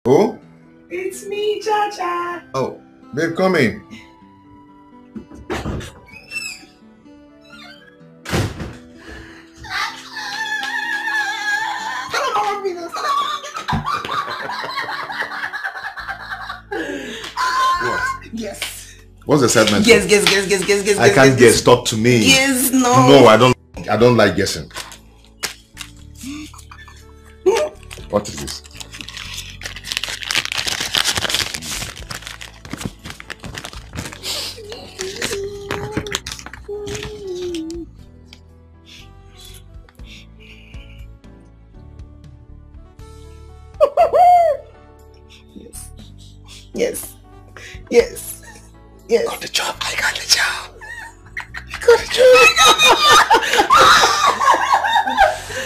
Who? It's me, Jaja. Oh, babe, come in. What? Yes. What's the segment? Guess. I can't guess. Talk to me. Yes, no. No, I don't like guessing. What is this? Yes. Got the job. I got the job. You got the job.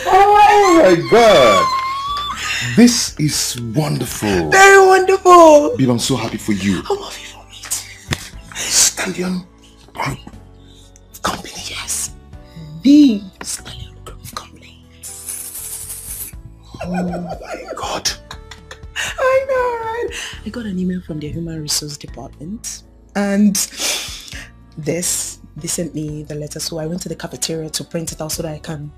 Oh my God. This is wonderful. Very wonderful. Babe, I'm so happy for you. I'm happy for me too. Stallion Group Company. Yes. The Stallion Group Company. Oh my God. I know, right? I got an email from their human resource department and they sent me the letter, so I went to the cafeteria to print it out so that I can,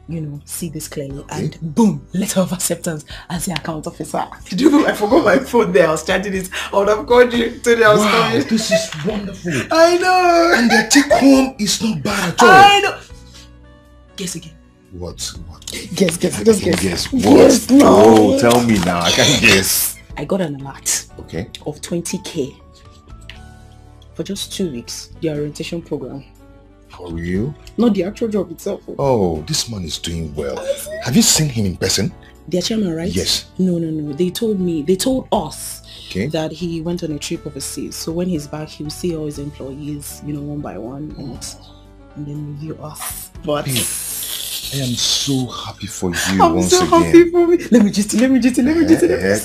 see this clearly. Okay. And boom, letter of acceptance as the account officer. Did you know I forgot my phone there? I was charging it. I would have called you today. I was coming. This is wonderful. I know. And the take home is not bad at all. I know. Guess again. What? Guess. Guess. What? Yes, no. Oh, tell me now. I can't guess. I got an alert. Okay. Of 20K for just 2 weeks. The orientation program. For real? Not the actual job itself. Oh, this man is doing well. Have you seen him in person? Their chairman, right? Yes. No. They told us that he went on a trip overseas. So when he's back, he will see all his employees, one by one, and then review us. But I am so happy for you I'm once so again. happy for me. Let me just.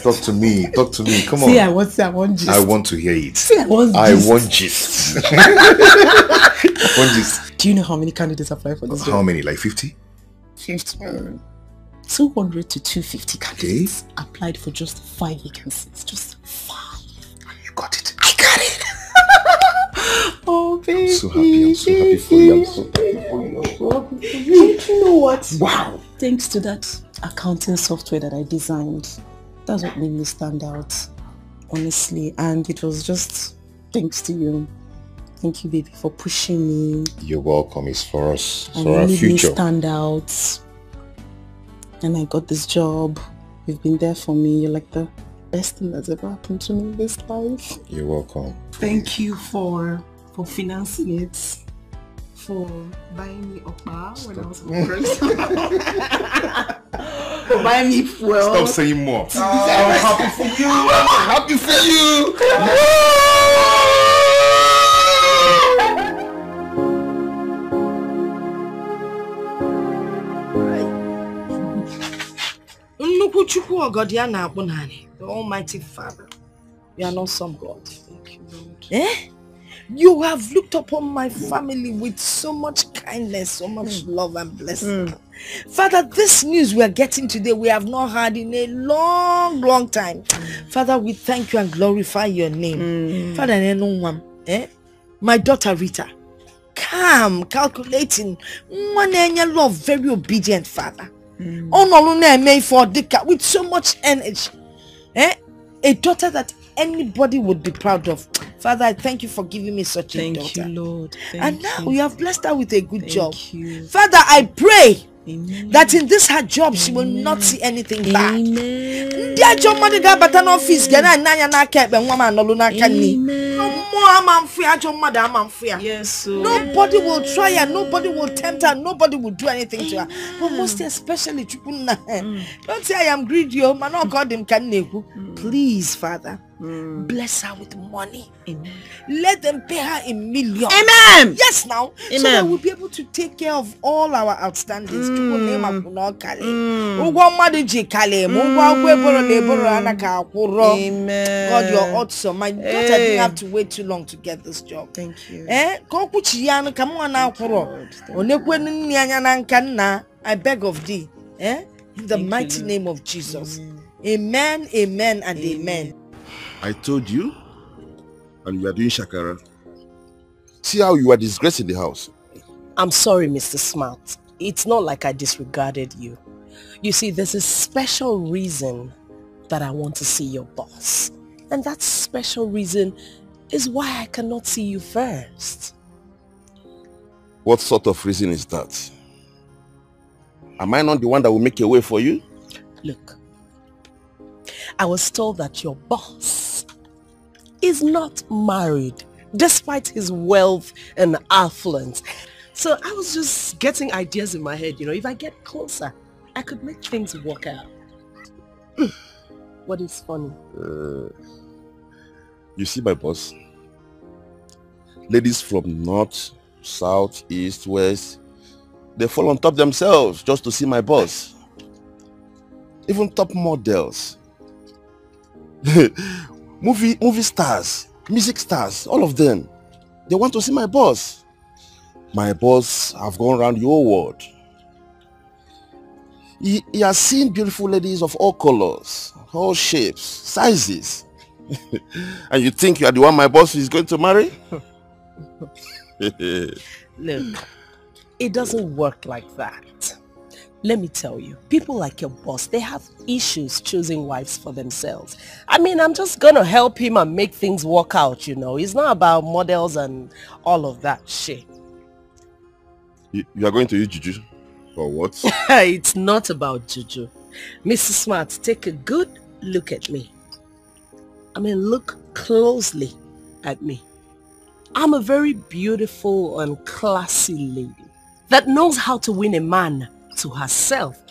Talk to me. Come on. See, I want gist. I want to hear it. See, I want gist. Do you know how many candidates applied for this job? How many? Like 50? 50. 200 to 250 candidates applied for just 5 vacancies. Just 5. You got it. I got it. Oh, baby. I'm so happy for you. You know what? Wow. Thanks to that accounting software that I designed, that's what made me stand out, honestly. And it was just thanks to you. Thank you, baby, for pushing me. You're welcome. It's for us. And for our made future. Me stand out. And I got this job. You've been there for me. You're like the best thing that's ever happened to me in this life. You're welcome. Thank you for financing it. For buying me Okpa when I was for buying me fuel. Stop saying more. I'm happy for you. I'm happy for you. The Almighty Father. You are not some God. Thank you, Lord. You have looked upon my family with so much kindness, so much love and blessing. Father, this news we are getting today, we have not heard in a long time. Father, we thank you and glorify your name. Father, my daughter Rita, calm, calculating, love, very obedient, Father. With so much energy. A daughter that anybody would be proud of. Father, I thank you for giving me such a daughter. Thank you, Lord. And now you have blessed her with a good job. You. Father, I pray Amen. that in this her job she will not see anything bad. Amen. Yes, so nobody will try her, nobody will tempt her, nobody will do anything to her. But most especially, don't say I am greedy, man. Not God him can. Please, Father, bless her with money. Amen. Let them pay her in millions. Amen. Yes, now. Amen. So that we'll be able to take care of all our outstandings. Amen. God, you're awesome. My daughter didn't have to wait too long to get this job. Thank you. I beg of thee. In the mighty name of Jesus. Amen, amen, and amen. I told you, and you are doing shakara. See how you are disgracing the house. I'm sorry, Mr. Smart. It's not like I disregarded you. You see, there's a special reason that I want to see your boss. And that special reason is why I cannot see you first. What sort of reason is that? Am I not the one that will make a way for you? Look, I was told that your boss is not married, despite his wealth and affluence. So I was just getting ideas in my head, you know, if I get closer, I could make things work out. What is funny? You see my boss? Ladies from north, south, east, west, they fall on top themselves just to see my boss. Even top models. movie stars, music stars, all of them. They want to see my boss. My boss have gone around the whole world. He has seen beautiful ladies of all colors, all shapes, sizes. And you think you are the one my boss is going to marry? Look, it doesn't work like that. Let me tell you, people like your boss, they have issues choosing wives for themselves. I mean, I'm just gonna help him and make things work out, you know. It's not about models and all of that shit. You are going to use juju? Or what? It's not about juju. Mr. Smart, take a good look at me. I mean, look closely at me. I'm a very beautiful and classy lady that knows how to win a man to herself,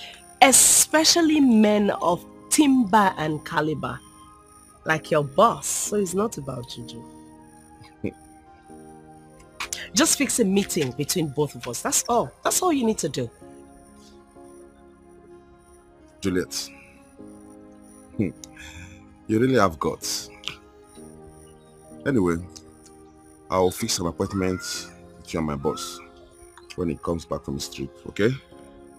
especially men of timber and caliber, like your boss. So it's not about juju. Just fix a meeting between both of us. That's all. That's all you need to do. Juliet, you really have guts. Anyway, I'll fix an appointment with you and my boss when he comes back from his trip, okay?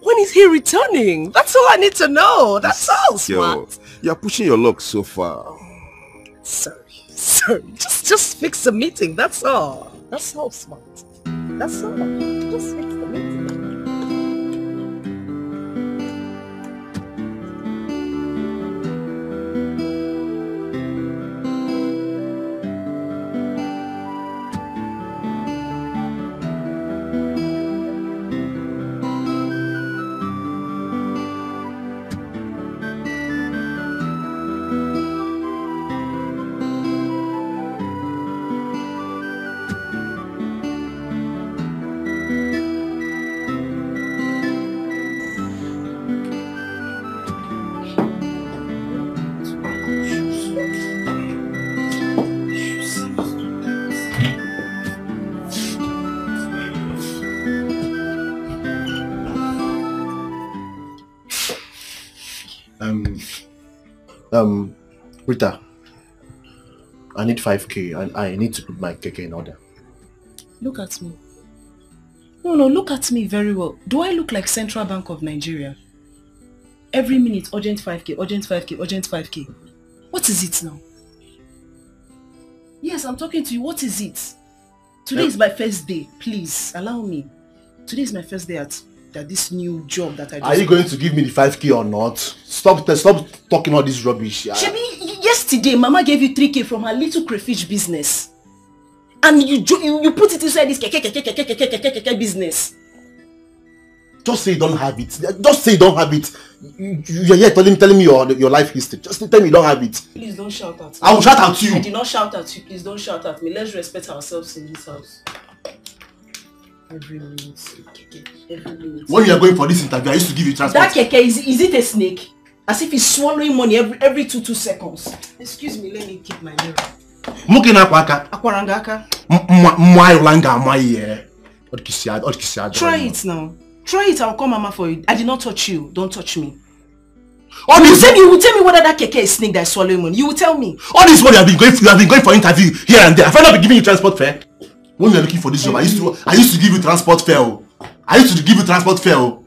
When is he returning? That's all I need to know. That's all, Smart. You're pushing your luck so far. Sorry. Just fix the meeting. That's all. That's all, Smart. That's all. Just fix the meeting. Rita, I need 5K and I need to put my keke in order. Look at me. No, look at me very well. Do I look like Central Bank of Nigeria? Every minute, urgent 5K, urgent 5K, urgent 5K. What is it now? Yes, I'm talking to you. What is it? Today is my first day. Please, allow me. Today is my first day at this new job that I just... Are you going to give me the 5K or not? Stop talking all this rubbish. Shebi, yesterday, Mama gave you 3K from her little crayfish business. And you put it inside this keke business. Just say you don't have it. Just say you don't have it. You're here telling me your life history. Just tell me you don't have it. Please don't shout at me. I will shout at you. I did not shout at you. Please don't shout at me. Let's respect ourselves in this house. Every minute. When you are going for this interview, I used to give you transport. That keke, is it a snake? As if he's swallowing money every 2 seconds. Excuse me, let me keep my mirror. Akwarangaka. Try it now. Try it, I'll call Mama for you. I did not touch you. Don't touch me. You will tell me whether that keke is snake that is swallowing money. You will tell me. All this money you have been going for interview here and there. Have I not been giving you transport fare? When you are looking for this job, I used to give you transport fare. I used to give you transport fare.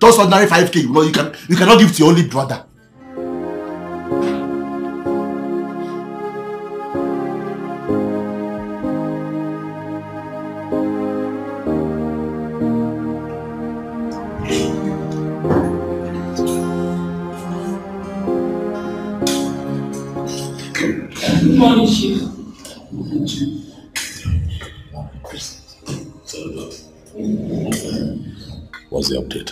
Just ordinary 5k, you cannot give to your only brother. Good morning, Chief. What's the update?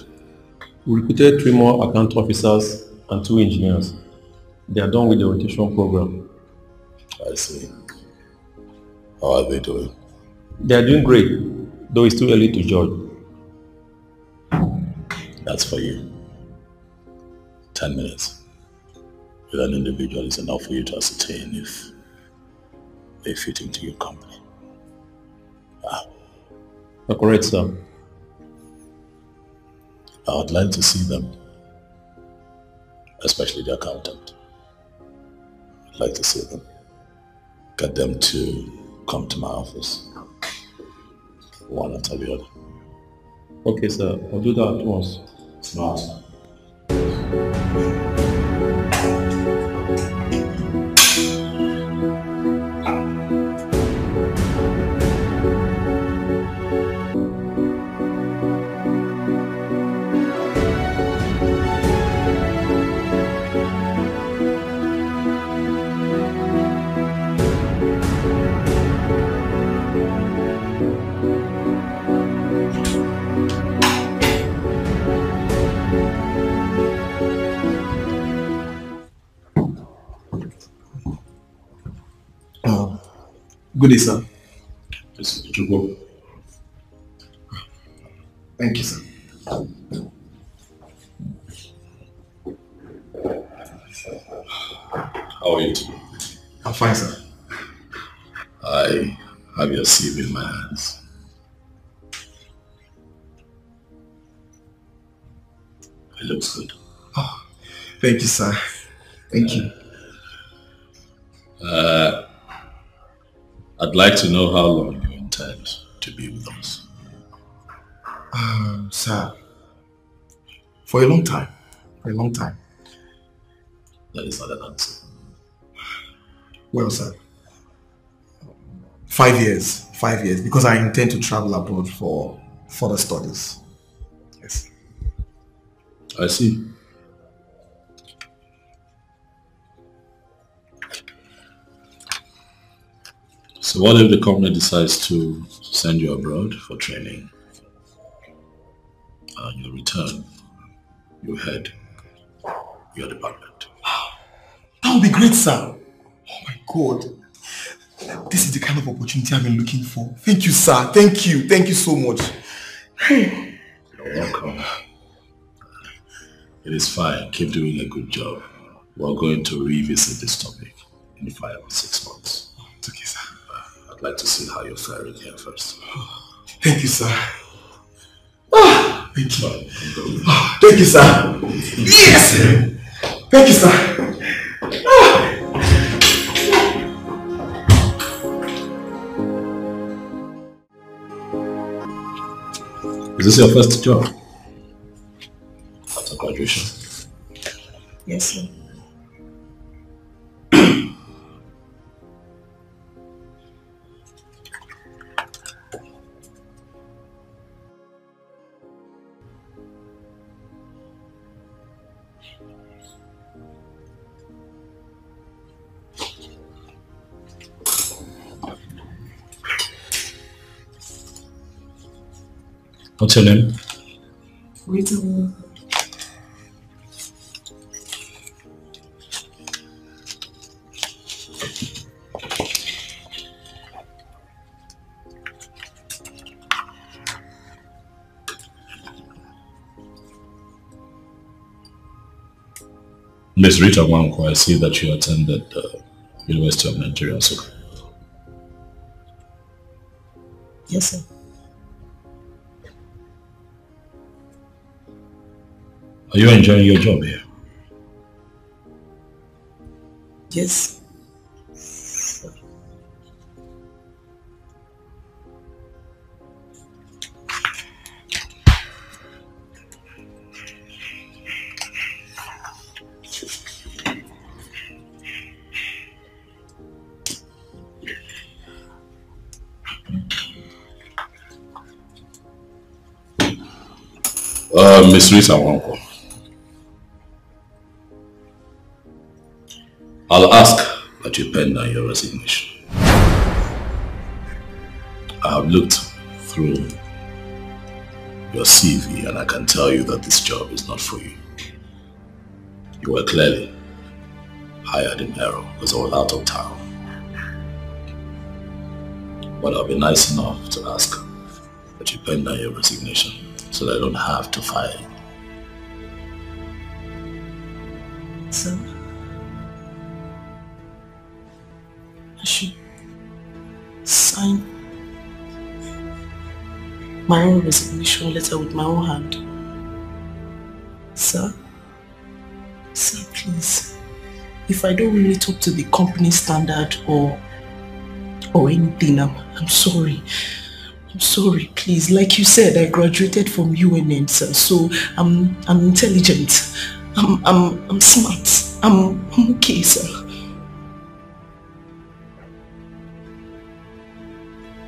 We recruited 3 more account officers and 2 engineers. They are done with the rotation program. I see. How are they doing? They are doing great, though it's too early to judge. That's for you. 10 minutes with an individual is enough for you to ascertain if they fit into your company. You're correct, sir. I would like to see them, especially the accountant. I'd like to see them. Get them to come to my office, one after the other. Okay, sir. I'll do that at once. Smart. Good day, sir. Mr. Etiko. Thank you, sir. How are you today? I'm fine, sir. I have your CV in my hands. It looks good. Oh, thank you, sir. Thank you. I'd like to know how long you intend to be with us. Sir, for a long time. For a long time. That is not an answer. Well, sir, 5 years. 5 years, because I intend to travel abroad for further studies. Yes. I see. So what if the company decides to send you abroad for training and you return, you head your department? That would be great, sir. Oh my God. This is the kind of opportunity I've been looking for. Thank you, sir. Thank you. Thank you so much. You're welcome. It is fine. Keep doing a good job. We're going to revisit this topic in 5 or 6 months. It's okay, sir. I'd like to see how you're faring here first. Thank you, sir. Thank you. Well, Thank you, sir. Yes! Thank you, sir. is this your first job after graduation? Yes, sir. What's your name? Rita. Miss Rita Wanko, I see that you attended the University of Nigeria. So, Yes, sir. are you enjoying your job here? Yes. Miss Rita Wanko, I'll ask that you pen down your resignation. I have looked through your CV and I can tell you that this job is not for you. You were clearly hired in error because I was out of town. But I'll be nice enough to ask that you pen down your resignation so that I don't have to fire you. So, I should sign my own resignation letter with my own hand. Sir? Sir, please. If I don't really talk to the company standard or anything, I'm sorry. I'm sorry, please. Like you said, I graduated from UNN, sir. So I'm intelligent. I'm smart. I'm okay, sir.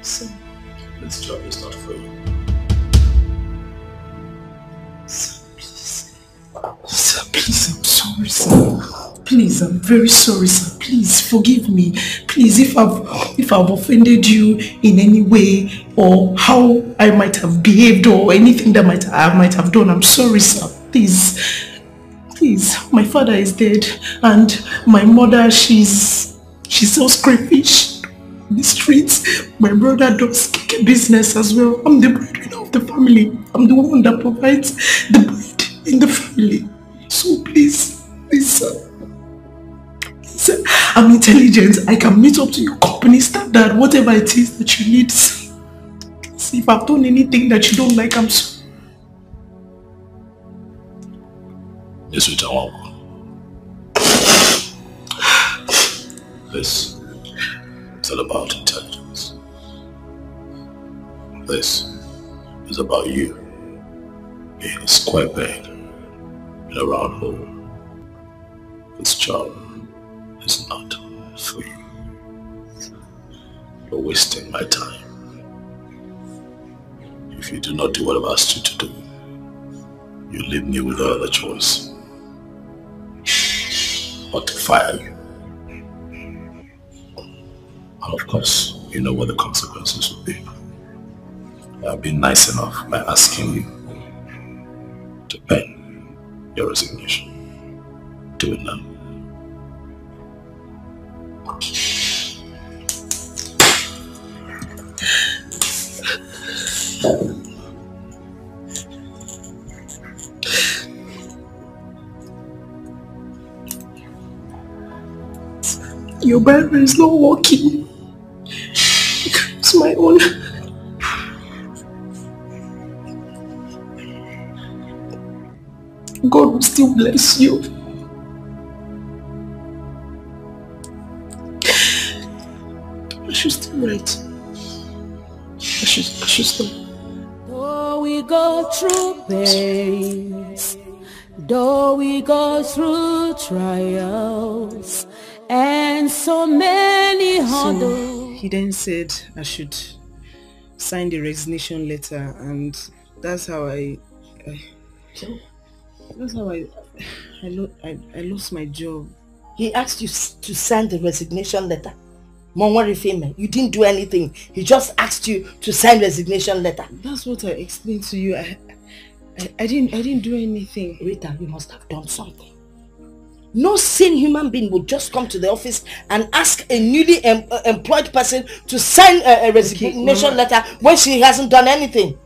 Sir. This job is not for you. Sir, please. Sir, please, I'm sorry, sir. Please, I'm very sorry, sir. Please, forgive me. Please, if I've offended you in any way or how I might have behaved or anything that I might have done, I'm sorry, sir. Please, please. My father is dead and my mother, she sells crayfish in the streets. My brother does cake business as well. I'm the breadwinner of the family. I'm the one that provides the bread in the family. So please, sir. Sir, I'm intelligent. I can meet up to your company standard, whatever it is that you need. See, if I've done anything that you don't like, I'm sorry. Yes, Rita Wanko. This is all about intelligence. This is about you being a square peg in a round hole. This job is not for you. You're wasting my time. If you do not do what I've asked you to do, you leave me with no other choice but to fire you. And of course, you know what the consequences will be. I've been nice enough by asking you to pen your resignation. Do it now. Your battery is not working. It's my own. God will still bless you. I should still write. I should stop. Though we go through pains, though we go through trials, and so many hurdles. So he then said I should sign the resignation letter, and that's how I lost my job. He asked you to sign the resignation letter. You didn't do anything. He just asked you to sign resignation letter. That's what I explained to you. I didn't do anything. Rita, you must have done something. No sane human being would just come to the office and ask a newly employed person to sign a resignation letter when she hasn't done anything.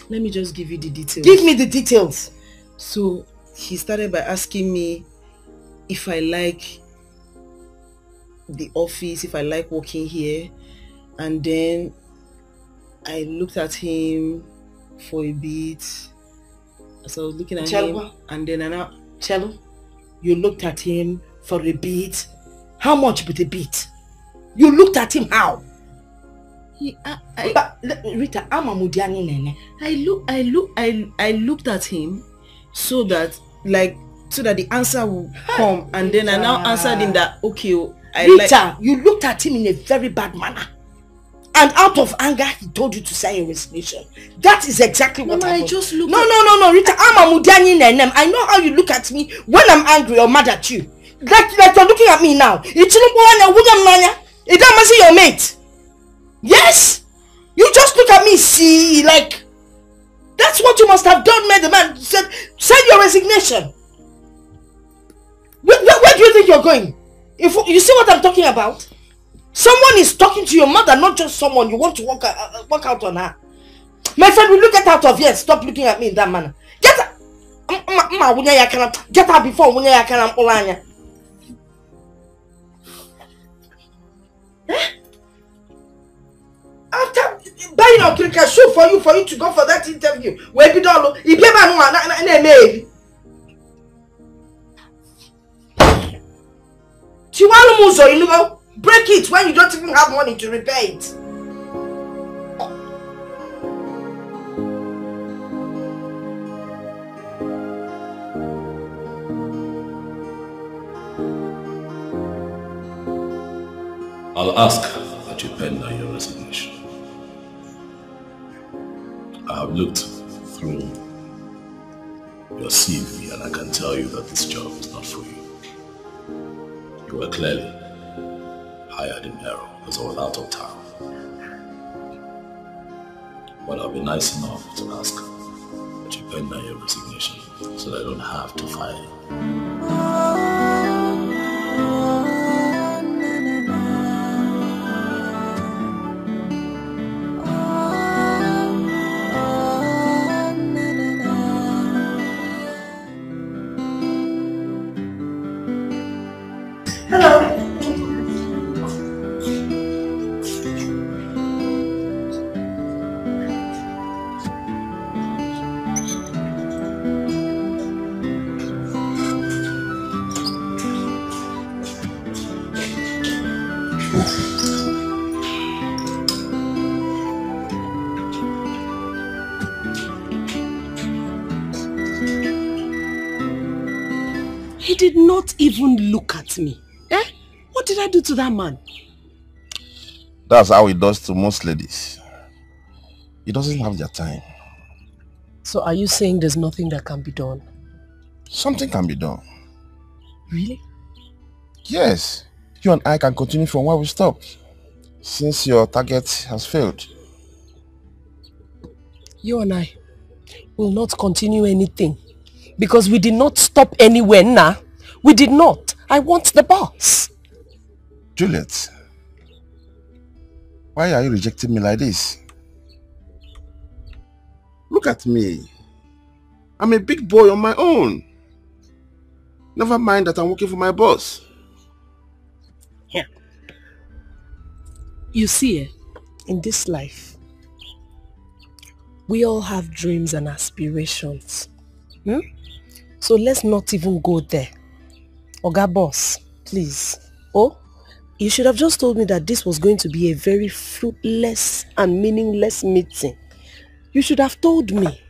Let me just give you the details. Give me the details. So he started by asking me if I like the office, if I like working here, and then I looked at him for a bit. So I was looking at him, and then Cello, you looked at him for a bit. How much with a bit? You looked at him how? Rita, I'm a Mudiani Nene. I looked at him so that the answer will come, and then I now answered him that okay, Rita, you looked at him in a very bad manner. And out of anger, he told you to sign your resignation. That is exactly what Mama, happened. I just look No, Rita. I'm a Mudiani Nenem. I know how you look at me when I'm angry or mad at you. Like you're looking at me now. It doesn't see your mate. Yes. You just look at me, see, like, that's what you must have done, man. The man said, sign your resignation. Where do you think you're going? If you see what I'm talking about? Someone is talking to your mother, not just someone you want to walk out on her. My friend, will you get out of here? Stop looking at me in that manner. Get out. Get out before after buying a cricket shoe for you to go for that interview. Where be done? If you break it when you don't even have money to repair it. I'll ask that you pen down your resignation. I have looked through your CV and I can tell you that this job is not for you. You were clearly hired in error because I was out of town. But I'll be nice enough to ask that you pen down your resignation so that I don't have to fire you. He did not even look at me. What did I do to that man? That's how he does to most ladies. He doesn't have their time. So are you saying there's nothing that can be done? Something can be done. Really? Yes. You and I can continue from where we stopped, since your target has failed. You and I will not continue anything because we did not stop anywhere now. We did not. I want the boss. Juliet, why are you rejecting me like this? Look at me. I'm a big boy on my own. Never mind that I'm working for my boss. Yeah. You see, in this life, we all have dreams and aspirations. So let's not even go there. Oga boss, please. Oh, you should have just told me that this was going to be a very fruitless and meaningless meeting. You should have told me.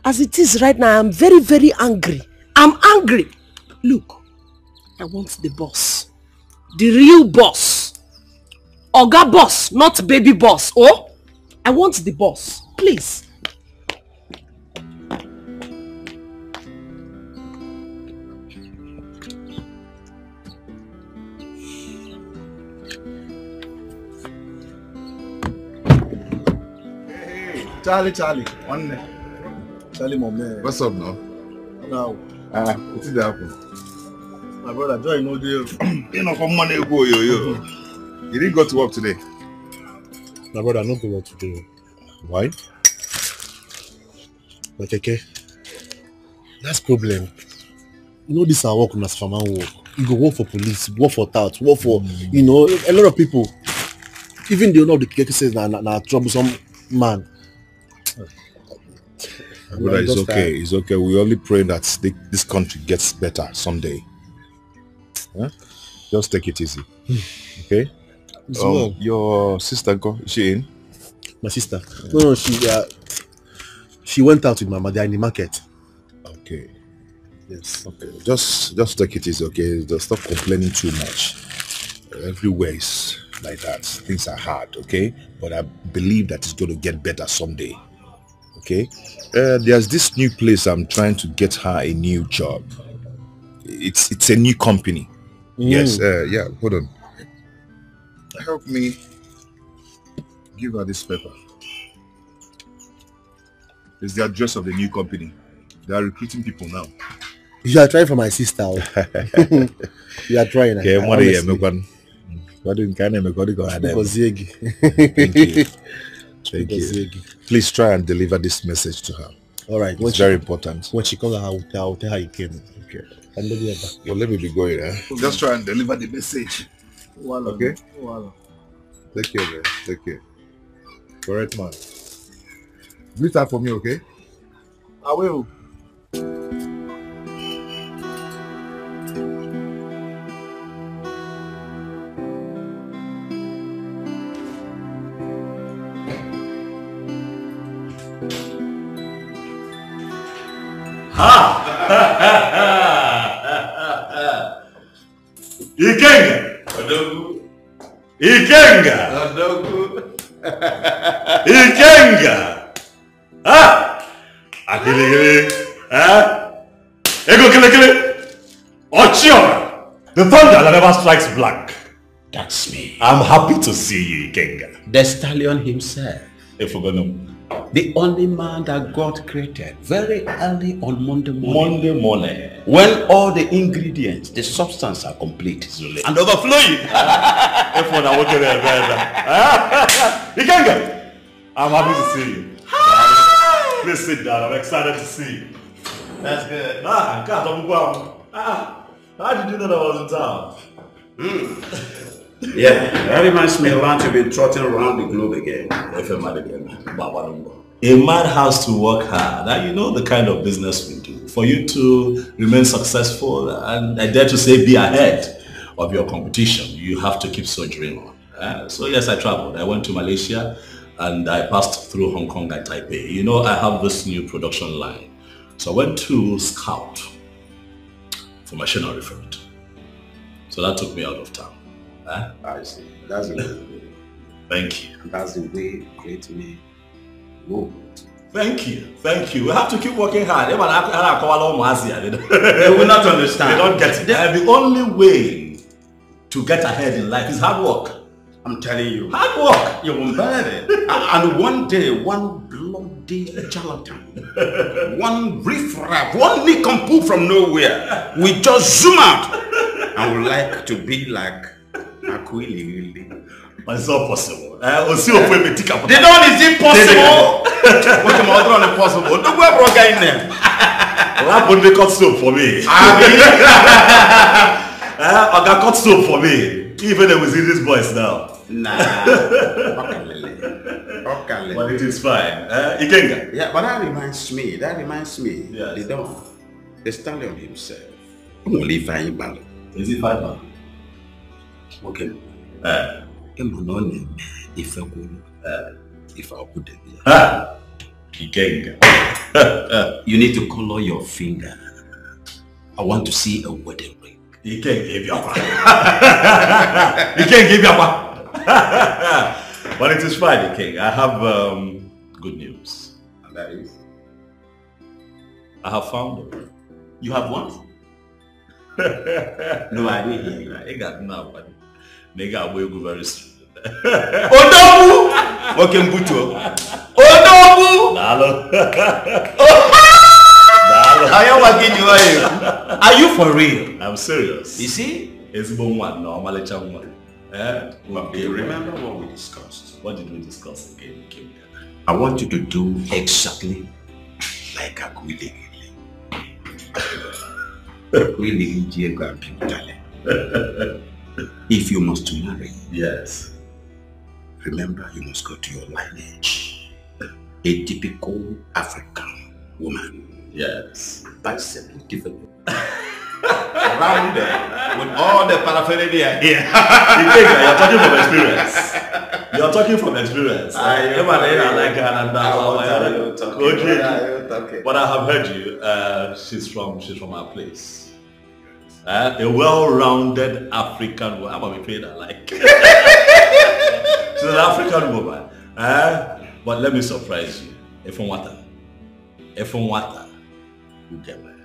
As it is right now, I'm very, very angry. I'm angry. Look, I want the boss. The real boss. Oga boss, not baby boss. Oh, I want the boss. Please. Charlie, one day. Charlie, my man. What's up now? Now, what did happen? my brother, Joy, no deal. You know, from money ago, yo. You didn't go to work today? My brother, not go work today. Why? Like, okay. That's problem. You know, this our work as farmer work. You go work for police, work for tout, work for, you know, a lot of people. Even they know the case says na troublesome man. Brother, it's okay. It's okay. We only pray that this country gets better someday. Just take it easy. Okay? Your sister, is she in? My sister? No, she went out with my mother in the market. Okay. Yes. Okay. Just take it easy, okay? Just stop complaining too much. Everywhere is like that. Things are hard, okay? But I believe that it's going to get better someday, okay? There's this new place I'm trying to get her a new job. It's a new company. Yes, yeah, hold on. Help me give her this paper. It's the address of the new company. They are recruiting people now. You are trying for my sister. You are trying. Okay, what are you? Thank you. Thank you. Please try and deliver this message to her. All right. It's very important. When she comes, I'll tell her you came. Okay. Well, let me be going. Just try and deliver the message. Okay? Take care, man. Take care. Correct, man. Greet her for me, okay? I will. Ikenga! Ikenga! Ikenga! Akili! Ego kile! Ochiora! The thunder that never strikes black. That's me. I'm happy to see you, Ikenga. The stallion himself. Ifugano. The only man that God created very early on Monday morning. When all the ingredients, the substance are complete and overflowing. Ikenga, I'm happy to see you. Please sit down. I'm excited to see you. That's good. How did you know that I was in town? Yeah, that reminds me, I want to be trotting around the globe again. A man has to work hard. And you know the kind of business we do. For you to remain successful and I dare to say be ahead of your competition, you have to keep soldiering on. So yes, I traveled. I went to Malaysia and I passed through Hong Kong and Taipei. You know, I have this new production line. So I went to scout for machinery for it. So that took me out of town. I see. That's the way. Thank you. That's the way great me move. Thank you. Thank you. We have to keep working hard. They will not understand. They don't get it. The only way to get ahead in life is hard work. I'm telling you. Hard work. You won't believe it. And one day, one bloody charlatan, one riffraff, one nincompoop from nowhere, we just zoom out and would like to be like Aquili. It's not possible. They don't is impossible. What am I doing impossible? Look where bro guy in there. That would be cut soap for me. I got cut soap for me. Even with these boys now. Nah. Okay. But it is fine. Ikenga. Yeah, but that reminds me. Yes. The stallion himself. I'm only fine battle. Is it fine? Okay. If I could Ikenga. You need to color your finger. I want to see a wedding ring. You can't give you up. You can't give you up. But it is fine, King. I have good news. And that is? I have found her. You have what? No, I didn't hear you. I got now, buddy. Nigga, will go very soon. Odobu! Okay, Mbuto. Odobu! Nalo. Are you for real? I'm serious. You see? It's one no, one. You remember what we discussed? What did we discuss again? I want you to do exactly like Aquili. If you must marry, yes. Remember, you must go to your lineage. A typical African woman. Yes. Bicycle developed. Around there, with all the paraphernalia here. You're talking from experience. You're talking from experience. But I have heard you. She's from our place. A well-rounded African woman. I'm afraid I like. She's an African woman. But let me surprise you. If on water, you get where.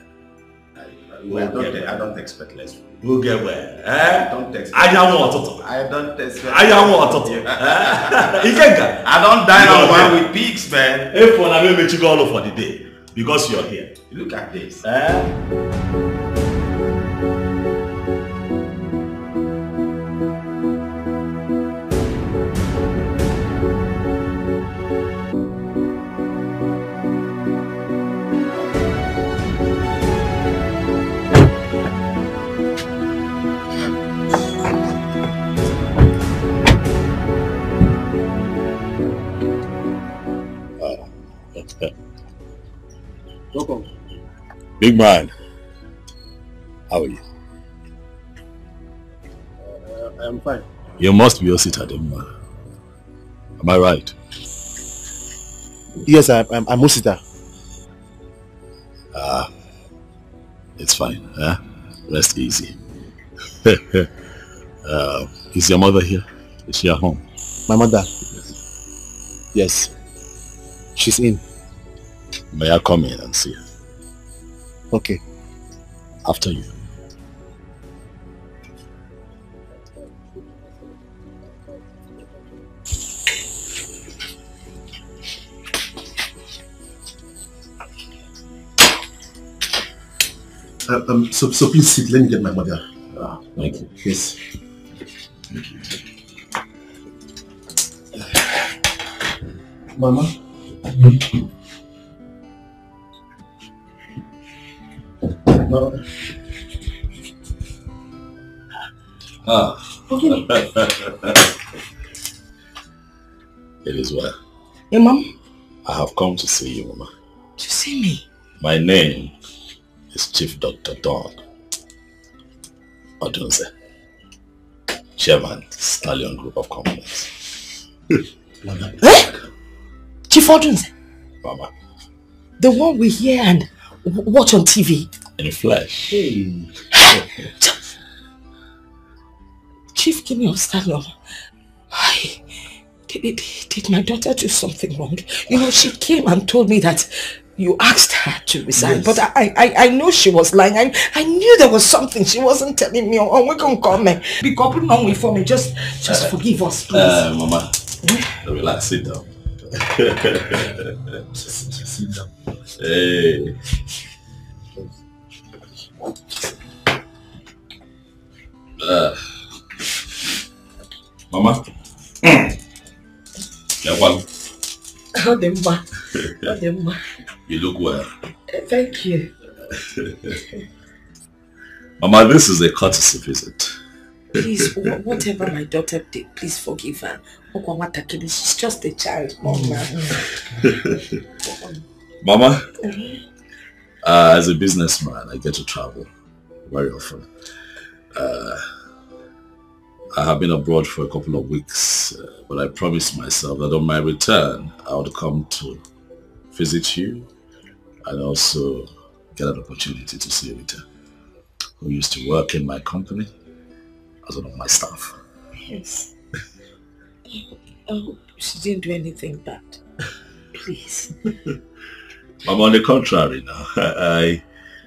I don't expect less. You get where. I don't expect. I don't expect. I don't dine on one with pigs, man. If one, I will make you go all for the day because you're here. Look at this. Welcome. Big man, how are you? I'm fine. You must be Osita Demma. Am I right? Yes, I'm Osita. It's fine. Rest easy. Is your mother here? Is she at home? My mother? Yes. She's in. May I come in and see her? Okay. After you. So please sit. Let me get my mother. Thank you. Yes. Thank you. Mama. It is well. Hey, Mom? I have come to see you, Mama. To see me? My name is Chief Dr. Don Odunze, Chairman, Stallion Group of Companies. Chief Odunze? Mama. The one we hear and watch on TV? In flesh. Hey. Chief, give me your Stallion. Did my daughter do something wrong? You know, she came and told me that you asked her to resign, yes. But I know she was lying. I knew there was something she wasn't telling me. Oh, we're going to come. Be coupled on with for me. Just forgive us, please. Mama, relax, sit down. Sit down. Hey. Mama. You look well. Thank you. Mama, this is a courtesy visit. Please, whatever my daughter did, please forgive her. She's just a child, Mama. Mama, as a businessman, I get to travel very often. I have been abroad for a couple of weeks, but I promised myself that on my return, I would come to visit you and also get an opportunity to see Rita, who used to work in my company as one of my staff. Yes. Oh, she didn't do anything bad. Please. Mama, on the contrary now,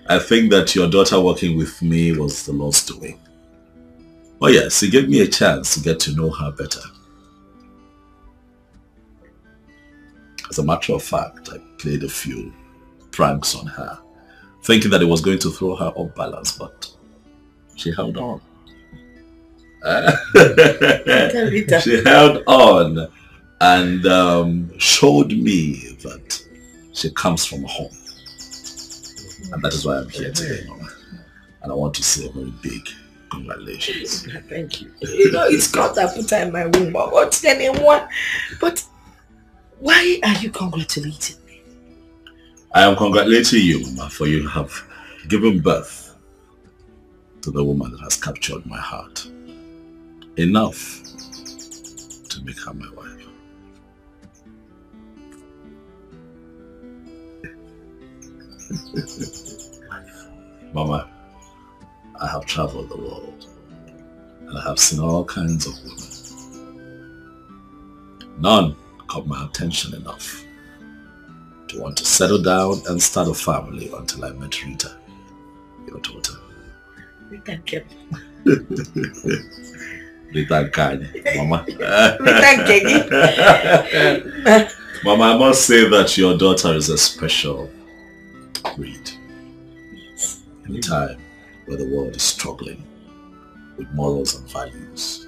I think that your daughter working with me was the Lord's doing. Oh yes, he gave me a chance to get to know her better. As a matter of fact, I played a few pranks on her, thinking that it was going to throw her off balance, but she held on. She held on and showed me that she comes from home. And that is why I'm here today, Mama. And I want to say a very big congratulations. Thank you. You know, it's God that put her in my womb. What's anyone? But why are you congratulating me? I am congratulating you, Mama, for you have given birth to the woman that has captured my heart. Enough to make her my wife. Mama, I have traveled the world and I have seen all kinds of women. None caught my attention enough to want to settle down and start a family until I met Rita, your daughter. Rita kept. Rita Kanye, Mama. Rita Kanye. Mama, I must say that your daughter is a special breed. In a time where the world is struggling with morals and values,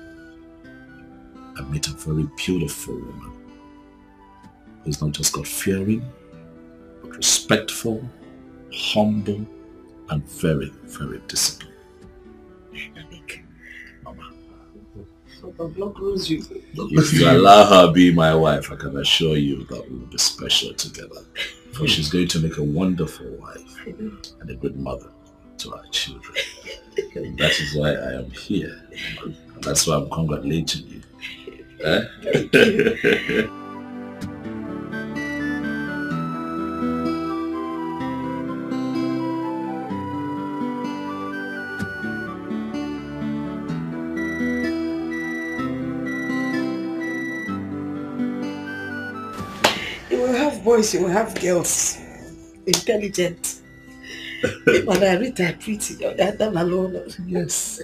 I met a very beautiful woman who's not just God-fearing, but respectful, humble, and very, very disciplined. Mama. If you allow her be my wife, I can assure you that we will be special together. For she's going to make a wonderful wife and a good mother to our children. And that is why I am here. And that's why I'm congratulating you. Eh? You will have boys, you will have girls. Intelligent. When I read that pretty, that time alone. Yes.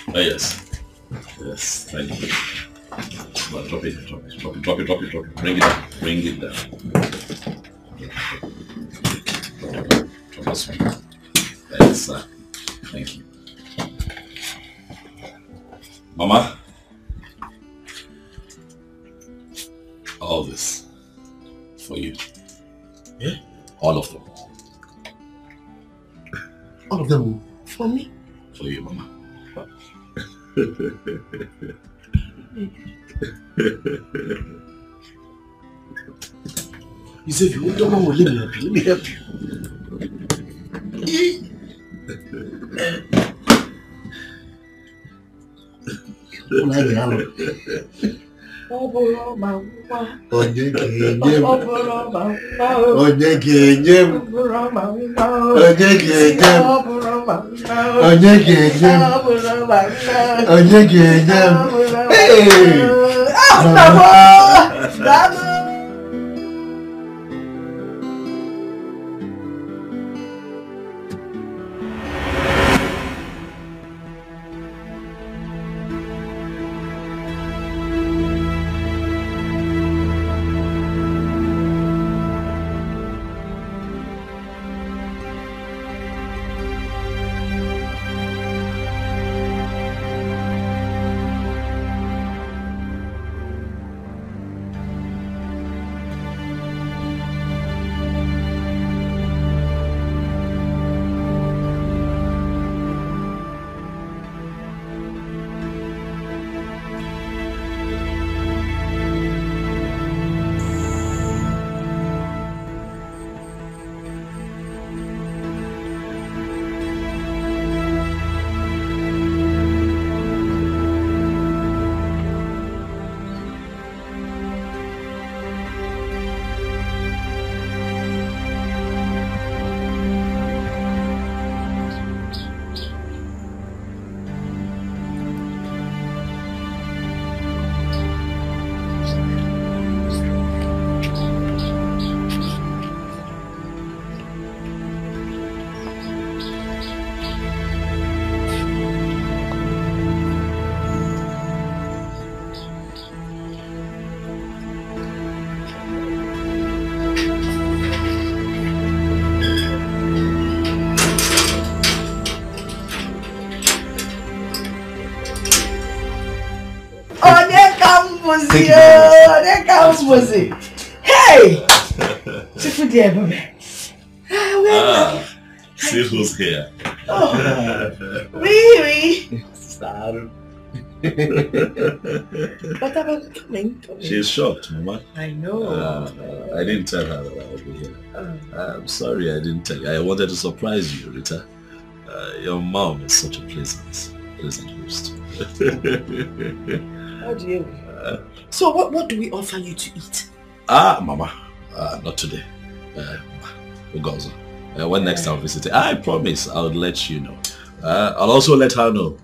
Oh yes. Yes, thank you. Come on, drop it. Bring it down. Drop this one. Yes, sir. Thank you. Mama. All this for you. Yeah? All of them. All of them? For me? For you, Mama. You said you don't know, let me help you. Hey! See who's here. Oh, really? But about coming. She's shocked, Mama. I know. I didn't tell her that I would be here. I'm sorry I didn't tell you. I wanted to surprise you, Rita. Your mom is such a pleasant host. How do you? So what do we offer you to eat? Mama, not today. Ugozo. When next time I visit, I promise I'll let you know. I'll also let her know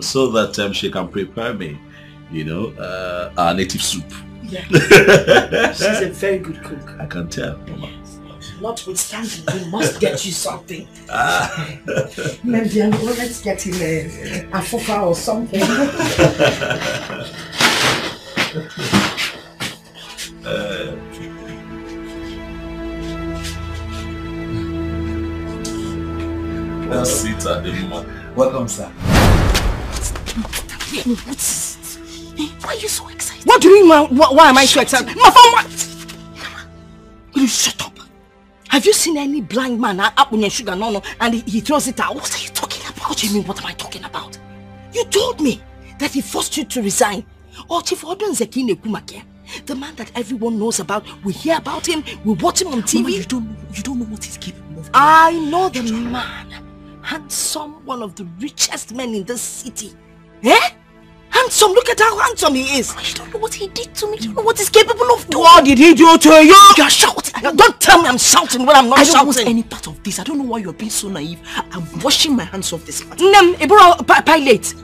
so that she can prepare me, our native soup. Yeah. She's a very good cook. I can tell, Mama. Notwithstanding, we must get you something. Maybe let's get him a fufa or something. Sit at the moment. Welcome, sir. Why are you so excited? What do you mean? Why am I so excited? My phone, what? Will you shut up? Have you seen any blind man up with your sugar no and he throws it out? What are you talking about? What do you mean, what am I talking about? You told me that he forced you to resign. Oh, Chief Odon Zekine Kumake, the man that everyone knows about. We hear about him, we watch him on TV. Mama, you don't know what he's capable of. I know the man. Handsome, one of the richest men in this city. Eh? Handsome, look at how handsome he is. You don't know what he did to me. You don't know what he's capable of doing. What did he do to you? You're shouting. Don't tell me I'm shouting when I'm not shouting. I don't want any part of this. I don't know why you're being so naive. I'm washing my hands off this part. Pilot,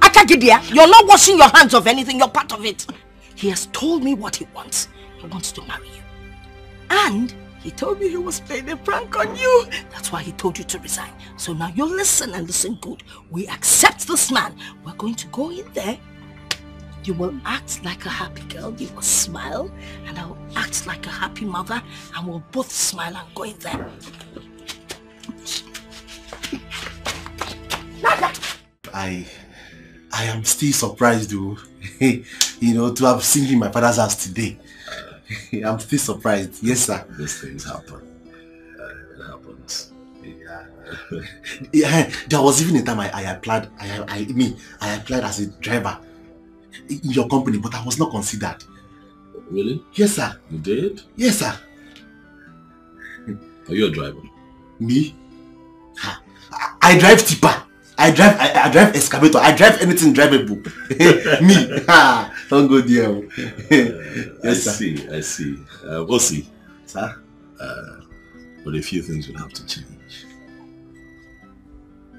you're not washing your hands of anything. You're part of it. He has told me what he wants. He wants to marry you. And he told me he was playing a prank on you. That's why he told you to resign. So now you listen and listen good. We accept this man. We're going to go in there. You will act like a happy girl. You will smile. And I will act like a happy mother. And we'll both smile and go in there. I am still surprised though. To have seen him in my father's house today. I'm still surprised. Yes, sir. These things happen. It happens. Yeah, there was even a time I applied. I applied as a driver in your company, but I was not considered. Really? Yes, sir. You did? Yes, sir. Are you a driver? Me? I drive tipper. I drive excavator. I drive anything drivable. Me. Don't go there. Yes, I see. We'll see. Sir? But a few things will have to change.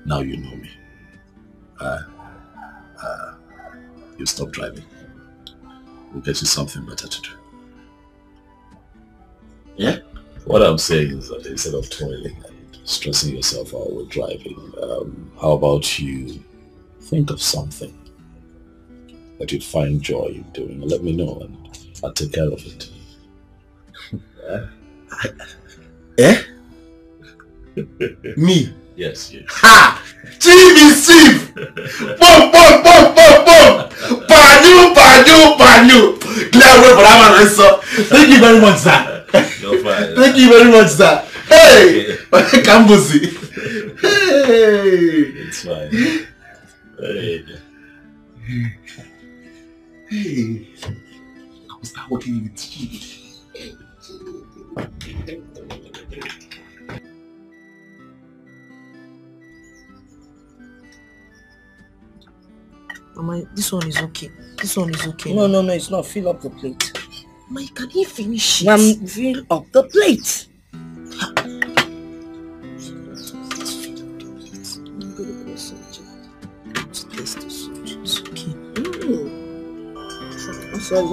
Now you know me. You stop driving. We'll get you something better to do. Yeah? What I'm saying is that instead of toiling and stressing yourself out with driving, how about you think of something that you'd find joy in doing and let me know and I'll take care of it. Me? Yes, you. Ha! Chief is chief! Boom! Banyu! Clear way for that one, sir. Thank you very much, sir. You're fine. Thank you very much, sir. Hey! Kambuzi. Hey! It's fine. Hey! I will start working with chief. Mama, this one is okay. No, it's not. Fill up the plate. Mama, can you finish it? Mom, fill up the plate. It's okay. I'm sorry,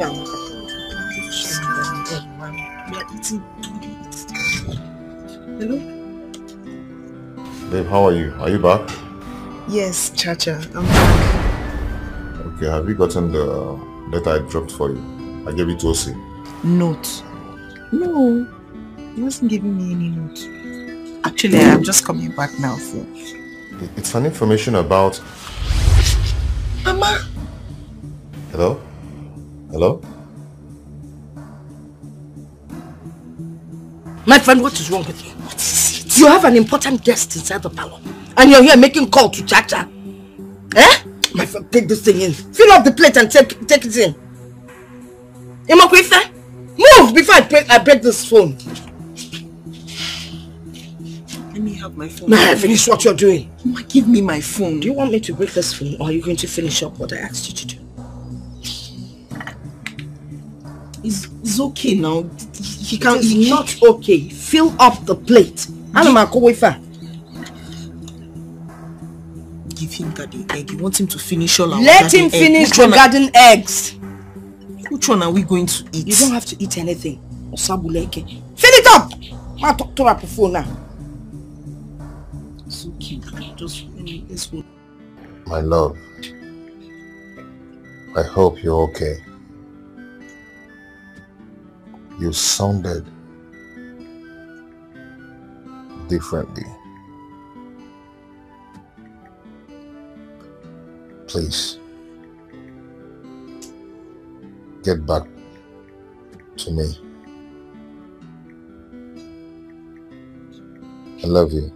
Hello? Babe, how are you? Are you back? Yes, Chacha, I'm back. Okay, have you gotten the letter I dropped for you? I gave it to Osi. Note? No, he wasn't giving me any note. Actually, I'm just coming back now, so. It's an information about... Mama! Hello? Hello? My friend, what is wrong with you? What is it? You have an important guest inside the parlor. And you're here making call to Chacha. Eh? My friend, take this thing in. Fill up the plate and take it in. Imakwefe, move before I break this phone. Let me have my phone. Now finish what you're doing. Mama, give me my phone. Do you want me to break this phone or are you going to finish up what I asked you to do? It's okay now. It's not okay. Fill up the plate. give him garden egg. You want him to finish all our Let him finish the garden eggs. Which one are we going to eat? You don't have to eat anything. Fill it up! I'll talk to her phone now. So cute. Just this one. My love, I hope you're okay. You sounded differently. Please, get back to me. I love you.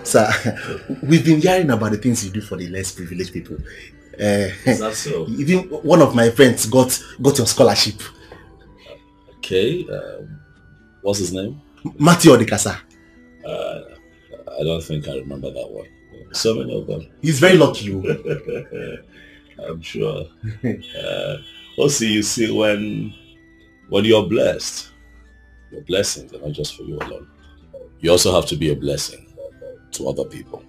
Sir, we've been hearing about the things you do for the less privileged people. Is that so? Even one of my friends got your scholarship. Okay, what's his name? Matthew Odikasa. I don't think I remember that one. So many of them. He's very lucky. I'm sure. Also, you see, when you're blessed, your blessings are not just for you alone. You also have to be a blessing to other people.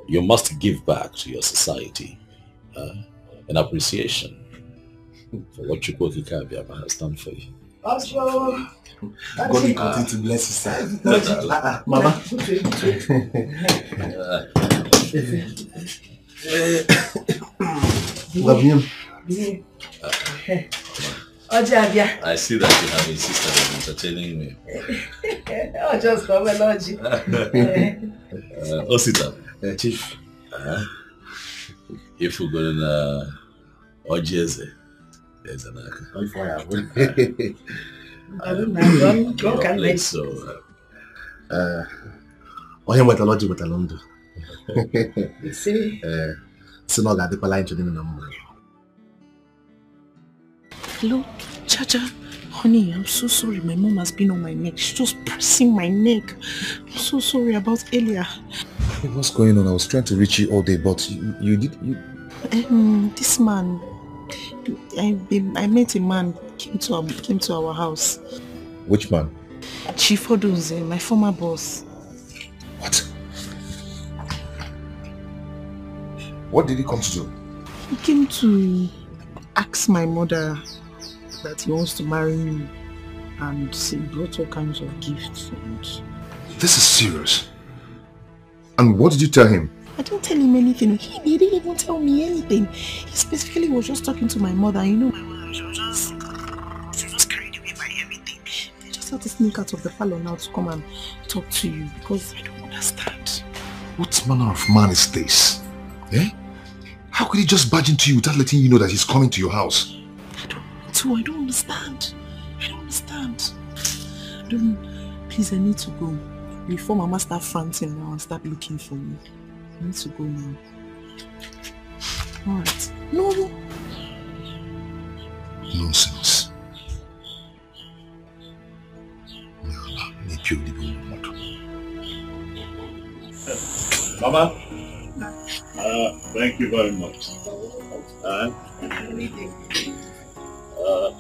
You must give back to your society in appreciation for what Chukwoki Kabiama has done for you. God will continue to bless you, sir. Mama. Love him. I see that you have insisted on entertaining me. I'll just come and lodge you. Sit down. Chief. If we're going to Ojeze, there's an Hello, Chacha. Honey, I'm so sorry. My mom has been on my neck. She's just pressing my neck. I'm so sorry about earlier. Hey, what's going on? I was trying to reach you all day, but you did. This man, I met a man came to our house. Which man? Chief Odunze, my former boss. What? What did he come to do? He came to ask my mother that he wants to marry me, and he brought all kinds of gifts. And this is serious. And what did you tell him? I didn't tell him anything. He didn't even tell me anything. He specifically was just talking to my mother. You know, my mother, she was just carried away by everything. They just had to sneak out of the parlor now to come and talk to you because I don't understand. What manner of man is this? Eh? How could he just barge into you without letting you know that he's coming to your house? I don't understand. Please, I need to go. Before Mama start fronting now and start looking for me. I need to go now. Alright. No. Nonsense. Mama, thank you very much.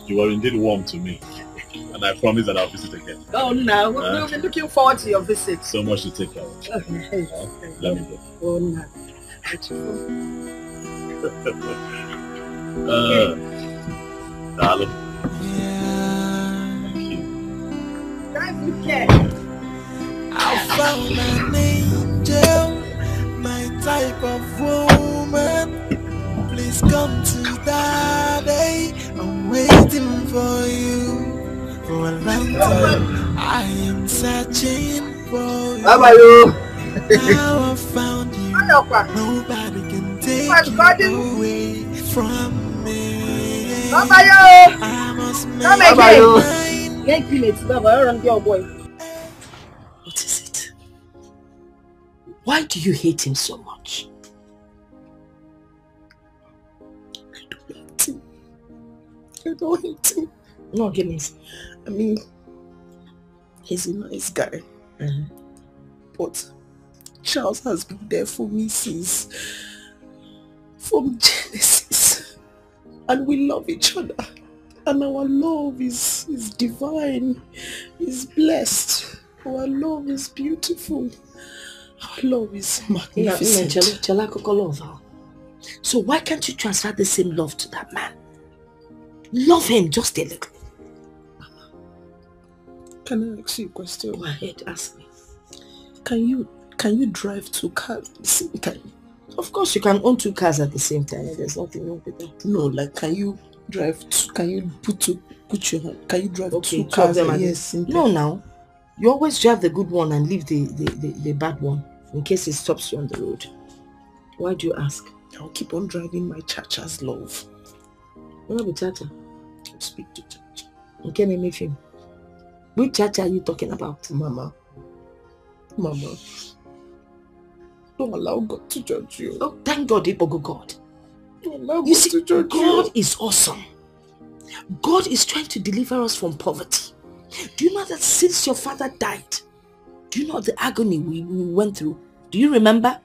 You are indeed warm to me, and I promise that I'll visit again. Oh no, we'll be looking forward to your visit. So much to take care of. Okay. Let me go. Oh no. Darling. Thank you. I found an angel, my type of woman. Please come to Daddy. I'm waiting for you for a long time. I am searching for you. Now I found you. Nobody can take you away from me. I must make What is it? Why do you hate him so much? I don't hate him. No, goodness. I mean, he's a nice guy. But Charles has been there for me since from Genesis. And we love each other. And our love is divine, is blessed. Our love is beautiful. Our love is magnificent. So why can't you transfer the same love to that man? Love him just a little. Can I ask you a question? Go ahead, ask me. Can you drive 2 cars at the same time? Of course you can own 2 cars at the same time. There's nothing wrong with that. No, like can you drive can you put your hand? Can you drive 2 cars? cars? Yes. No, now. You always drive the good one and leave the bad one in case it stops you on the road. Why do you ask? I'll keep on driving my Chacha's love. What about Chacha? I'll speak to Chacha. Okay, name me film. Which Chacha are you talking about? Mama. Don't allow God to judge you. Oh, thank God, Ipogo God. Don't allow You God see, to judge God you. is awesome. God is trying to deliver us from poverty. Do you know that since your father died, do you know the agony we went through? Do you remember?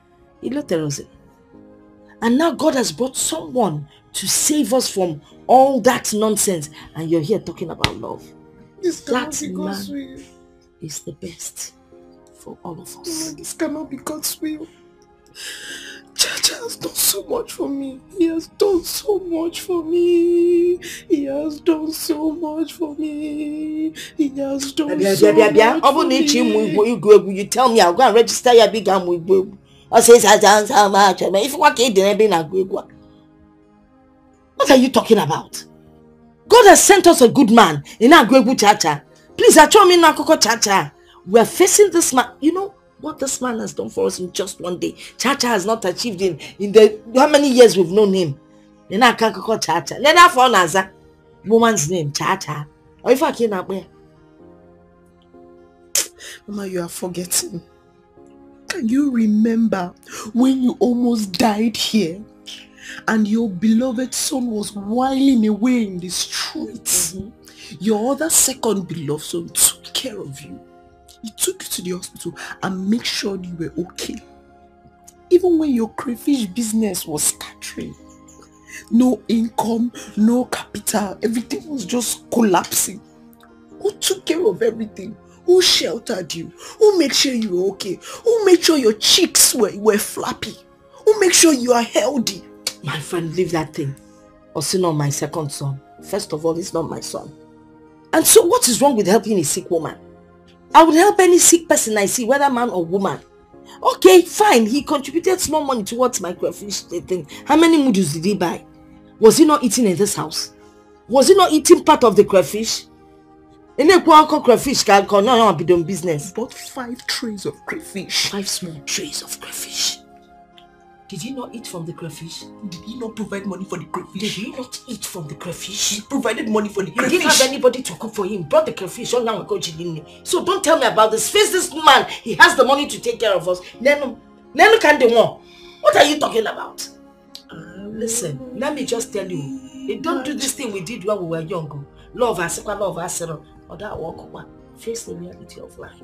And now God has brought someone to save us from all that nonsense. And you're here talking about love. That man is the best for all of us. No, this cannot be God's will. Chacha has done so much for me. He has done so much for me. He has done so much for me. He has done so much for me. You tell me I'll go and register your big arm with I say I done so much. If you want to what are you talking about? God has sent us a good man in our Gwegu Chacha. Please, I told me Nakoko Chacha. We're facing this man. You know what this man has done for us in just one day. Chacha has not achieved in the how many years we've known him. Then I can't call Chacha. Then I found Naza. Woman's name, Chacha. Or if I can't where? Mama, you are forgetting. Can you remember when you almost died here and your beloved son was whiling away in the streets? Your other second beloved son took care of you. He took you to the hospital and made sure you were okay. Even when your crayfish business was scattering. No income, no capital, everything was just collapsing. Who took care of everything? Who sheltered you? Who made sure you were okay? Who made sure your cheeks were flappy? Who made sure you are healthy? My friend, leave that thing. Also not my second son. First of all, it's not my son. And so what is wrong with helping a sick woman? I would help any sick person I see, whether man or woman. Okay, fine. He contributed small money towards my crayfish thing. How many noodles did he buy? Was he not eating in this house? Was he not eating part of the crayfish? Crayfish can be doing business. Bought 5 trays of crayfish. 5 small trays of crayfish. Did he not eat from the crayfish? Did he not provide money for the crayfish? Did he not eat from the crayfish? He provided money for the crayfish. He didn't have anybody to cook for him. Brought the crayfish. So don't tell me about this. Face this man. He has the money to take care of us. Nenu can do more. What are you talking about? Listen, let me just tell you. Don't do this thing we did when we were young. Love us, or that walk one. Face the reality of life.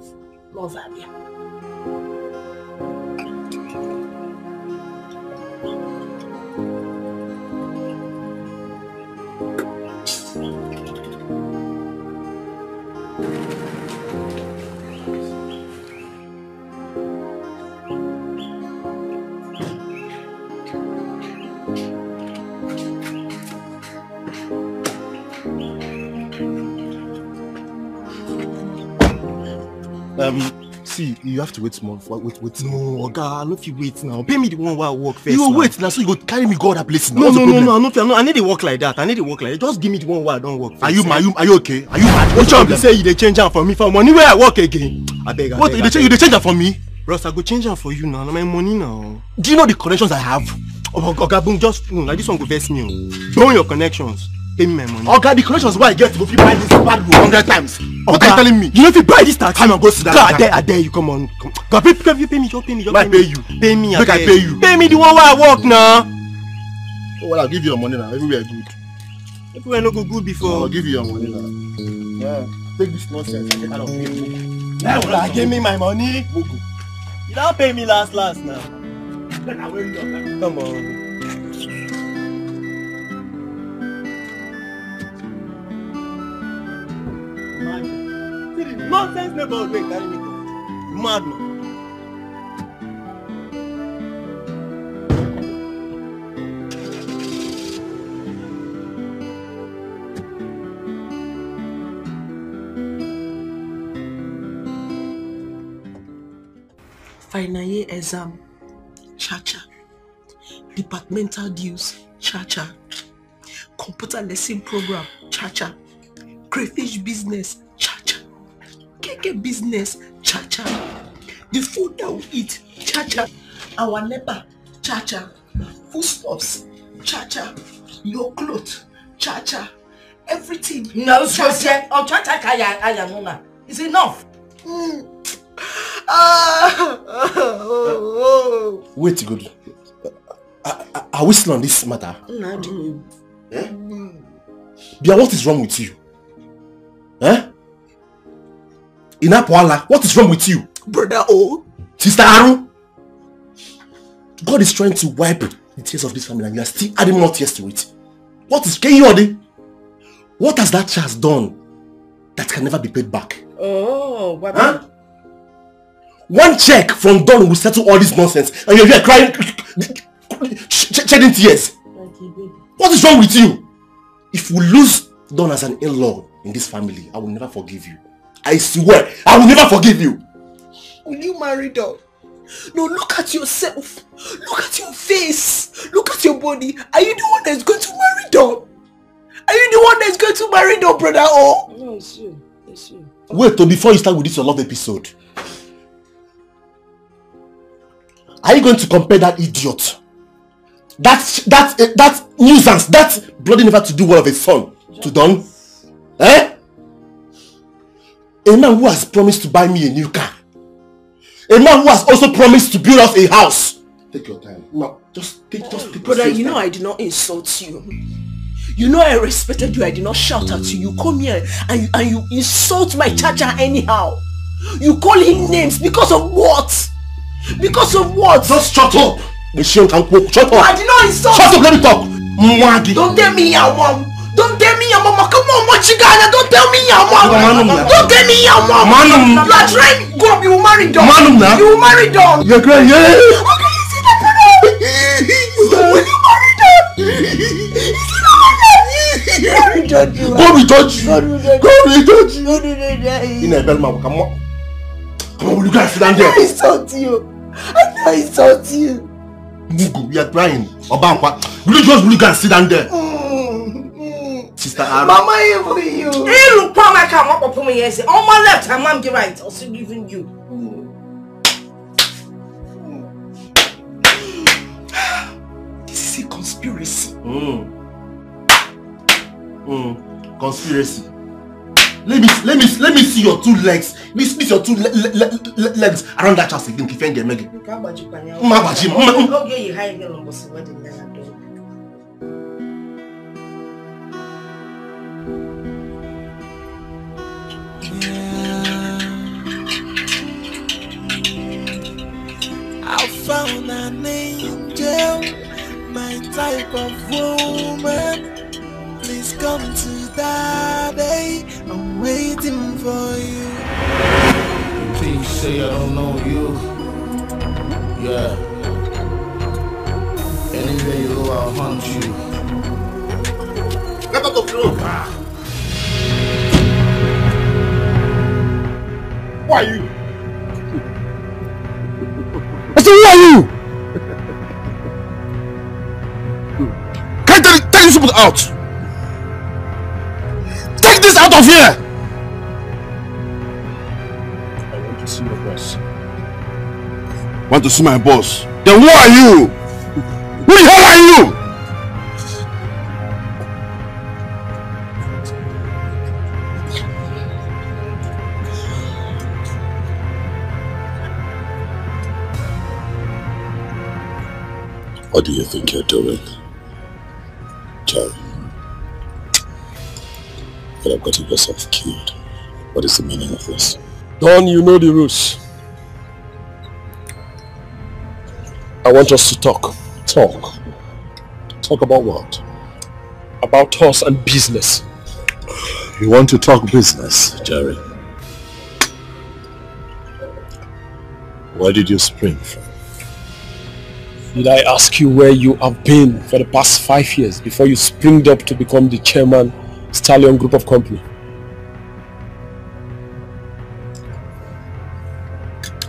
Love Abia. See, you have to wait small. Wait. No, Oga, I no fit wait now. Pay me the one while I work first. You will now. wait now, so you go carry me go other places. No, I need to work like that. Just give me the one while I don't work first. Are you okay? Are you mad? Which one say you dey change am for me for money where I work again? I beg. What you dey change am for me? Bros, I go change am for you now. Na my money now. Do you know the connections I have? Oga, boom, just like this one go vex me. Burn your connections. Pay me my money. Okay, the connections where I get to go fit buy this bad book 100 times. What are you telling me? You know if you buy this taxi, I'm gonna go sit down. I dare you, come on. God, pay me. I pay you. Pay me, I pay you. Pay me the one where I work now. Oh, well, I'll give you your money now. Everywhere good. Everywhere no go good before. I'll give you your money now. Yeah. Take this nonsense and get out of here. Yeah, give me my money. You don't pay me last now. Come on. nonsense neighborhood wey carry me go. Mad man. Final year exam, cha-cha. Departmental dues, cha-cha. Computer lesson program, cha-cha. Crayfish business, cha-cha. Cake business, cha-cha. The food that we eat, cha-cha. Our neighbor, cha-cha. Foodstuffs, cha-cha. Your clothes, cha-cha. Everything. No, cha-cha. Oh, cha-cha kaya nuna. It's enough. Wait, good. Are we still on this matter? No, eh? Bia, what is wrong with you? Eh? Inapwala, what is wrong with you? Brother O. Sister Aru. God is trying to wipe the tears of this family and you are still adding more tears to it. What is Kenyode? What has that child done that can never be paid back? Oh, what? Huh? One check from Don will settle all this nonsense and you're here crying, shedding tears. What is wrong with you? If we lose Don as an in-law in this family, I will never forgive you. I swear, I will never forgive you. Will you marry Don? No, look at yourself. Look at your face. Look at your body. Are you the one that's going to marry Don? Are you the one that's going to marry Don, brother? Oh? No, it's you. It's you. Wait, before you start with this your love episode. Are you going to compare that idiot, that nuisance, that bloody never to do well of a son to Don? Eh? A man who has promised to buy me a new car. A man who has also promised to build us a house. Take your time. No, just take brother, you know I did not insult you. You know I respected you. I did not shout at you. You come here and you insult my cha-cha anyhow. You call him names because of what? Because of what? Just shut up! Shut up! I did not insult. Shut up, let me talk! Don't tell me your mom! Don't tell me your mama! Come on, Machigana! Don't tell me your mom! Don't tell me your mom! You are trying! Go up, you will marry Don! You will marry Don! You're crying, yeah! Okay, you see that, brother? Will you marry Don? Marry Don! Go be judge! Go be judge! In a bell, come on! Come on, will you guys sit down there? I insult you! I insult you! Mugu, you are crying. Obankwa, will you go and sit down there? Sister Aru. Mama, even you. Hey, look, Mama, come up on me. On my left, her mom the right. Also giving you. This is a conspiracy. Conspiracy. Let me see your two legs. Let me see your two legs around that house again. If you get Maggie. Okay, you hide your number. What did Leonard do? I found an angel, my type of woman. Please come to Daddy, I'm waiting for you. Please say I don't know you. Yeah. Anywhere you go, I'll hunt you. Get out of the room. Who are you? I said, who are you? Can I tell you something out? Take this out of here! I want to see your boss. Want to see my boss? Then who are you? Who the hell are you? What do you think you're doing, Jerry? You could have gotten yourself killed. What is the meaning of this? Don, you know the rules. I want us to talk. Talk? Talk about what? About us and business. You want to talk business, Jerry? Where did you spring from? Did I ask you where you have been for the past 5 years before you springed up to become the chairman, Stallion Group of Company?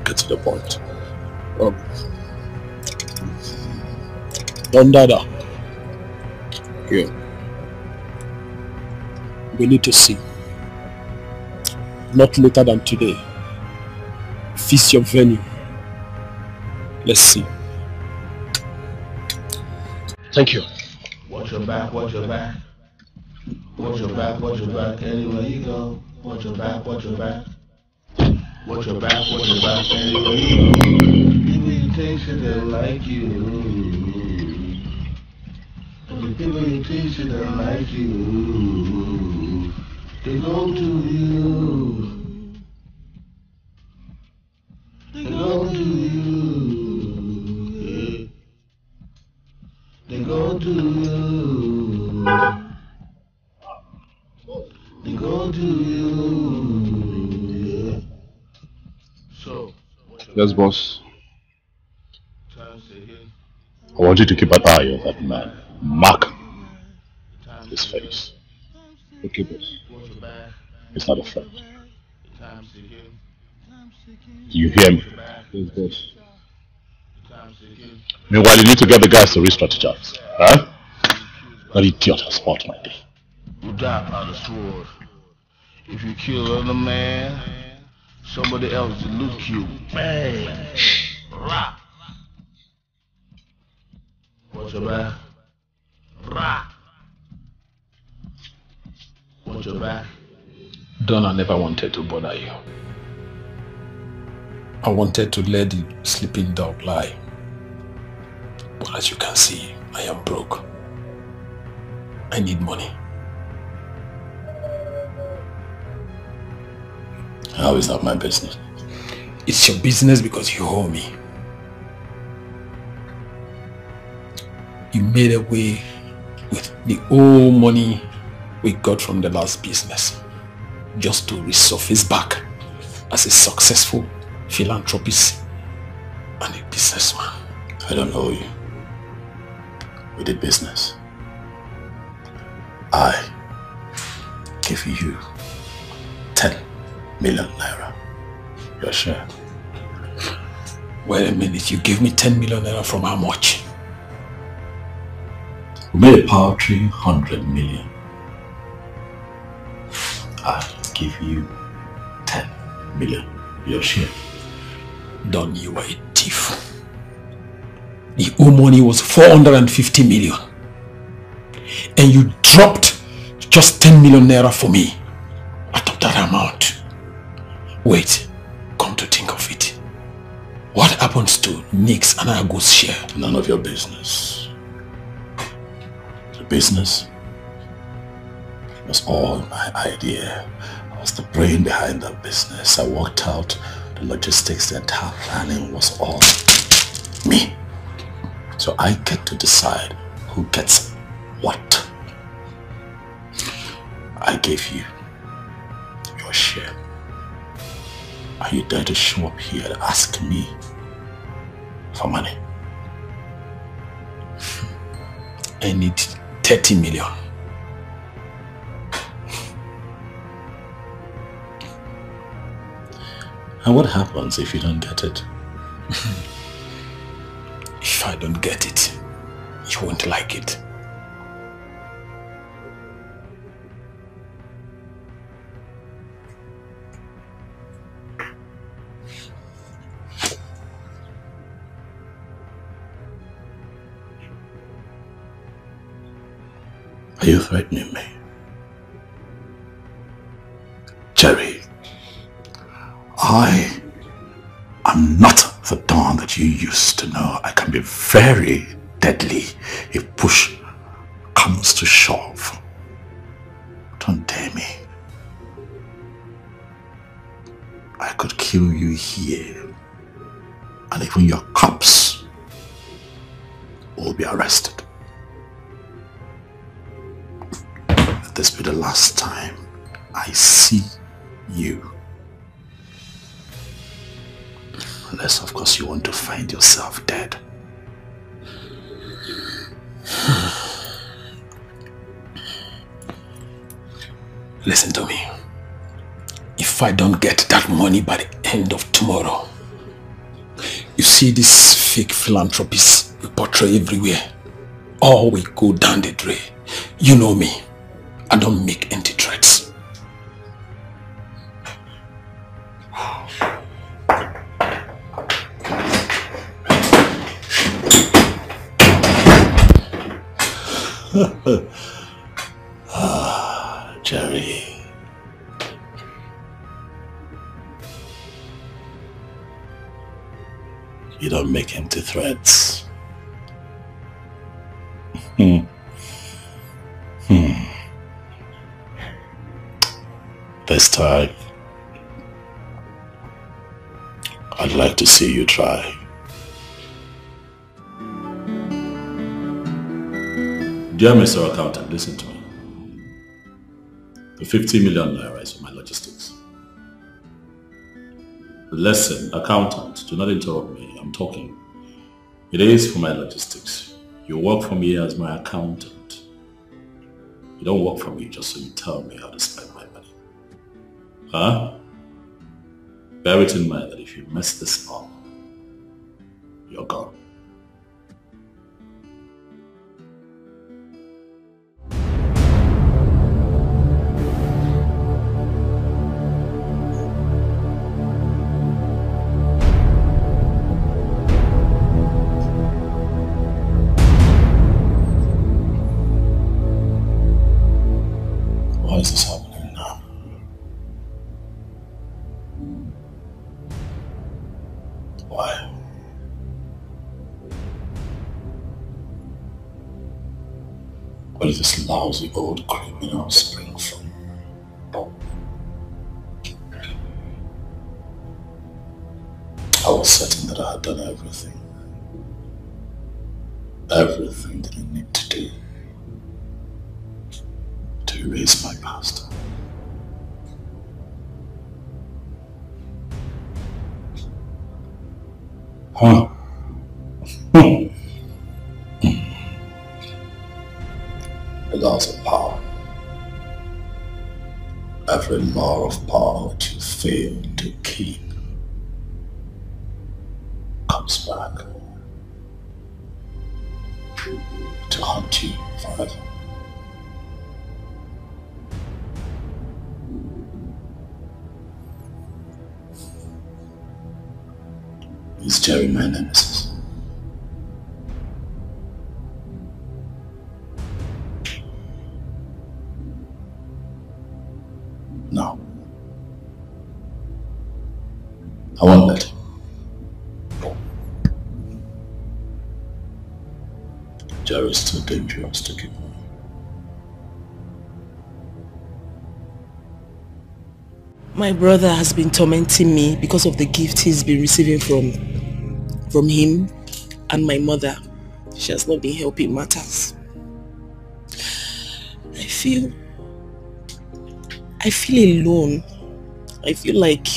Get to the point. Don Dada. Yeah. We need to see. Not later than today. Feast your venue. Let's see. Thank you. Watch your back, watch your back. Watch your back, watch your back. Anywhere you go. Watch your back, watch your back. Watch your back, watch your back. Anywhere you go. People you think should they like you. The people you think should they like you. They go to you. They go to you. Yeah. They go to you. They go to you. Yeah. So. Yes, boss. I want you to keep an eye on that man. Mark his face. Okay, boss. He's not a friend. Do you hear me? Yes, boss. Meanwhile, you need to get the guys to re-strategize. Huh? That idiot has spoiled my day. You die by the sword. If you kill another man, somebody else will loot you. Bang! Rah! Watch your back. Rah! Watch your back. Donna never wanted to bother you. I wanted to let the sleeping dog lie. But as you can see, I am broke. I need money. How is that my business? It's your business because you owe me. You made away with the whole money we got from the last business just to resurface back as a successful philanthropist and a businessman. I don't owe you. We did business. I give you 10 million naira. Your share. Wait a minute, you gave me 10 million naira from how much? We made a paltry 100 million. I give you 10 million. Your share. Don, you were a thief. The whole money was 450 million. And you dropped just 10 million naira for me out of that amount. Wait, come to think of it. What happens to Nick's and Ago's share? None of your business. The business was all my idea. I was the brain behind that business. I worked out the logistics, the entire planning was all me. So I get to decide who gets what. I gave you your share. Are you dare to show up here and ask me for money? I need 30 million. And what happens if you don't get it? If I don't get it, you won't like it. Are you threatening me? Jerry, I am not the Don that you used to know. I can be very deadly if push comes to shove. Don't dare me. I could kill you here, and even your cops will be arrested. Let this be the last time I see you. unless, of course, you want to find yourself dead. Listen to me. If I don't get that money by the end of tomorrow, you see these fake philanthropists we portray everywhere. All we go down the drain. You know me. I don't make empty threats. Jerry. You don't make empty threats. This time, I'd like to see you try. Dear Mr. Accountant, listen to me. The 50 million naira is for my logistics. Listen, accountant, do not interrupt me. I'm talking. It is for my logistics. You work for me as my accountant. You don't work for me just so you tell me how to spend my money. Huh? Bear it in mind that if you mess this up, you're gone. Why is this happening now? Why? Where did this lousy old criminal spring from? I was certain that I had done everything. Everything that I need to do to erase my past. Huh? The laws of power. Every law of power that you fail to keep comes back to haunt you forever. Is Jerry my nemesis? No. I won't let him. Jerry is too dangerous to keep on. My brother has been tormenting me because of the gift he's been receiving from him and my mother. She has not been helping matters. I feel alone. I feel like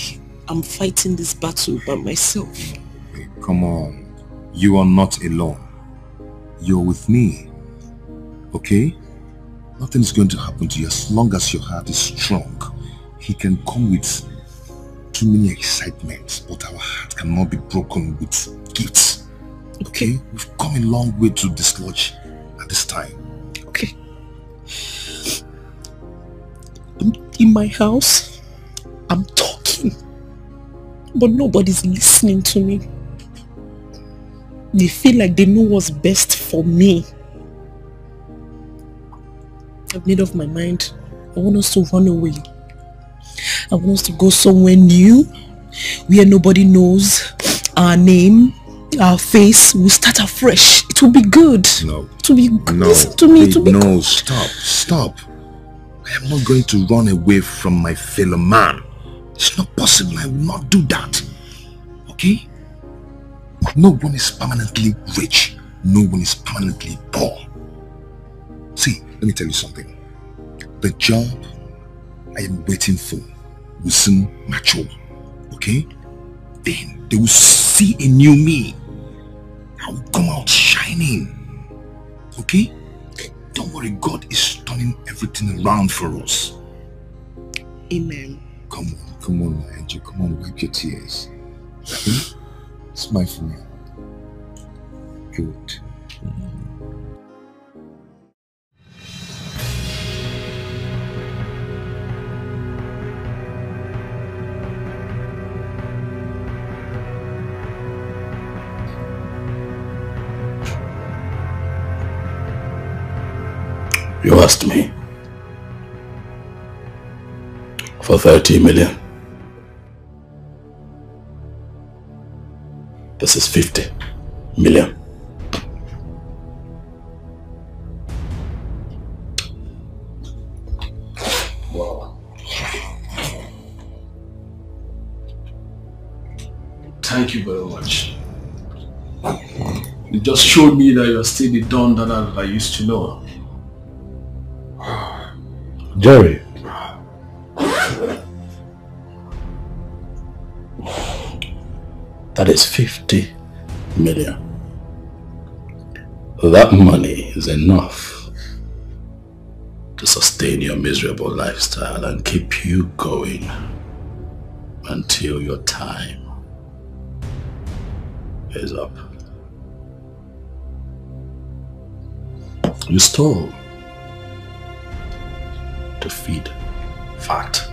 I'm fighting this battle by myself. Hey, come on. You are not alone. You're with me. Okay? Nothing's going to happen to you as long as your heart is strong. He can come with too many excitements, but our heart cannot be broken with gifts. Okay? We've come a long way to dislodge at this time. Okay. I'm in my house. I'm talking. But nobody's listening to me. They feel like they know what's best for me. I've made up my mind. I want us to run away. I want us to go somewhere new, where nobody knows our name, our face. We'll start afresh. It will be good. No. It will be good. No. Listen to me. It will be no, good. Stop. I am not going to run away from my fellow man. It's not possible. I will not do that. Okay? No one is permanently rich. No one is permanently poor. See, let me tell you something. The job I am waiting for will soon mature. Okay? Then they will see see a new me. I will come out shining. Okay? Don't worry, God is turning everything around for us. Amen. Come on, my angel. Come on, wipe your tears. Okay? Smile for me. Good. You asked me for 30 million. This is 50 million. Wow. Thank you very much. You just showed me that you're still the Don that I used to know. Jerry. That is 50 million. That money is enough to sustain your miserable lifestyle and keep you going until your time is up. You stole to feed fat.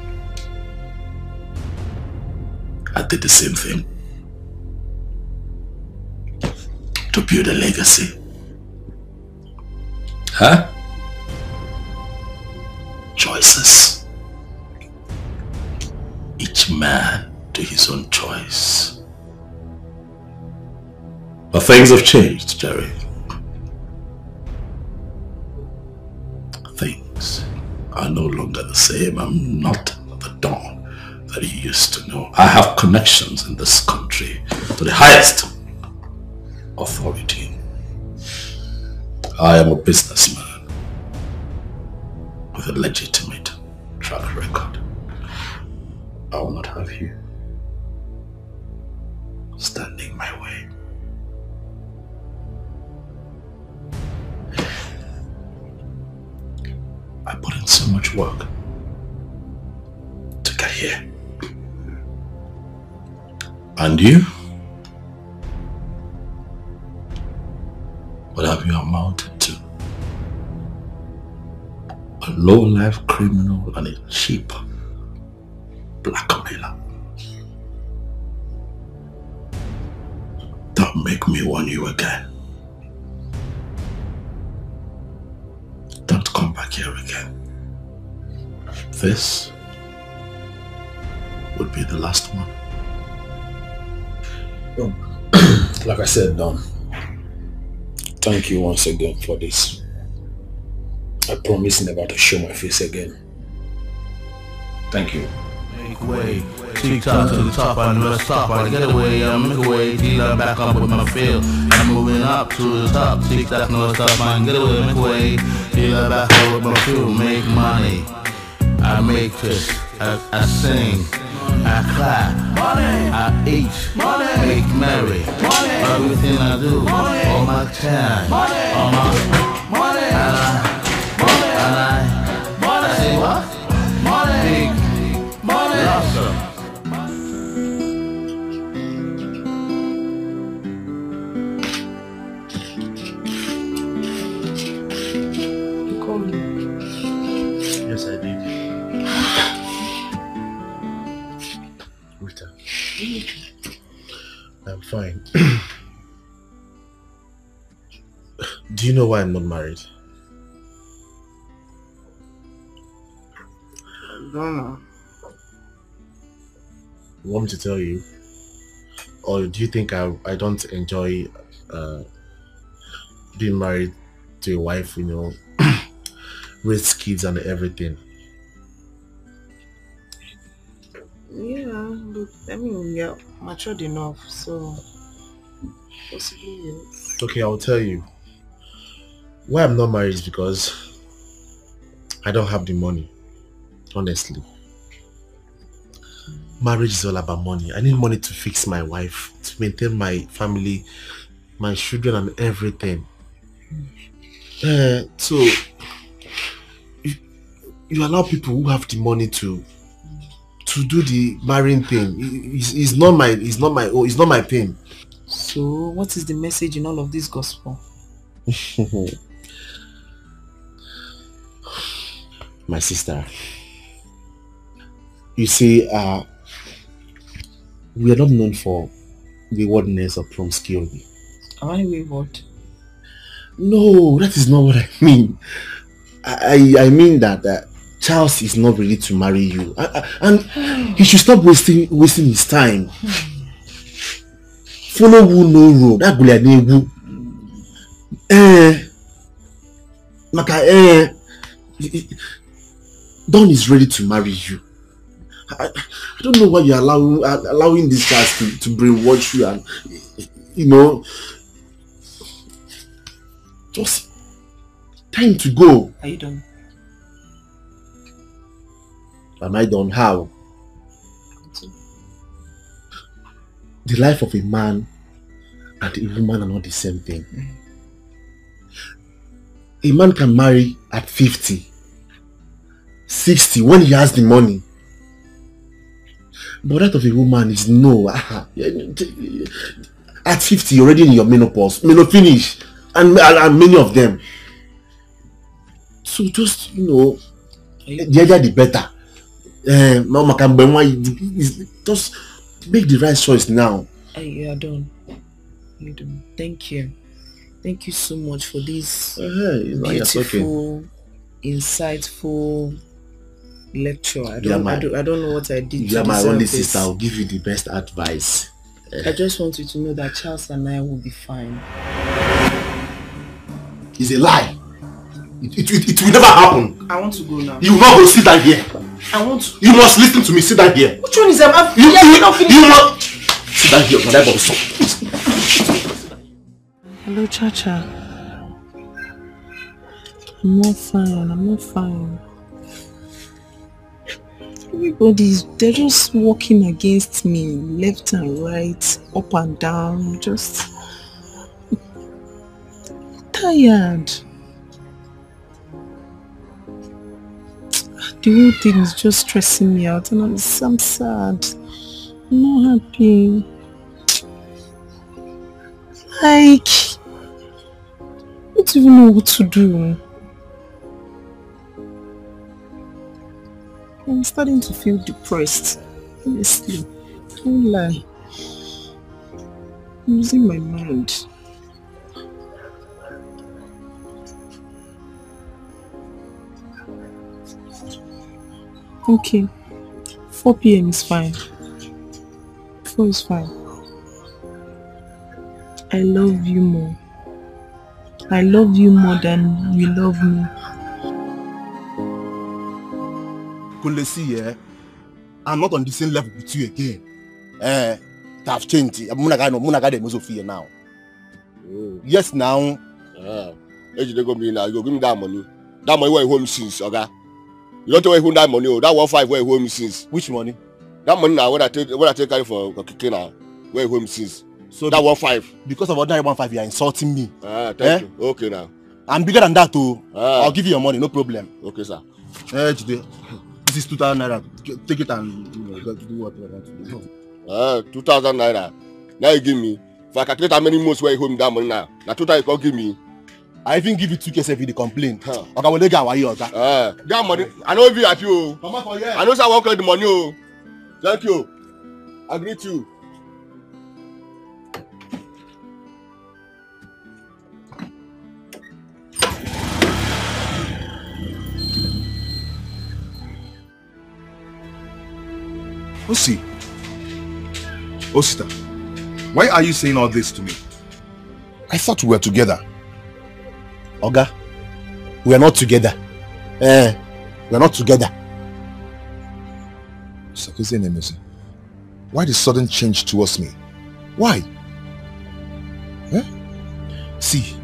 I did the same thing to build a legacy. Huh? Choices. Each man to his own choice. But things have changed, Jerry. Things are no longer the same. I'm not the Don that you used to know. I have connections in this country to the highest authority. I am a businessman with a legitimate track record. I will not have you standing my way. I put in so much work to get here. And you? What have you amounted to? A low-life criminal and a cheap blackmailer. Don't make me warn you again. Don't come back here again. This would be the last one. Like I said, Don, thank you once again for this. I promise never to show my face again. Thank you. Make way, TikTok to the top, I never stop, I get away, I make a way, dealer back up with my field. I'm moving up to the top, TikTok, no stop, man, get away, make way, dealer back up with my field, make money. I make this, I sing, I clap, money. I eat, money. Make merry, money. Everything I do, money. All my time, money. All my money. And I say what? Money. Big money. Awesome. You called me? Yes, I did. Rita. I'm fine. Do you know why I'm not married? I don't know. You want me to tell you? Or do you think I don't enjoy being married to a wife, you know, raise kids and everything? Yeah, but I mean, you're matured enough, so possibly yes. Okay, I'll tell you. Why I'm not married is because I don't have the money, honestly. Marriage is all about money. I need money to fix my wife, to maintain my family, my children and everything. So you allow people who have the money to do the marrying thing. It's not my pain. So what is the message in all of this gospel? My sister, you see, we are not known for waywardness or promiscuity. Am I wayward? No, that is not what I mean. I mean that Charles is not ready to marry you, and he should stop wasting his time. Follow who no road. That guy name Don is ready to marry you. I don't know why you're allowing this guy to brainwash you, and just time to go. Are you done? Am I done? How? The life of a man and a woman are not the same thing. A man can marry at 50, 60 when he has the money. But that of a woman is no. At 50, you're already in your menopause. Finish. And many of them. So just, the earlier the better. Just make the right choice now. You are done. You're done. Thank you. Thank you so much for this beautiful, insightful lecture. I don't know what I did. You are my only sister. I'll give you the best advice. I just want you to know that Charles and I will be fine. It's a lie. It will never happen. I want to go now. You will not go sit down here. I want to. You must listen to me. Sit down here. Which one is that? You must sit down here. Hello, Chacha. I'm not fine. They're just walking against me, left and right, up and down, just tired. The whole thing is just stressing me out, and I'm sad. I'm not happy. I don't even know what to do. I'm starting to feel depressed. Honestly, don't lie. I'm losing my mind. Okay, 4 p.m. is fine. 4 is fine. I love you more. I love you more than you love me. Kulesi, I'm not on the same level with you again. I've changed. I'm not going to now. Yes, now. You give me that money. That money where home since, okay? You don't know where that money. That 1.5 where home since. Which money? That money now when I take carry for Kikina, where home since. So that 1.5. Because of that 1.5, you are insulting me. Thank you. Okay now. I'm bigger than that too. I'll give you your money, no problem. Okay, sir. Today. This is 2,000 naira. Take it and do what you want to do. 2,000 naira. Now you give me. If I calculate how many months where you home that money now. Now total you can't give me. I even give you 2K if you complain. Okay, well they get away. That money. I know if you happy. Come on for here. I know I won't collect the money. Thank you. I greet you. Osita, why are you saying all this to me? I thought we were together. Oga, we are not together. We are not together. Why the sudden change towards me? Why? See,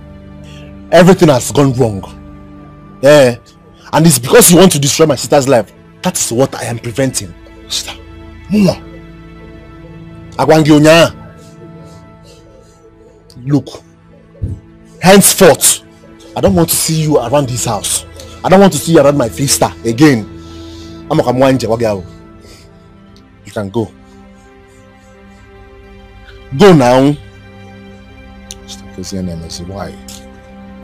everything has gone wrong. And it's because you want to destroy my sister's life. That is what I am preventing. Sister, Mama. Look, henceforth, I don't want to see you around this house. I don't want to see you around my sister again. You can go. Go now. Why?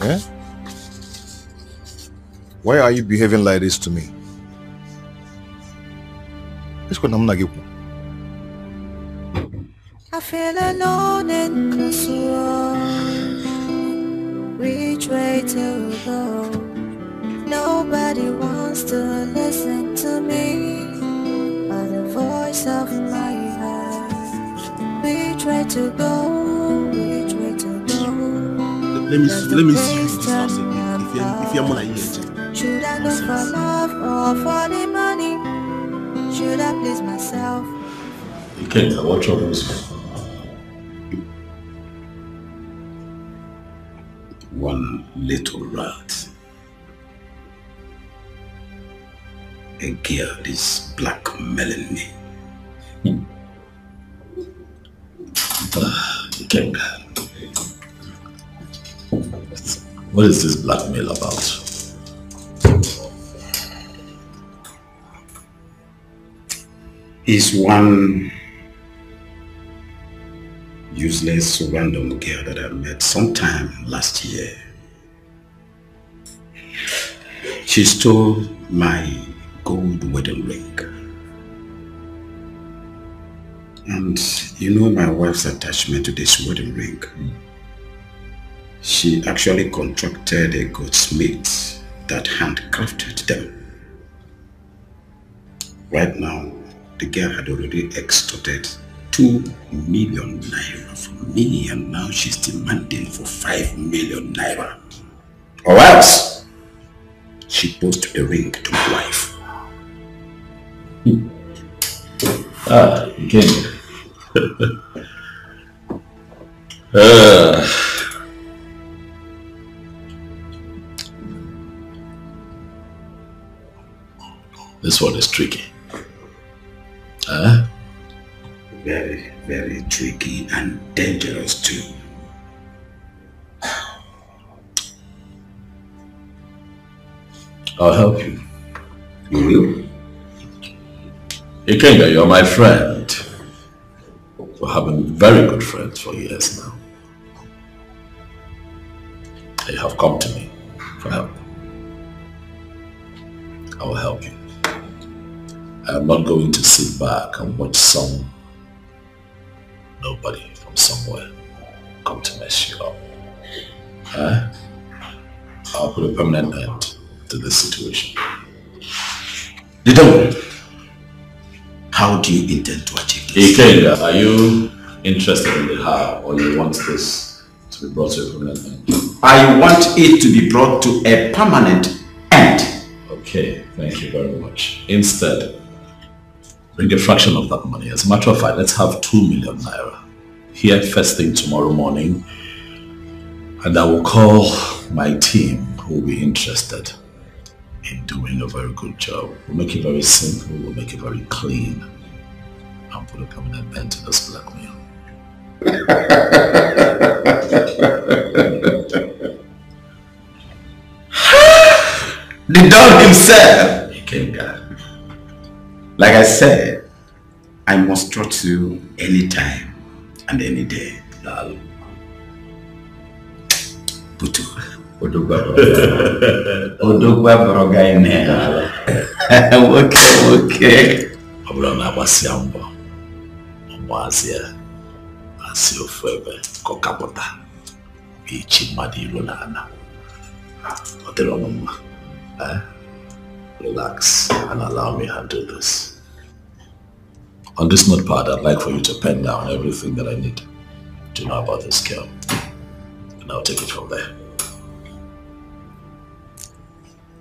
Eh? Why are you behaving like this to me? I feel alone and consumed. Which way to go? Nobody wants to listen to me, but the voice of my heart. Which way to go? Which way to go? Let me see you this house again. If you're more like here. Should I go for love or for the money? Should I please myself? You can't. What troubles you? One little rat. A girl is blackmailing me. You can't. What is this blackmail about? Is one useless random girl that I met sometime last year. She stole my gold wedding ring. And you know my wife's attachment to this wedding ring. She actually contracted a goldsmith that handcrafted them. Right now, the girl had already extorted 2 million naira from me, and now she's demanding for 5 million naira. Or else, she posted the ring to my wife. Again. This one is tricky. Very, very tricky and dangerous too. I'll help you. You will? Ikenga, you're my friend. We have been very good friends for years now. You have come to me for help. I will help you. I am not going to sit back and watch nobody from somewhere come to mess you up. I'll put a permanent end to this situation. Didon, how do you intend to achieve this? Ikenga, are you interested in the how, or you want this to be brought to a permanent end? I want it to be brought to a permanent end. Okay, thank you very much. Instead, bring a fraction of that money. As a matter of fact, let's have 2 million naira here first thing tomorrow morning, and I will call my team who will be interested in doing a very good job. We'll make it very simple, we'll make it very clean, and put a permanent end to this blackmail. The dog himself! Like I said, I must trust you anytime and any day. Putu. Odogwa broga ine. Okay. Abrana basiambo. Mwazia. Asio fwebe. Kokapota. Bichi madilu nana. Otero mama. Relax and allow me to handle this. On this notepad, I'd like for you to pen down everything that I need to know about this girl. And I'll take it from there.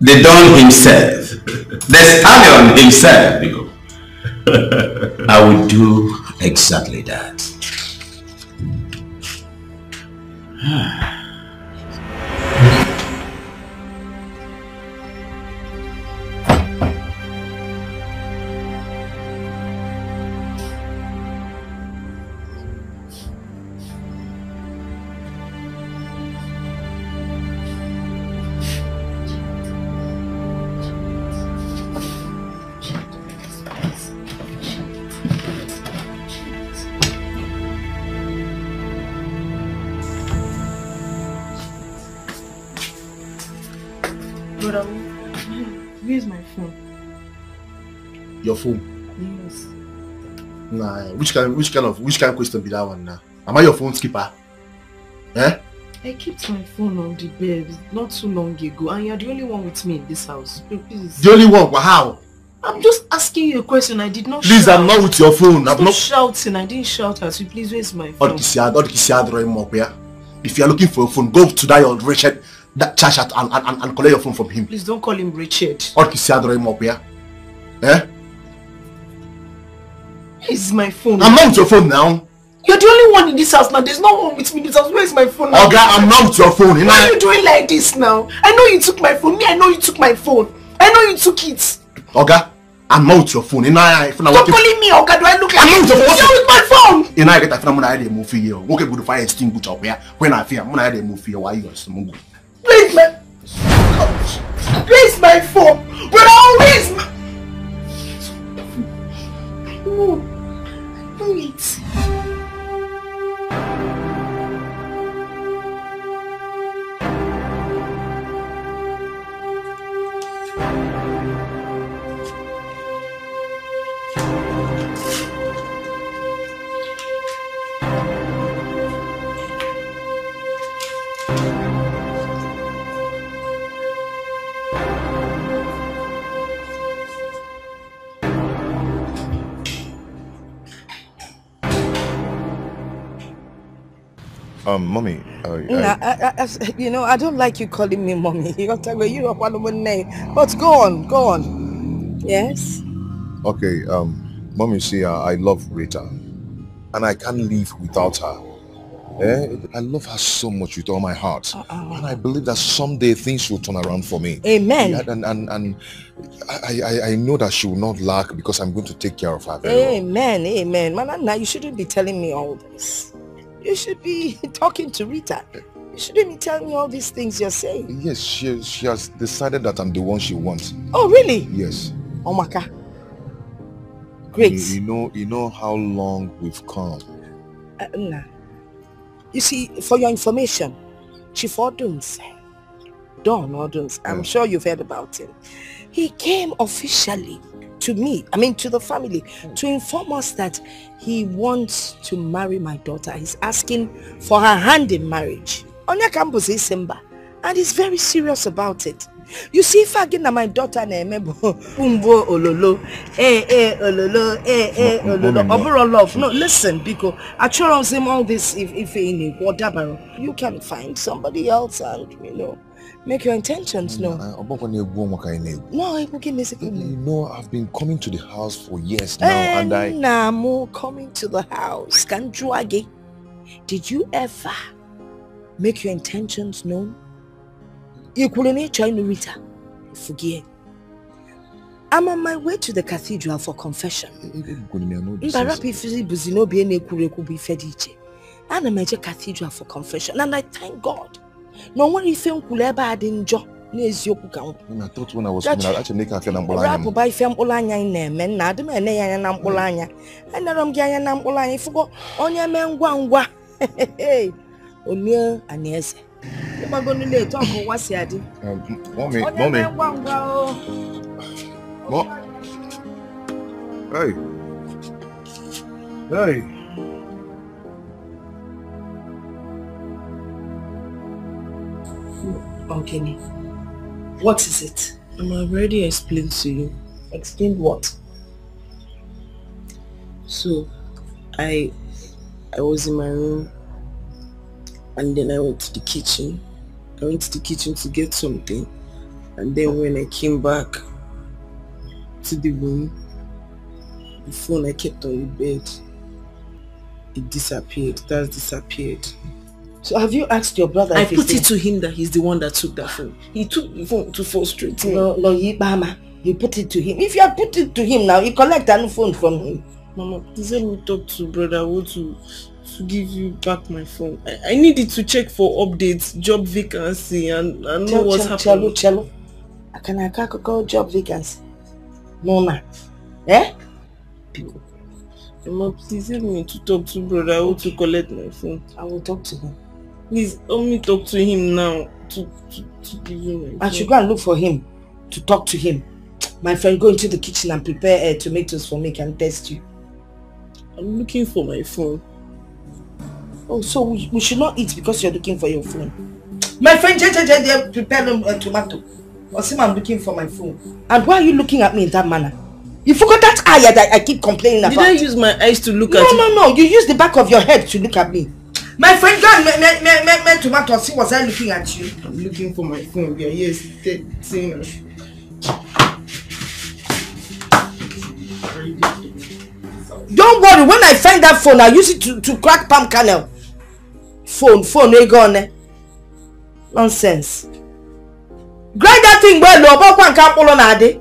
The Don himself, the stallion himself, I will do exactly that. Brother, where's my phone? Your phone? Yes. Nah, which kind of question be that one now? Am I your phone skipper? Eh? I kept my phone on the bed not too long ago, and you're the only one with me in this house. Please. The only one? But how? I'm just asking you a question. I did not Please, shout. I'm not with your phone. I'm not shouting. I didn't shout at you. Please, where's my phone? If you are looking for a phone, go to that old Richard that charge and collect your phone from him. Please don't call him Richard. Eh? Where's my phone? I'm not with your phone now. You're the only one in this house now. There's no one with me in this house. Where's my phone now? Okay, I'm not with your phone. Why are you doing like this now? I know you took my phone. Me, I know you took my phone. I know you took it. Okay, I'm not with your phone. Stop calling me Oga. Do I look like I'm not with your phone? You're with my phone. I get a phone. I move here. Okay, good fire extinguisher up here. When I fear, I move here. Why you so move? Please, my phone. But always. No, wait. Mommy, I don't like you calling me mommy. But go on. Yes? Okay, Mommy, see, I love Rita, and I can't live without her. I love her so much with all my heart, and I believe that someday things will turn around for me. Amen. Yeah, and I know that she will not lack because I'm going to take care of her very well. Amen. Manana, you shouldn't be telling me all this. You should be talking to Rita. You shouldn't be telling me all these things you're saying. Yes, she has decided that I'm the one she wants. Oh, really? Yes. Omaka. Great. You know how long we've come. Nah. You see, for your information, Chief Oduns, Don Oduns, I'm sure you've heard about him. He came officially to me, to the family, to inform us that he wants to marry my daughter. He's asking for her hand in marriage. Onya campus is Simba, and he's very serious about it. You see, if I get my daughter umbo ololo, ololo, love. No, listen, because I try him all this if in whatever. You can find somebody else and make your intentions known. No, it will give me a second. You know, I've been coming to the house for years now, and coming to the house. Did you ever make your intentions known? You couldn't try to Rita. Forget. I'm on my way to the cathedral for confession. I'm a major cathedral for confession, and I thank God. No one if you could ever add in job. I thought when I was coming, I'd actually make her feel I'm Rapu by Fem Olanya in them, and Nadam and Nayan Bolanya. And I'm Gayan Bolanya forgot on your man Gwangwa. Hey, O'Neill and yes. Am I going to talk or what's the idea? Mommy. Hey. Okay, what is it? I'm already explained to you. Explain what? So, I was in my room, and then I went to the kitchen. I went to the kitchen to get something, and then when I came back to the room, the phone I kept on the bed, it disappeared. That's disappeared. So have you asked your brother? I put it to him that he's the one that took that phone. He took the phone to frustrate me. No, Mama, you put it to him. If you have put it to him now, you collect a new phone from him. Mama, please let me talk to brother. I want to give you back my phone. I needed to check for updates, job vacancy, and know what's happening. Cello. I can't call job vacancy. No, ma. Eh? Mama, please help me to talk to brother. I want to collect my phone. I will talk to him. Please, let me talk to him now. To give him I should go and look for him to talk to him. My friend, go into the kitchen and prepare tomatoes for me. Can test you. I'm looking for my phone. Oh, so we should not eat because you're looking for your phone. My friend, prepare tomato. Osim, I'm looking for my phone. And why are you looking at me in that manner? You forgot that eye that I keep complaining about. Did I use my eyes to look at you? No. You use the back of your head to look at me. My friend, go and make tomato. See, was I looking at you? I'm looking for my phone. Yeah, yes, saying. Don't worry, when I find that phone, I'll use it to crack palm kernel. Phone, they gone. Nonsense. Grind that thing well, no, but one can't pull on a day.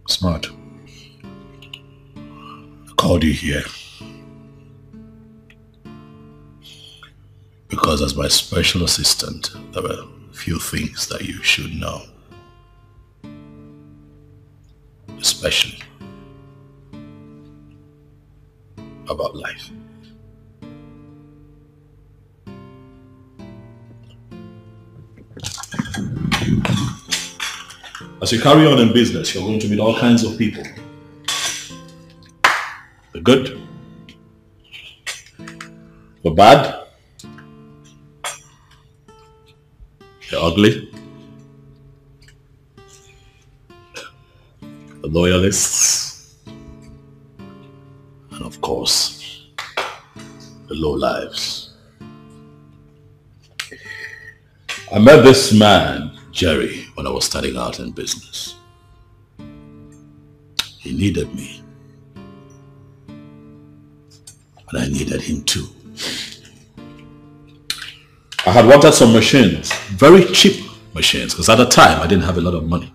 Smart. I called you here because as my special assistant, there were a few things that you should know. Especially about life. As you carry on in business, you're going to meet all kinds of people. The good, the bad, the ugly, the loyalists, and of course, the lowlives. I met this man, Jerry, when I was starting out in business. He needed me. And I needed him too. I had wanted some machines, very cheap machines, because at the time I didn't have a lot of money.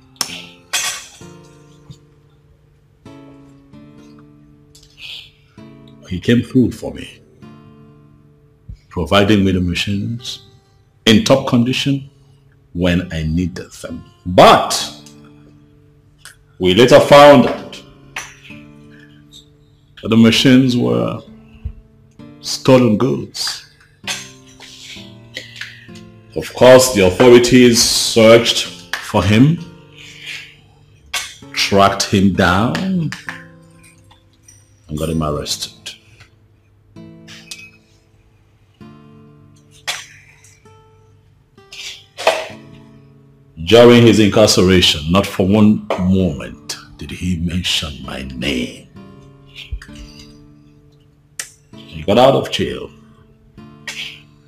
He came through for me, providing me the machines in top condition when I needed them. But we later found out that the machines were stolen goods. Of course, the authorities searched for him, tracked him down, and got him arrested. During his incarceration, not for one moment did he mention my name. He got out of jail,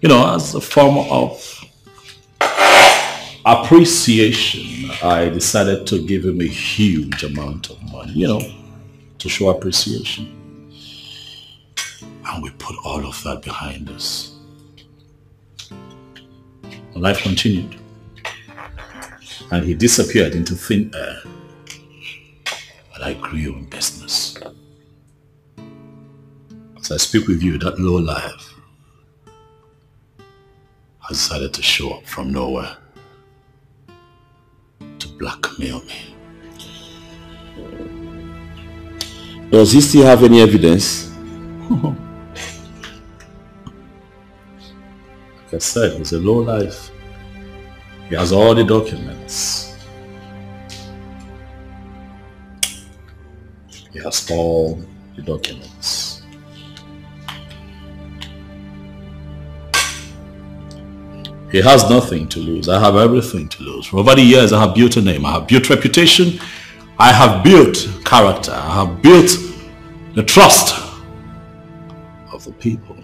you know, as a form of appreciation. I decided to give him a huge amount of money, you know, to show appreciation. And we put all of that behind us. Life continued. And he disappeared into thin air. And I grew in business. As I speak with you, that low life has decided to show up from nowhere to blackmail me. Does he still have any evidence? Like I said, he's a low life. He has all the documents. He has all the documents. He has nothing to lose. I have everything to lose. For over the years, I have built a name. I have built reputation. I have built character. I have built the trust of the people.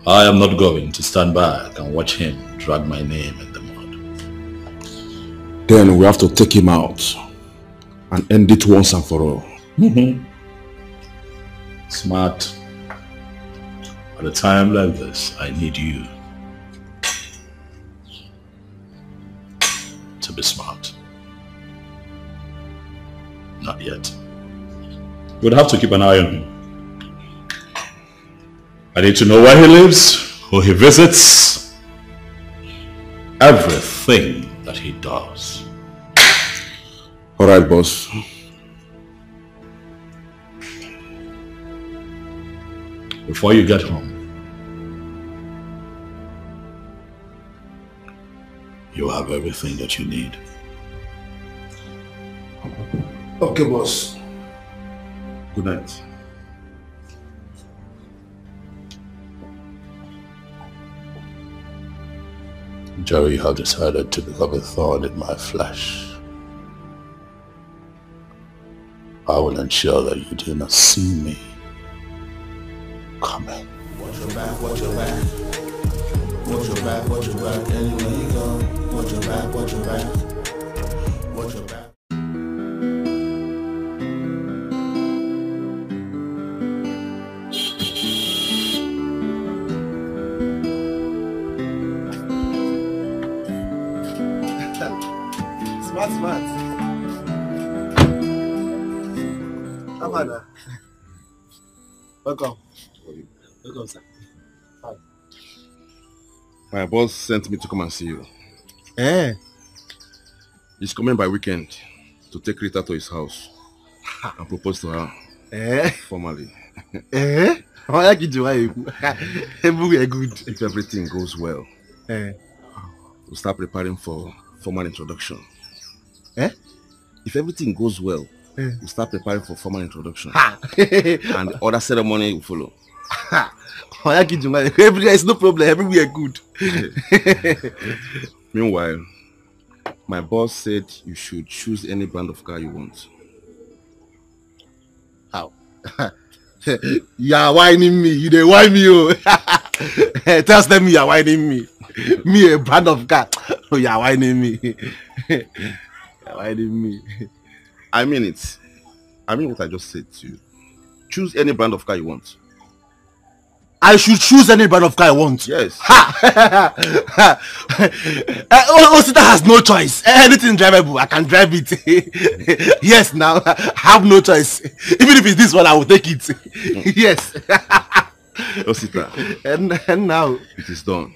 I am not going to stand back and watch him drag my name in the mud. Then we have to take him out and end it once and for all. Smart. At a time like this, I need you to be smart. Not yet. We'd have to keep an eye on him. I need to know where he lives, who he visits, everything that he does. All right, boss. Before you get home, you have everything that you need. Okay, boss. Good night. Jerry, you have decided to become a thorn in my flesh. I will ensure that you do not see me coming. Watch your back, watch your back. Watch your back, watch your back. Anywhere you go, watch your back, watch your back. Watch your back. Smart. Amanda. Welcome. Welcome, sir. Hi. My boss sent me to come and see you. Eh? He's coming by weekend to take Rita to his house and propose to her. Formally. I like it. Good. If everything goes well, we'll start preparing for formal introduction. If everything goes well, we'll start preparing for formal introduction. And the other ceremony will follow. There's no problem. Everywhere good. Meanwhile, my boss said you should choose any brand of car you want. How? You are whining me. You dey whine me. Tell them you are whining me. Me a brand of car. Oh, you are whining me. You are whining me. I mean it. I mean what I just said to you. Choose any brand of car you want. I should choose any brand of car I want. Yes. Osita has no choice. Anything drivable, I can drive it. Yes, now I have no choice. Even if it's this one, I will take it. Yes. Osita. And now it is done.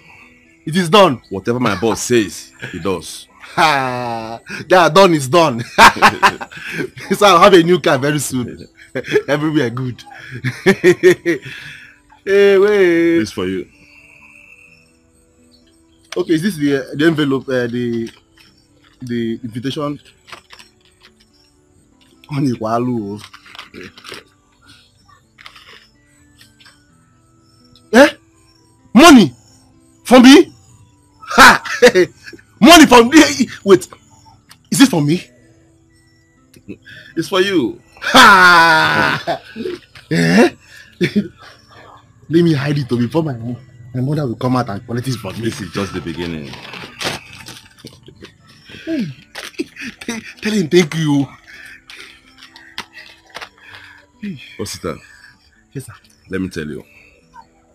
It is done. Whatever my boss says, he does. Yeah, done is done. So I'll have a new car very soon. Everywhere good. Hey, wait. This for you. Okay, is this the envelope, the invitation? Money from me? Ha! Money from me? Wait, is it for me? It's for you. Ha! Let me hide it before my mother will come out and collect it from me. This is just the beginning. Tell him thank you. Osita. Yes, sir. Let me tell you.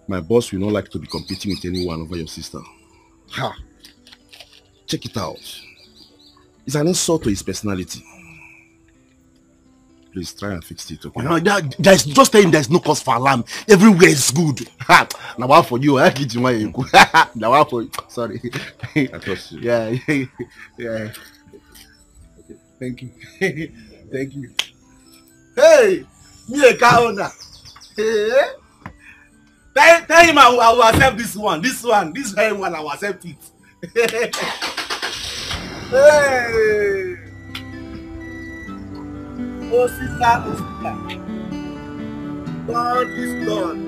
My boss will not like to be competing with anyone over your sister. Ha! Check it out. It's an insult to his personality. Please try and fix it, okay? No, there's just tell him there's no cause for alarm. Everywhere is good. Now one for you. I get you. Now one for you. Sorry. I trust you. Yeah. Okay. Thank you. Thank you. Hey, me a car owner. Hey. Tell him I will accept this one. This very one I will accept it. Hey. Osita. God is done.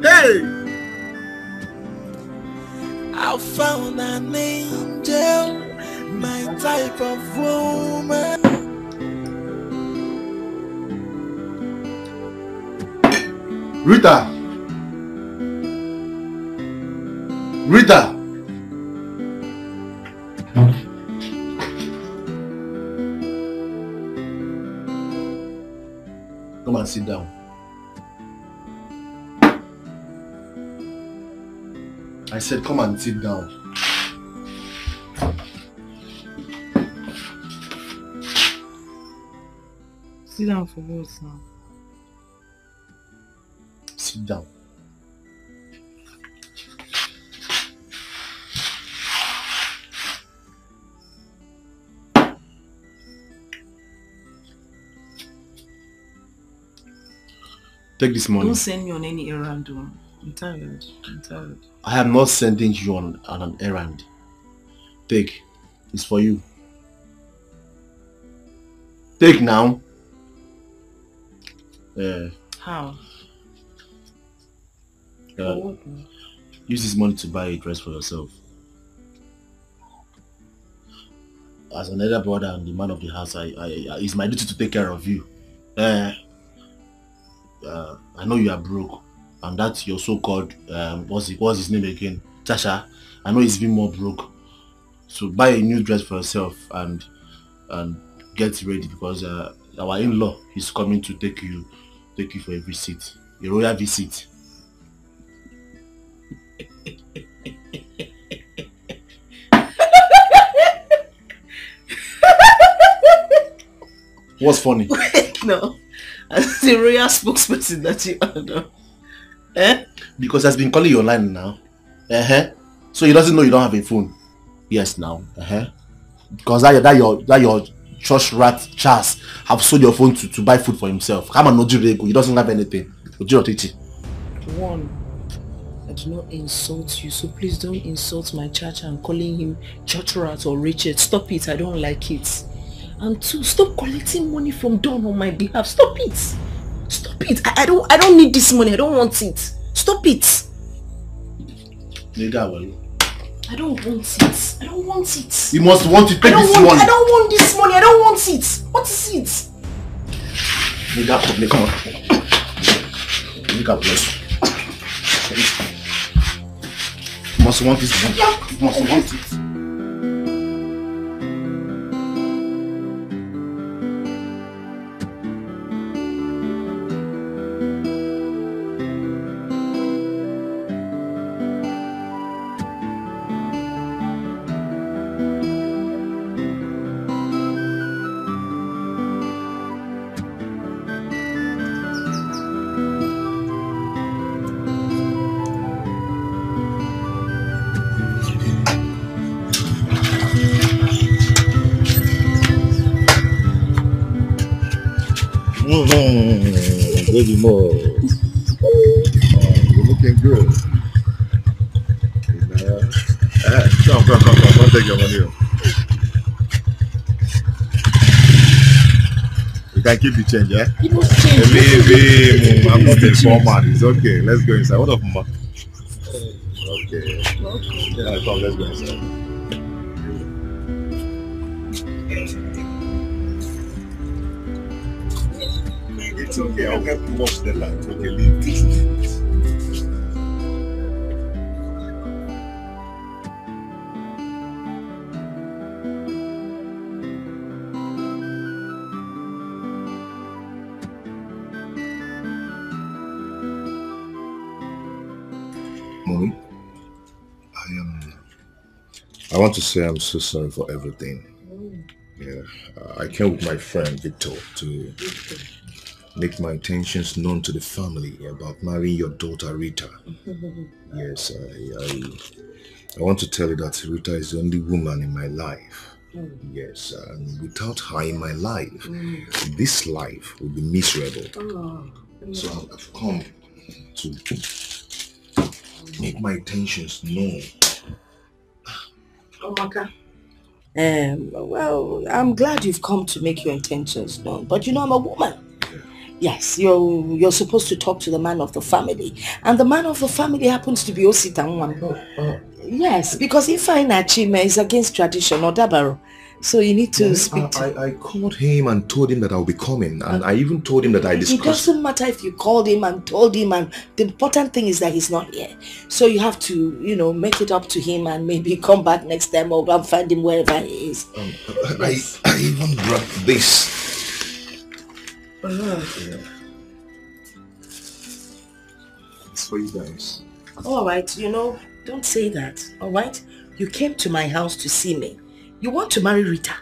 Hey! I found an angel, my type of woman. Rita! Come and sit down. I said come and sit down. Sit down for what now? Sit down. Take this money. Don't send me on any errand, though. I'm tired. I am not sending you on an errand. Take. It's for you. Take now. How? Use this money to buy a dress for yourself. As another brother and the man of the house, it's my duty to take care of you. I know you are broke, and that's your so-called what's his name again? Tasha. I know he's even more broke. So buy a new dress for yourself and get ready, because our in-law is coming to take you for a visit, a royal visit. What's funny? Wait, no. As the royal spokesperson that you are now. Because he's been calling you online now. So he doesn't know you don't have a phone. Yes, now. Because that your church rat Charles have sold your phone to buy food for himself. Come on, Nojirego. He doesn't have anything. One, I do not insult you, so please don't insult my church and calling him church rat or Richard. Stop it. I don't like it. And two, stop collecting money from Don on my behalf. Stop it. Stop it. I don't need this money. I don't want it. Stop it. I don't want it. I don't want it. You must want it. Take this money. I don't want this money. I don't want it. What is it? Nigga, come on. Nigga, bless you. You must want this money. You must want it. Baby more. You're looking good. Come. Don't take your money. You can keep the change, yeah? Believe him. I'm not a poor man. It's okay. Let's go inside. What up, Mama? Okay. Yeah, come, let's go inside. It's okay, I'll help you watch the light. Okay, leave this. Mommy, I want to say I'm so sorry for everything. Yeah, I came with my friend Victor to make my intentions known to the family about marrying your daughter Rita. Yes, I want to tell you that Rita is the only woman in my life. Yes, and without her in my life, this life will be miserable. So I've come to make my intentions known. Maka. Well, I'm glad you've come to make your intentions known, but you know I'm a woman. Yes, you're supposed to talk to the man of the family, and the man of the family happens to be Ositanwan. Yes, because if I Nachime is against tradition or Dabaro, so you need to speak to... I called him and told him that I'll be coming, and I even told him that I discussed... It doesn't matter if you called him and told him, and the important thing is that he's not here. So you have to, you know, make it up to him and maybe come back next time or go and find him wherever he is. Yes. I even brought this. Yeah. It's for you guys. Alright, you know, don't say that, alright? You came to my house to see me. You want to marry Rita.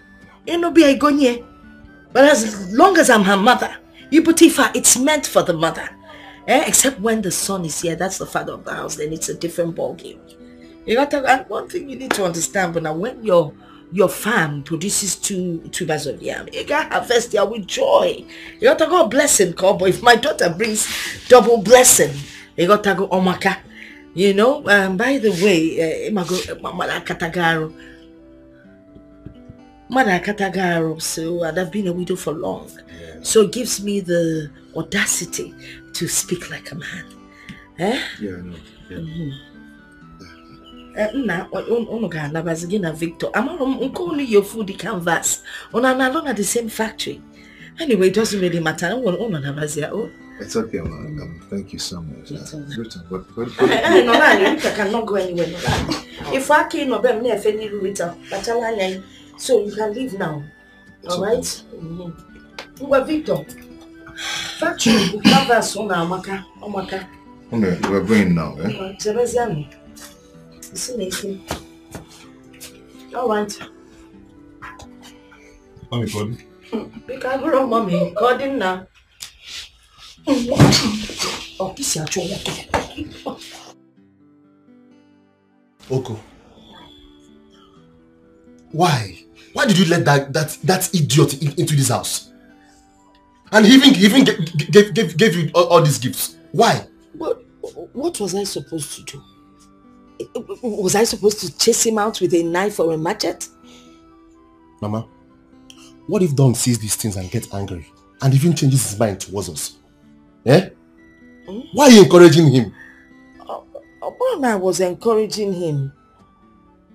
But as long as I'm her mother, Ibutifa, it's meant for the mother. Except when the son is here, that's the father of the house, then it's a different ballgame. And one thing you need to understand, but now when your your farm produces two tubers of yam, you can harvest there with joy. You got to go blessing, cowboy. If my daughter brings double blessing, you got to go omaka. You know, by the way, Mother Katagaro, so I'd have been a widow for long. Yeah. So it gives me the audacity to speak like a man. Eh? Yeah, I know. Yeah. Victor, I'm only your food canvas. On at the same factory. Anyway, it doesn't really matter. It's okay, man. Thank you so much. No, I cannot go anywhere. If I can't know them, never any Rita, but so you can leave now. Alright? Well, Victor. Factory canvas on Amaka. Okay, we're going now, eh? Alright. Mommy, Gordon. You can go, Mommy. Gordon now. Oh, this is Oko. Why? Why did you let that idiot into this house? And he even gave you all these gifts. Why? What was I supposed to do? Was I supposed to chase him out with a knife or a machete? Mama, what if Don sees these things and gets angry and even changes his mind towards us? Eh? Why are you encouraging him? I was encouraging him.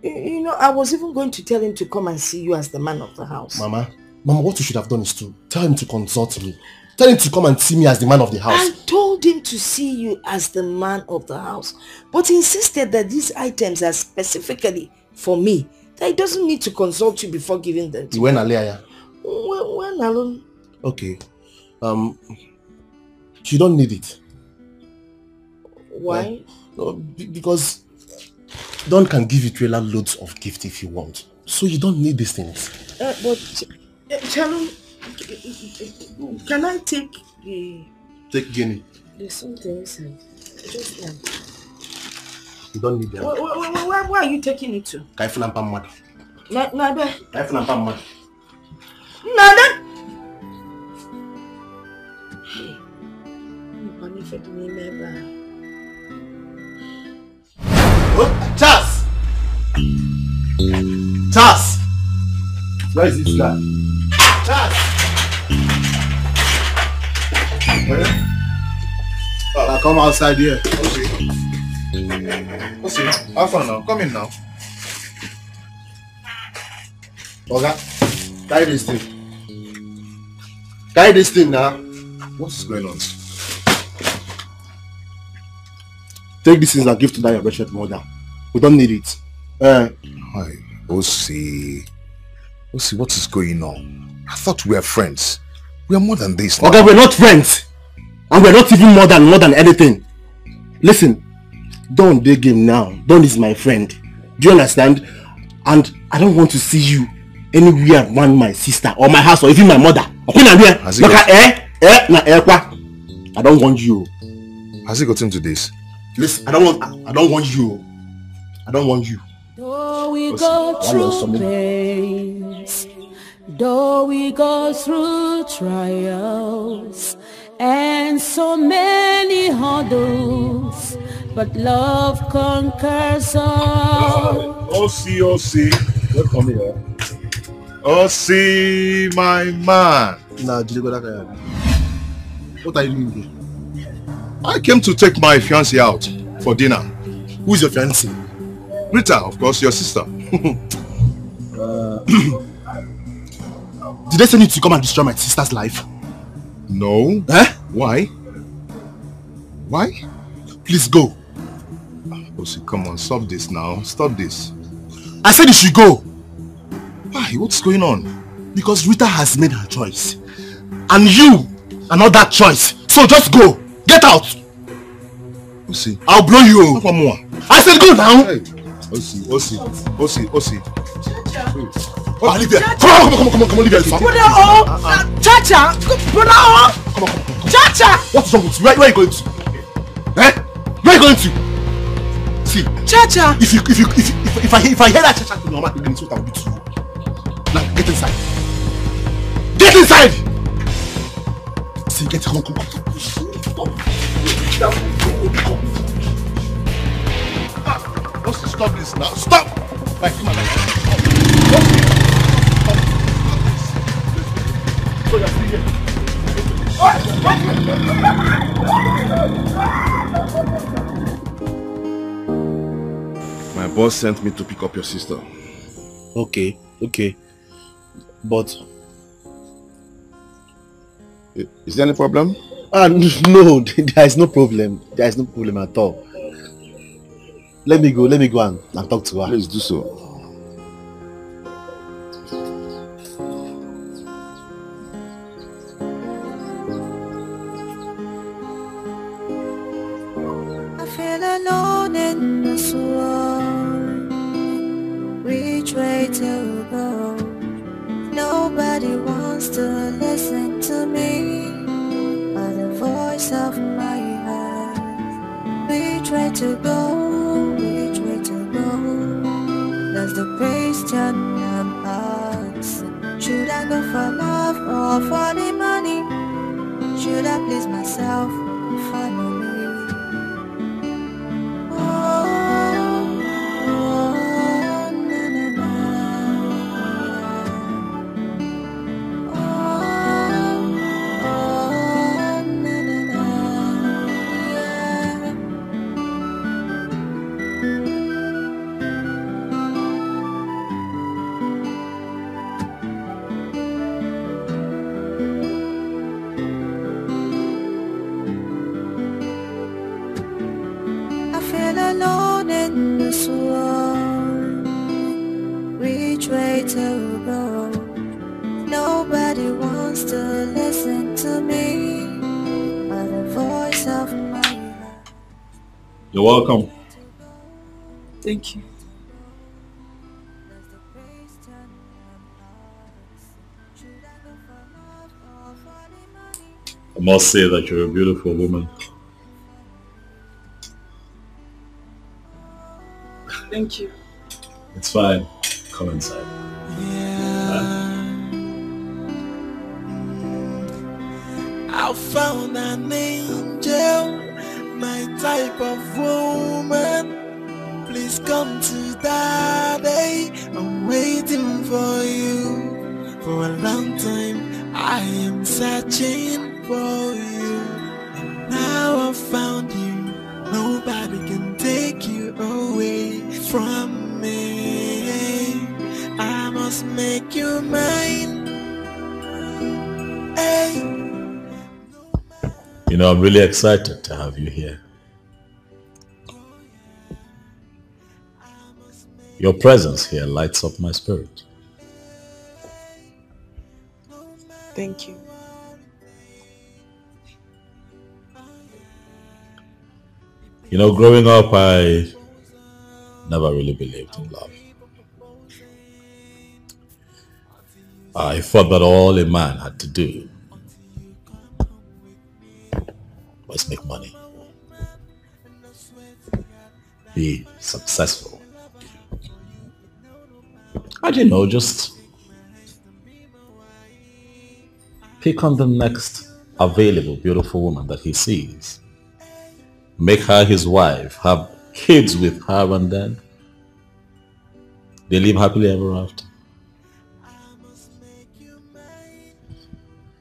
You know, I was even going to tell him to come and see you as the man of the house. Mama, what you should have done is to tell him to consult me. Tell him to come and see me as the man of the house. I told him to see you as the man of the house, but he insisted that these items are specifically for me. That he doesn't need to consult you before giving them to you. When Alea? When alone? Okay. You don't need it. Why? Because Don can give you trailer loads of gifts if you want. So you don't need these things. But Shalom, can I take the... Take Guinea. There's something inside. Just one. You don't need them. Where are you taking it to? Kaifun Pammad. Nada. Kaifun Pammad. Nada. Charles! Charles! Where is this guy? Charles! I'll come outside here. Okay, have fun now. Come in now. Okay, carry this thing. Carry this thing now. What's going on? Take this thing and give to that your wretched mother. We don't need it. Hi, Osi, what is going on? I thought we were friends. We are more than this now. Okay, we're not friends. And we're not even more than anything. Listen, Don dey game now. Don is my friend. Do you understand? And I don't want to see you anywhere around my sister or my house or even my mother. I don't want you. Has he got into this? Listen, I don't want you. I don't want you. Though we go through pains, though we go through trials, and so many hurdles, but love conquers all. Osi, welcome here. Osi, my man. What are you doing here? I came to take my fiancée out for dinner. Who is your fiancée? Rita, of course, your sister. Did they send you to come and destroy my sister's life? No. Eh? Why? Why? Please go. Osi, come on, stop this now. Stop this. I said you should go. Why? What's going on? Because Rita has made her choice. And you are not that choice. So just go. Get out. Osi. I'll blow you. One more. I said go now. Hey. Osi. Oh, leave here. Come on, leave here. Chacha! Come on. Chacha! What's wrong with you? Where are you going to? Eh? Where are you going to? See, Chacha! If I hear that Chacha to normal, then it's what I will do to you. Now get inside. Get inside! See, get come. What's to stop this now? Stop! Right, come on, so you're free here. My boss sent me to pick up your sister. Okay. But is there any problem? No, there is no problem. There is no problem at all. Let me go and talk to her. Please do so. I feel alone in this world. Which way to go? Nobody wants to listen to me, but the voice of my heart. Which way to go? Which way to go? That's the question I'm asking. Should I go for love or for the money? Should I please myself or follow me? Alone in this world, which way to go? Nobody wants to listen to me, but the voice of my heart. You're welcome. Thank you. I must say that you're a beautiful woman. Thank you. It's fine. Come inside. I found an angel, my type of woman. Please come to daddy. I'm waiting for you. For a long time, I am searching for you. And now I found you. Nobody can take you away from me. I must make you mine. Hey. You know, I'm really excited to have you here. Your presence here lights up my spirit. Thank you. You know, growing up, I never really believed in love. I thought that all a man had to do was make money, be successful. I don't know, just pick on the next available beautiful woman that he sees, make her his wife, have kids with her, and then they live happily ever after.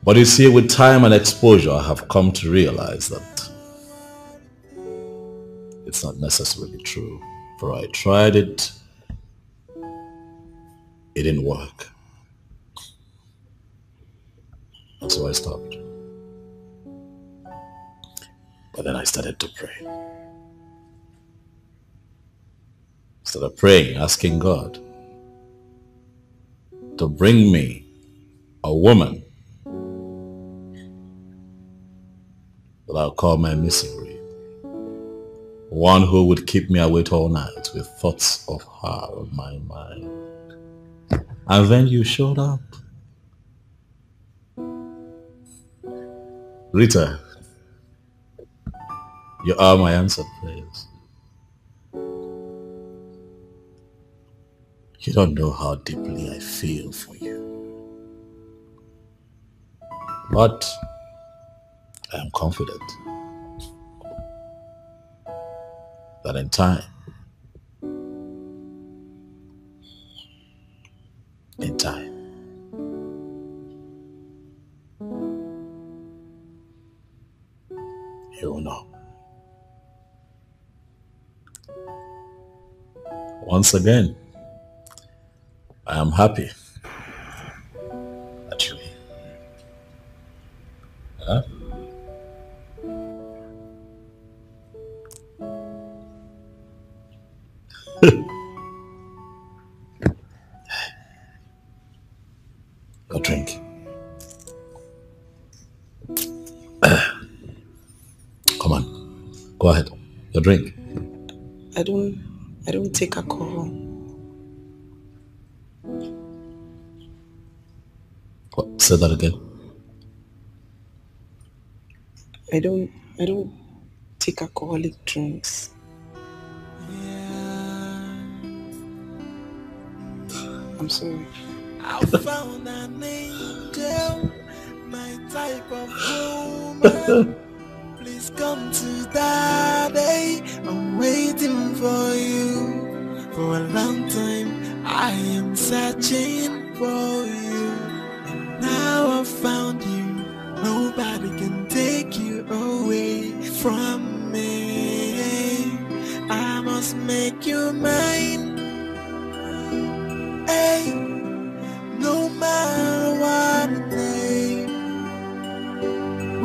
But you see, with time and exposure, I have come to realize that it's not necessarily true. For I tried it, it didn't work. And so I stopped. But then I started to pray. Started praying, asking God to bring me a woman that I'll call my misery. One who would keep me awake all night with thoughts of her on my mind. And then you showed up. Rita, you are my answered prayers. You don't know how deeply I feel for you. But I am confident that in time, you will know. Once again, I am happy that you. Huh? Your drink. Come on, go ahead. Your drink. I don't take alcohol. What? Say that again. I don't take alcoholic drinks. I'm sorry. I found an angel, my type of woman. Please come to daddy. I'm waiting for you. For a long time, I am searching for you. And now I found you. Nobody can take you away from me. I must make you mine. Hey, no matter what it takes.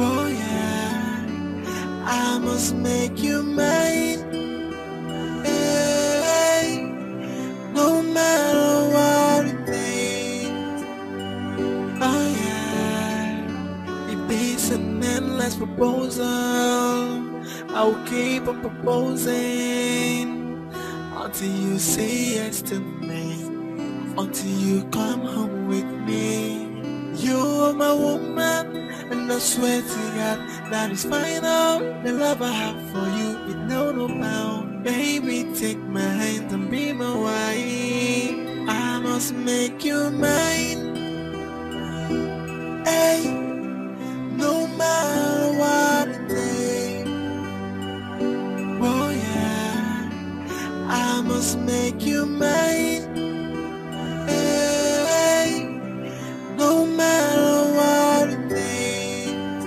Oh yeah, I must make you mine. Hey, no matter what it takes. Oh yeah, it is an endless proposal. I'll keep on proposing until you say yes to me. Until you come home with me. You're my woman, and I swear to God that is final. The love I have for you, it know no bound. Baby, take my hand and be my wife. I must make you mine. Hey, no matter what it takes. Oh yeah, I must make you mine. No matter what it takes.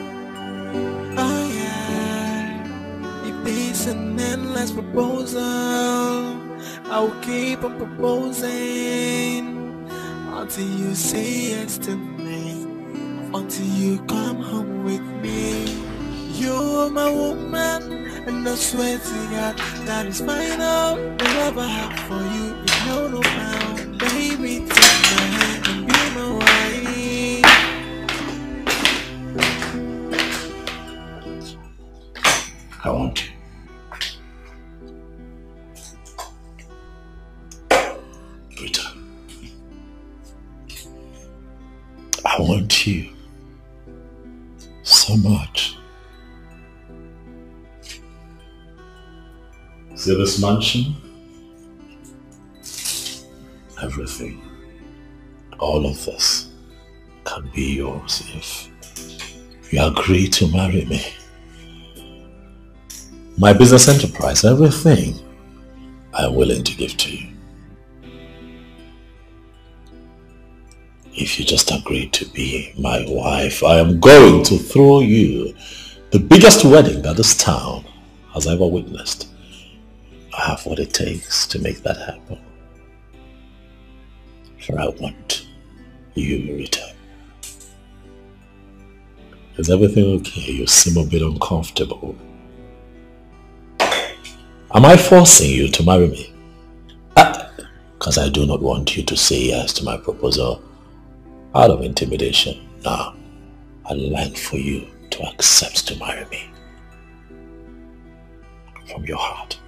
Oh yeah, if it's an endless proposal, I'll keep on proposing until you say yes to me. Until you come home with me. You're my woman, and I swear to God that is final. The love I have for you is no bound. Baby, take my hand and be my wife. I want you. Rita. I want you so much. See this mansion? Everything, all of this can be yours if you agree to marry me. My business enterprise, everything, I'm willing to give to you. If you just agree to be my wife, I am going to throw you the biggest wedding that this town has ever witnessed. I have what it takes to make that happen. For I want you, Rita. Is everything okay? You seem a bit uncomfortable. Am I forcing you to marry me? Because I do not want you to say yes to my proposal out of intimidation. No, I'd like for you to accept to marry me from your heart.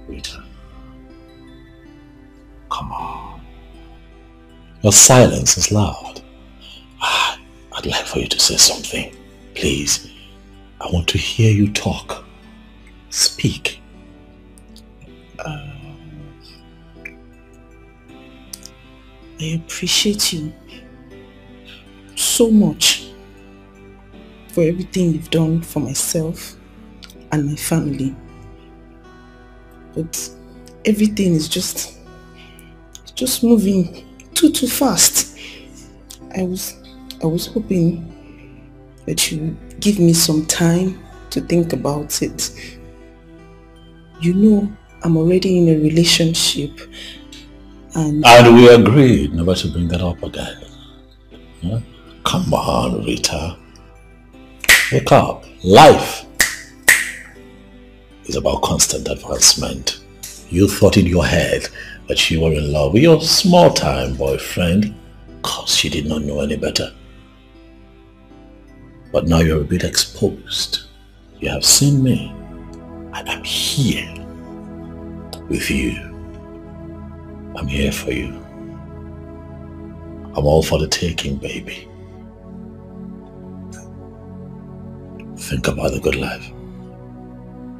Rita, come on. Your silence is loud. I'd like for you to say something. Please, I want to hear you talk. Speak. I appreciate you so much for everything you've done for myself and my family. But everything is just moving too fast. I was hoping that you would give me some time to think about it. You know, I'm already in a relationship and we agreed never to bring that up again. Yeah? Come on, Rita. Wake up. Life is about constant advancement. You thought in your head that you were in love with your small-time boyfriend because you did not know any better. But now you're a bit exposed. You have seen me. And I'm here with you. I'm here for you. I'm all for the taking, baby. Think about the good life.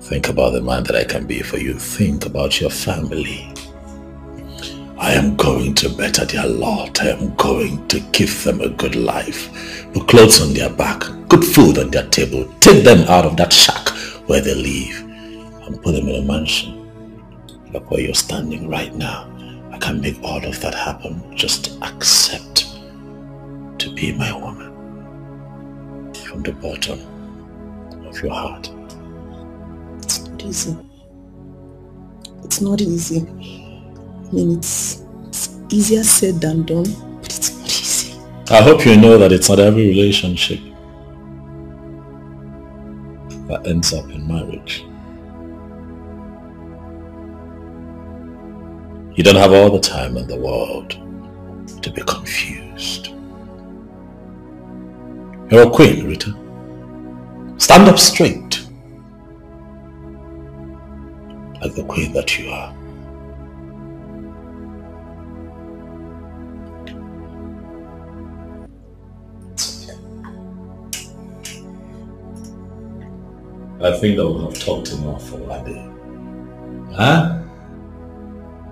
Think about the man that I can be for you. Think about your family. I am going to better their lot. I am going to give them a good life. Put clothes on their back, good food on their table. Take them out of that shack where they live and put them in a mansion. Look where you're standing right now. I can make all of that happen. Just accept to be my woman. From the bottom of your heart. it's not easy. It's not easy. I mean, it's easier said than done, but it's not easy. I hope you know that it's not every relationship that ends up in marriage. You don't have all the time in the world to be confused. You're a queen, Rita. Stand up straight, like the queen that you are. I think that we have talked enough already. Huh?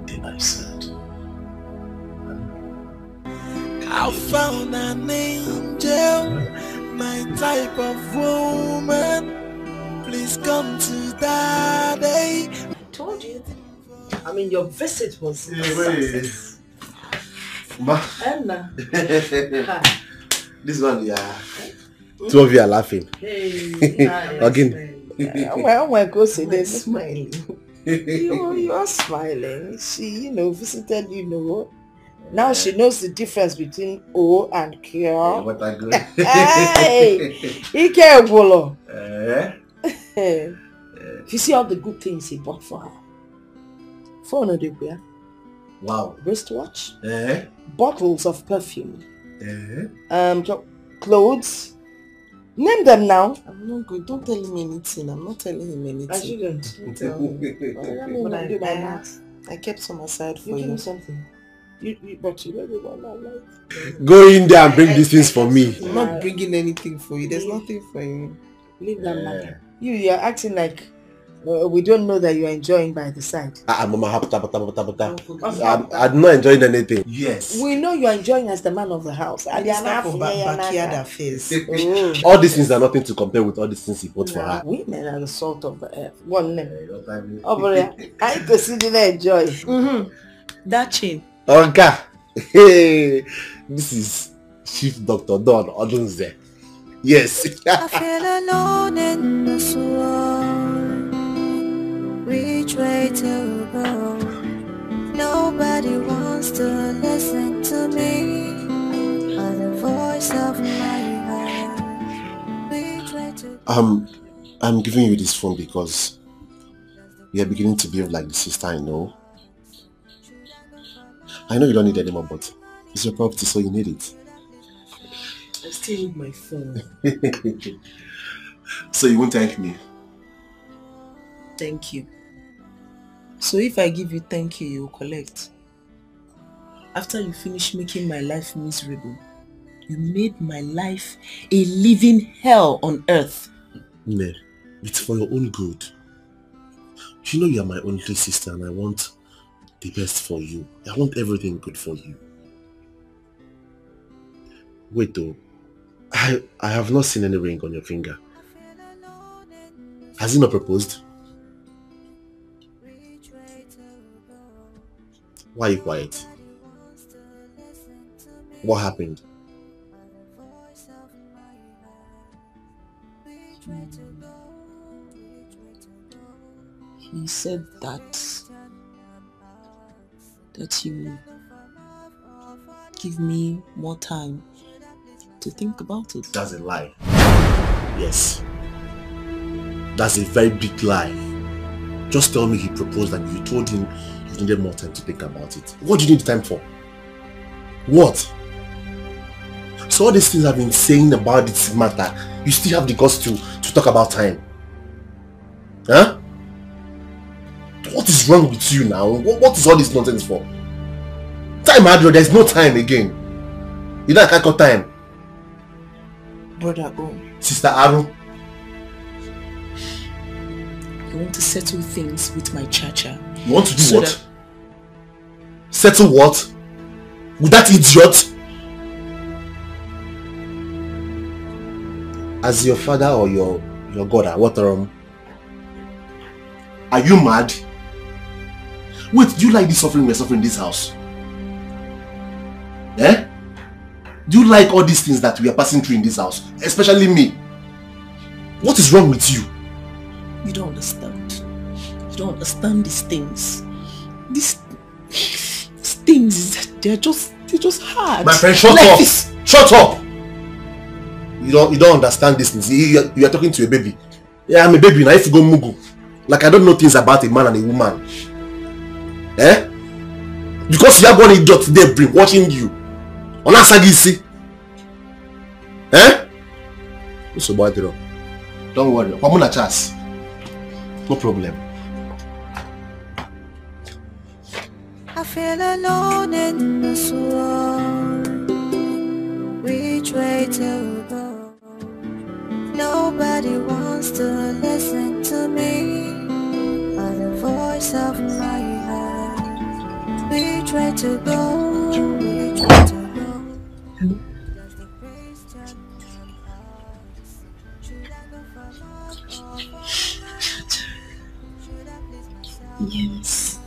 Didn't I said? I found an angel, my type of woman. Please come to daddy. I told you. I mean, your visit was a success. Anna. This one, yeah. Two of you are laughing. Hey, Again. Oh my God, say they're smiling. You are smiling. She, visited, Now she knows the difference between O and Q. What I go. Hey, he can't follow. You see all the good things he bought for her. Phone of the wear. Wow. Wristwatch. Bottles of perfume. Clothes. Name them now. I'm not good. Don't tell him anything. I'm not telling him anything. I shouldn't. Don't tell him. But I kept some aside for you. Give me something. But you know the one I like. Go in there and bring these things for me. I'm not bringing anything for you. There's nothing for you. Leave that matter. You're acting like we don't know that you're enjoying by the side. I'm not enjoying anything. Yes. We know you're enjoying as the man of the house. Backyard affairs. All these things are nothing to compare with all these things he bought for her. Women are the salt of the earth. One name. Over there. I can see they enjoy. That chain. Okay. Hey, this is Chief Dr. Don Odunze. Yes. I feel alone in this world. Which way to go? Nobody wants to listen to me. Or the voice of my heart. Which way to go? I'm giving you this phone because we are beginning to behave like the sister I know. I know you don't need it anymore, but it's your property, so you need it. I still need my phone. So you won't thank me? Thank you. So if I give you thank you, you'll collect. After you finish making my life miserable, you made my life a living hell on earth. No, it's for your own good. You know you are my only sister and I want the best for you. I want everything good for you. Wait though. I have not seen any ring on your finger. Has he not proposed? Why are you quiet? What happened? He said that you give me more time to think about it. That's a lie. Yes. That's a very big lie. Just tell me he proposed and you told him you needed more time to think about it. What do you need the time for? What? So all these things I've been saying about this matter, you still have the guts to talk about time? Huh? What is wrong with you now? What is all this nonsense for? Time, Adro, there's no time again. You know I can't cut time. Brother, go. Sister Aro. I want to settle things with my cha-cha. You want to do what? Settle what? With that idiot? As your father or your God, what are you mad? Wait, do you like this suffering we're suffering in this house? Eh? Do you like all these things that we are passing through in this house? Especially me. What is wrong with you? You don't understand. You don't understand these things. These things, they're just hard. My friend, shut up! Shut up! You don't understand these things. You are talking to a baby. Yeah, I'm a baby now. If you go mugu, like I don't know things about a man and a woman. Eh? Because you have one idiot there watching you. On a sagisi. Eh? What's about it? Don't worry. I'm on a chance. No problem. I feel alone in this world. Which way to go? Nobody wants to listen to me, or the voice of my heart. Which way to go? Which way to go? Hello? Yes.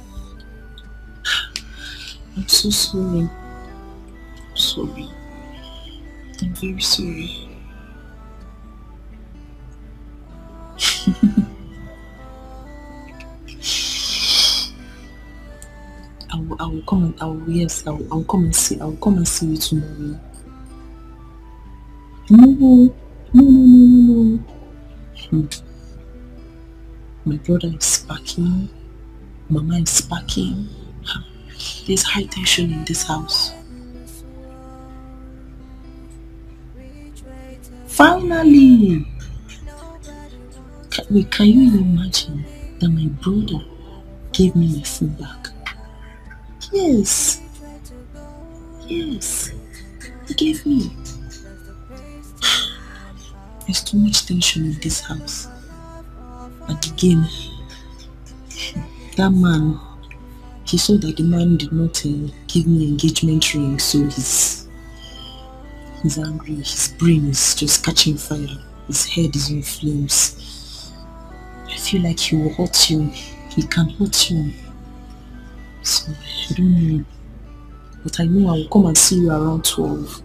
I'm so sorry. I'm sorry. I'm very sorry. I will come and I'll come and see you tomorrow. No. My brother is packing. Mama is packing. There's high tension in this house. Finally! Can you imagine that my brother gave me my phone back? Yes. Yes. He gave me. There's too much tension in this house. But again, that man, he saw that the man did not give me engagement ring, so he's angry. His brain is just catching fire. His head is in flames. I feel like he will hurt you. He can hurt you. So, I don't know. But I know I will come and see you around 12.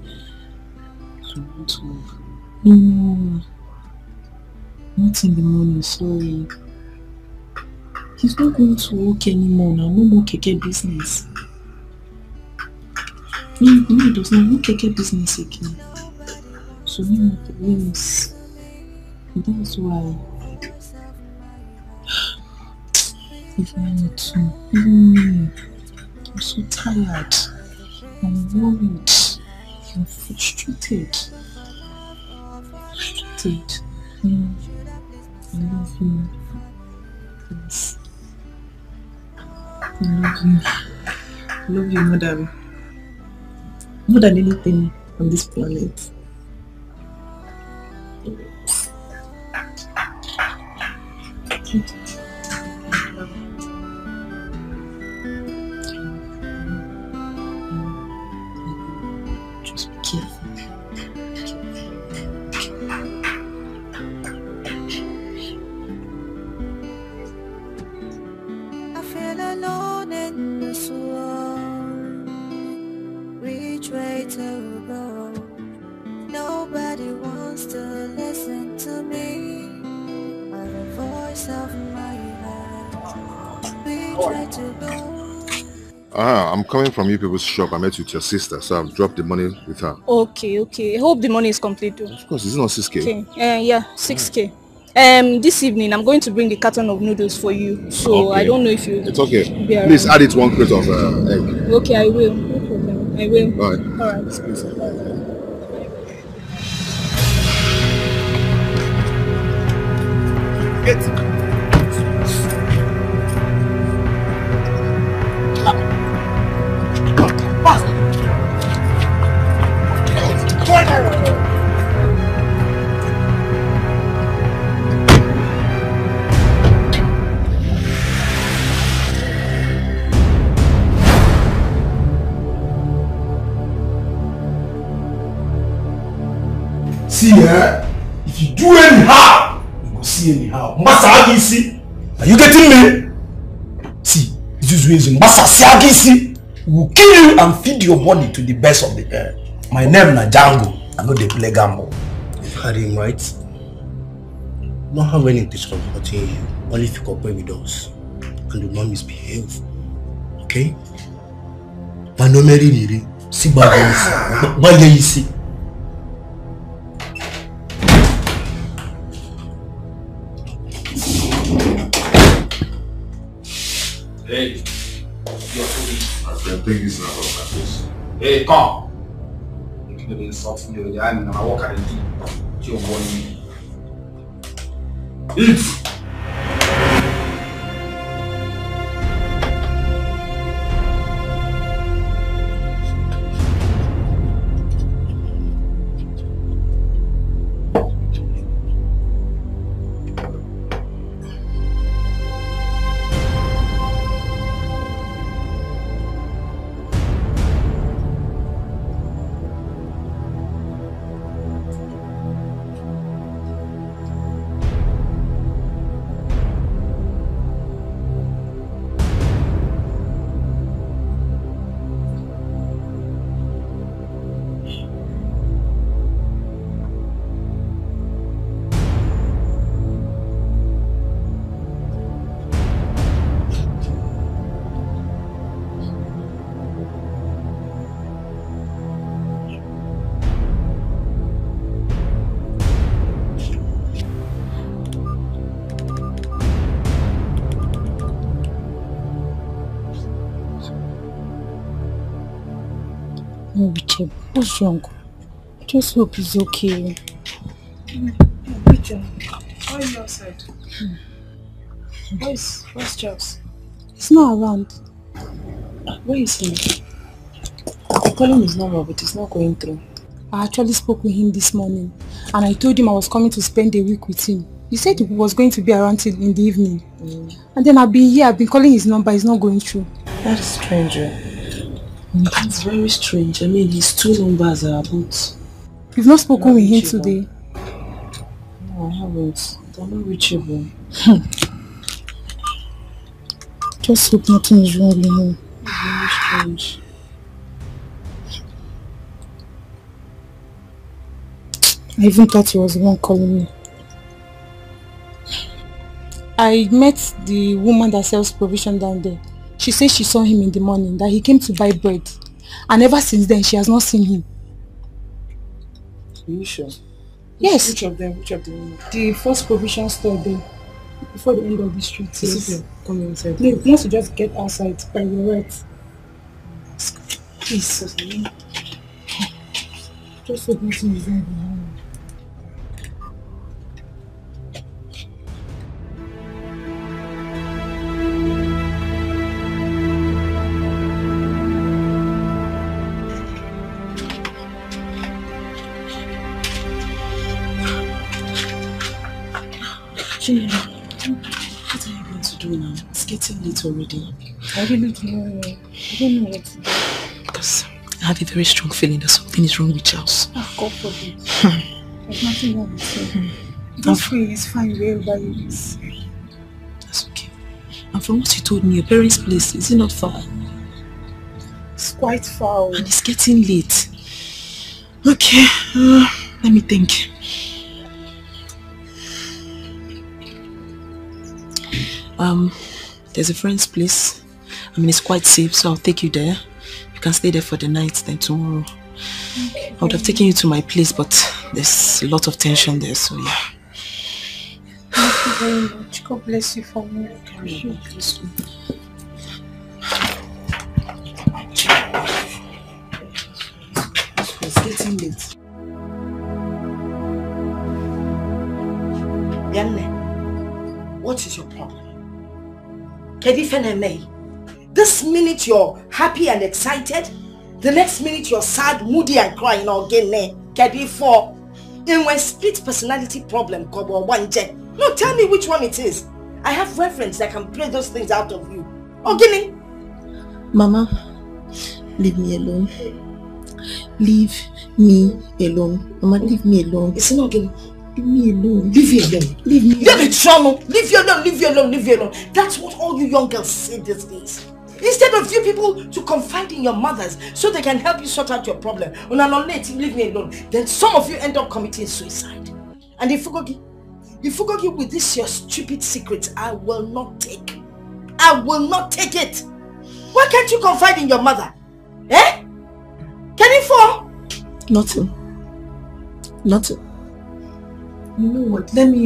Around 12. No. Not in the morning, sorry. He's not going to work anymore now. No more keke business. No, he does not. No keke business again. So many of the wings. That's why. Even me too. I'm so tired. I'm worried. I'm frustrated. I love you. Yes. I love you. I love you more than anything on this planet. Just be careful. Nobody wants to listen to me, but the voice of my heart. We try to go. I'm coming from you people's shop. I met with your sister, so I've dropped the money with her. Okay. I hope the money is complete too. Of course, it's not 6K. Okay. Yeah, 6K. This evening I'm going to bring the carton of noodles for you. So Okay. I don't know if you. It's okay. Please add it 1 crate of egg. Okay, I will. No problem. I will. All right. All right. See, if you do anyhow, you go see anyhow. Masa Agisi, are you getting me? See, this is reason. Masa Agisi will kill you and feed your body to the best of the air. My name na Django. I know they play gamble. You've heard him right. Not have any intention of hurting you. Only if you cooperate with us and do not misbehave. Okay? But no marry really. See bad boys. You see. Hey, you're foolish. My friend, take this now from my face. Hey, come. You keep insulting me. I'm gonna walk at the deep. You're warning me. Eat. Richard, what's wrong? I just hope he's okay. Richard, why are you outside? Where's Charles? He's not around. Where is he? I'm calling his number, but it's not going through. I actually spoke with him this morning, and I told him I was coming to spend a week with him. He said he was going to be around till in the evening. And then I've been calling his number, it's not going through. That's strange. That's very strange. I mean, his two numbers are both. You've not spoken with him today? No, I haven't. They're not reachable. Just hope nothing is wrong with him. It's very strange. I even thought he was the one calling me. I met the woman that sells provision down there. She says she saw him in the morning, that he came to buy bread. And ever since then, she has not seen him. Are you sure? Yes. Which of them? The first provision store there, before the end of the street. Yes. Come inside. No, once you just get outside, by your right. Please. Just hope nothing is wrong with him. Gina, what are you going to do now? It's getting late already. I really don't know. I don't know what to do. Because I have a very strong feeling that something is wrong with Charles. Oh, God forbid. There's nothing wrong with him. He's fine wherever he is. That's okay. And from what you told me, your parents' place, is it not far? It's quite far. And it's getting late. Okay. Let me think. There's a friend's place. I mean, it's quite safe, so I'll take you there. You can stay there for the night, then tomorrow. Okay. I would have taken you to my place, but there's a lot of tension there, so yeah. Thank you very much. God bless you for me. Thank you. It's getting late. Yanne, what is your problem? This minute you're happy and excited, the next minute you're sad, moody and crying again. In my split personality problem, no, tell me which one it is. I have reference that can play those things out of you. Okay? Mama, leave me alone. Leave me alone. Mama, leave me alone. It's not getting. Leave me alone. Leave you alone. Leave me alone. Leave you alone. Leave you alone. Leave you alone. That's what all you young girls say these days. Instead of you people to confide in your mothers so they can help you sort out your problem. When I'm not late, leave me alone. Then some of you end up committing suicide. And if you go with this your stupid secret, I will not take. I will not take it. Why can't you confide in your mother? Eh? Can you fall? Nothing. You know what? Let me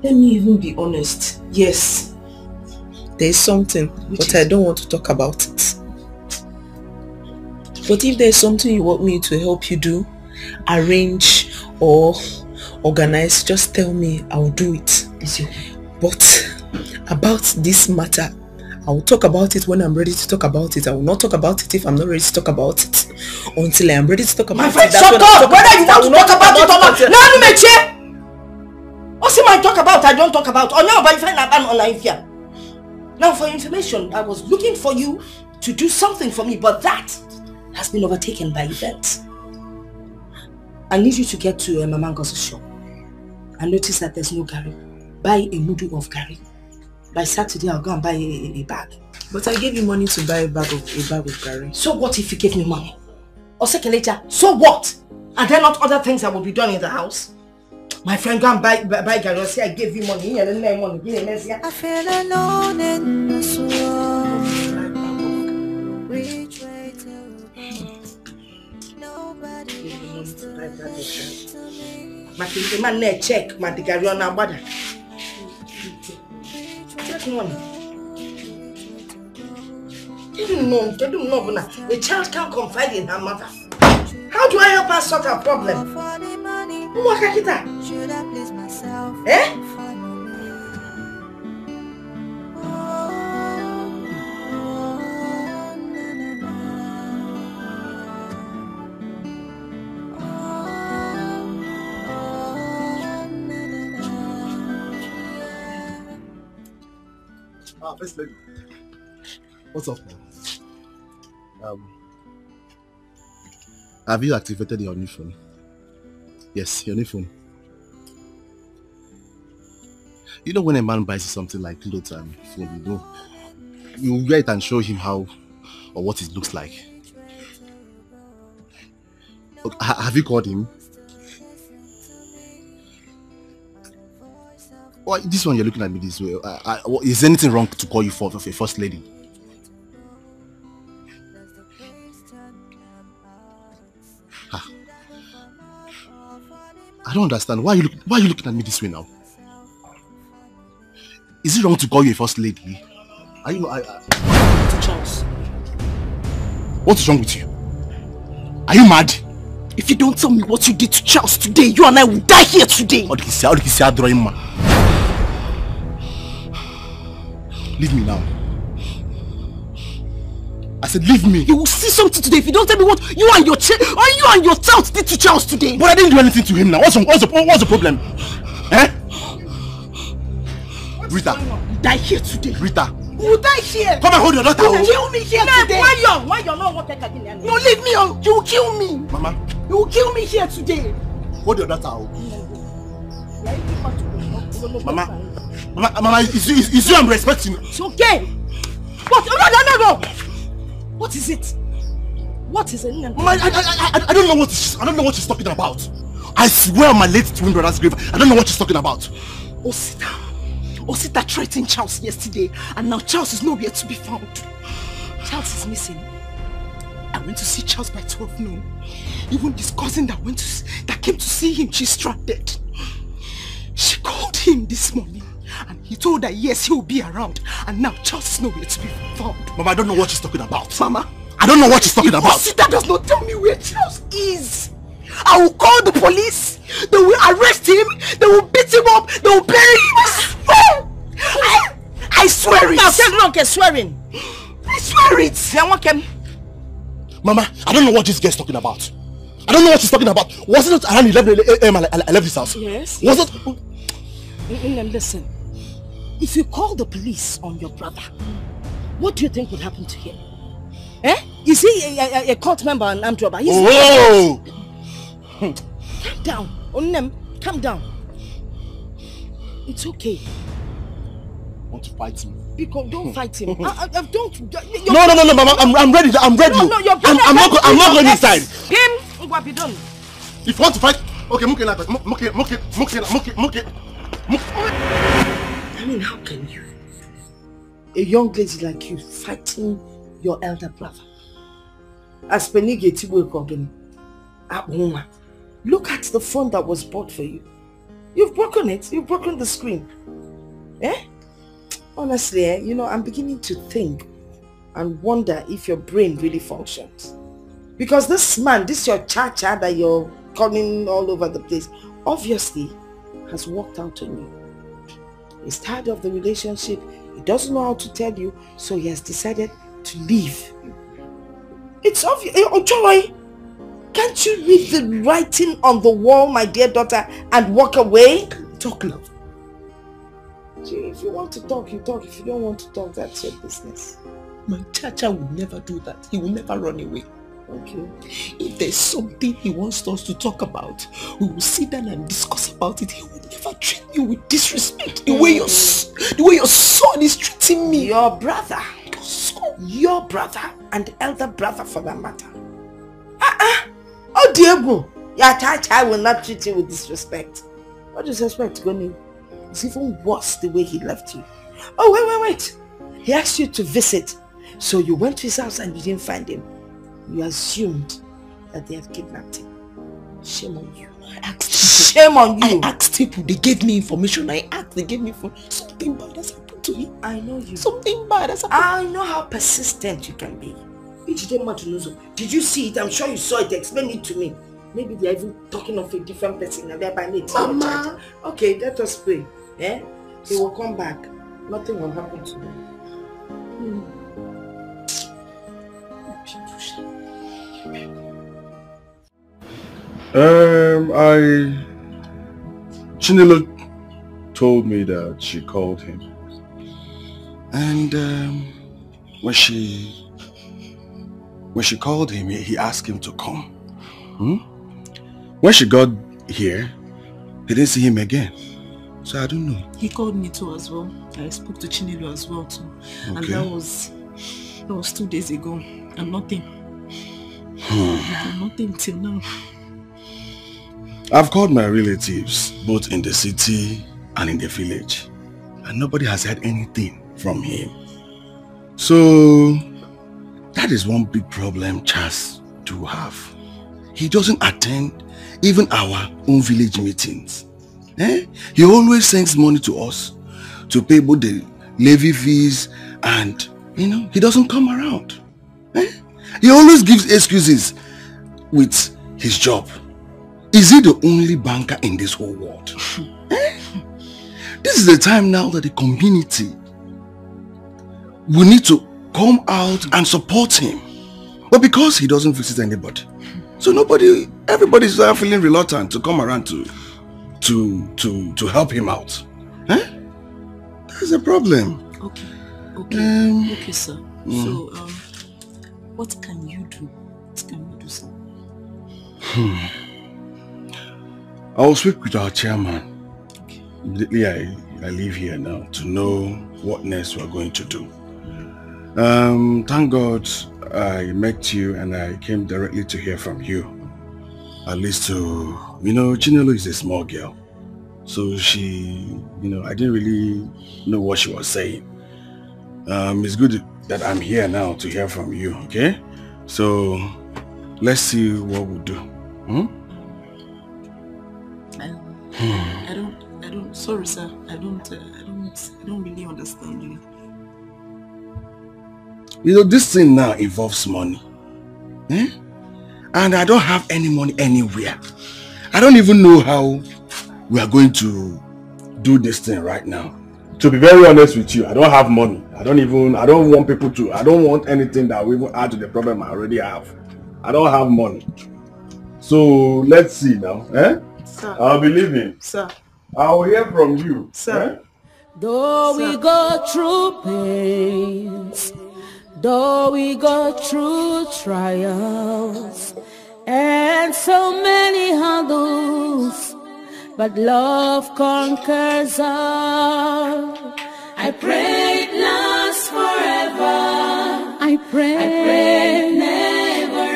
even be honest. Yes, there is something, but I don't want to talk about it. But if there is something you want me to help you do, arrange or organize, just tell me. I'll do it. But about this matter, I will talk about it when I'm ready to talk about it. I will not talk about it if I'm not ready to talk about it. Until I am ready to talk about it. My friend, shut up! Whether you want to talk about it or not. Now you may check. What's it I talk about? I don't talk about. Oh no, but if I online here. Now for information, I was looking for you to do something for me, but that has been overtaken by events. I need you to get to Mama Ngo's shop and notice that there's no Gary. Buy a mudu of Gary. By Saturday, I'll go and buy a bag. But I gave you money to buy a bag of Gary. So what if you gave me money? Or second later, so what? Are there not other things that will be done in the house? My friend, go and buy Gary. Say I gave you money. I feel alone in this world. Nobody wants to listen to me. My man, check my Gary on our body. Money. They don't know. A child can't confide in her mother. How do I help her sort her problem? Should I please myself? Eh? First lady. What's up, man? Have you activated your new phone? Yes, your new phone. You know when a man buys something like clothes and phone, you wear it and show him how or what it looks like. Okay, have you called him? Why this one you're looking at me this way? Is anything wrong to call you for a first lady? I don't understand. Why are you looking at me this way now? Is it wrong to call you a first lady? Are you Charles? What is wrong with you? Are you mad? If you don't tell me what you did to Charles today, you and I will die here today. Leave me now. I said leave me. You will see something today if you don't tell me what you and your tout did to Charles today. But I didn't do anything to him now. What's the problem? Eh? Rita. You die here today. Rita. You will die here. Come and hold your daughter. You will kill me here today. Why you're not working again? No, leave me on. You will kill me. Mama. You will kill me here today. Hold your daughter. Mama, is you I'm respecting? It's okay. What? No. What is it? What is it? Mama, I don't know what she's talking about. I swear on my late twin brother's grave, I don't know what she's talking about. Osita threatened Charles yesterday, and now Charles is nowhere to be found. Charles is missing. I went to see Charles by 12 noon. Even his cousin that came to see him, she's stranded. She called him this morning, and he told her yes, he will be around. And now Charles is nowhere to be found. Mama, I don't know what she's talking about. Mama, I don't know what she's talking about. Osita does not tell me where Charles is, I will call the police. They will arrest him. They will beat him up. They will bury him. I swear it. Now, swearing. I swear it. Mama, I don't know what this girl's talking about. I don't know what she's talking about. Was it not around 11 a.m. I left this house? Yes. Was it? Listen, if you call the police on your brother, what do you think would happen to him? Is he a cult member and armed robber? Oh! Calm down. Onem, calm down. It's okay. Want to fight him? Because don't fight him. Don't. No, Mama. I'm ready. I'm ready. No, I'm not going inside. Him, what be done? If you want to fight, okay, I mean, how can you? A young lady like you fighting your elder brother? As Penige Tibu Kogeni. At home. Look at the phone that was bought for you. You've broken it. You've broken the screen. Honestly, I'm beginning to think and wonder if your brain really functions. Because this man, this your cha-cha that you're calling all over the place, obviously has worked out on you. He's tired of the relationship. He doesn't know how to tell you, so he has decided to leave. It's obvious. Joy, can't you read the writing on the wall, my dear daughter, and walk away? Talk, love. Gee, if you want to talk, you talk. If you don't want to talk, that's your business. My Chacha will never do that. He will never run away. Okay. If there's something he wants us to talk about, we will sit down and discuss about it. He will never treat me with disrespect. The way your son is treating me. Your brother. Your brother and elder brother for that matter. Oh, Diego. Your Chacha will not treat you with disrespect. What disrespect, Goni? It's even worse the way he left you. Oh, wait. He asked you to visit. So you went to his house and you didn't find him. You assumed that they had kidnapped him. Shame on you. Shame on you. I asked people. They gave me information. They gave me something bad has happened to him. I know you. Something bad has happened. I know how persistent you can be. Did you see it? I'm sure you saw it. Explain it to me. Maybe they're even talking of a different person and they're by me. Mama. Okay, let us pray. He will come back. Nothing will happen to him. Chinelo told me that she called him. And when she called him, he asked him to come. When she got here, he didn't see him again. So I don't know. He called me too as well. I spoke to Chinelo as well too. Okay. And that was 2 days ago. And nothing. Nothing till now. I've called my relatives, both in the city and in the village. And nobody has heard anything from him. So that is one big problem Charles do have. He doesn't attend even our own village meetings. He always sends money to us to pay both the levy fees and, he doesn't come around. He always gives excuses with his job. Is he the only banker in this whole world? This is the time now that the community will need to come out and support him. But because he doesn't visit anybody, so everybody's feeling reluctant to come around to help him out. That's a problem. Okay, sir. So, what can you do? What can you do, sir? I will speak with our chairman. Immediately I leave here now to know what next we are going to do. Thank God I met you and I came directly to hear from you. At least to, Chinelo is a small girl. So she, I didn't really know what she was saying. It's good that I'm here now to hear from you, okay? So, let's see what we'll do. Sorry sir, I don't really understand you. This thing now involves money. And I don't have any money anywhere. I don't even know how we are going to do this thing right now. To be very honest with you, I don't have money. I don't want anything that will even add to the problem I already have. I don't have money. So let's see now. Sir. I'll be leaving. Sir. I'll hear from you. Sir. Though we go through pains, though we go through trials, and so many hurdles, but love conquers all. I pray it lasts forever. I pray it never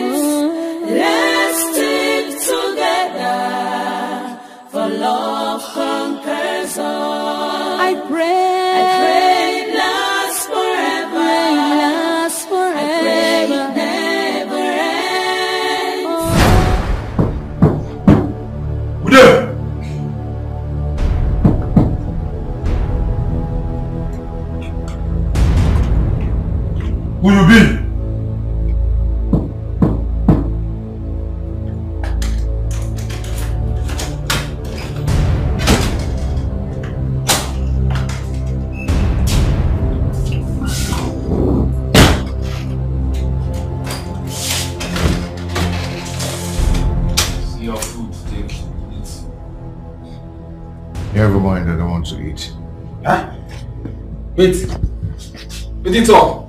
ends. Let's stick together, for love conquers all. I pray it lasts forever. I pray it never ends. Good day. Who you be? See your food, take it. Never mind, I don't want to eat. Huh? Wait it up.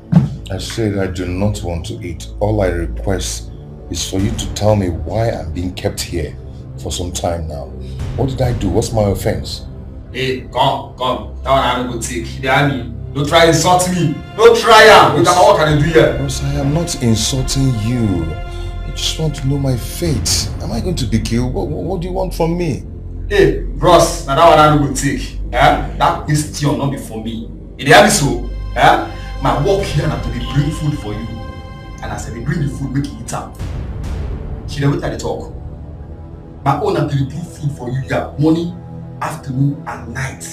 I said I do not want to eat. All I request is for you to tell me why I'm being kept here for some time now. What did I do? What's my offense? Hey, come. That one I don't go take. Don't try insult me. Don't try am. What can I do here? Ross, I am not insulting you. I just want to know my fate. Am I going to be killed? What do you want from me? Hey, Ross, now that one I don't go take. That question not be for me. It is so. My work here na to dey bring food for you. And as I dey bring the food, make you eat am. She dey wait at the talk. My own na to dey bring food for you here, morning, afternoon, and night.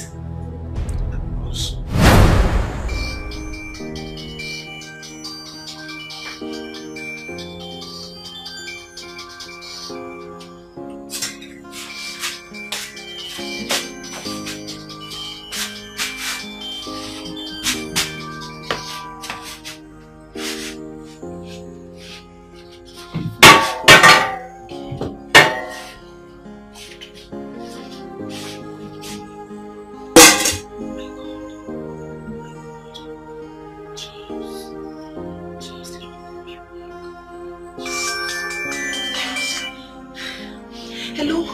Hello?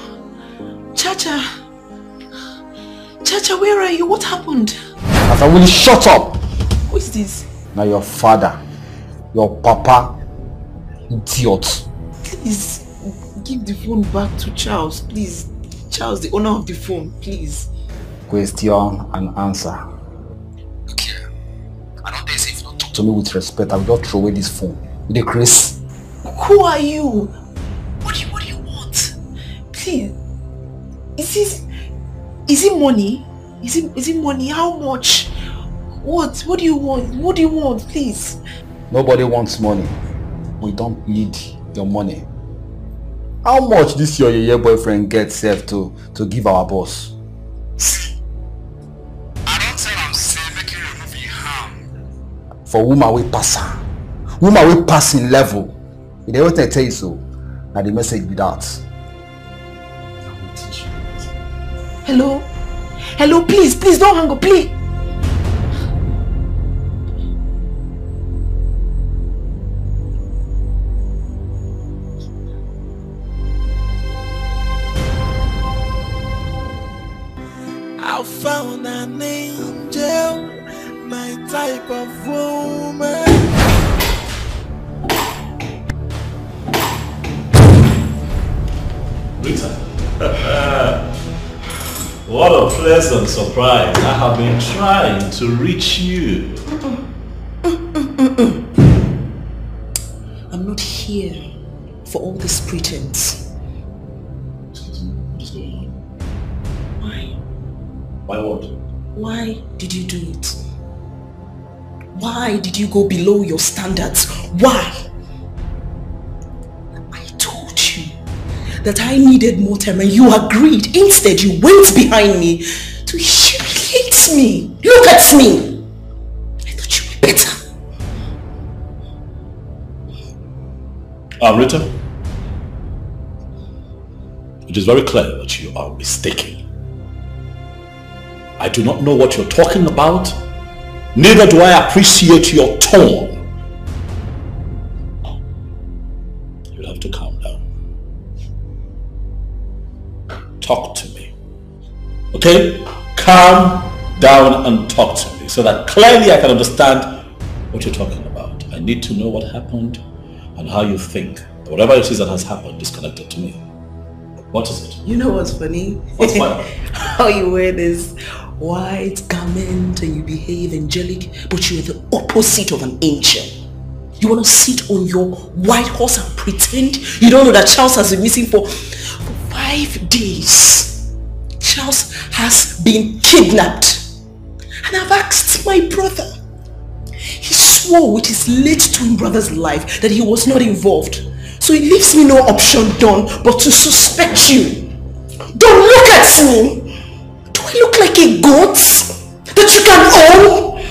Chacha, where are you? What happened? After will you shut up? Who is this? Now your father, your papa, idiot. Please, give the phone back to Charles, please. Charles, the owner of the phone, please. Question and answer. Look here. I don't dare say if you don't talk to me with respect, I will just throw away this phone. You dey crazy? Who are you? What do you want? Please. Is it money? Is it money? How much? What do you want? What do you want, please? Nobody wants money. We don't need your money. How much this your boyfriend gets safe to give our boss? I don't tell am say make you remove your harm. For woman we pass her. Woman we passing level. If they want to tell you so, now the message be that. Hello? Hello, please don't hang up, please. I found an angel, my type of woman. Rita, what a pleasant surprise. I have been trying to reach you. I'm not here for all this pretense. What is going on? Why? Why what? Why did you do it? Why did you go below your standards? Why? I told you that I needed more time and you agreed. Instead, you went behind me to humiliate me. Look at me. I thought you were better. Rita, it is very clear that you are mistaken. I do not know what you're talking about. Neither do I appreciate your tone. You'll have to calm down. Talk to me. Okay? Calm down and talk to me so that clearly I can understand what you're talking about. I need to know what happened and how you think that whatever it is that has happened is connected to me. What is it? You know what's funny? What's funny? How you wear this white garment and you behave angelic, but you're the opposite of an angel. You want to sit on your white horse and pretend you don't know that Charles has been missing for 5 days. Charles has been kidnapped. And I've asked my brother. He swore with his late twin brother's life that he was not involved. So it leaves me no option, Don, but to suspect you. Don't look at me! Do I look like a goat that you can own?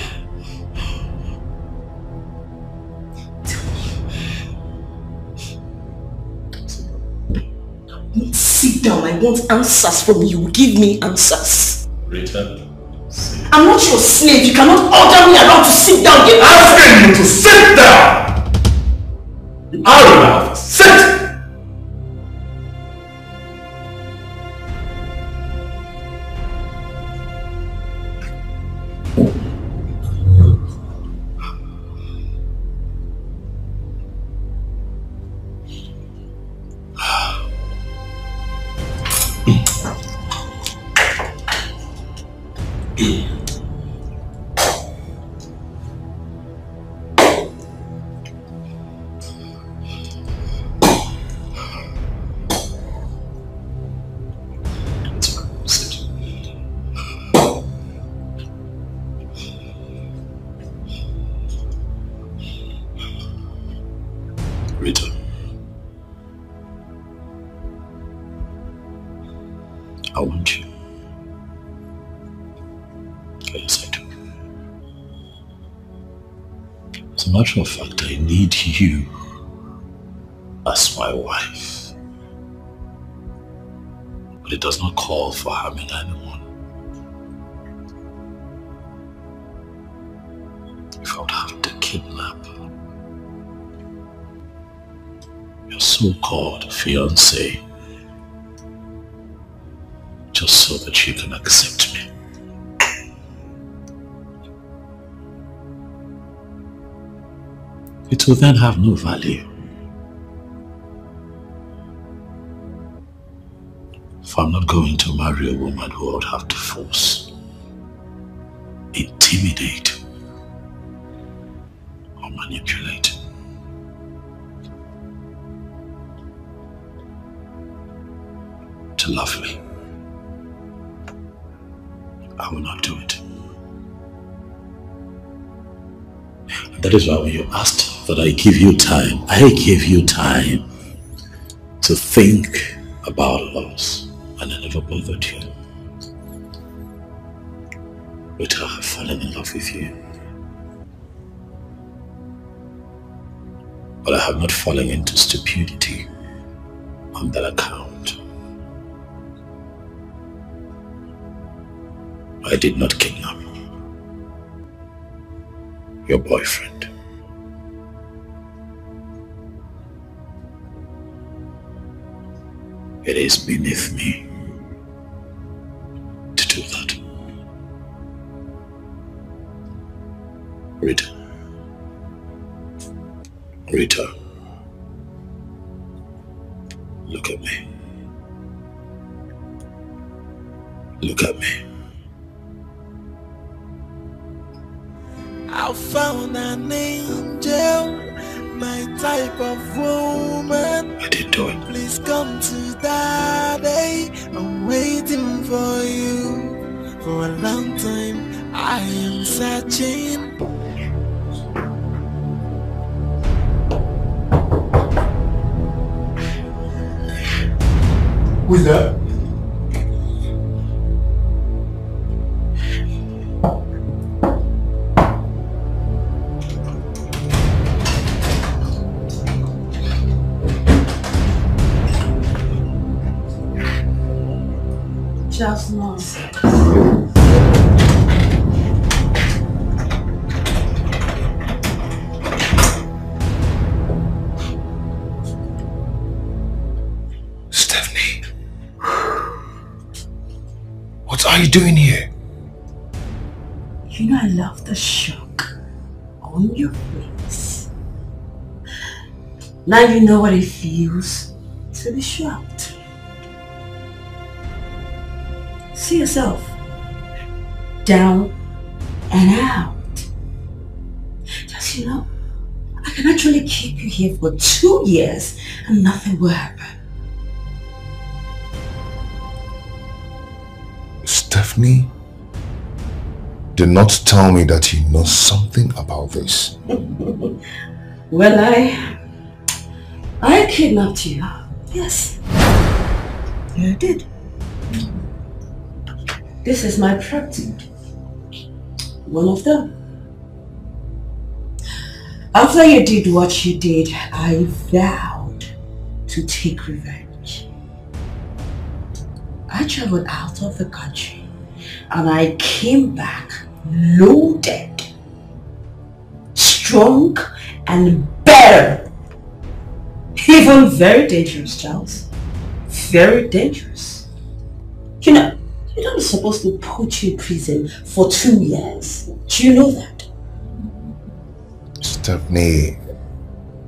Sit down, I want answers from you. Give me answers. Rita, I'm not your slave. You cannot order me around to sit down. I'm asking you to sit down! You are in my office. Sit! Rita, I want you. Yes, I do. As a matter of fact, I need you as my wife. But it does not call for harming anyone. If I would have to kidnap your so-called fiancé just so that you can accept me. It will then have no value. If I'm not going to marry a woman who would have to force, intimidate, or manipulate. To love me. I will not do it. And that is why when you asked that I give you time, I gave you time to think about us, and I never bothered you. But I have fallen in love with you. But I have not fallen into stupidity on that account. I did not kidnap your boyfriend. It is beneath me to do that. Rita. Rita. Look at me. Look at me. I found an angel, my type of woman. I did do it. Please come to Daddy. I'm waiting for you. For a long time, I am searching. Who's that? Just nonsense. Stephanie. What are you doing here? You know I love the shock on your face. Now you know what it feels to be shocked. See yourself. Down and out. Just, you know, I can actually keep you here for 2 years and nothing will happen. Stephanie, do not tell me that you know something about this. Well, I kidnapped you. Yes. Yeah, I did. This is my property. One of them. After you did what you did, I vowed to take revenge. I traveled out of the country and I came back loaded, strong and better. Even very dangerous, Charles. Very dangerous. You know, you're not supposed to put you in prison for 2 years. Do you know that? Stephanie,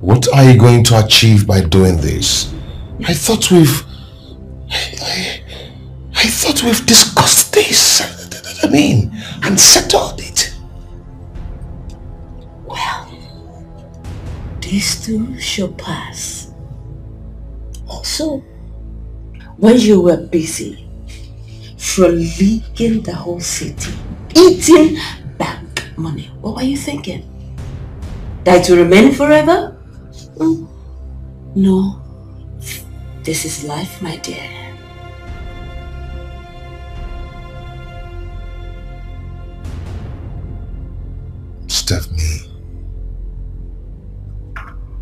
what are you going to achieve by doing this? I thought we've discussed this. I mean, and settled it. Well, this too shall pass. Also, when you were busy leaking the whole city, eating bank money, what were you thinking? That it will remain forever? No. This is life, my dear. Stephanie,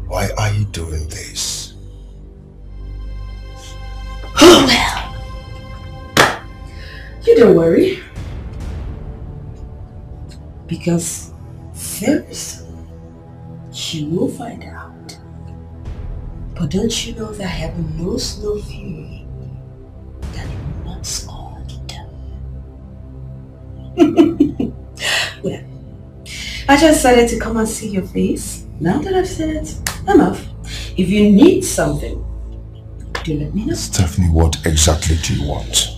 why are you doing this? Oh well. You don't worry. Because very soon you will find out. But don't you know that heaven knows no fury that it will not scorn? Well, I just decided to come and see your face. Now that I've said it, I'm off. If you need something, do let me know. Stephanie, what exactly do you want?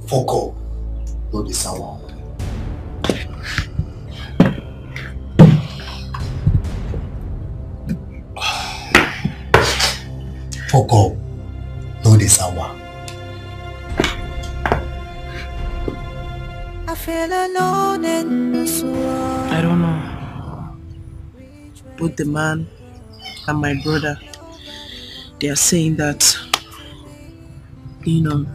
Foko, no the sour. Foko, no the sour. I feel alone in this world. I don't know. Both the man and my brother, they are saying that, you know,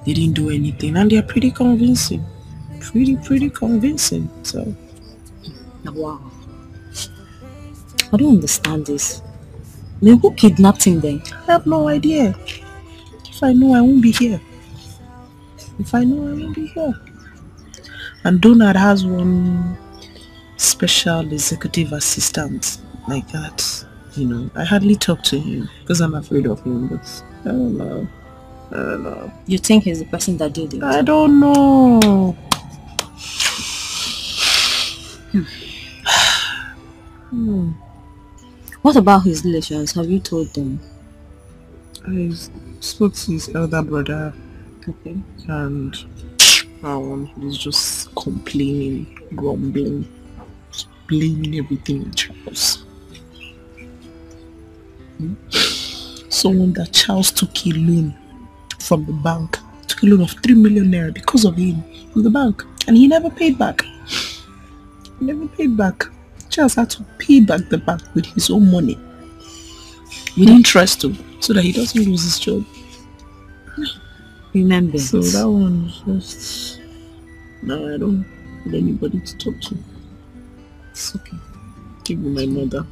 they didn't do anything, and they're pretty convincing. Pretty convincing. So, wow. I don't understand this. Then who kidnapped him then? I have no idea. If I know, I won't be here. If I know, I won't be here. And Donald has one special executive assistant like that. You know, I hardly talk to him because I'm afraid of him, but I don't know. I don't know. You think he's the person that did it? I don't know. What about his relations? Have you told them? I spoke to his elder brother. Okay. And he's just complaining, grumbling, just blaming everything in Charles. Someone that Charles took a loan from the bank, took a loan of 3 million naira because of him from the bank, and he never paid back. He never paid back. Charles had to pay back the bank with his own money, with interest too, so that he doesn't lose his job. Remember. So that one just now I don't have anybody to talk to. It's okay. Give me my mother.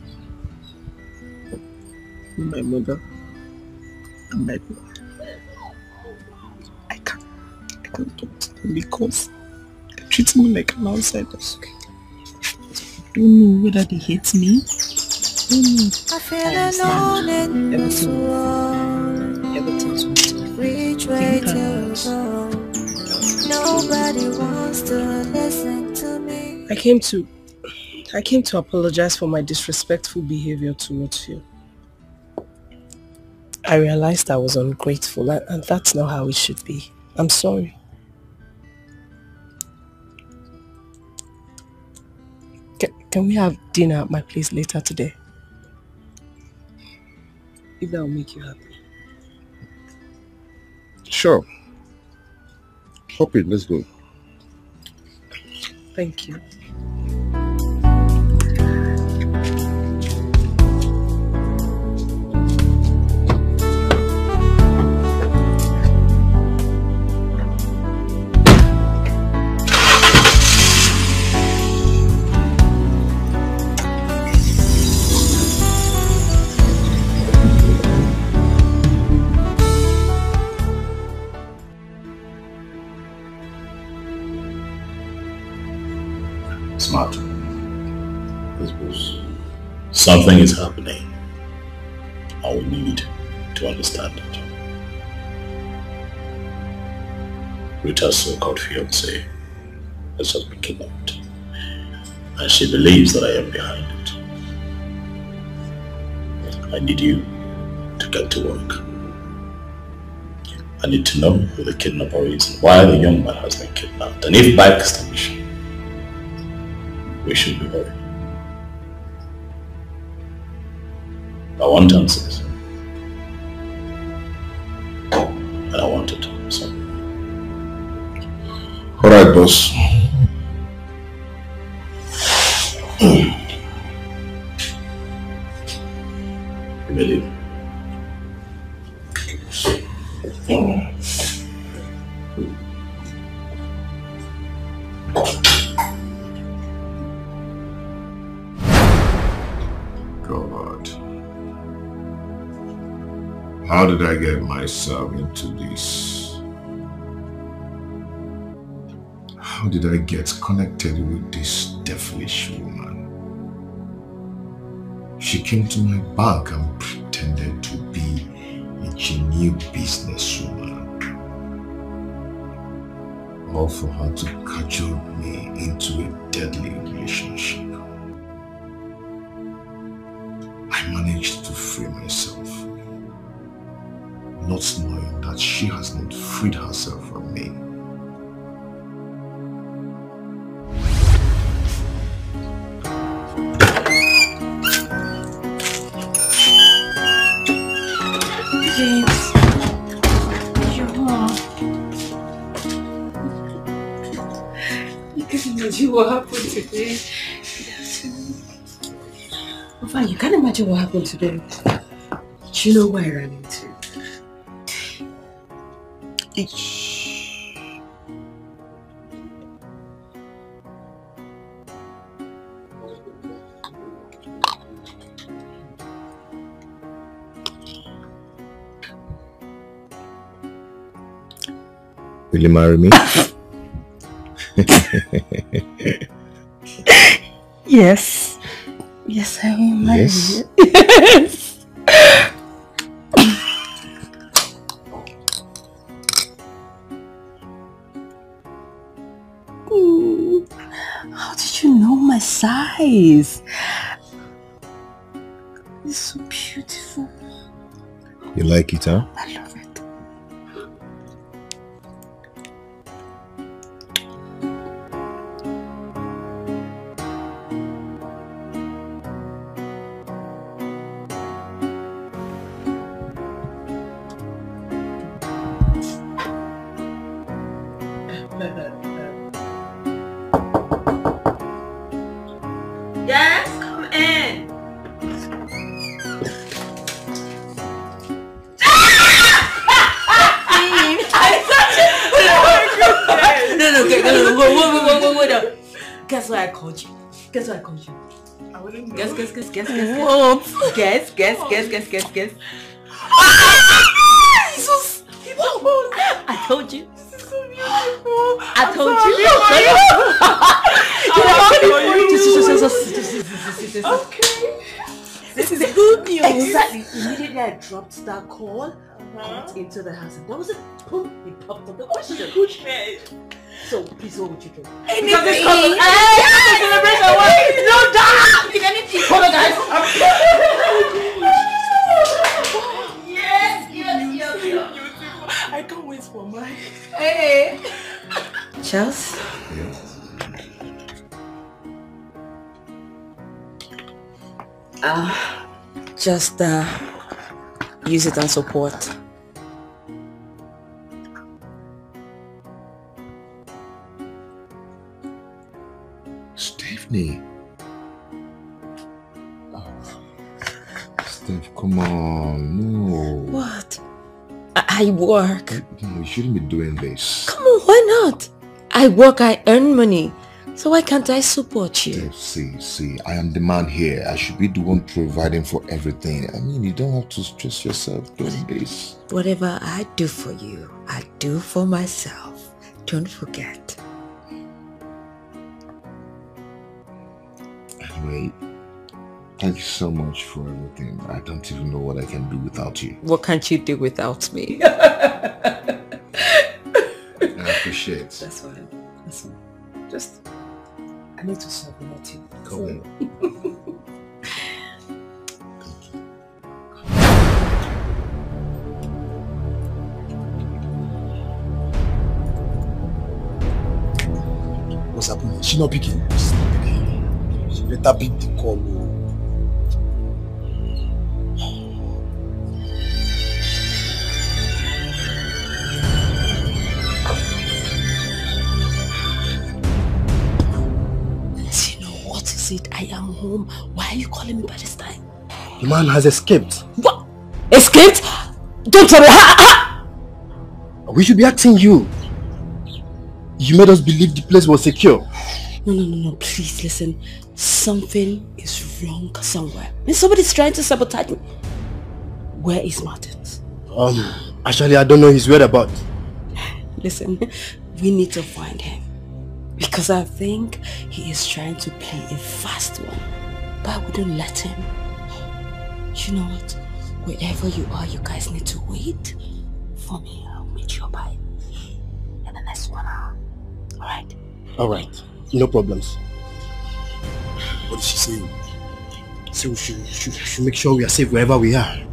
My mother and my brother. I can't talk to them because they treat me like an outsider. Okay. I don't know whether they hate me. I don't know. I feel alone in this world. Everything's Which way to go? Nobody wants to listen to me. I came to apologize for my disrespectful behavior towards you. I realized I was ungrateful, and that's not how it should be. I'm sorry. Can we have dinner at my place later today? If that will make you happy. Sure. Hop in, let's go. Thank you. Smart. This was something is happening. I will need to understand it. Rita's so-called fiancé has just been kidnapped, and she believes that I am behind it. I need you to get to work. I need to know who the kidnapper is and why the young man has been kidnapped, and if by extension we should be ready. I want answers. And I want it. So. Alright, boss. You believe? How did I get myself into this? How did I get connected with this devilish woman? She came to my bank and pretended to be a genuine businesswoman. All for her to cajole me into a deadly relationship. I managed to free myself, not knowing that she has not freed herself from me. James, you're home. You can't imagine what happened today. Fine, you can't imagine what happened today. Do you know where I ran into? Will you marry me? Yes. Yes, I will marry Yes? you. Yes. How did you know my size? It's so beautiful. You like it, huh? I love it. Yes, come in. No, wait up. Guess why I called you? Guess why I called you? I wouldn't know. Guess. What? Guess. Jesus! I told you. I told you. Okay. This is good news. Exactly. Immediately I dropped that call, got into the house, and that was it. Boom, he popped up the question. So please, what would you do? Anything. Because this call was celebration. No, damn! If anything, hold on, guys. Yes. I can't wait for mine. Hey. Charles? Just use it and support. Stephanie. Oh. Steph, come on. No. What? I work. No, you shouldn't be doing this. Come on, why not? I work, I earn money. So why can't I support you? See, I am the man here. I should be the one providing for everything. I mean, you don't have to stress yourself doing this. Whatever I do for you, I do for myself. Don't forget. Anyway, thank you so much for everything. I don't even know what I can do without you. What can't you do without me? I appreciate it. That's fine. Just, I need to solve it too. Come on. What's happening? She not picking. She better pick the call. I am home. Why are you calling me by this time? The man has escaped. What? Escaped? Don't tell me. We should be asking you. You made us believe the place was secure. No. Please listen. Something is wrong somewhere. Somebody's trying to sabotage me. Where is Martins? Actually, I don't know his whereabouts. Listen, we need to find him. Because I think he is trying to play a fast one. But I wouldn't let him. You know what? Wherever you are, you guys need to wait for me. I'll meet you by in the next 1 hour. Alright? Alright. No problems. What is she saying? So we should make sure we are safe wherever we are.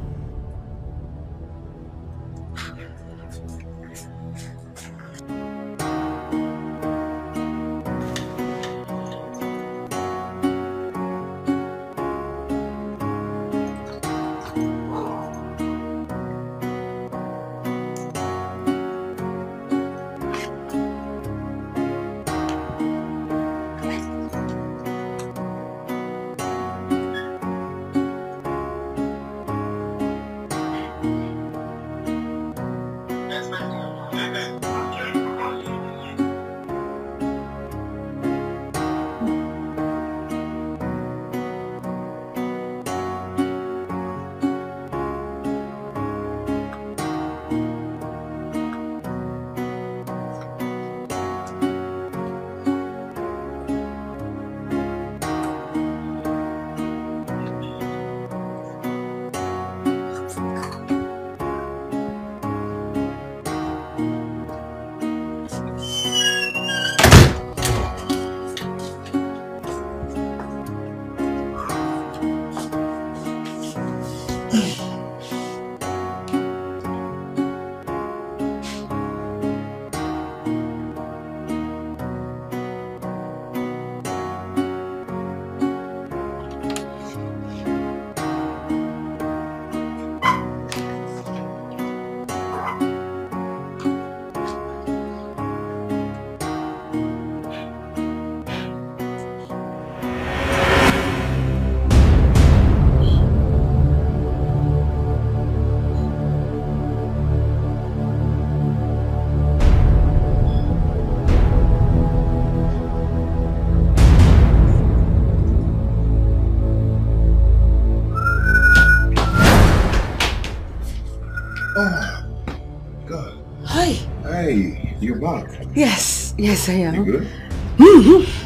back. Yes, yes, I am. You good?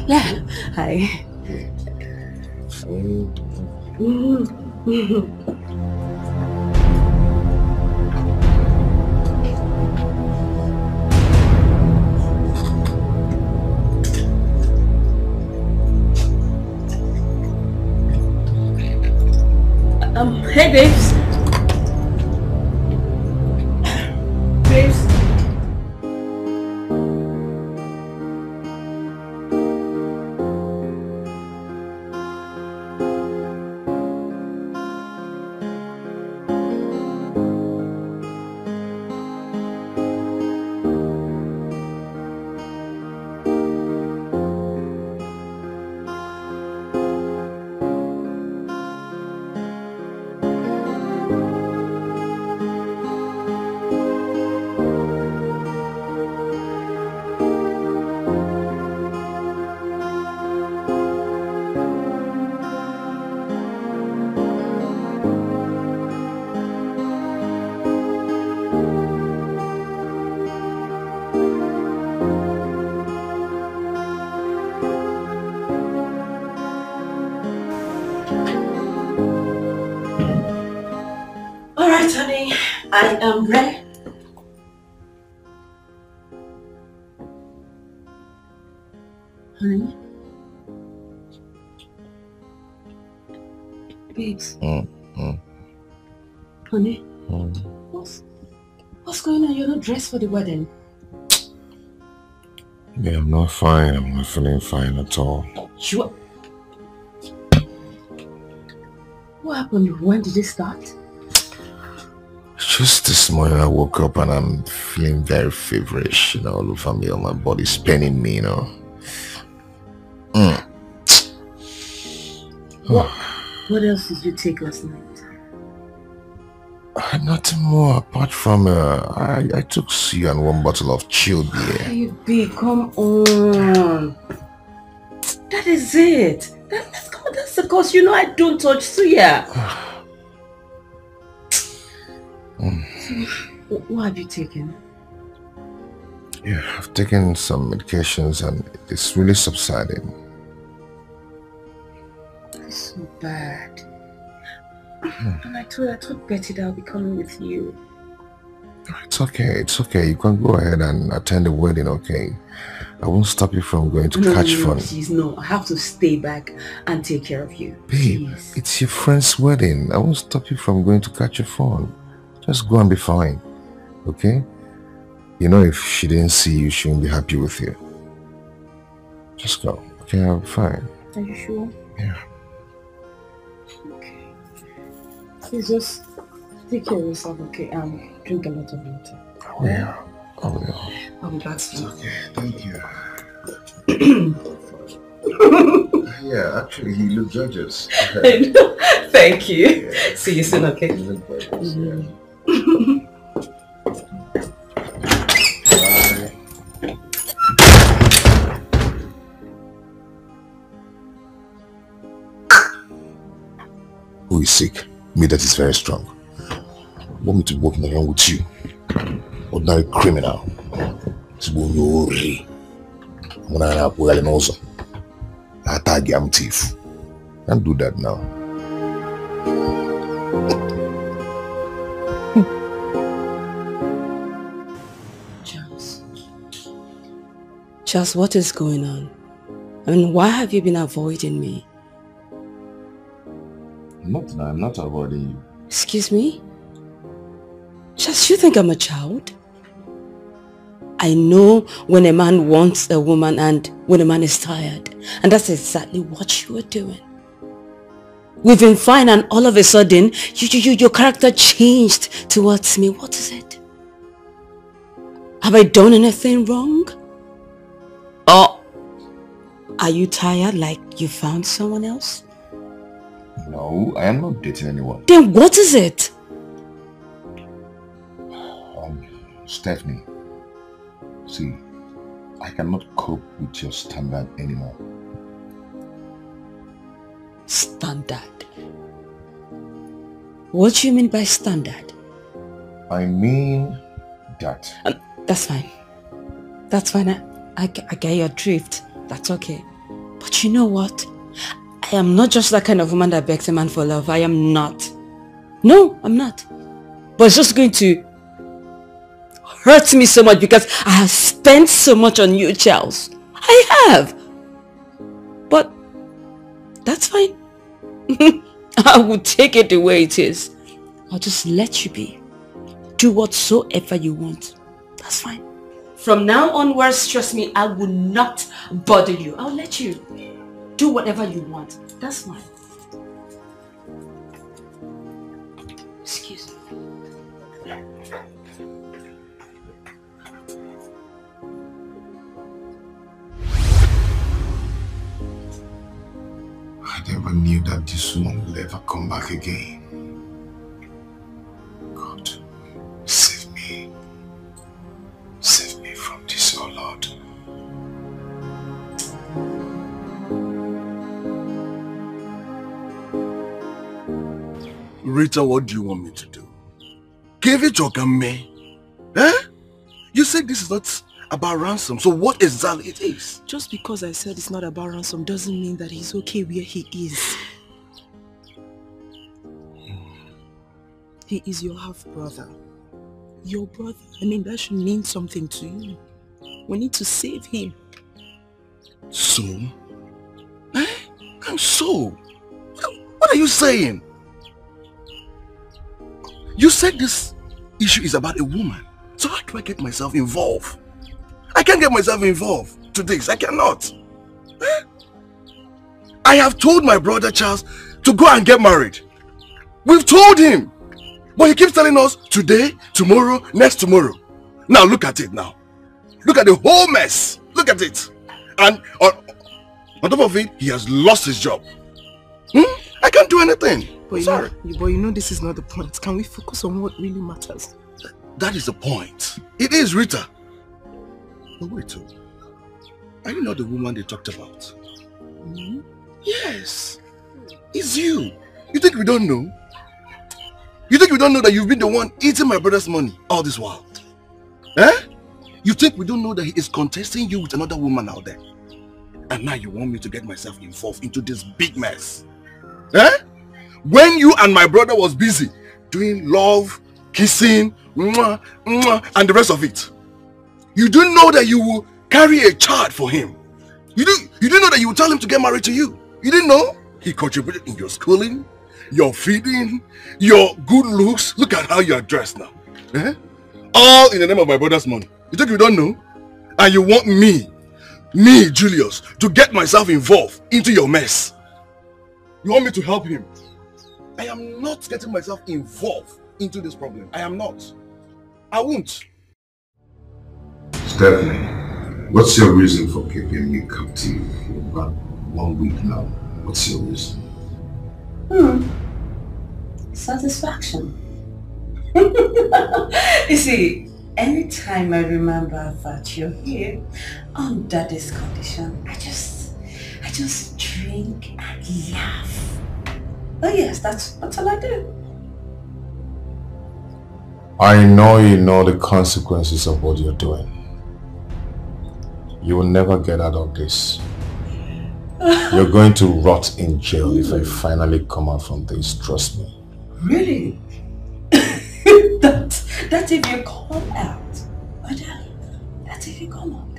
Yeah. Hi. Hey, babes. Babes. Alright, honey, I am ready. Honey? Babes? Honey? What's going on? You're not dressed for the wedding. Yeah, I'm not fine. I'm not feeling fine at all. You... What happened? When did it start? Just this morning I woke up and I'm feeling very feverish, you know, all over me, all my body's paining me, you know. What else did you take last night? Nothing more apart from I took C and one bottle of chilled beer. Hey, B, come on. That is it. That's the cause. You know I don't touch suya. So, what have you taken? Yeah, I've taken some medications and it's really subsiding. It's so bad. And I told Betty that I'll be coming with you. It's okay. You can go ahead and attend the wedding, okay? I won't stop you from going to catch fun. Please, no. I have to stay back and take care of you. Babe, Please. It's your friend's wedding. I won't stop you from going to catch your fun. Just go and be fine, okay? You know, if she didn't see you, she won't be happy with you. Just go, okay? I'll be fine. Are you sure? Yeah. Okay. Please just take care of yourself, okay? Drink a lot of water. Yeah, I will. I'll be back soon. Okay, thank you. Yeah, actually, he looked gorgeous. Okay. Thank you. Yeah. See you soon, okay? Who is sick? Me that is very strong. Want me to walk around with you? Ordinary criminal. I'm thief. Can't do that now. Charles, what is going on? I mean, why have you been avoiding me? Nothing, I'm not avoiding you. Excuse me? Charles, you think I'm a child? I know when a man wants a woman and when a man is tired. And that's exactly what you were doing. We've been fine and all of a sudden, your character changed towards me. What is it? Have I done anything wrong? Or are you tired like you found someone else? No, I am not dating anyone. Then what is it? Stephanie, see, I cannot cope with your standard anymore. Standard? What do you mean by standard? I mean that. That's fine. That's fine. I get your drift. That's okay. But you know what? I am not just that kind of woman that begs a man for love. I am not. No, I'm not. But it's just going to hurt me so much because I have spent so much on you, Charles. I have. But that's fine. I will take it the way it is. I'll just let you be. Do whatsoever you want. That's fine. From now onwards, trust me, I will not bother you. I'll let you do whatever you want. That's fine. Excuse me. I never knew that this woman will ever come back again. God, save me. Save me from this, oh Lord. Rita, what do you want me to do? Give it your game. Eh? You said this is not about ransom, so what exactly it is? Just because I said it's not about ransom doesn't mean that he's okay where he is. He is your half-brother. Your brother. I mean, that should mean something to you. We need to save him. So? Eh? And so? What are you saying? You said this issue is about a woman. So how do I get myself involved? I can't get myself involved to this. I cannot. Eh? I have told my brother Charles to go and get married. We've told him. But he keeps telling us today, tomorrow, next tomorrow. Now look at it now. Look at the whole mess. Look at it. And on top of it, he has lost his job. I can't do anything. But Sorry. You know this is not the point. Can we focus on what really matters? That is the point. It is, Rita. But wait, are you not the woman they talked about? Yes. It's you. You think we don't know? You think we don't know that you've been the one eating my brother's money all this while? Eh? You think we don't know that he is contesting you with another woman out there? And now you want me to get myself involved into this big mess? Eh? When you and my brother was busy doing love, kissing, mwah, mwah, and the rest of it, you didn't know that you will carry a child for him. You didn't know that you would tell him to get married to you. You didn't know? He contributed in your schooling, your feeding, your good looks. Look at how you are dressed now. Eh? All in the name of my brother's money. You think you don't know? And you want me, Julius, to get myself involved into your mess. You want me to help him? I am not getting myself involved into this problem. I am not. I won't. Stephanie, what's your reason for keeping me captive for about 1 week now? What's your reason? Satisfaction. You see, anytime I remember that you're here under this condition, I just drink and laugh. Oh yes, that's all I do. I know you know the consequences of what you're doing. You will never get out of this. You're going to rot in jail if I finally come out from this, trust me. Really? That's if you come out. That's if you come out.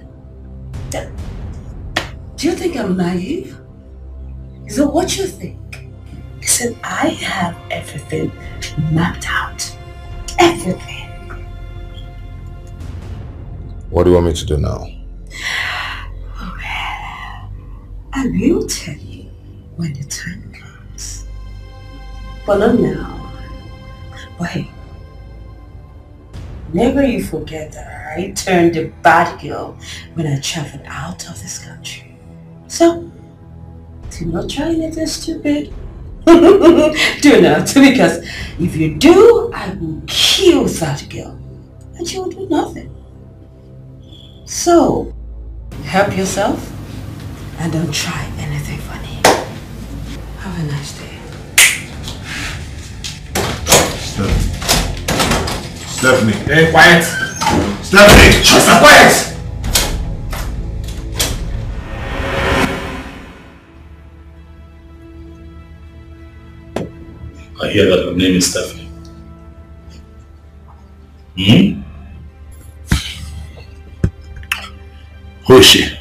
Do you think I'm naive? Is that what you think? Listen, I have everything mapped out. Everything. What do you want me to do now? Well, I will tell you when the time comes. But not now. But hey, never you forget that I turned a bad girl when I traveled out of this country. So, do not try anything stupid. Do not, because if you do, I will kill that girl and she will do nothing. So, help yourself and don't try anything funny. Have a nice day. Stephanie. Hey, quiet. Stephanie! Just quiet! I hear that her name is Stephanie. Hmm? Who is she?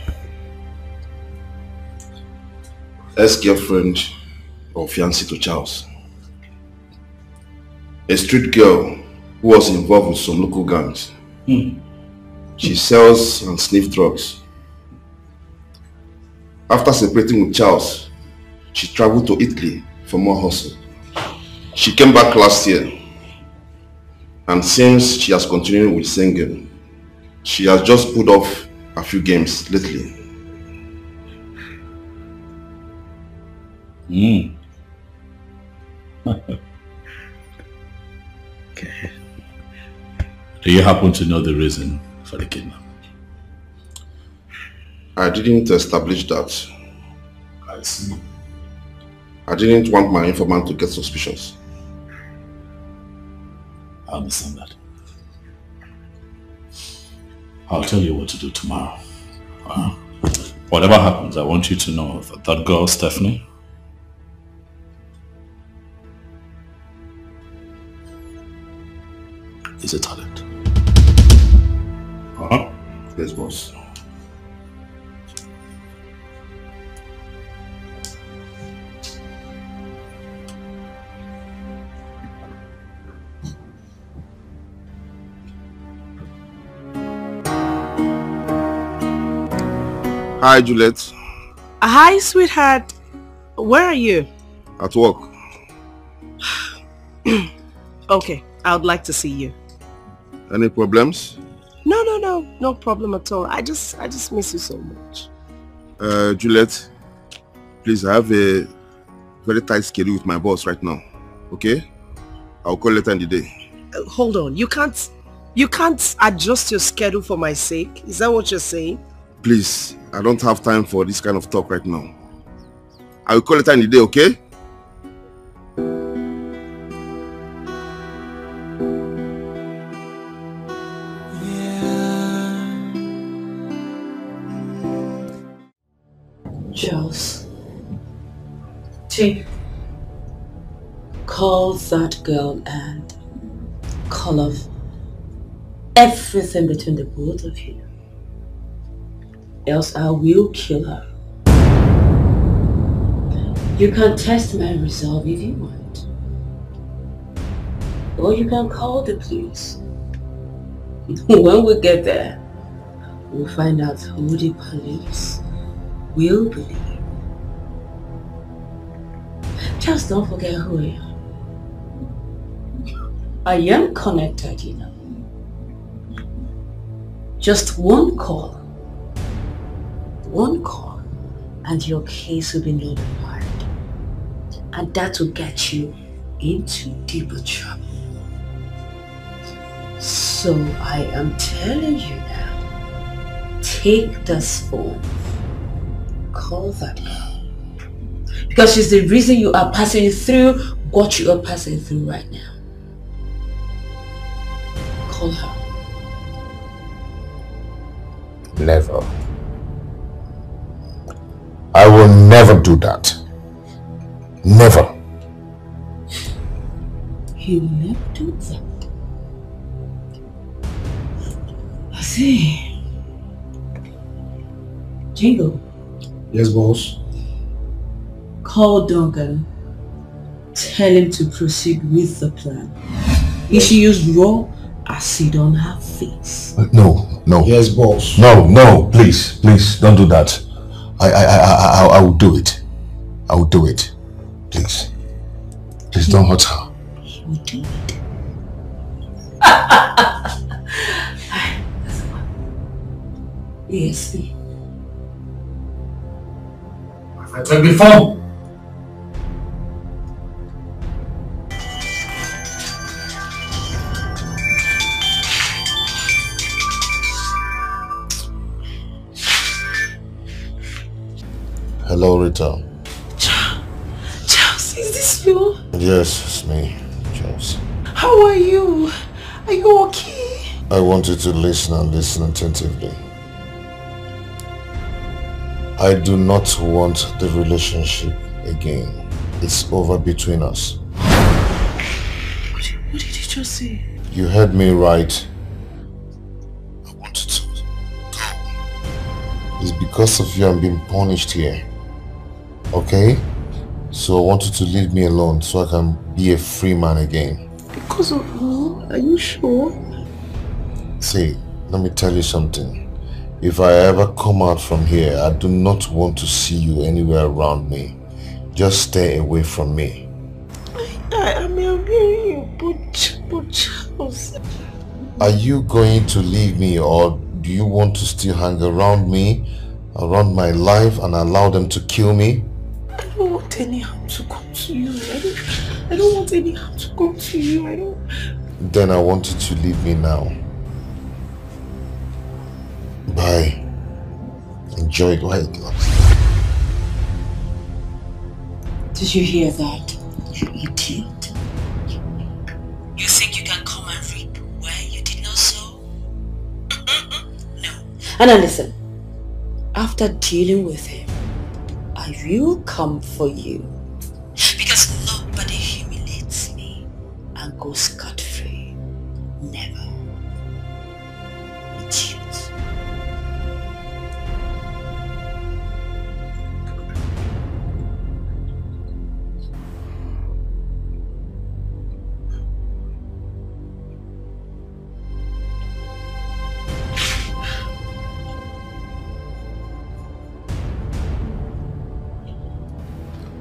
Ex-girlfriend or fiancée to Charles. A street girl who was involved with some local gangs. She sells and sniffs drugs. After separating with Charles, she traveled to Italy for more hustle. She came back last year, and since she has continued with singing, she has just put off a few games lately. Okay. Do you happen to know the reason for the kidnapping? I didn't establish that. I see. I didn't want my informant to get suspicious. I understand that. I'll tell you what to do tomorrow. Whatever happens, I want you to know that that girl, Stephanie, is a talent. Yes, boss. Hi, Juliet. Hi, sweetheart. Where are you? At work. Okay, I would like to see you. Any problems? No problem at all. I just miss you so much. Juliet, please, I have a very tight schedule with my boss right now. Okay? I'll call later in the day. Hold on. You can't adjust your schedule for my sake? Is that what you're saying? Please, I don't have time for this kind of talk right now. I will call later in the day, okay? Charles, call that girl and call off everything between the both of you. Else I will kill her. You can test my resolve if you want. Or you can call the police. When we get there, we'll find out who the police will believe. Just don't forget who I am. I am connected, you know. Just one call, and your case will be notified. And that will get you into deeper trouble. So I am telling you now, take this phone, call that girl. Because she's the reason you are passing through what you are passing through right now. Call her. Never. I will never do that. Never. You will never do that. I see. Jingle. Yes, boss. Call Duncan. Tell him to proceed with the plan. He should use raw acid on her face. No. Yes, boss. No, please, don't do that. I will do it. I will do it. Please. Please don't hurt her. He will do it. Yes. I take the phone. Hello, Rita. Charles, is this you? Yes, it's me, Charles. How are you? Are you okay? I want you to listen and listen attentively. I do not want the relationship again. It's over between us. did you say? You heard me right. I wanted to go. It's because of you I'm being punished here. Okay? So I want you to leave me alone so I can be a free man again. Because of who? Are you sure? See, let me tell you something. If I ever come out from here, I do not want to see you anywhere around me. Just stay away from me. I mean, you, but Charles. Are you going to leave me, or do you want to still hang around me, around my life, and allow them to kill me? I don't want any harm to come to you. I don't want any harm to come to you. I don't. Then I want you to leave me now. Bye. Enjoy it while it lasts. Did you hear that, you idiot? You think you can come and reap where you did not sow? No. And now listen, after dealing with him, I will come for you. Because nobody humiliates me and goes scot-free. Never. Idiot.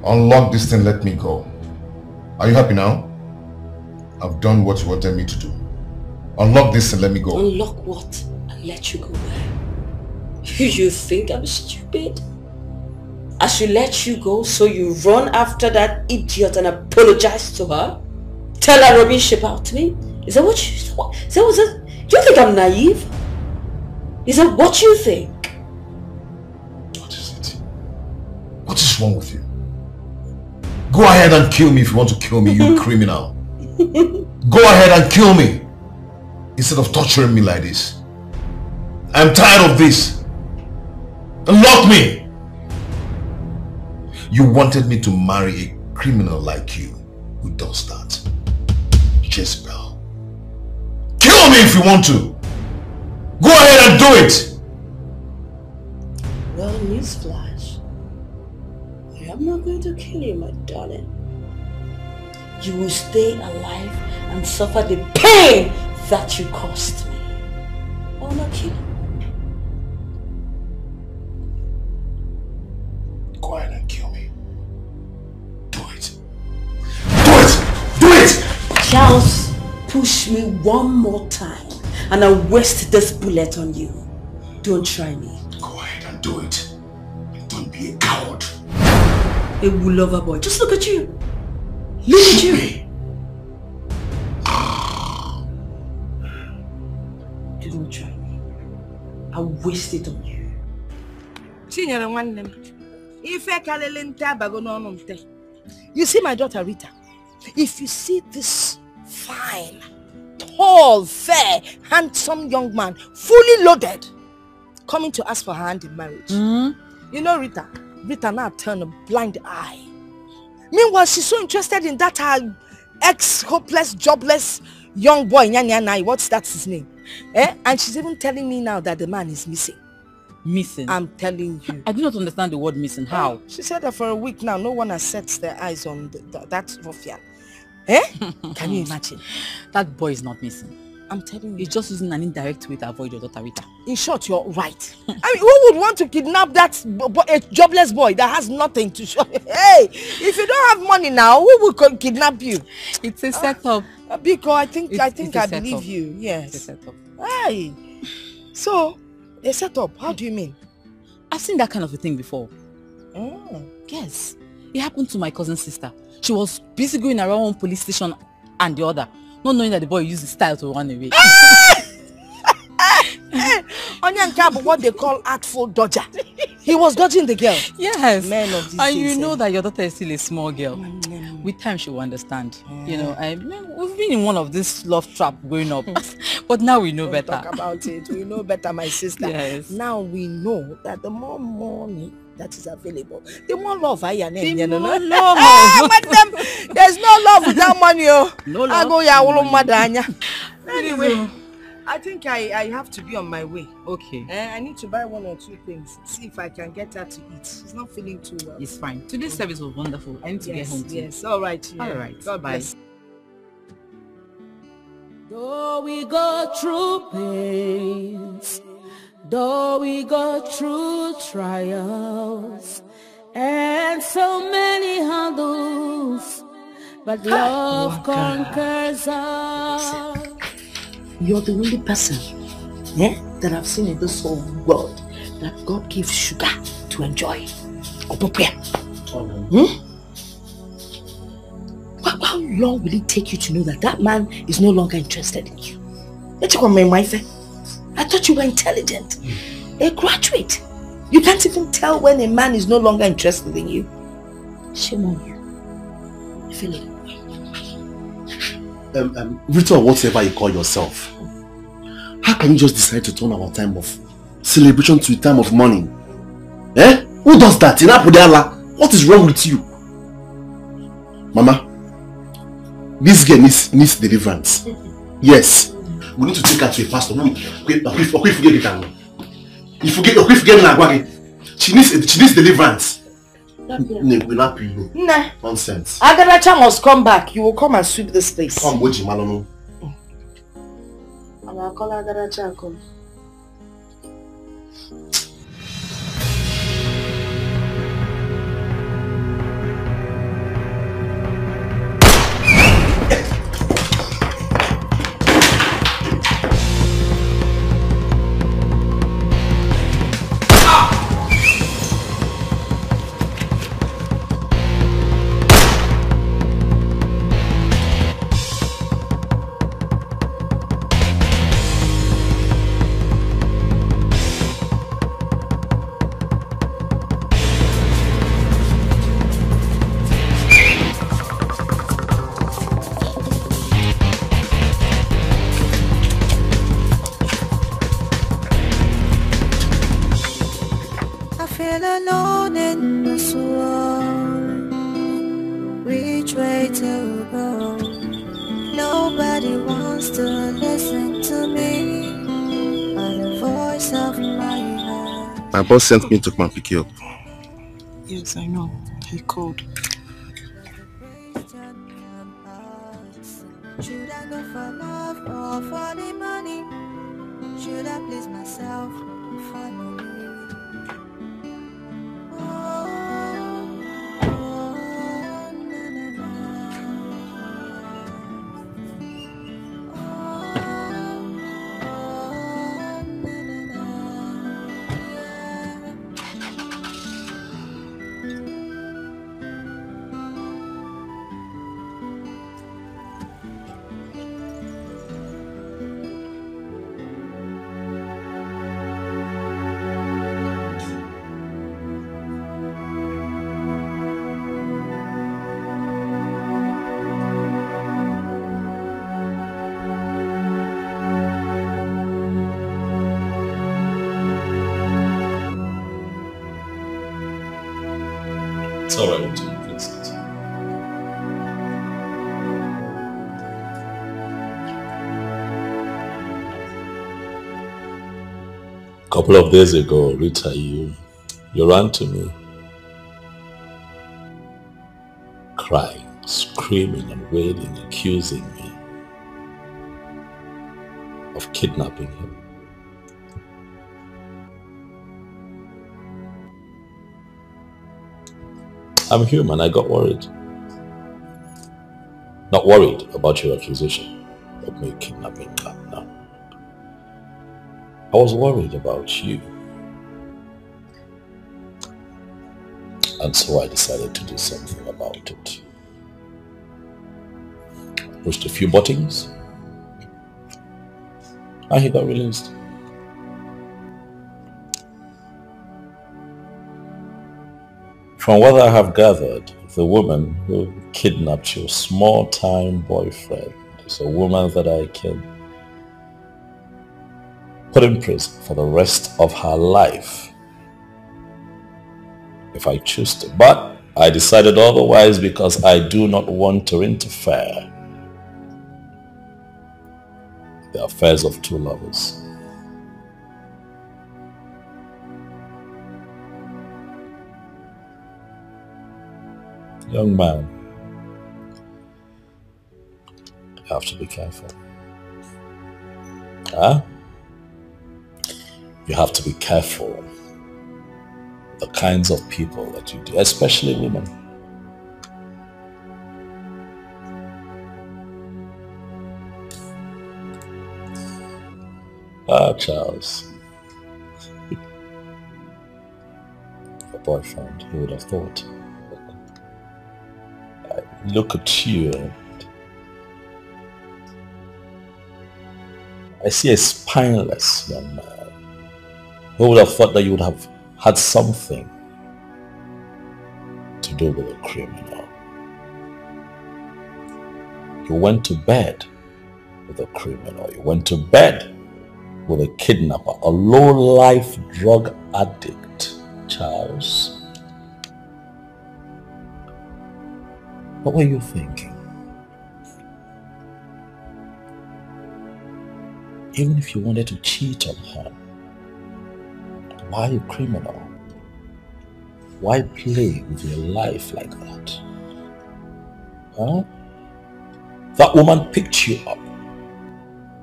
Unlock this thing, let me go. Are you happy now? I've done what you wanted me to do. Unlock this and let me go. Unlock what? And let you go where? You think I'm stupid? I should let you go so you run after that idiot and apologize to her? Tell her rubbish about me? Is that what you... Do you think I'm naive? Is that what you think? What is it? What is wrong with you? Go ahead and kill me if you want to kill me, you criminal. Go ahead and kill me instead of torturing me like this. I'm tired of this. Unlock me. You wanted me to marry a criminal like you. Who does that? Jezebel. Kill me if you want to. Go ahead and do it. Well, newsflash. I'm not going to kill you, my darling. You will stay alive and suffer the pain that you caused me. I'll not kill you. Go ahead and kill me. Do it. Do it! Do it! Charles, push me one more time and I'll waste this bullet on you. Don't try me. Go ahead and do it. Don't be a coward. A lover boy. Just look at you. Look at you. Don't try me. I'll waste it on you. You see my daughter Rita? If you see this fine, tall, fair, handsome young man, fully loaded, coming to ask for her hand in marriage. You know Rita now turned a blind eye. Meanwhile, she's so interested in that her ex-hopeless, jobless young boy, Nyanyanai. What's that his name? And she's even telling me now that the man is missing. Missing? I'm telling you. I do not understand the word missing. How? She said that for a week now, no one has set their eyes on that ruffian. Can you imagine? That boy is not missing. I'm telling you. He's just using an indirect way to avoid your daughter Rita. In short, you're right. I mean, who would want to kidnap that a jobless boy that has nothing to show? Hey, if you don't have money now, who would kidnap you? It's a setup. Because I think I believe you. Yes. It's a setup. Hey. So, a setup. How do you mean? I've seen that kind of a thing before. Oh. Yes. It happened to my cousin's sister. She was busy going around one police station and the other, not knowing that the boy used his style to run away. Onion Cab, what they call artful dodger. He was dodging the girl. Yes. Men of these and days, you know that your daughter is still a small girl. With time she will understand. You know, we've been in one of this love trap growing up. But now we know better. Talk about it. We know better, my sister. Yes. Now we know that the more money that is available, the more love I am. The more love. Madam, there's no love without money. No love. I go ya madanya. Anyway, I think I have to be on my way. Okay. I need to buy 1 or 2 things. See if I can get her to eat. She's not feeling too well. It's fine. Today's service was wonderful. I need to get home too. Yes, all right. Yeah. All right. God Bye. bless. Though we go through pains, though we go through trials, and so many hurdles, but love conquers all. You're the only person that I've seen in this whole world that God gives sugar to enjoy. How long will it take you to know that that man is no longer interested in you? Etiko, my wife, I thought you were intelligent, a graduate. You can't even tell when a man is no longer interested in you. Shame on you. I feel it. Rita, or whatever you call yourself, how can you just decide to turn our time of celebration to a time of mourning? Eh? Who does that? What is wrong with you? Mama, this girl needs deliverance. Yes. We need to take her to a pastor. She needs deliverance. Nah. Nonsense. Agaracha must come back. You will come and sweep this place. Come, Boji Malono. I'll call Agaracha. Come. My boss sent me to come and pick you up. Yes, I know. He called. Should I go for love or for the money? Should I please myself or family? Alright, fix it. A couple of days ago, Rita, you ran to me, crying, screaming and wailing, accusing me of kidnapping him. I'm human, I got worried. Not worried about your accusation of me kidnapping her, no. I was worried about you. And so I decided to do something about it. Pushed a few buttons, and he got released. From what I have gathered, the woman who kidnapped your small-time boyfriend is a woman that I can put in prison for the rest of her life if I choose to. But I decided otherwise because I do not want to interfere in the affairs of two lovers. Young man, you have to be careful. Huh? You have to be careful the kinds of people that you do, especially women. Ah, Charles. Your boyfriend, who would have thought? I look at you and I see a spineless young man. Who would have thought that you would have had something to do with a criminal? You went to bed with a criminal. You went to bed with a kidnapper, a low-life drug addict, Charles. What were you thinking? Even if you wanted to cheat on her, why a criminal? Why play with your life like that? Huh? That woman picked you up,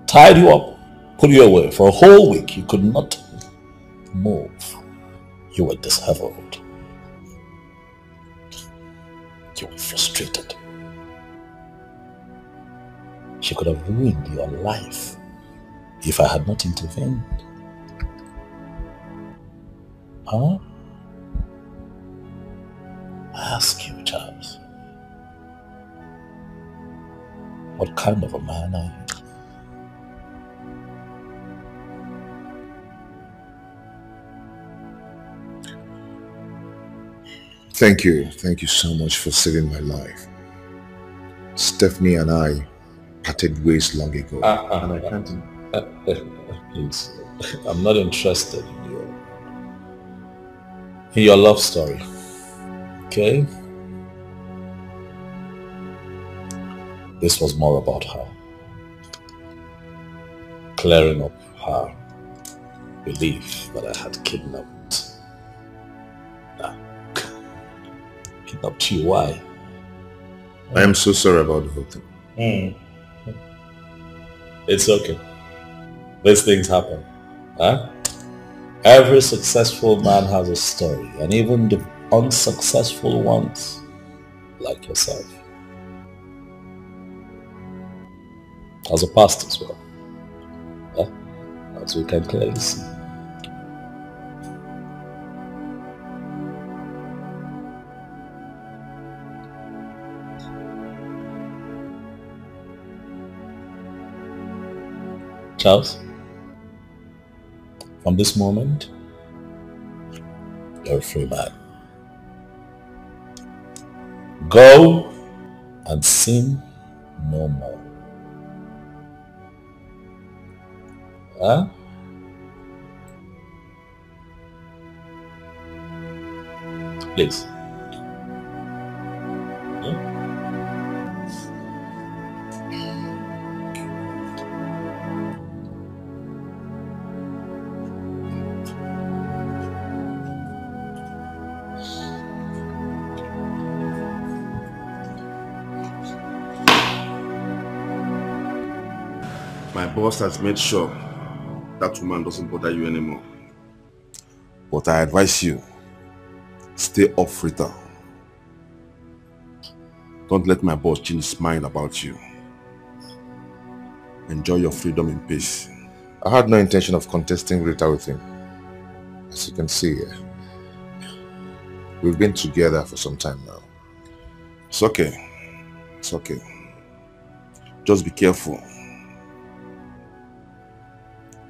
tied you up, put you away for a whole week. You could not move. You were disheveled. You were frustrated. She could have ruined your life if I had not intervened. Huh? I ask you, Charles, what kind of a man are you? Thank you so much for saving my life. Stephanie and I parted ways long ago, and I can't... Please, I'm not interested in your love story, okay? This was more about her, clearing up her belief that I had kidnapped. Kidnapped you, why? I am so sorry about the whole thing. It's okay. These things happen. Huh? Every successful man has a story, and even the unsuccessful ones, like yourself, has a past as well. Huh? As we can clearly see. Charles, from this moment, you're a free man. Go and sin no more. Huh? Please. My boss has made sure that woman doesn't bother you anymore. But I advise you, stay off Rita. Don't let my boss change his mind about you. Enjoy your freedom in peace. I had no intention of contesting Rita with him. As you can see, we've been together for some time now. It's okay. It's okay. Just be careful.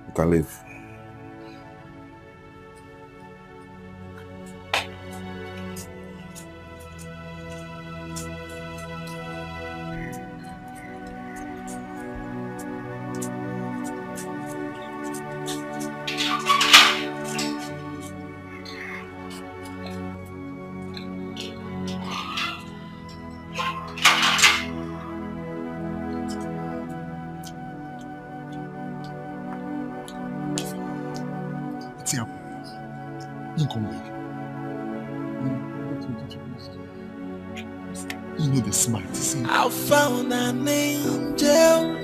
You can leave. come back. You know the smart, see. I found an angel,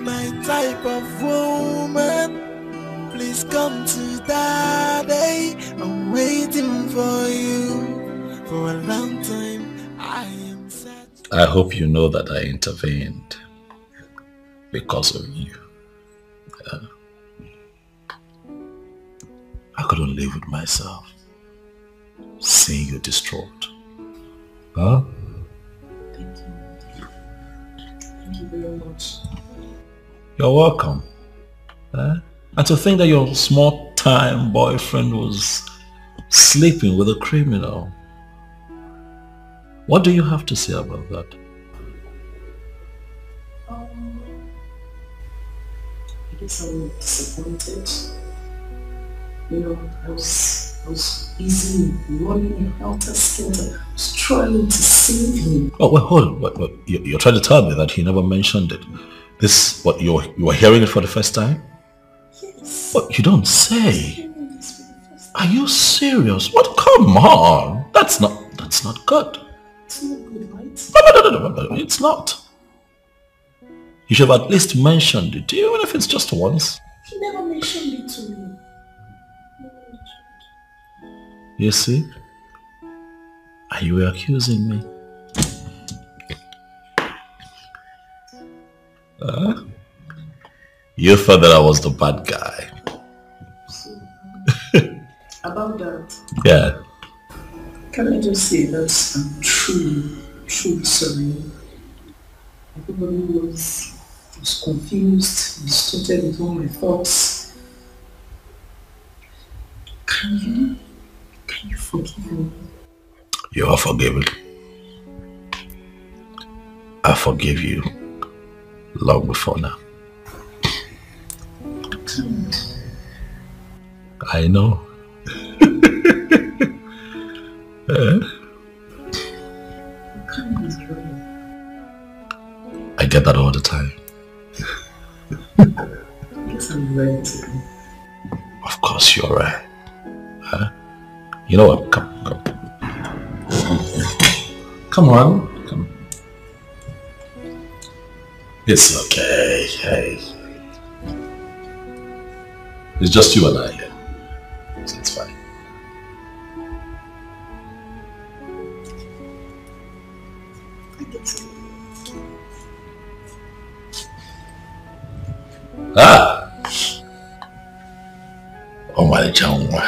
my type of woman. Please come to daddy. I'm waiting for you for a long time. I hope you know that I intervened because of you. I couldn't live with myself, seeing you distraught. Huh? Thank you. Thank you very much. You're welcome. And to think that your small-time boyfriend was sleeping with a criminal. What do you have to say about that? I guess I'm disappointed. You know, I was busy running a helter-skelter. I was trying to save him. Oh, wait, hold on. Wait. You're trying to tell me that he never mentioned it. This, what, you were hearing it for the first time? Yes. What, you don't say? Are you serious? What? Come on. That's not good. It's not good, right? No, it's not. You should have at least mentioned it, even if it's just once. He never mentioned it to me. You see? And you were accusing me. You thought that I was the bad guy. About that. Yeah. Can I just say that I'm truly sorry. Everybody was confused, distorted with all my thoughts. Can you forgive me? You are forgiven. I forgive you long before now. I know. I get that all the time. I guess I'm ready to go. Of course you're right. Huh? You know what? Come. Come on. Come. It's okay. Hey. It's just you and I here. So it's fine. Oh my Janwa.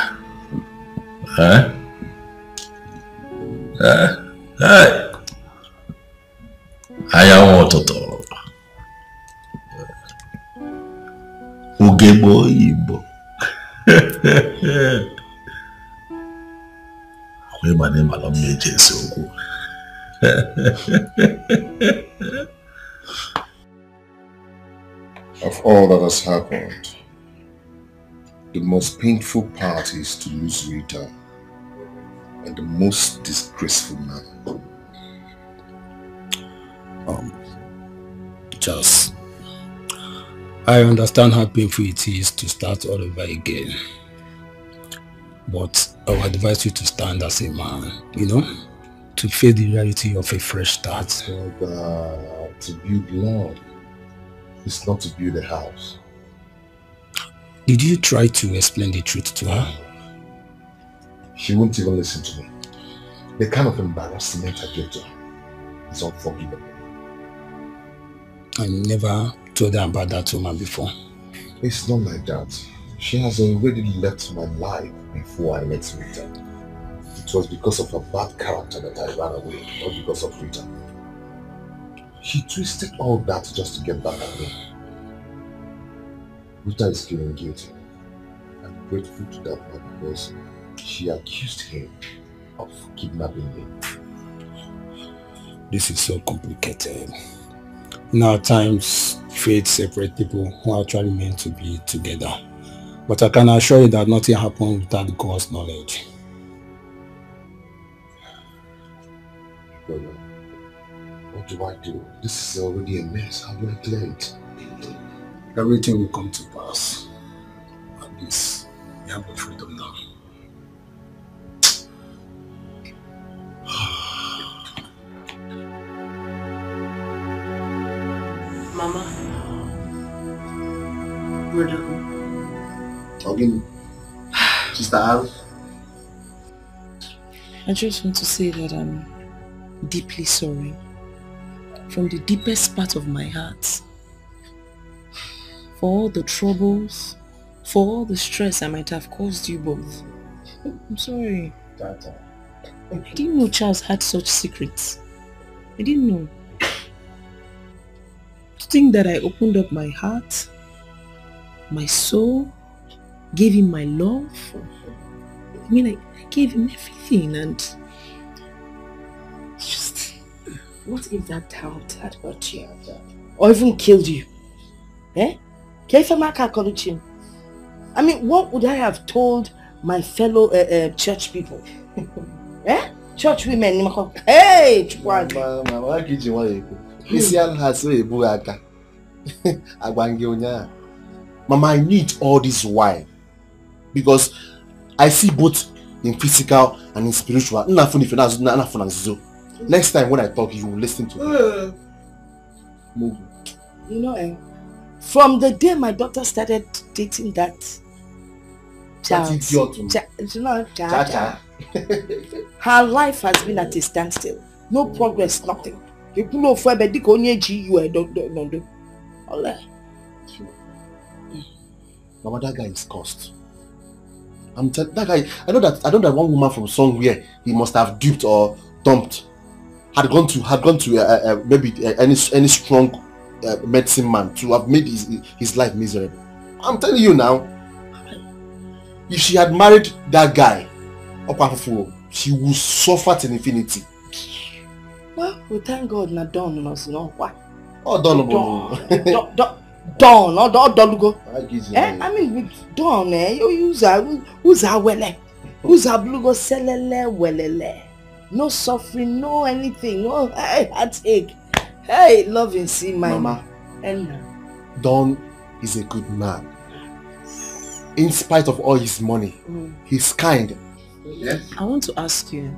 Huh? Hey. I am Ototo. Ugebo Ibo. My name is Of all that has happened, the most painful part is to lose Rita, and the most disgraceful man. Just, I understand how painful it is to start all over again. But I would advise you to stand as a man, to face the reality of a fresh start. To build love, it's not to build a house. Did you try to explain the truth to her? She won't even listen to me. The kind of embarrassment I get to her is unforgivable. I never told her about that woman before. It's not like that. She has already left my life before I met Rita. It was because of her bad character that I ran away, not because of Rita. She twisted all that just to get back at me. Rita is feeling guilty. I'm grateful to that man because she accused him of kidnapping me. This is so complicated. In our times, fate separates people who are actually meant to be together. But I can assure you that nothing happens without God's knowledge. Brother, what do I do? This is already a mess. How do I clear it? Everything will come to pass. At least you have the freedom now. Mama. Brother. Again, Sister Al. I just want to say that I'm deeply sorry. From the deepest part of my heart. For all the troubles, for all the stress I might have caused you both. I'm sorry. I didn't know Charles had such secrets. I didn't know. To think that I opened up my heart, my soul, gave him my love. I mean, I gave him everything, and just, what if that doubt had hurt you? Or even killed you? Eh? I mean, what would I have told my fellow church people? Eh? Church women. Hey! Mama, I need all this why? Because I see both in physical and in spiritual. Next time when I talk, you will listen to me. You know, from the day my daughter started dating that Charles, her life has been at a standstill. No progress, nothing. People know for a Mama, that guy is cursed. That guy. I know that one woman from somewhere he must have duped or dumped had gone to maybe any strong medicine man to have made his life miserable. I'm telling you now, if she had married that guy, she would suffer to infinity. Well, we thank God not done us, no. What? Oh, done. Dawn, or Dolugo. I mean, Dawn, who's our wele? Who's our blugo selele welele? No suffering, no anything. Oh, hey, heartache. Hey, loving, see my Mama. And Dawn is a good man. In spite of all his money, he's kind. Yes? I want to ask you,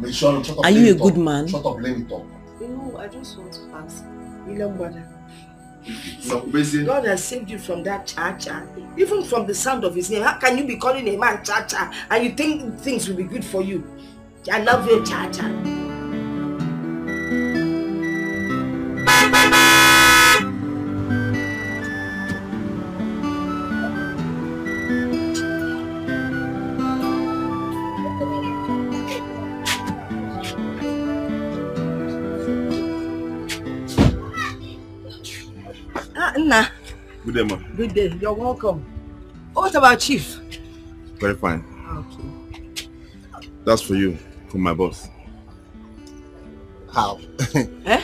are you a good man? Shut up, let me talk. No, I just want to ask. God has saved you from that cha-cha. Even from the sound of his name. How can you be calling a man cha-cha and you think things will be good for you? I love you, cha-cha. Nah. Good day, ma. Good day. You're welcome. What about Chief? Very fine. Okay. That's for you, from my boss. How? Eh?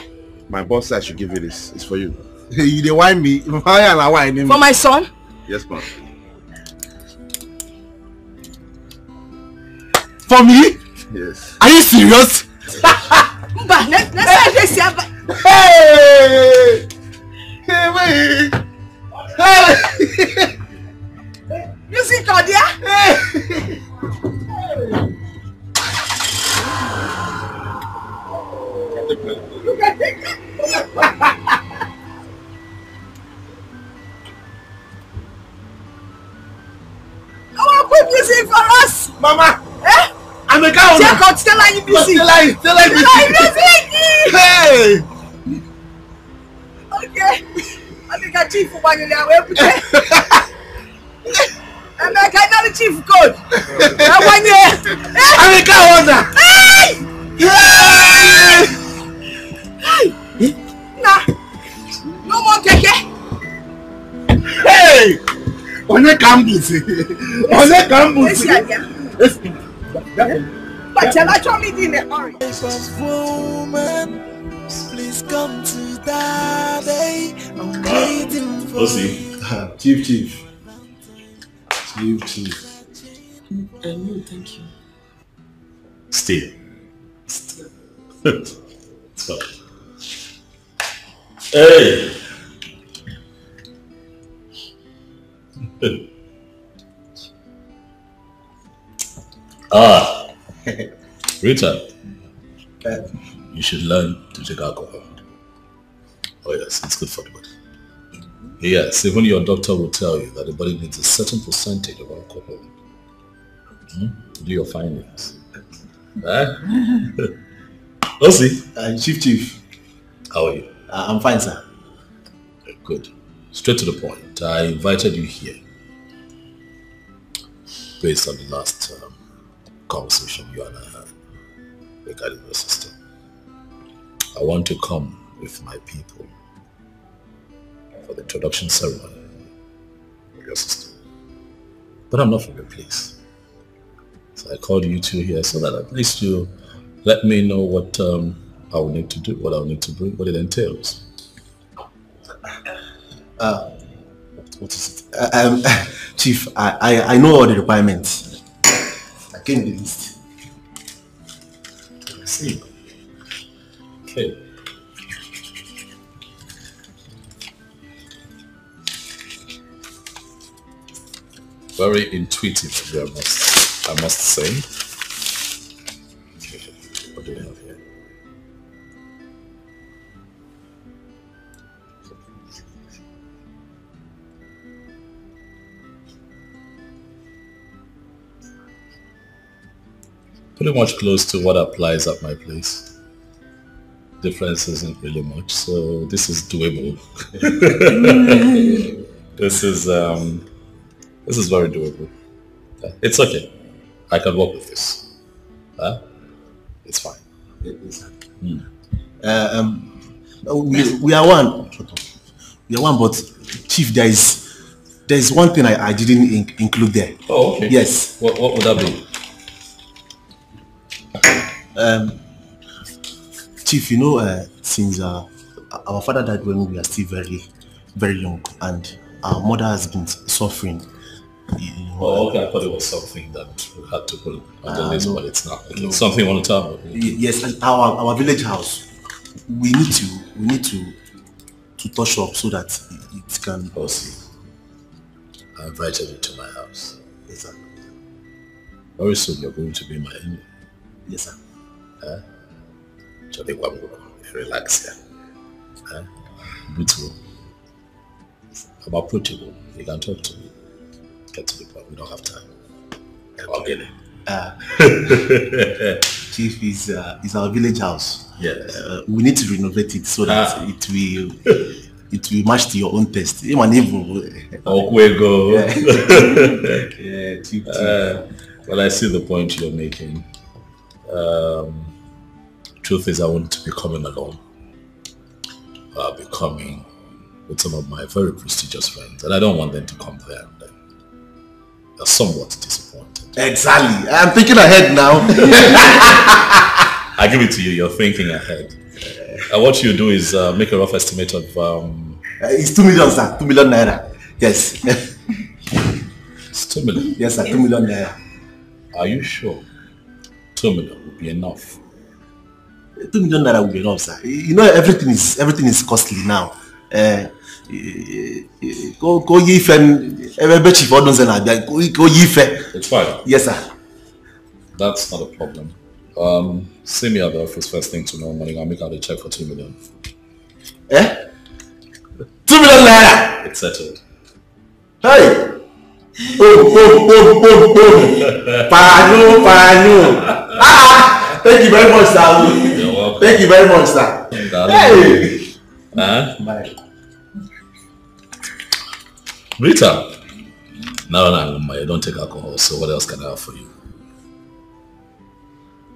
My boss said I should give you this. It's for you. You dey whine me. For my son? Yes, ma'am. For me? Yes. Are you serious? Hey! Hey, wait! Hey! You see Claudia? Hey! Look at it! Come on, put music for us! Mama! Eh? I'm a cow! Check out Stella in music! Stella in music! Hey! Okay. I think a chief for one year. Where put it? I'm like another chief code. That 1 year. I'm a cow! Hey! Hey! Nah. No more keke. Hey! On the campus. On the campus. But tell I told me in a hurry. Please come to daddy. I'm waiting for you. Chief. No, thank you. Still. Stop. Hey. Richard. You should learn to take alcohol. Oh yes, it's good for the body. Yes, even your doctor will tell you that the body needs a certain percentage of alcohol. Do your findings. Osi. Chief. How are you? I'm fine, sir. Good. Straight to the point. I invited you here based on the last conversation you and I had regarding your sister. I want to come with my people for the introduction ceremony of your sister. But I'm not from your place. So I called you two here so that at least you let me know what I will need to do, what I will need to bring, what it entails. What is it? Chief, I know all the requirements. I came with the list. I see. Okay. Very intuitive, I must say. Okay. What do we have here? Pretty much close to what applies at my place. Difference isn't really much, so this is doable. This is very doable. It's okay. I can work with this. It's fine. We are one. We are one, but Chief, there is one thing I didn't include there. Oh, okay. Yes. What would that be? Chief, since our father died when we were still very, very young, and our mother has been suffering. Okay, I thought it was something that we had to put on the list, but it's not. Okay. No. Something you want to tell me? Yes, and our village house, we need to touch up so that it can. See, I invited you to my house. Yes, sir. Very soon you're going to be my enemy. Yes, sir. Relax here. Beautiful. I'm approachable. You can talk to me. Get to the point. We don't have time. I'll get it. Chief is our village house. Yes. We need to renovate it so that it will match to your own taste. Yeah, Chief. Well, I see the point you're making. Truth is, I want to be coming alone. I'll be coming with some of my very prestigious friends, and I don't want them to come there and they're somewhat disappointed. Exactly. I'm thinking ahead now. I give it to you. You're thinking ahead. What you do is make a rough estimate of. It's 2 million, sir. 2 million naira. Yes. It's 2 million. Yes, sir. 2 million naira. Are you sure? 2 million will be enough. 2 million naira will be enough, sir. Everything is costly now. Go yife. It's fine. Yes, sir. That's not a problem. See me at the office first thing tomorrow morning. I'll make out a check for 2 million. 2 million naira. It's settled. Hey. Pano. Thank you very much, sir. You're welcome. Thank you very much, sir. Hey. Bye. Rita. No, you don't take alcohol, so what else can I have for you?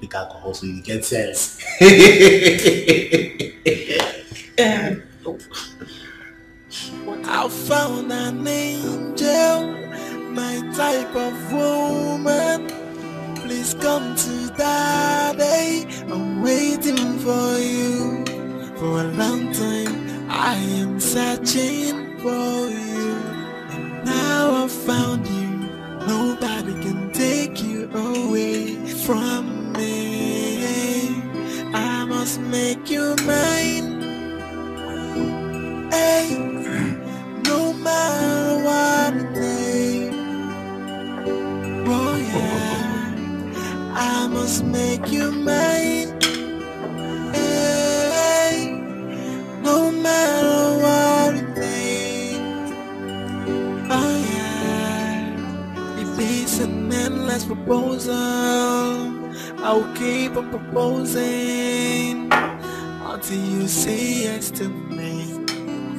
Take alcohol so you get sense. I found an angel, my type of woman. Please come to Daddy. I'm waiting for you. For a long time, I am searching for you. Now I found you. Nobody can take you away from me. I must make you mine. Hey, no matter what it takes. Oh yeah, I must make you mine. Hey, no matter what it takes. proposal. I'll keep on proposing until you say yes to me,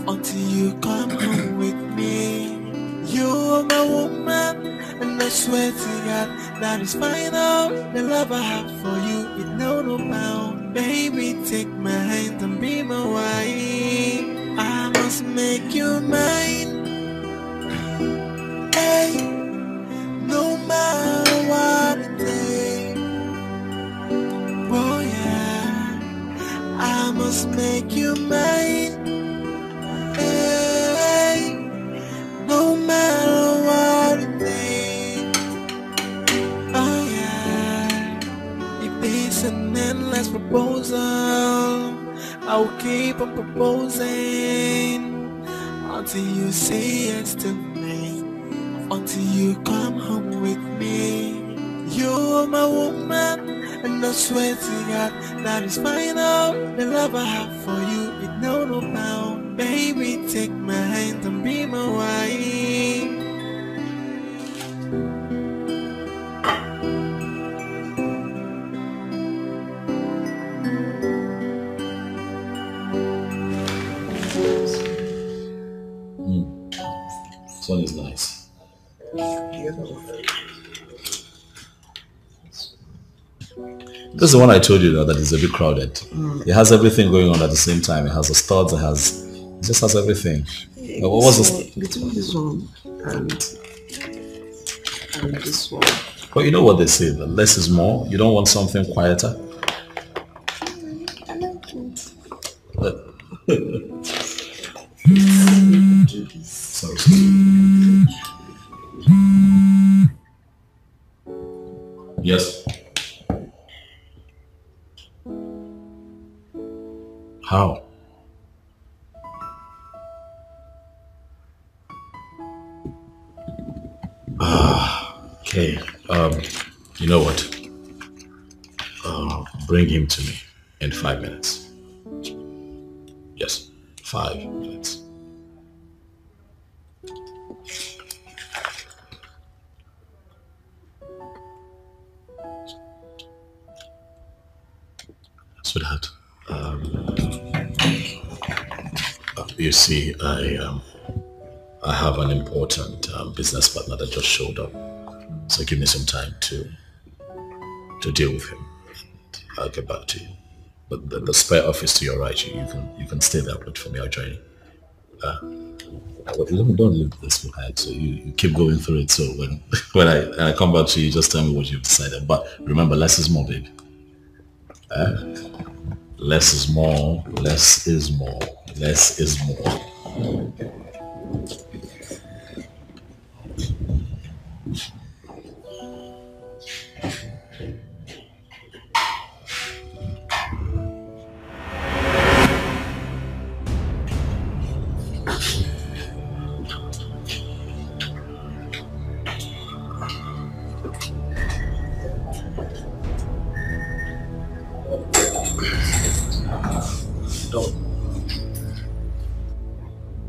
until you come home with me. You're my woman, and I swear to God that is final. The love I have for you is no bound. Baby, take my hand and be my wife. I must make you mine. Hey, no matter what it takes. Oh yeah, I must make you mine. Hey, no matter what it takes. Oh yeah, if it's an endless proposal, I'll keep on proposing until you say yes to me, until you come home with me. You're my woman, and I swear to God that is final. The love I have for you is no bound. Baby, take my hand and be my wife. This one is nice. This is the one I told you that is a bit crowded. It has everything going on at the same time. It has the studs, it just has everything. What was this? Between this one and this one. But you know what they say, that less is more. You don't want something quieter. I like it. Sorry. Yes. How? Okay. You know what? Bring him to me in 5 minutes. Yes, 5 minutes. Sweetheart, you see, I have an important business partner that just showed up, so give me some time to deal with him. I'll get back to you. But the spare office to your right, you can stay there, wait for me. I'll join you. Don't leave this behind. So you keep going through it. So when I come back to you, just tell me what you've decided. But remember, less is more, baby. Less is more. Less is more. Less is more.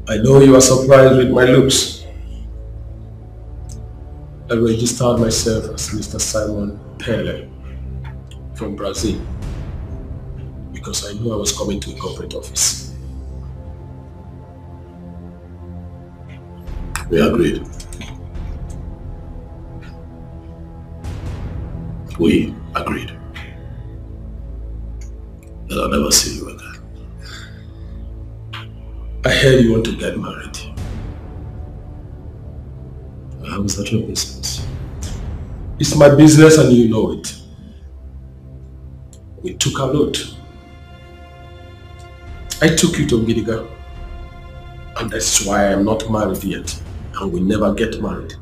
I know you are surprised with my looks. I registered myself as Mr. Simon Pele from Brazil because I knew I was coming to a corporate office. We agreed. We agreed that I'll never see you again. I heard you want to get married. How is that your business? It's my business and you know it. We took a lot. I took you to Gidiga. And that's why I am not married yet. And we never get married.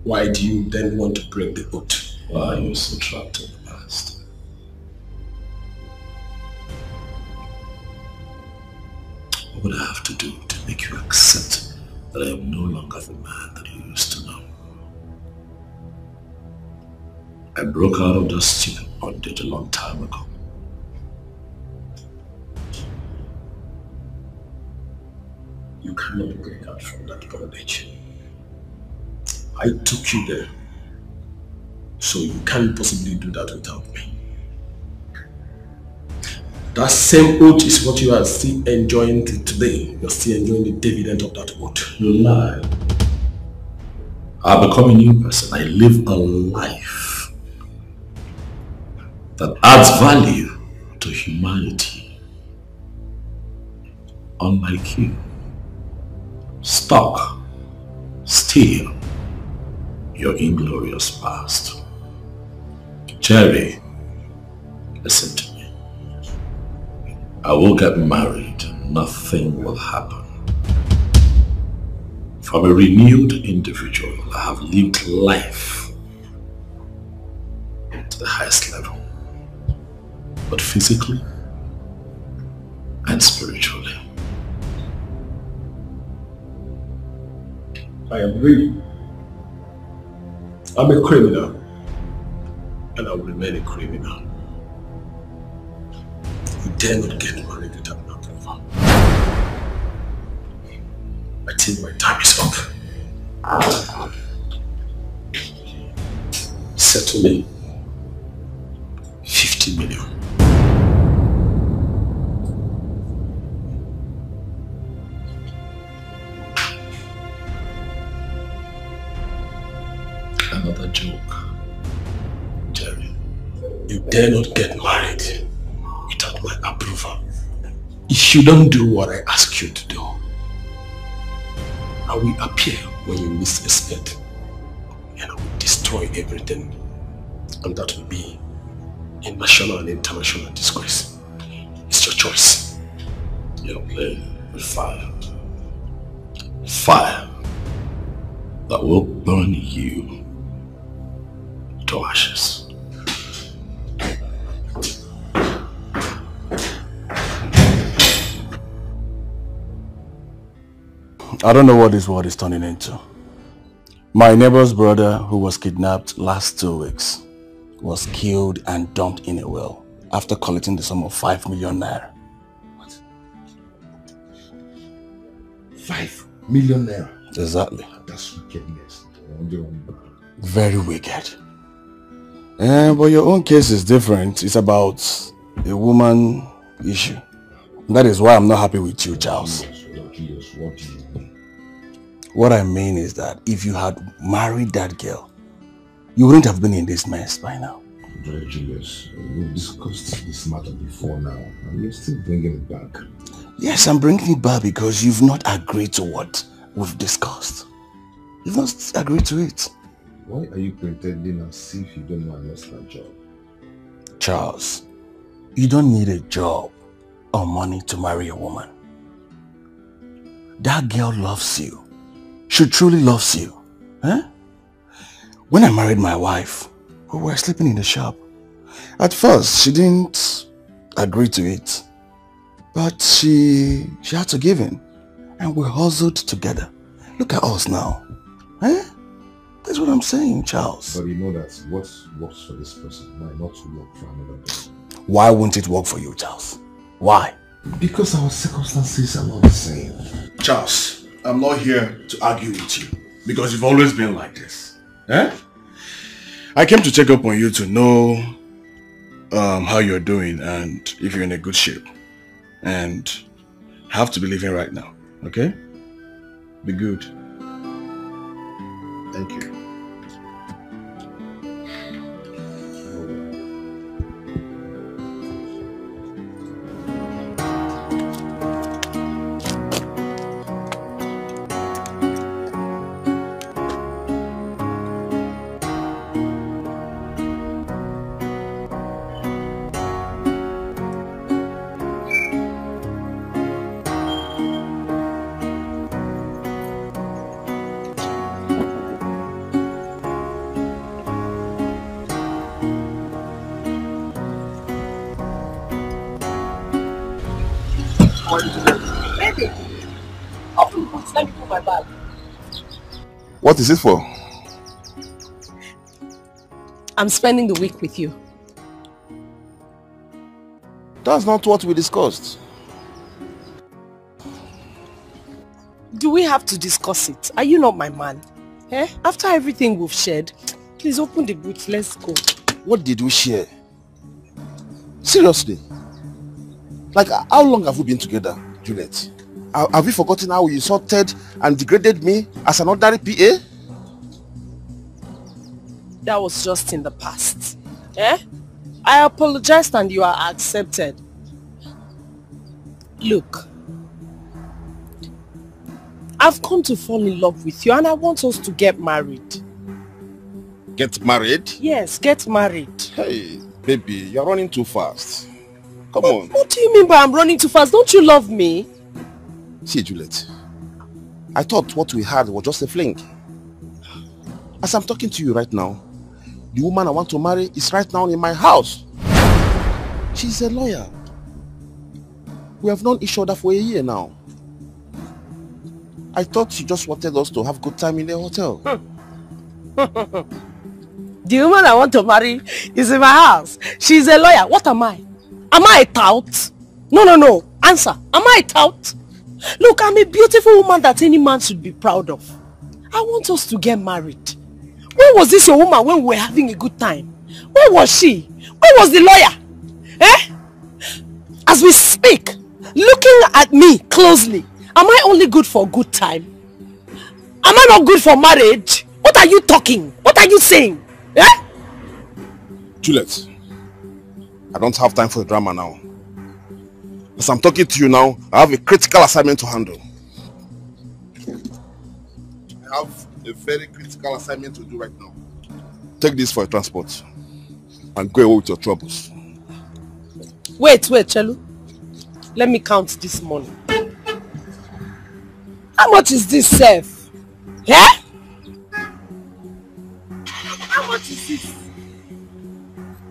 Why do you then want to break the boat? Why are you so trapped in the past? What would I have to do to make you accept that I am no longer the man that you used to know? I broke out of that stupid bondage a long time ago. You cannot break out from that bondage. I took you there So you can't possibly do that without me. That same oath is what you are still enjoying today. You're still enjoying the dividend of that oath. You lie. I become a new person. I live a life that adds value to humanity. Unlike you. Stuck. Still. Your inglorious past. Jerry, listen to me. I will get married. Nothing will happen. I'm a renewed individual. I have lived life to the highest level. But physically and spiritually. I am real. I'm a criminal. And I will remain a criminal. You dare not get married without my approval. I think my time is up. Settle me 50 million. Another joke, Jerry. You dare not get married without my approval. If you don't do what I ask you to do, I will appear when you least expect, and I will destroy everything, and that will be a national and international disgrace. It's your choice. You're playing with fire. Fire that will burn you to ashes. I don't know what this world is turning into. My neighbor's brother, who was kidnapped last 2 weeks, was killed and dumped in a well after collecting the sum of 5 million naira. What? 5 million naira? Exactly. That's wickedness. Very wicked. But your own case is different. It's about a woman issue. That is why I'm not happy with you, Charles. What do you mean? What I mean is that if you had married that girl, you wouldn't have been in this mess by now. Julius, we've discussed this matter before now, and you're still bringing it back. Yes, I'm bringing it back because you've not agreed to what we've discussed. You've not agreed to it. Why are you pretending as if you don't know I lost my job? Charles, you don't need a job or money to marry a woman. That girl loves you. She truly loves you. Huh? When I married my wife, we were sleeping in the shop. At first, she didn't agree to it. But she had to give in. And we hustled together. Look at us now. Huh? That's what I'm saying, Charles. But you know that what works for this person might not work for another person. Why won't it work for you, Charles? Why? Because our circumstances are not the same. Charles, I'm not here to argue with you. Because you've always been like this. Eh? I came to check up on you to know how you're doing and if you're in a good shape. And I have to be leaving right now. Okay? Be good. Thank you. What is it for? I'm spending the week with you. That's not what we discussed. Do we have to discuss it? Are you not my man? Eh? After everything we've shared, Please open the boot. Let's go. What did we share? Seriously? Like, how long have we been together, Juliet? Have you forgotten how you insulted and degraded me as an ordinary PA? That was just in the past. Eh? I apologized and you are accepted. Look, I've come to fall in love with you and I want us to get married. Get married? Yes, get married. Hey, baby, you're running too fast. Come on. What do you mean by I'm running too fast? Don't you love me? See, Juliet, I thought what we had was just a fling. As I'm talking to you right now, the woman I want to marry is right now in my house. She's a lawyer. We have known each other for a year now. I thought she just wanted us to have a good time in the hotel. The woman I want to marry is in my house. She's a lawyer. What am I? Am I a tout? No. Answer. Am I a tout? Look, I'm a beautiful woman that any man should be proud of. I want us to get married. Where was this your woman when we were having a good time? Where was she? Where was the lawyer? Eh? As we speak, looking at me closely, am I only good for a good time? Am I not good for marriage? What are you talking? What are you saying? Eh? Juliet, I don't have time for the drama now. As I'm talking to you now, I have a critical assignment to handle. I have a very critical assignment to do right now. Take this for a transport and go away with your troubles. Wait, Chelu. Let me count this money. How much is this, Seth? Yeah? How much is this?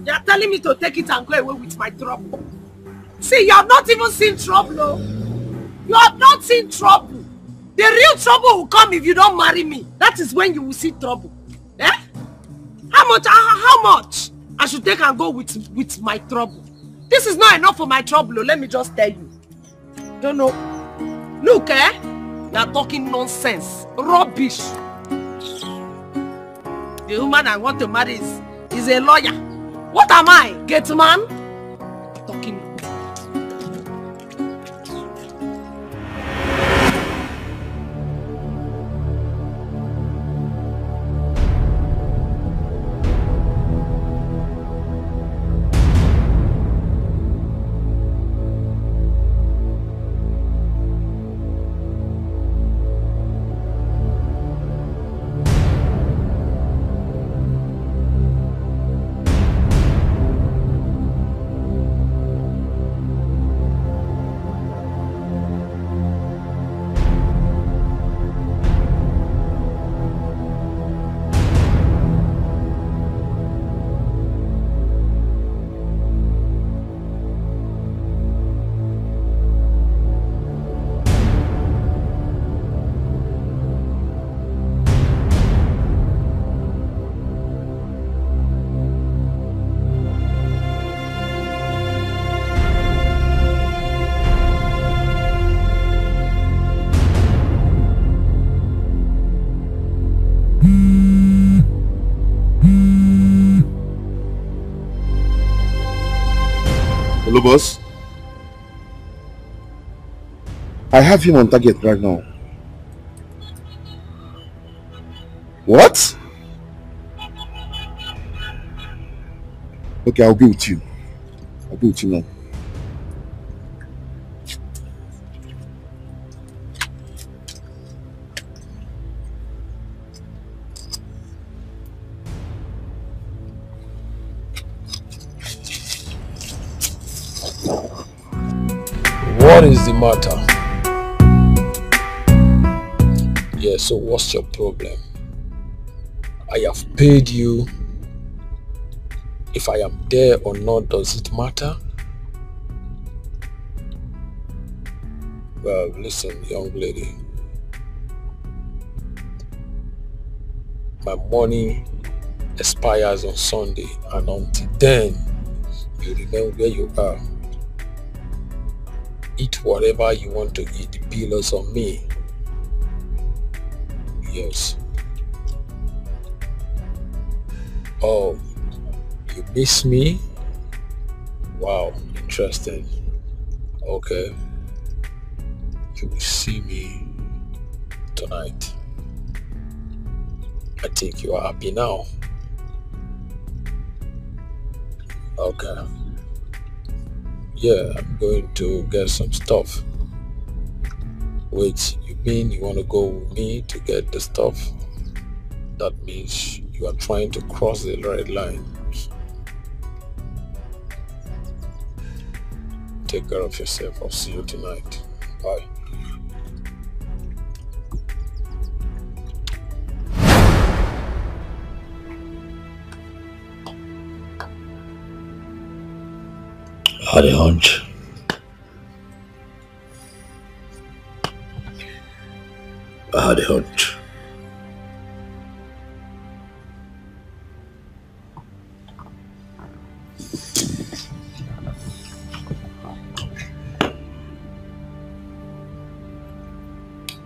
You are telling me to take it and go away with my trouble. See, you have not even seen trouble. No? You have not seen trouble. The real trouble will come if you don't marry me. That is when you will see trouble. Eh? How much? How much I should take and go with my trouble? This is not enough for my trouble. Let me just tell you. Don't know. Look, you are talking nonsense. Rubbish. The woman I want to marry is a lawyer. What am I? Get man? Talking. Hello, boss. I have him on target right now. What? Okay, I'll be with you. I'll be with you now. What is the matter? Yeah, so what's your problem? I have paid you. If I am there or not, does it matter? Well, listen, young lady. My money expires on Sunday, and until then, you remain where you are. Eat whatever you want to eat. The bill is on me. Yes. Oh, you miss me? Wow, interesting. Okay. You will see me tonight. I think you are happy now. Okay. Yeah, I'm going to get some stuff. Wait, you mean you want to go with me to get the stuff? That means you are trying to cross the red line. Take care of yourself. I'll see you tonight. Bye. I had a hunch. I had a hunch.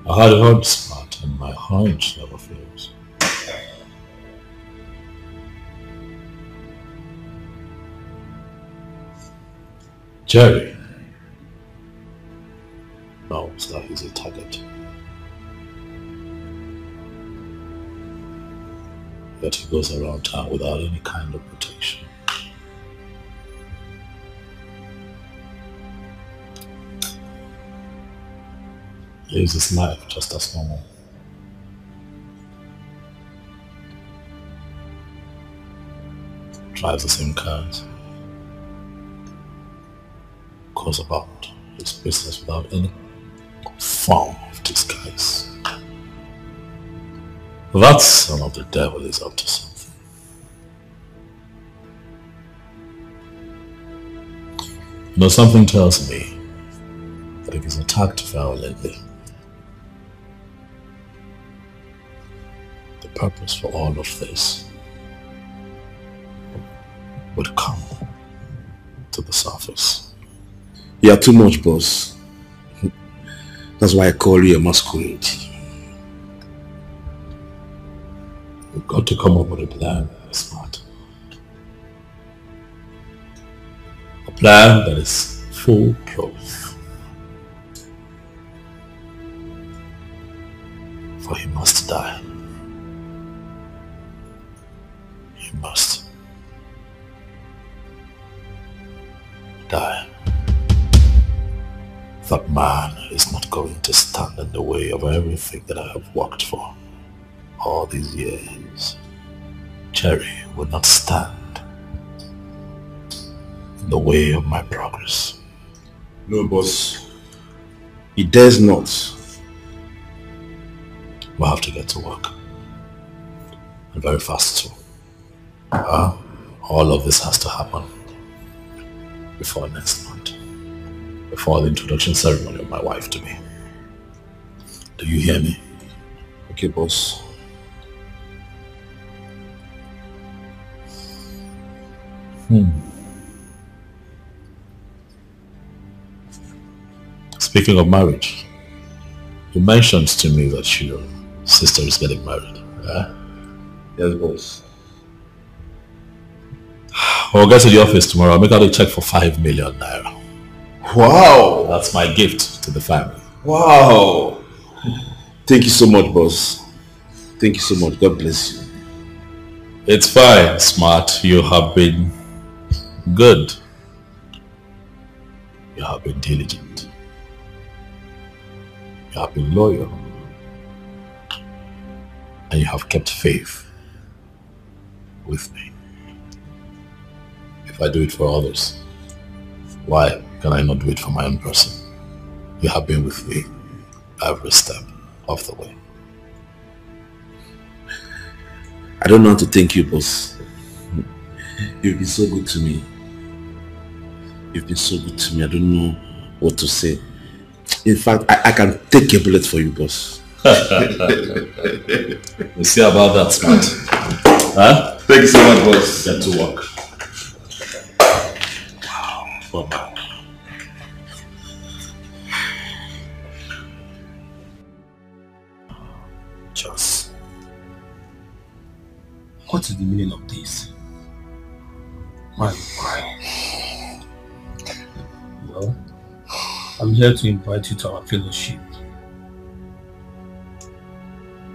I had a hunch, Smart, and my hunch never fails. Jerry knows that he's a target. Yet he goes around town without any kind of protection. Lives his life just as normal. Drives the same cars. Goes about his business without any form of disguise. That son of the devil is up to something. You know, something tells me that if he's attacked violently, the purpose for all of this would come to the surface. You are too much, boss. That's why I call you a masquerade. We've got to come up with a plan, Smart. A plan that is foolproof. For he must die. He must die. That man is not going to stand in the way of everything that I have worked for all these years. Jerry will not stand in the way of my progress. No, boss. He dares not. We'll have to get to work. And very fast too. All of this has to happen before next month. Before the introduction ceremony of my wife to me. Do you hear me? Okay, boss. Speaking of marriage, you mentioned to me that your sister is getting married. Yes, boss. I'll get to the office tomorrow. I'll make out a check for 5 million naira. Wow! That's my gift to the family. Wow! Thank you so much, boss. Thank you so much. God bless you. It's fine, Smart. You have been good. You have been diligent. You have been loyal. And you have kept faith with me. If I do it for others, why can I not do it for my own person? You have been with me every step of the way. I don't know how to thank you, boss. You've been so good to me. You've been so good to me. I don't know what to say. In fact, I can take a bullet for you, boss. We'll see about that, Smart. Huh? Thank you so much, boss. Get to work. Wow. Wow. What is the meaning of this? Why are you crying? Well, I'm here to invite you to our fellowship.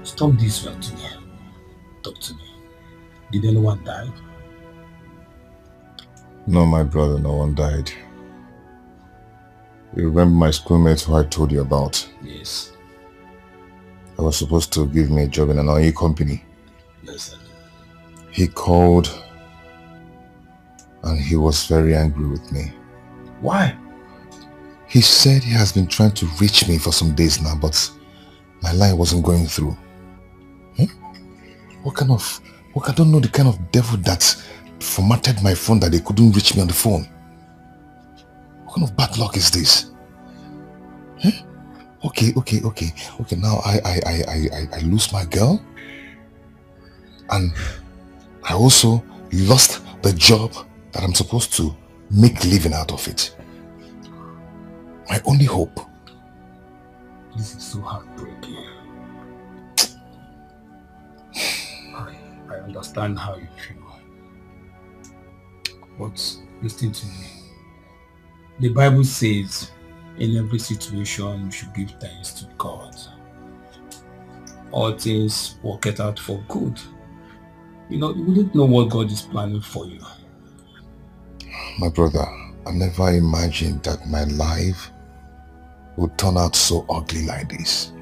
Stop this one to me. Talk to me. Did anyone die? No, my brother, no one died. You remember my schoolmate who I told you about? Yes. He was supposed to give me a job in an oil company. Yes, sir. He called and he was very angry with me. Why? He said he has been trying to reach me for some days now, but my line wasn't going through. I don't know the kind of devil that formatted my phone that they couldn't reach me on the phone. What kind of bad luck is this? Okay, now I lose my girl and I also lost the job that I'm supposed to make living out of it. My only hope. This is so heartbreaking. I understand how you feel. But listen to me. The Bible says in every situation you should give thanks to God. All things work it out for good. You wouldn't know what God is planning for you. My brother, I never imagined that my life would turn out so ugly like this.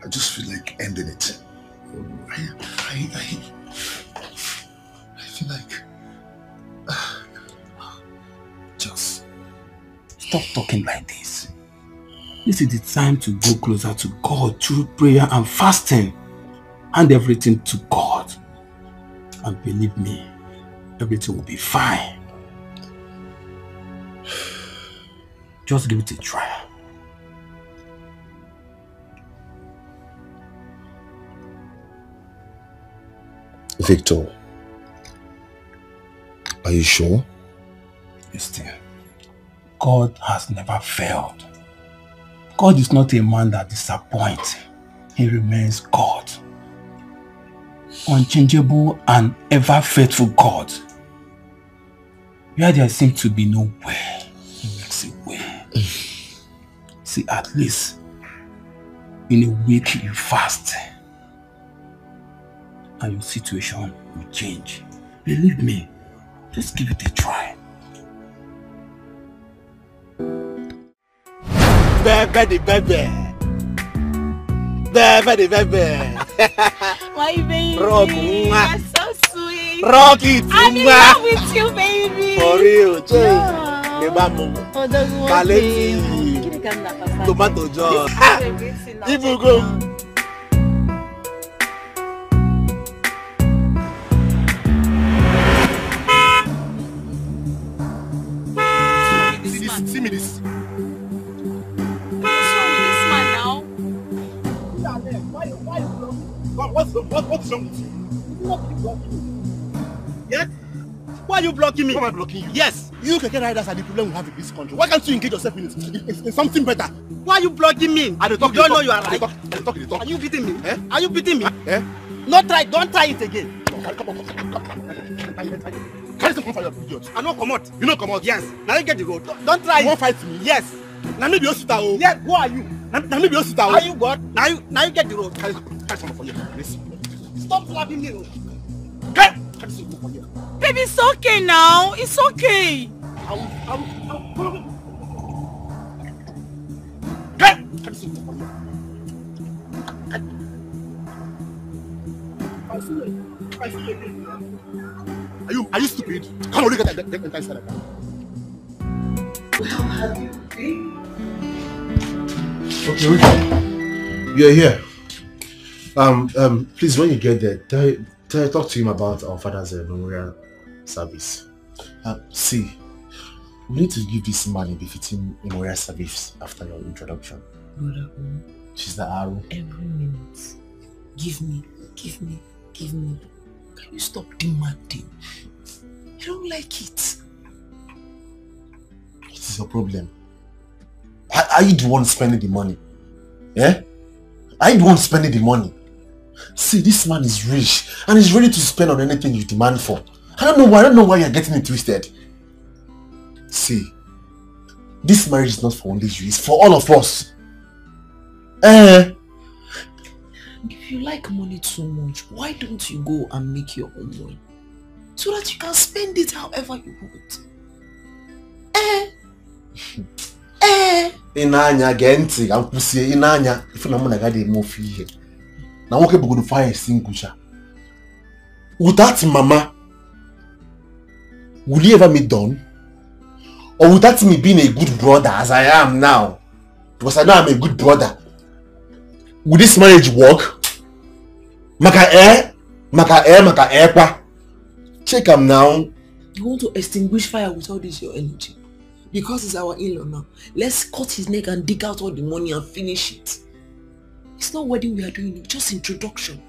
I just feel like ending it. I feel like... Just stop talking like this. This is the time to go closer to God through prayer and fasting. Hand everything to God. And believe me, everything will be fine. Just give it a try. Victor, are you sure? Yes, dear. God has never failed. God is not a man that disappoints. He remains God. Unchangeable and ever faithful God. Where there seems to be no way, He makes a way. See, at least in a week you fast and your situation will change. Believe me, just give it a try. Baby. My baby, Rock, you're so sweet. Rock it. I'm in love with you, baby. For real, tomato juice. Ibugo. See me this. What's wrong with this man now? What's wrong with you? Yeah? Why are you blocking me? Why am I blocking you? Yes. You keke riders are the problem we have in this country. Why can't you engage yourself in something better? Why are you blocking me? You don't know you are right. Are you beating me? Eh? Are you beating me? Eh? Don't try it again. Come on. Carry some for your idiot. I know come out. You know come out. Yes. Now you get the road. Don't try it. You won't fight me? Yes. Now maybe you sit down. Yes. Who are you? Now maybe you sit down. Are you God? Now you get the road. Carry some for you. Stop slapping me. Carry some for you. Baby, it's okay now. It's okay. Are you stupid? Come on, look at that inside of that. How have you been? Okay, Richard. You're here. Please, when you get there, talk to him about our father's memorial service. See, we need to give this man a befitting memorial service after your introduction. Brother, She's the arrow. every minute, give me. Can you stop demanding? I don't like it. What is your problem? Are you the one spending the money? Yeah? Are you the one spending the money? See, this man is rich and he's ready to spend on anything you demand for. I don't know why you're getting it twisted. See, this marriage is not for only you, it's for all of us. If you like money too much, why don't you go and make your own money? So that you can spend it however you want. Inanya genti, ampusie inanya. If na muna gade mo fi here. Na woke be go to fire extinguisher. Without mama, will you ever meet Don? Or without me being a good brother as I am now? Because I know I'm a good brother. Will this marriage work? Maka kwa. Check him now. You want to extinguish fire with all this your energy? Because it's our in-law now. Let's cut his neck and dig out all the money and finish it. It's not wedding we are doing, just introduction.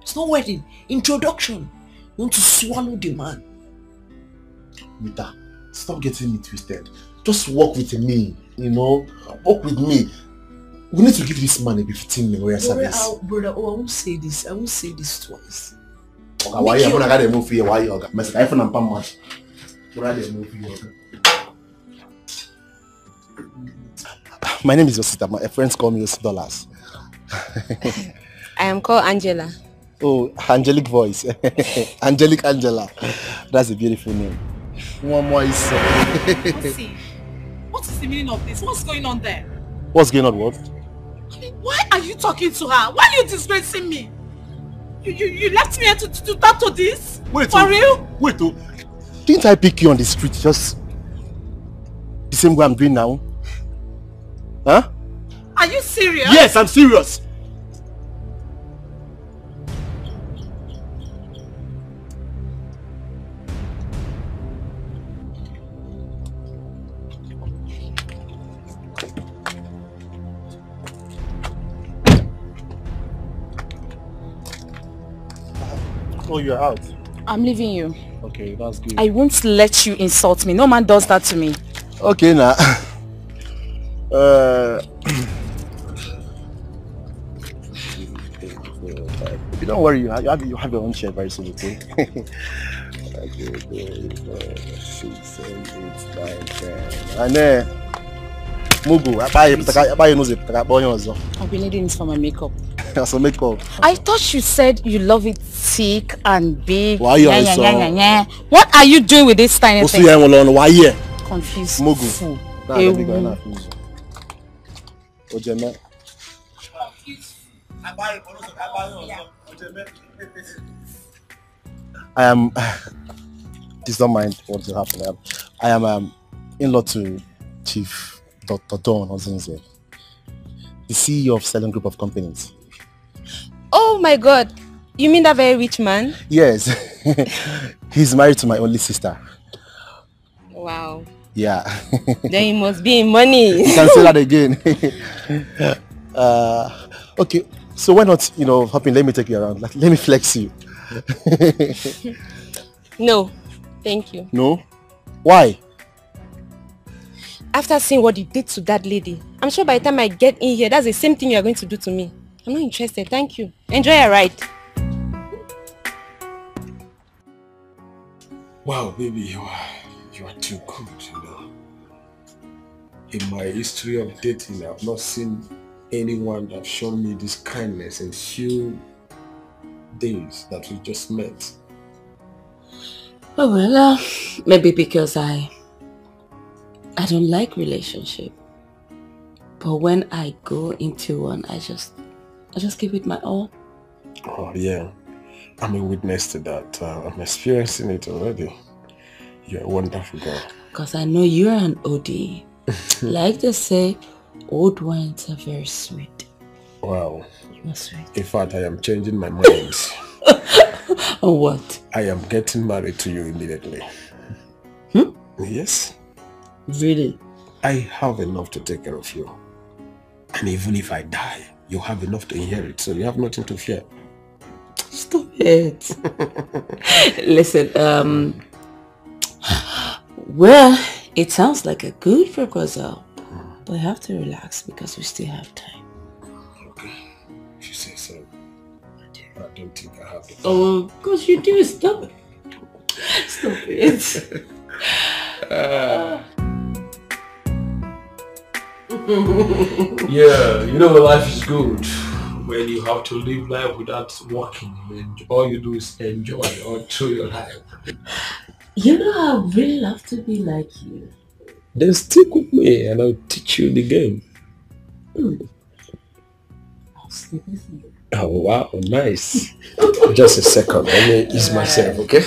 It's not wedding, introduction. You want to swallow the man. Mita, stop getting me twisted. Just walk with me, you know. Walk with me. We need to give this man a 15 million service. Brother, I won't say this. I won't say this twice. Okay, why you gonna get a move here? Why you got my iPhone and palm match? My name is Osita. My friends call me $. I am called Angela. Oh, angelic voice. Angelic Angela. That's a beautiful name. One more is. What is the meaning of this? What's going on there? What's going on? What? I mean, why are you talking to her? Why are you disgracing me? You left me here to talk to this? Wait. For real? Wait. Didn't I pick you on the street just the same way I'm doing now? Huh? Are you serious? Yes, I'm serious. Oh, you're out. I'm leaving you. Okay, that's good. I won't let you insult me. No man does that to me. Okay, now. Don't worry, you have your own share very soon, okay? And Mugu, I buy you. I'll be needing this for my makeup. So makeup. I thought you said you love it thick and big. Why you What are you doing with this tiny thing? Why you? Confused. Mugu. I am. Please don't mind what will happen. I am in-law to Chief Dr. Don Ozinze, the CEO of Selling Group of Companies. Oh my God! You mean that very rich man? Yes. He's married to my only sister. Wow. Yeah. Then he must be in money. You can say that again. Okay. So why not, hopping, let me take you around. Let me flex you. No. Thank you. No? Why? After seeing what you did to that lady, I'm sure by the time I get in here, that's the same thing you're going to do to me. I'm not interested. Thank you. Enjoy your ride. Wow, baby, you are too good, In my history of dating, I've not seen anyone that shown me this kindness in few days that we just met. Oh well, maybe because I don't like relationship. But when I go into one, I just give it my all. Oh yeah, I'm a witness to that. I'm experiencing it already. You're a wonderful girl. Because I know you're an OD. Like they say, old wines are very sweet. Wow. You're sweet. In fact, I am changing my mind. On what? I am getting married to you immediately. Yes. Really? I have enough to take care of you. And even if I die, you have enough to inherit, so you have nothing to fear. Stop it. Listen, well, it sounds like a good proposal, but I have to relax because we still have time. Okay, if you say so. I don't think I have it. Oh, of course you do. Stop. Stop it. Yeah, you know life is good when you have to live life without working. And all you do is enjoy all through your life. You know, I really love to be like you. Then stick with me and I'll teach you the game. I'll stick with you. Oh wow, nice. Just a second, let me ease myself, okay?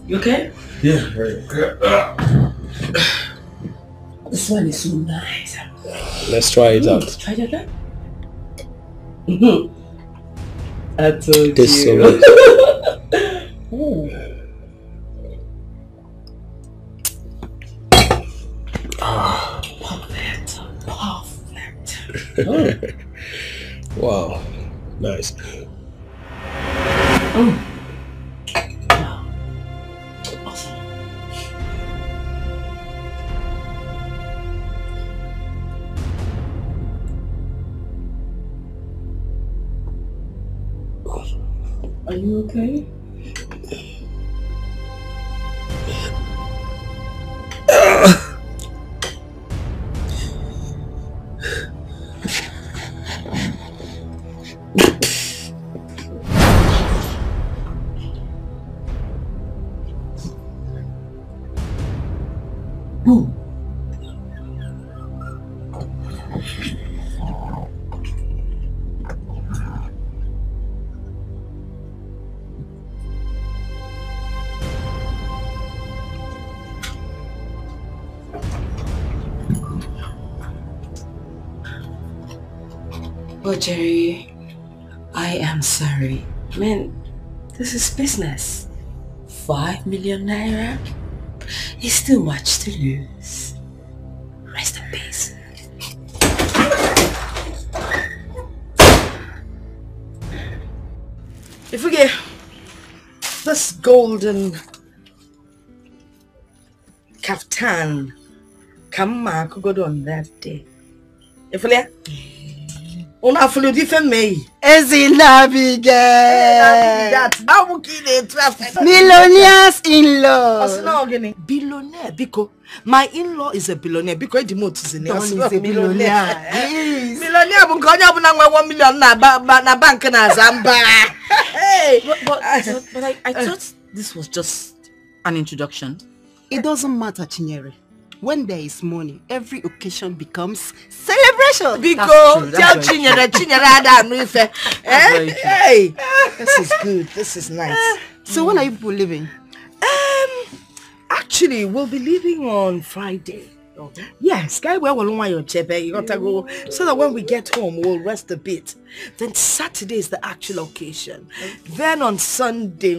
You okay? Yeah, very good. This one is so nice. Let's try it out. Try it out. I told This you. so Ooh. Perfect. Perfect. Wow, nice. Are you okay? Oh, Jerry, I am sorry. Man, this is business. 5 million naira is too much to lose. Rest in peace. If we get this golden kaftan, come could go on that day. If we get una follow different me. Ezina Bigel. Millionaires in law. Billionaire because my in-law is a billionaire because the motor is Don is a billionaire. Millionaire bu konya bu na 1 million na bank na Zamba. Hey, but I thought this was just an introduction. It doesn't matter, Chinyere. When there is money, every occasion becomes celebration. Because tell Chinyere Ada Nuife. Hey, this is good. This is nice. So when are you people leaving? Actually, we'll be leaving on Friday. Okay. Yes, guy, where will your chepe? You gotta go so that when we get home, we'll rest a bit. Then Saturday is the actual occasion. Then on Sunday,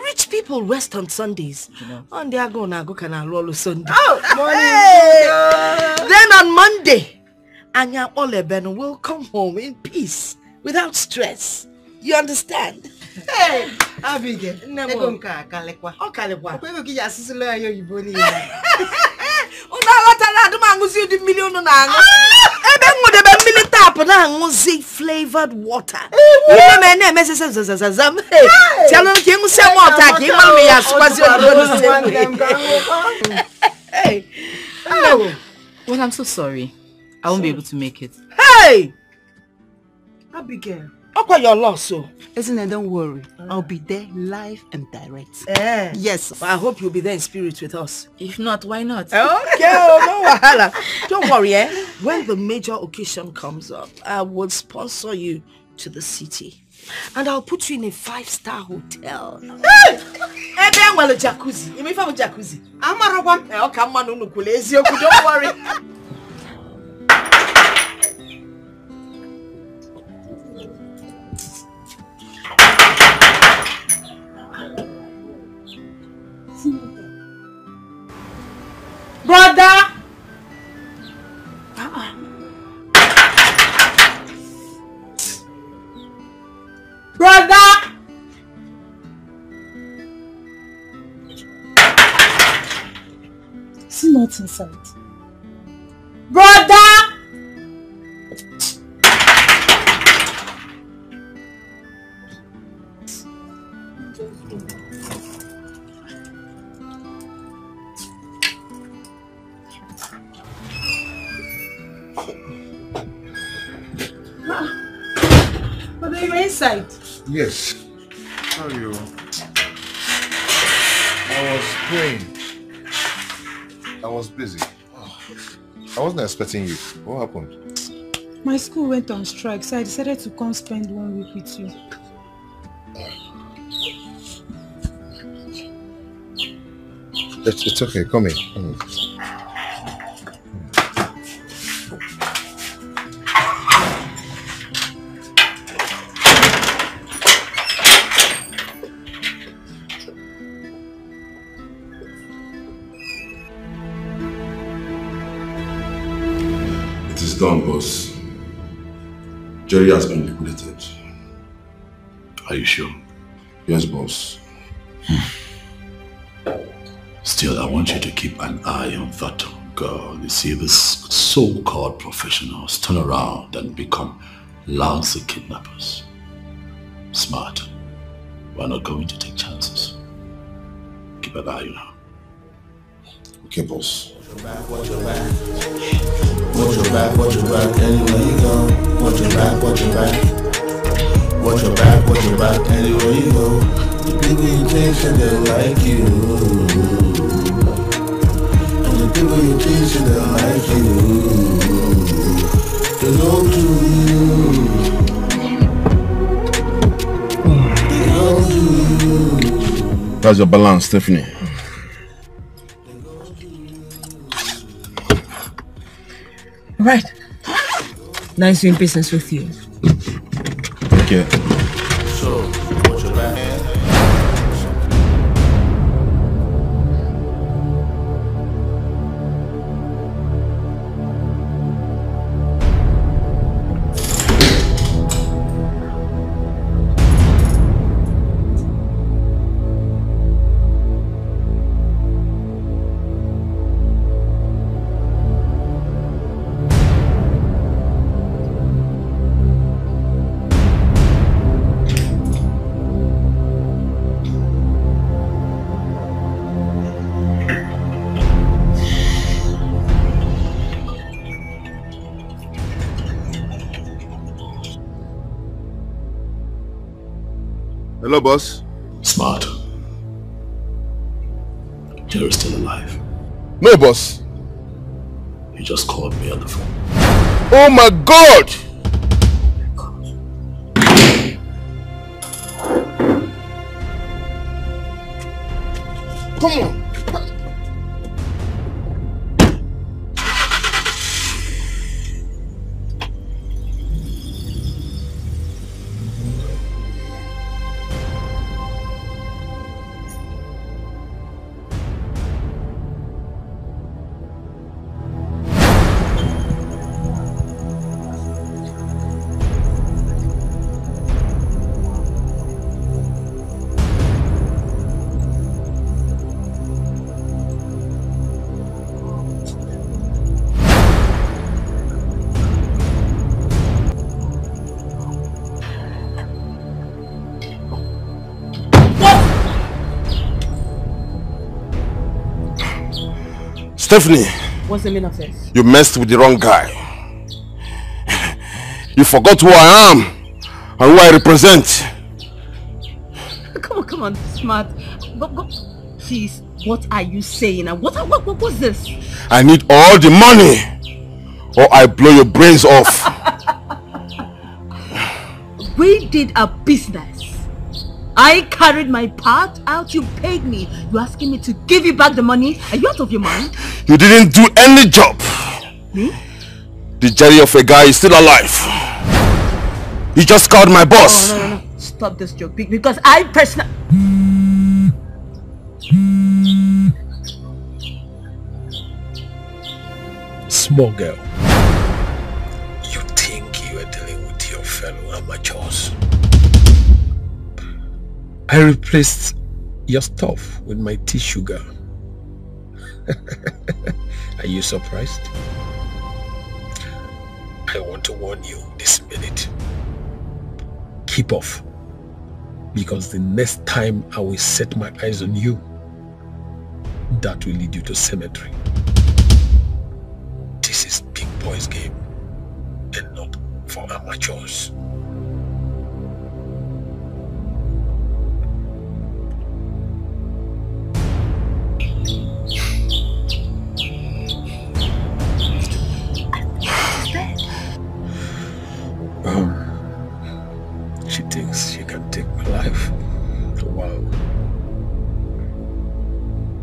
rich people rest on Sundays. On they are going to go can Sunday. Oh, morning. Then on Monday, Anya Oleben will come home in peace without stress. You understand? Hey, Abigail. Never kalekwa. Oh, kalekwa. Okwe ki ya sisilo ayo yiboni. Una watala do manguzi di million na ngo. Ebe ngode be million tap na nguzi flavored water. Ile me na message zazazam. Tell ki ngusi water ki ma me ya squazi on. Hey. No. Well, I'm so sorry. I won't be able to make it. Hey! Abigail. Okay, your loss, so. Isn't it? Don't worry. I'll be there live and direct. Yes. But I hope you'll be there in spirit with us. If not, why not? Okay, no wahala. Don't worry, When the major occasion comes up, I will sponsor you to the city. And I'll put you in a 5-star hotel. Hey! Ebe nwale jacuzzi. You mean for jacuzzi? Amarokwa. Okay, don't worry. Brother! Brother! See not inside. Brother! Brother, you were inside. Yes. How are you? I was praying. I was busy. I wasn't expecting you. What happened? My school went on strike, so I decided to come spend 1 week with you. It's okay. Come in. Come in. It is done, boss. Jerry has been liquidated. Are you sure? Yes, boss. Still, I want you to keep an eye on that girl. You see, these so-called professionals turn around and become lousy kidnappers. Smart. We're not going to take chances. Keep an eye on her. Okay, boss. Watch your back. Watch your back, watch your back, anywhere you go. Watch your back, watch your back. Watch your back, watch your back, anywhere you go. The people you chase and they like you. And the people you chase and they like you. They love to you. They love you. That's your balance, Stephanie. Right. Nice doing business with you. Okay. So, watch your back. Hello, boss. Smart. Jerry's still alive. No, boss. He just called me on the phone. Oh my God! Come on. Stephanie, What's the meaning of this? you messed with the wrong guy. You forgot who I am and who I represent. Come on, Smart. Please, what are you saying? And what's this? I need all the money or I blow your brains off. We did a business. I carried my part out, you paid me. You asking me to give you back the money? Are you out of your mind? You didn't do any job. The Jerry of a guy is still alive. He just called my boss. No. Stop this joke because I personally... small girl. You think you are dealing with your fellow amateurs. I replaced your stuff with my tea sugar. Are you surprised? I want to warn you this minute. Keep off. Because the next time I will set my eyes on you, that will lead you to cemetery. This is big boys game and not for amateurs. She thinks she can take my life. Wow.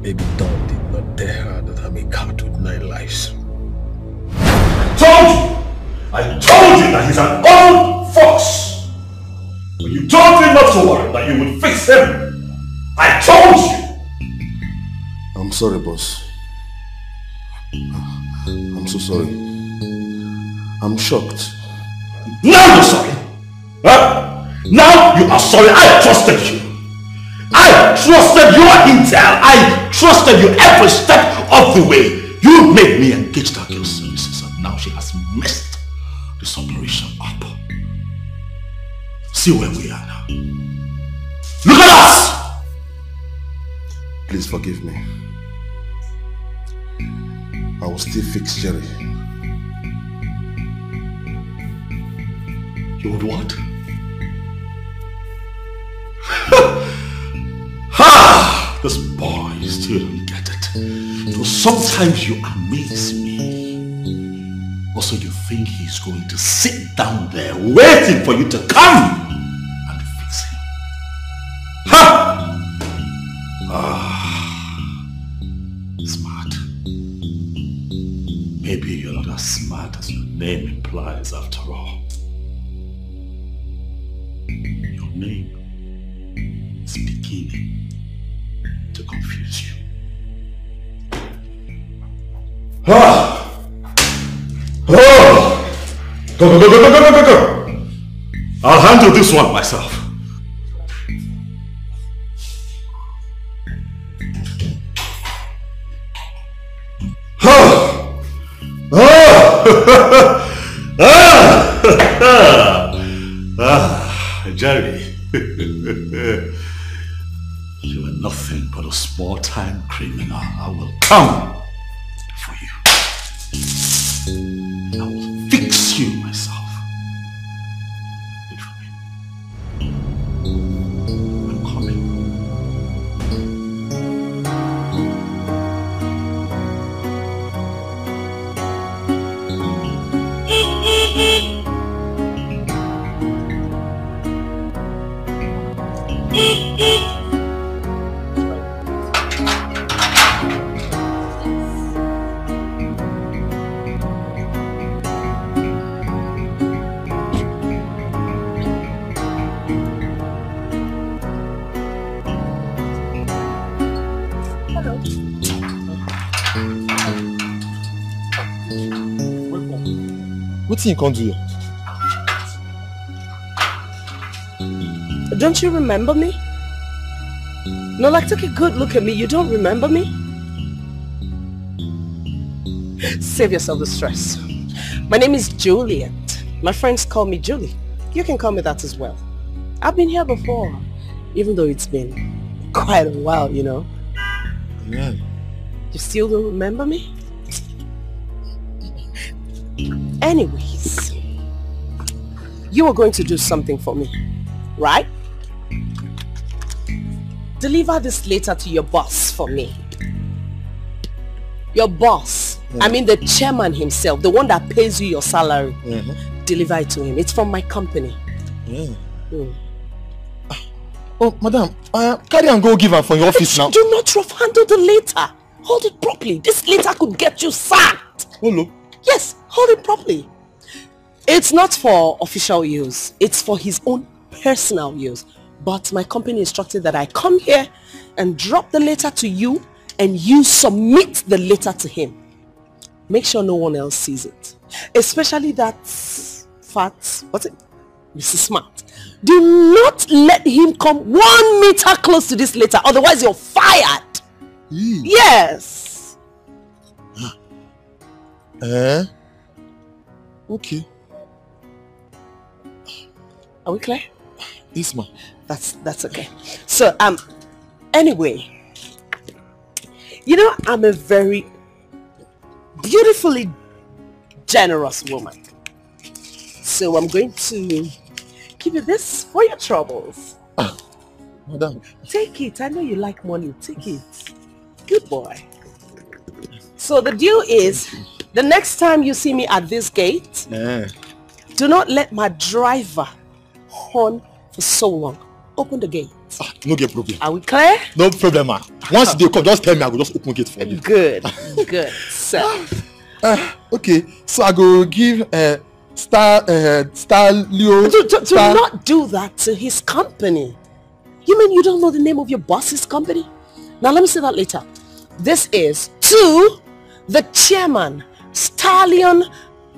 Baby Dawn did not tell her that I'm a cat with 9 lives. I told you that he's an old fox. When you told me not to worry, that you would fix him. I told you. I'm sorry, boss. I'm so sorry. I'm shocked. Now you're sorry. Huh? Now you are sorry. I trusted you. I trusted your intel. I trusted you every step of the way. You made me engage that girl's services, and now she has messed this operation up. See where we are now. Look at us! Please forgive me. I will still fix Jerry. You would what? Ha! This boy still don't get it. So sometimes you amaze me. Also, you think he's going to sit down there waiting for you to come and fix him. Ha! Smart. Maybe you're not as smart as your name implies after all. Your name is beginning to confuse you. Go. I'll handle this one myself. Jerry, you are nothing but a small-time criminal. I will come for you. I will fix you myself. Wait for me. I'm coming. What you can't do? Don't you remember me? No, like take a good look at me. You don't remember me? Save yourself the stress. My name is Juliet. My friends call me Julie. You can call me that as well. I've been here before, even though it's been quite a while, you know. Yeah. You still don't remember me? Anyways, you were going to do something for me, right? Deliver this letter to your boss for me. Your boss, I mean the chairman himself, the one that pays you your salary. Deliver it to him. It's from my company. Oh, madam, carry and go give her from your office now. Do not rough-handle the letter. Hold it properly. This letter could get you sacked. Hello? Yes, hold it properly. It's not for official use. It's for his own personal use. But my company instructed that I come here and drop the letter to you and you submit the letter to him. make sure no one else sees it. Especially that fat, what's it? Mrs. Smart. Do not let him come 1 meter close to this later, otherwise you're fired. Yes. Okay. Are we clear? Yes, ma'am. That's okay. So, anyway, you know, I'm a very beautifully generous woman. So I'm going to give you this for your troubles. Madam. Take it. I know you like money. Take it. Good boy. So the deal is, the next time you see me at this gate, do not let my driver horn for so long. Open the gate. No get problem. Are we clear? No problem, ma. Once they come, just tell me, I will just open gate for you. Good. Good. So. Okay, so I go give Leo. Do not do that to his company. You mean you don't know the name of your boss's company? Now let me say that later. This is to the chairman, Stallion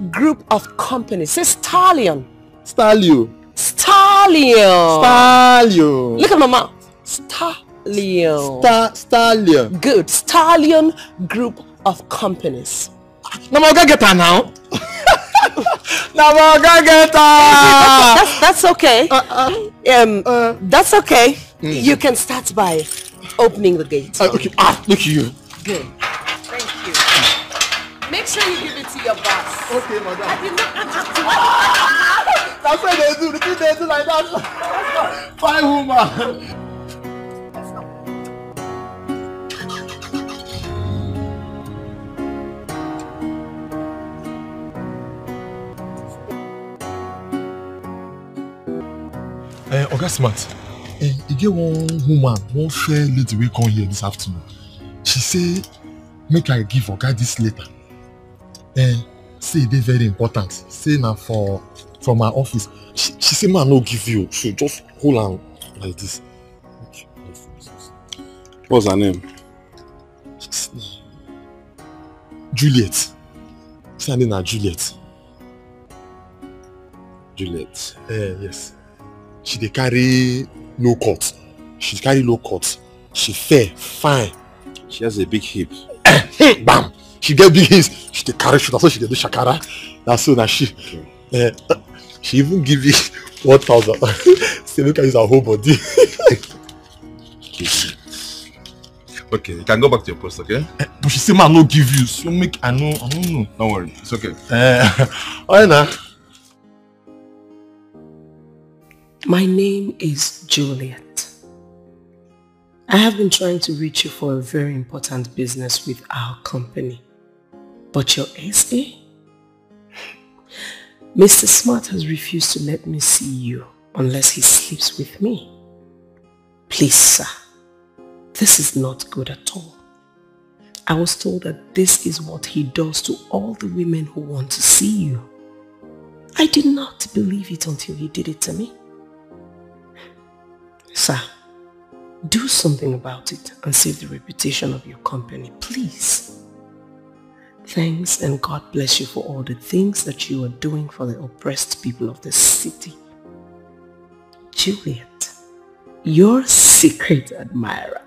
Group of Companies. Say Stallion. Stallion. Stallion. Stallion. Look at my mouth. Stallion. Stallion. Good. Stallion Group of Companies. Now I'm gonna get her now. Now I'm gonna get her. That's okay. That's okay. You can start by opening the gate. Okay. Look at you. Good. Thank you. Make sure you give it to your boss. Okay, madam. I did not ask you. That's what they do. The thing they do like that. Fine woman. Oga Smart, you get one woman, one fair lady will come here this afternoon. She say, make I give Oga this letter. Say they very important. Say now from my office. She say, man, no give you. So just hold on like this. What's her name? Juliet. Say her name na Juliet. Juliet. Yes. She dey carry low cut. She carry low cut. She fair, fine. She has a big hip. Bam! She get big hips. She dey carry shoulder, so she dey do shakara. That's so that she. Okay. She even give you 1,000. Say look at use her whole body. Okay, you can go back to your post, okay? But she say man no give you, so make I don't know. Don't worry, it's okay. Alright now. My name is Juliet. I have been trying to reach you for a very important business with our company. But your SA? Mr. Smart has refused to let me see you unless he sleeps with me. Please, sir, this is not good at all. I was told that this is what he does to all the women who want to see you. I did not believe it until he did it to me. Sir, do something about it and save the reputation of your company, please. Thanks, and God bless you for all the things that you are doing for the oppressed people of the city. Juliet, your secret admirer.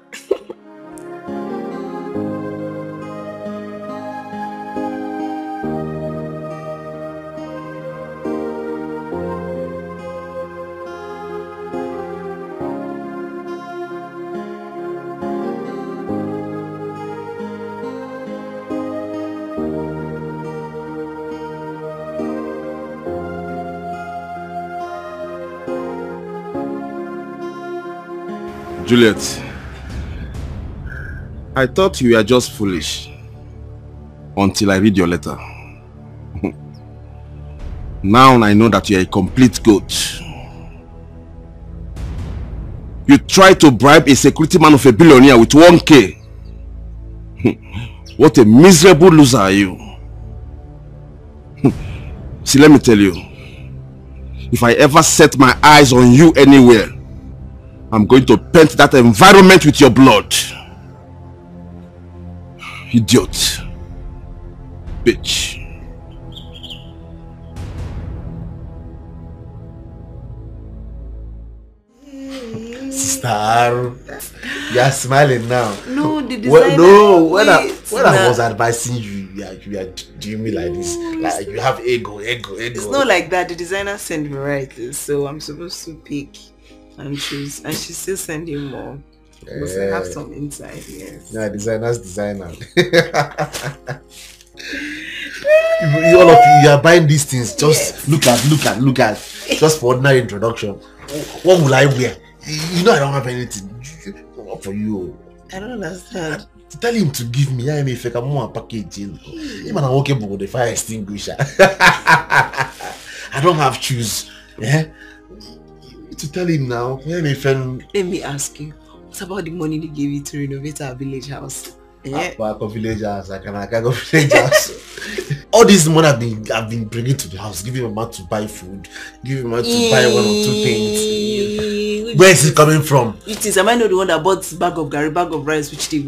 Juliet, I thought you were just foolish until I read your letter. Now I know that you're a complete goat. You tried to bribe a security man of a billionaire with 1K. What a miserable loser are you. See, let me tell you, if I ever set my eyes on you anywhere, I'm going to paint that environment with your blood. Idiot. bitch. Sister, you are smiling now. No, the designer. When I was advising you, you are doing me like this. Like you have ego. It's not like that. The designer sent me right, so I'm supposed to pick and choose, and she's still sending more. Because I have some inside, yes. Yeah, designer. All of you are buying these things. Just look at. Just for ordinary introduction. What will I wear? You know I don't have anything. What for you? I don't understand. Tell him to give me. I mean, if I can more package. Even I'm okay with the fire extinguisher. I don't have shoes. Yeah. To tell him now. Let me ask you. What about the money they gave you to renovate our village house? Yeah. Village house. I can go village house. All this money I've been bringing to the house, giving my man to buy food, giving my man to buy 1 or 2 things. Where is it coming from? It is. Am I not the one that bought bag of garri, bag of rice, which they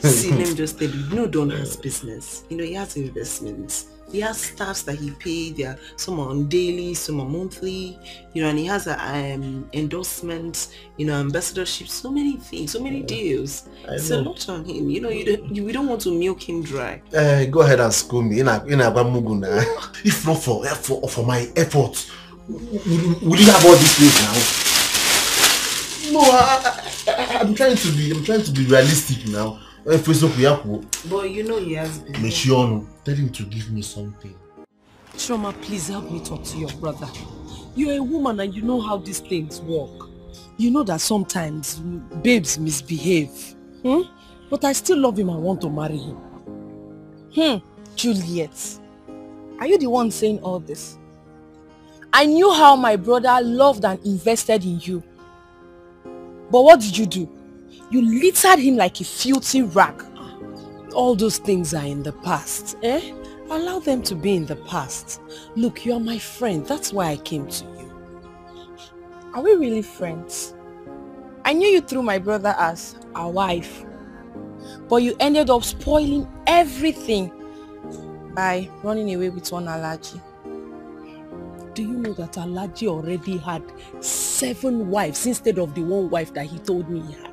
See, let me just tell you, no Don has business. You know, he has investments. He has staffs that he paid. There, some are on daily, some are monthly. You know, and he has endorsements. You know, ambassadorships. So many things, so many deals. It's a lot on him. You know, we don't want to milk him dry. Go ahead and school me. If not for my efforts, will you have all these things now? No, I'm trying to be realistic now. But you know he has been. Tell him to give me something. Shoma, please help me talk to your brother. You're a woman and you know how these things work. You know that sometimes babes misbehave. But I still love him and want to marry him. Juliet, are you the one saying all this? I knew how my brother loved and invested in you. But what did you do? You littered him like a filthy rag. All those things are in the past, Allow them to be in the past. Look, you're my friend. That's why I came to you. Are we really friends? I knew you through my brother as a wife. But you ended up spoiling everything by running away with one Alaji. Do you know that Alaji already had 7 wives instead of the 1 wife that he told me he had?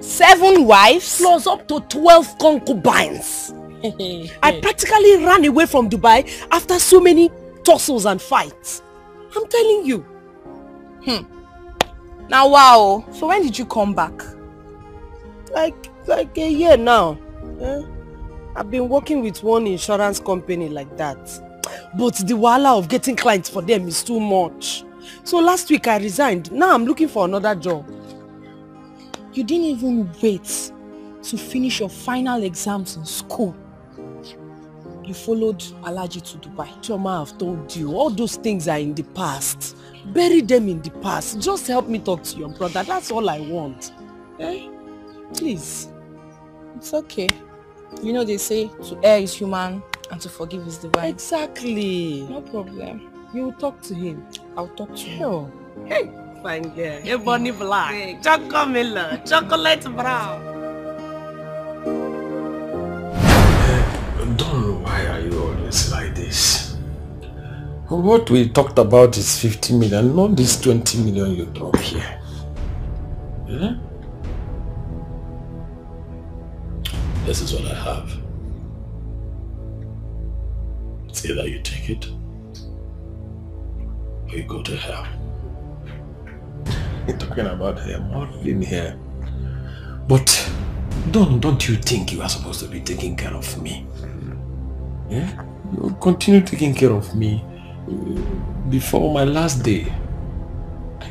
7 wives? Plus up to 12 concubines. I practically ran away from Dubai after so many tussles and fights. I'm telling you. Now wow. So when did you come back? Like a year now. I've been working with one insurance company like that. But the wahala of getting clients for them is too much. So last week I resigned. Now I'm looking for another job. You didn't even wait to finish your final exams in school. You followed Alaji to Dubai. Choma, I've told you, all those things are in the past. Bury them in the past. Just help me talk to your brother. That's all I want. Please. It's okay. You know they say to err is human and to forgive is divine. Exactly. No problem. You will talk to him. I'll talk to him. Sure. Hey, fine girl. Hey, Bonnie Black. Chocolate, chocolate brown. Don, why are you always like this? What we talked about is 50 million, not this 20 million you drop here. This is what I have. It's either you take it or you go to hell. You're talking about her modeling here. But don't you think you are supposed to be taking care of me? You continue taking care of me before my last day.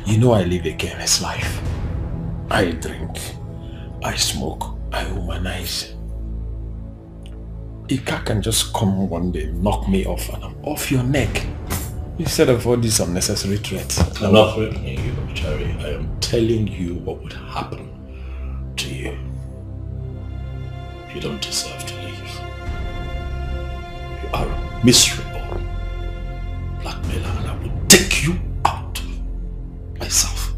You know I live a careless life. I drink, I smoke, I womanize. A car can just come one day, knock me off, and I'm off your neck. Instead of all these unnecessary threats. I'm not threatening you, Cherry. I am telling you what would happen to you. You don't deserve to leave. You are a miserable blackmailer, and I will take you out myself.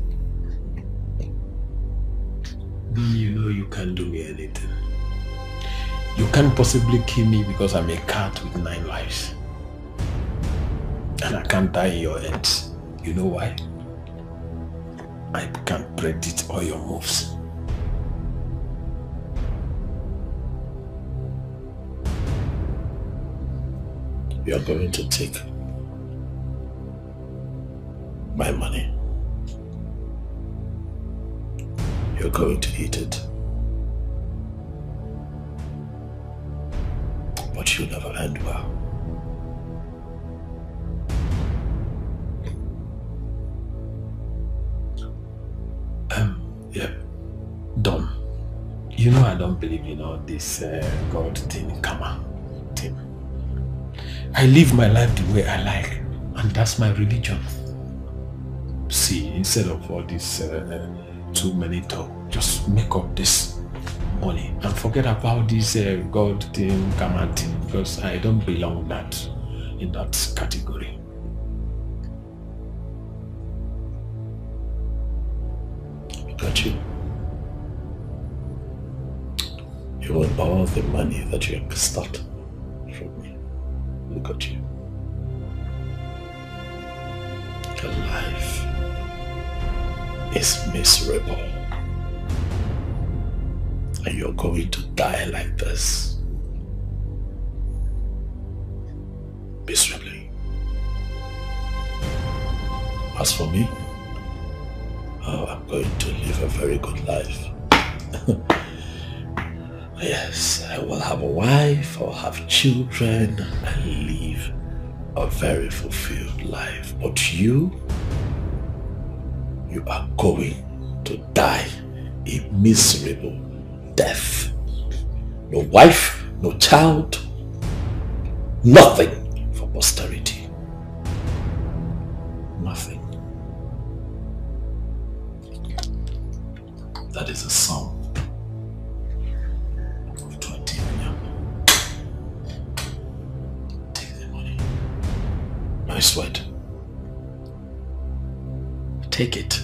You know you can't do me anything. You can't possibly kill me because I'm a cat with 9 lives. And I can't die in your hands. You know why? I can't predict all your moves. You're going to take my money. You're going to eat it. But you'll never end well. Yeah. Don, you know I don't believe in all this God thing, karma thing. I live my life the way I like, and that's my religion. See, instead of all this too many talk, just make up this money and forget about this God thing, karma thing, because I don't belong in that category. Got you. You want all the money that you have start from me. Look at you. Your life is miserable. And you're going to die like this. Miserably. As for me, I'm going to live a very good life. Yes, I will have a wife, I'll have children, and live a very fulfilled life. But you are going to die a miserable death. No wife, no child, nothing for posterity. Nothing. That is a sum of 20 million. Take the money. I sweat. Take it.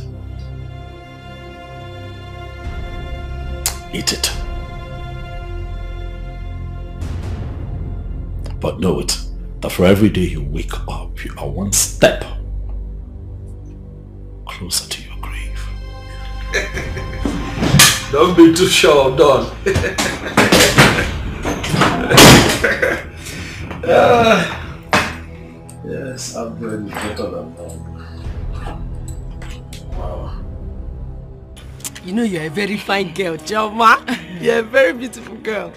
Eat it. But know it, that for every day you wake up, you are one step closer to your grave. Don't be too sure, Don. Yes, I'm very better than Don. Wow. You know you're a very fine girl, Joma. You're a very beautiful girl.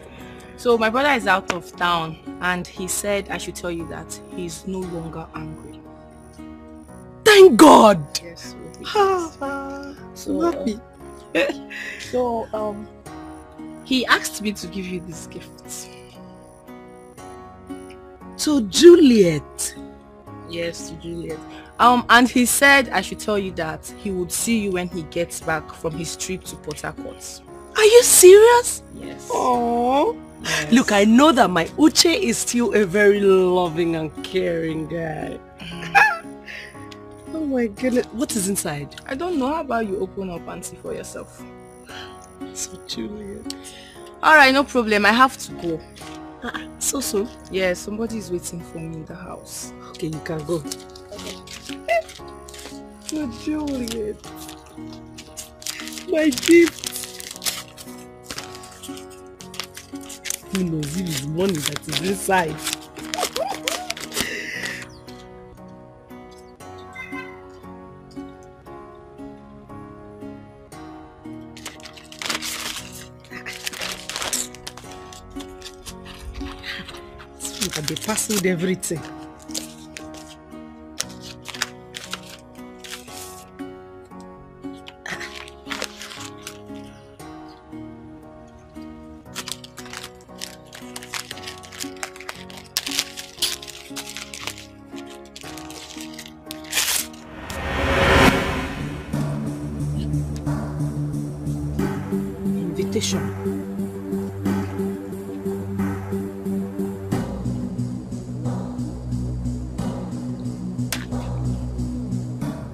So my brother is out of town and he said I should tell you that he's no longer angry. Thank God! Yes. So happy. So he asked me to give you this gift. To Juliet. Yes, to Juliet. And he said I should tell you that he would see you when he gets back from his trip to Port Harcourt. Are you serious? Yes. Oh. Yes. Look, I know that my Uche is still a very loving and caring guy. Oh my goodness. What is inside? I don't know. How about you open up and see for yourself? So Juliet. Alright, no problem. I have to go. So soon? Yeah, somebody is waiting for me in the house. Okay, you can go. So Juliet. My gift. Who knows if it's money that is inside? They passed everything. Invitation.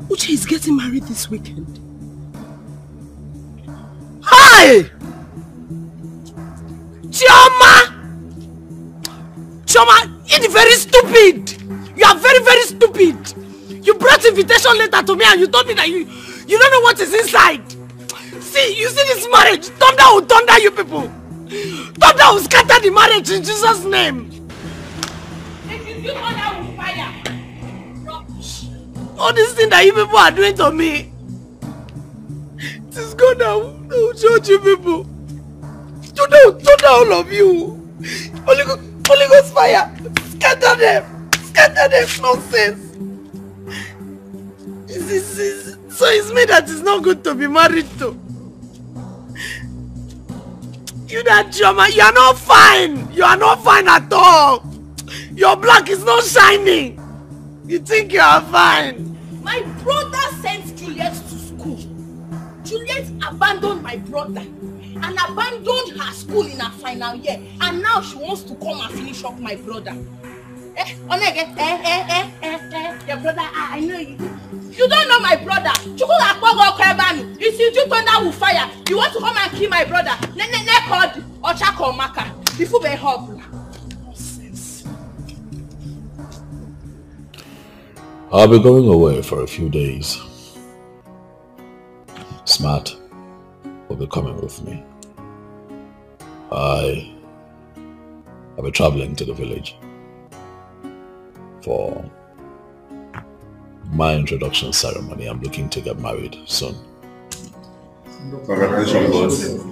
Uche is getting married this weekend. Hi! Chioma! Shoma, it's very stupid. You are very, very stupid. You brought invitation letter to me and you told me that you don't know what is inside. See, you see this marriage? Thunder will thunder you people. Thunder will scatter the marriage in Jesus' name. If you do thunder will fire. All these things that you people are doing to me. It is God that will judge you people. Thunder all of you. Holy Ghost fire. Scatter them. Scatter them. Nonsense. So it's me that is not good to be married to. You that Joma, you are not fine. You are not fine at all. Your black is not shining. You think you are fine. My brother sent Juliet to school. Juliet abandoned my brother and abandoned her school in her final year. And now she wants to come and finish up my brother. Your brother, I know you. You don't know my brother. You see, you thunder will fire. You want to come and kill my brother. I'll be going away for a few days. Smart will be coming with me. I'll be traveling to the village for my introduction ceremony. I'm looking to get married soon. Congratulations.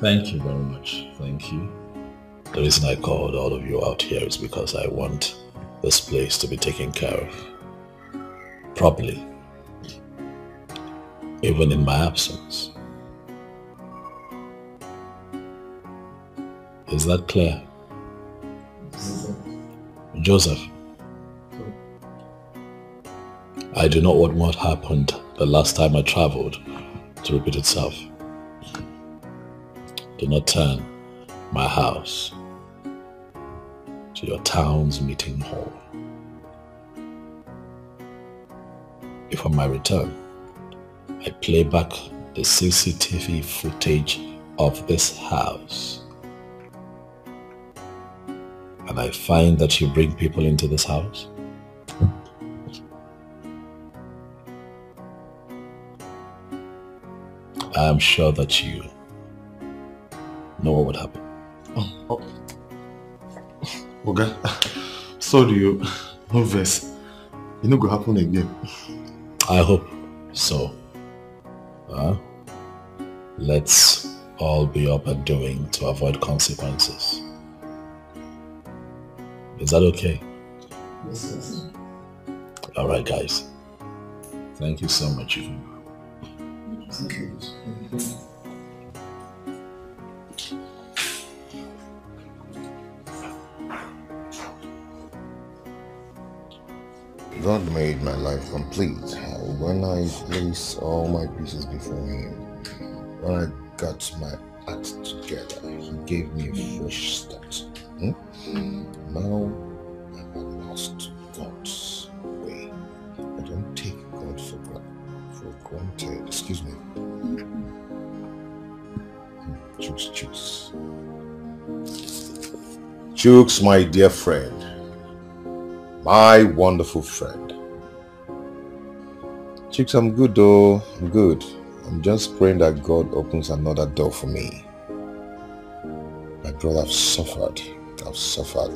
Thank you very much. Thank you. The reason I called all of you out here is because I want this place to be taken care of properly, even in my absence. Is that clear? Joseph, I do not want what happened the last time I traveled to repeat itself. Do not turn my house to your town's meeting hall. If on my return, I play back the CCTV footage of this house, and I find that you bring people into this house, I am sure that you know what would happen. Oga, sorry, no verse. It no go happen again. I hope so. Let's all be up and doing to avoid consequences. Is that okay? Yes. Alright, guys. Thank you so much. Thank you. God made my life complete when I placed all my pieces before Him. When I got my act together, He gave me a fresh start. Now I'm at last God's way. I don't take God for granted. Excuse me. Chooks. Chooks, my dear friend. My wonderful friend. Chicks, I'm good though. I'm good. I'm just praying that God opens another door for me. My brother, I've suffered. I've suffered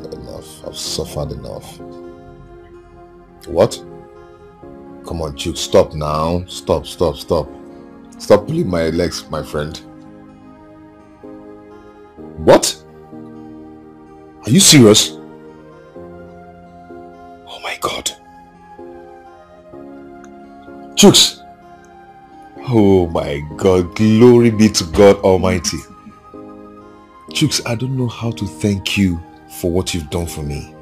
enough. What? Come on, Chooks, stop now. Stop. Stop pulling my legs, my friend. What? Are you serious? Oh my God. Chooks. Oh my God. Glory be to God Almighty. Chooks, I don't know how to thank you for what you've done for me.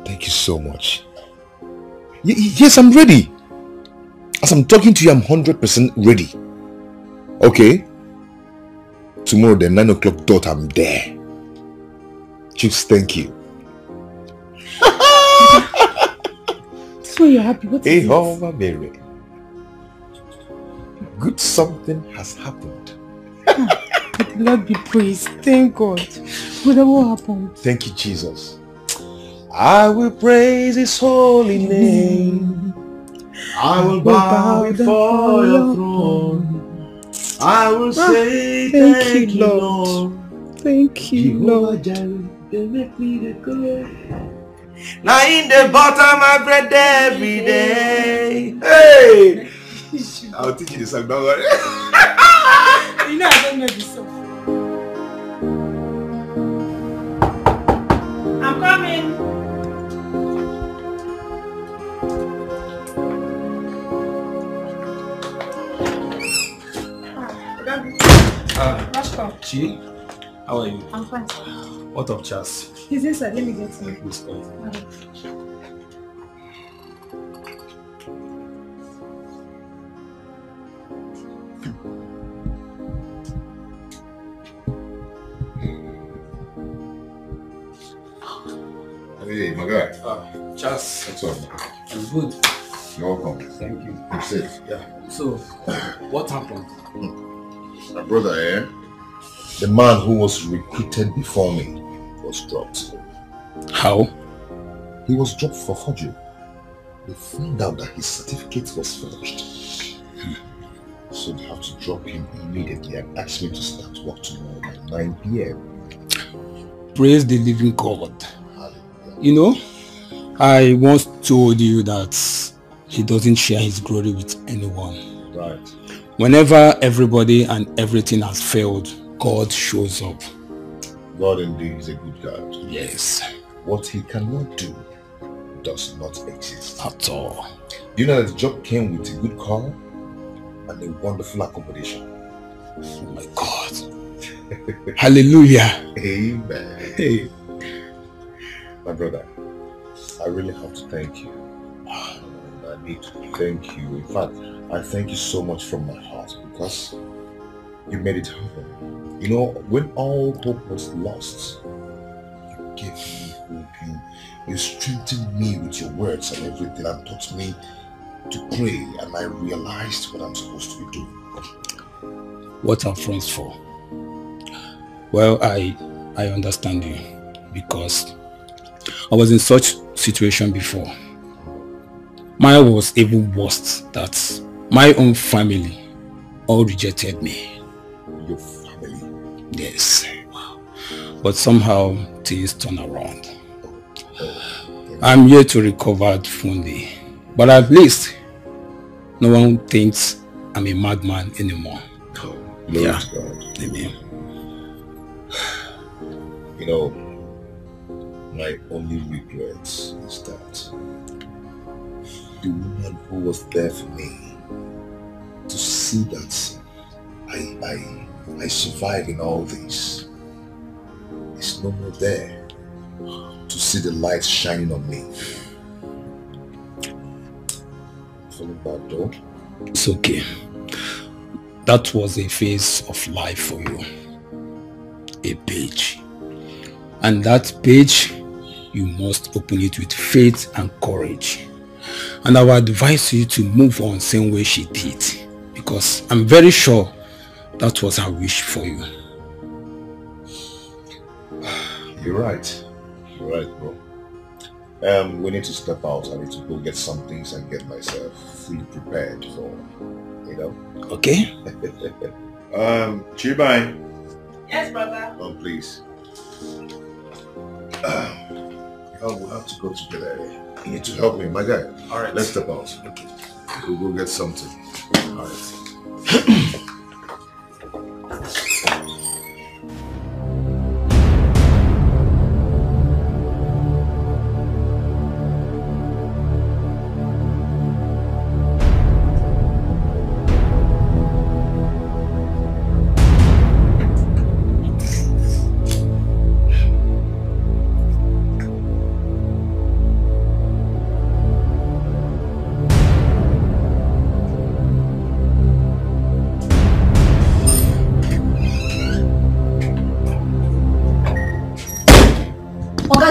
Thank you so much. Yes, I'm ready. As I'm talking to you, I'm 100% ready. Okay? Tomorrow, the 9 o'clock dot, I'm there. Chooks, thank you. So you're happy. What is it? Mary. Good something has happened. The Lord be praised. Thank God. But what happened? Thank you, Jesus. I will praise his holy name. I will bow before your throne. I will say thank you, Lord. Thank you, Lord. They make me the good. Now in the bottom my bread every day. Hey! I'll teach you the song, don't worry. You know I don't know the song. I'm coming. Chi, how are you? I'm fine. What of Charles? He's inside. Let me get him. Please go. Hey, my guy. Charles. What's up? I'm good. You're welcome. Thank you. You're safe. Yeah. So, what happened? My brother, the man who was recruited before me was dropped. How? He was dropped for forgery. They found out that his certificate was forged. So they have to drop him immediately and ask me to start work tomorrow by 9 p.m. Praise the living God. You know, I once told you that he doesn't share his glory with anyone. Right. Whenever everybody and everything has failed, God shows up. God indeed is a good God. Yes. What he cannot do does not exist. At all. You know that the job came with a good car and a wonderful accommodation. Oh my God. Hallelujah. Amen. Hey. My brother, I really have to thank you. I need to thank you. In fact, I thank you so much from my heart because you made it happen. You know, when all hope was lost, you gave me hope. You strengthened me with your words and everything and taught me to pray, and I realized what I'm supposed to be doing. What are friends for? Well, I understand you because I was in such situation before. Mine was even worse, that my own family all rejected me. Your family? Yes. But somehow things turn around. I'm here to recover fully. But at least no one thinks I'm a madman anymore. Glory to God. Amen. You know, my only regret is that the woman who was there for me, to see that I survive in all this, is no more there to see the light shining on me. Feeling bad though? It's okay. That was a phase of life for you. A page. And that page, you must open it with faith and courage. And I will advise you to move on same way she did. Because I'm very sure that was her wish for you. You're right. You're right, bro. We need to step out. I need to go get some things and get myself fully prepared for, you know? Okay. Chibai. Yes, brother. Oh, please. We'll have to go together. You need to help me, my guy. All right. Let's step out. Okay. We'll go get something. All right.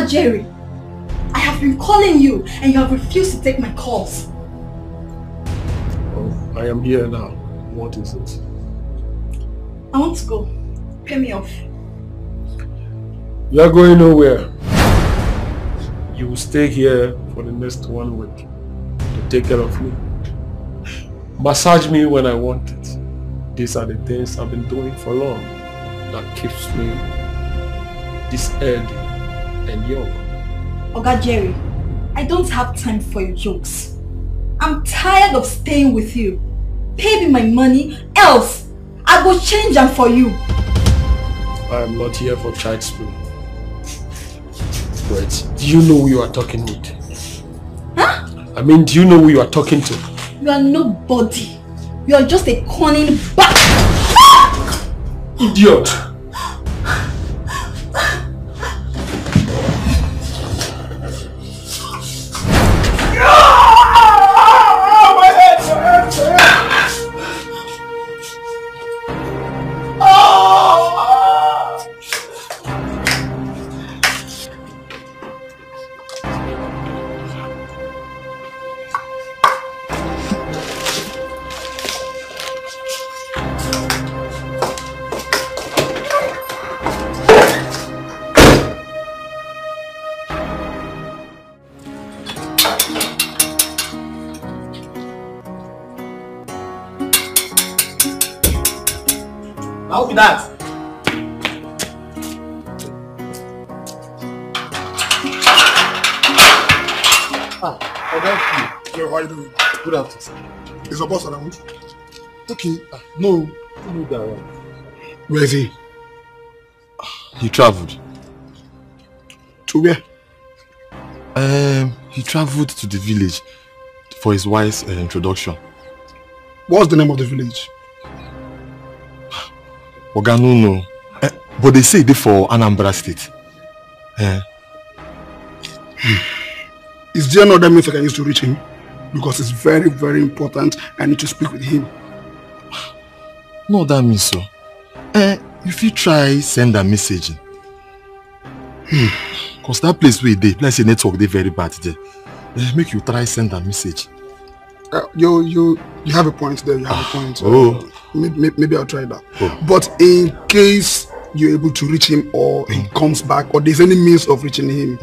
Jerry, I have been calling you and you have refused to take my calls. Oh, I am here now. What is it? I want to go. Pay me off. You are going nowhere. You will stay here for the next 1 week to take care of me. Massage me when I want it. These are the things I've been doing for long that keeps me this healthy and young. Oga Jerry, I don't have time for your jokes. I'm tired of staying with you. Pay me my money, else I will change them for you. I am not here for child's play. Wait, do you know who you are talking with? Huh? I mean, do you know who you are talking to? You are nobody. You are just a cunning bat. Idiot! How be that? Yo, how you doing? Good afternoon. Is your boss around? Okay. No. Where is he? He traveled. To where? He traveled to the village for his wife's introduction. What's the name of the village? Ogano, but they say they for Anambra State. Is there no other means I can use to reach him? Because it's very, very important. I need to speak with him. No, that means so. If you try send a message, because that place where they let's say network they very bad there. Make you try send a message. You have a point there. You have a point. Maybe I'll try that. Oh. But in case you're able to reach him, or he comes back, or there's any means of reaching him,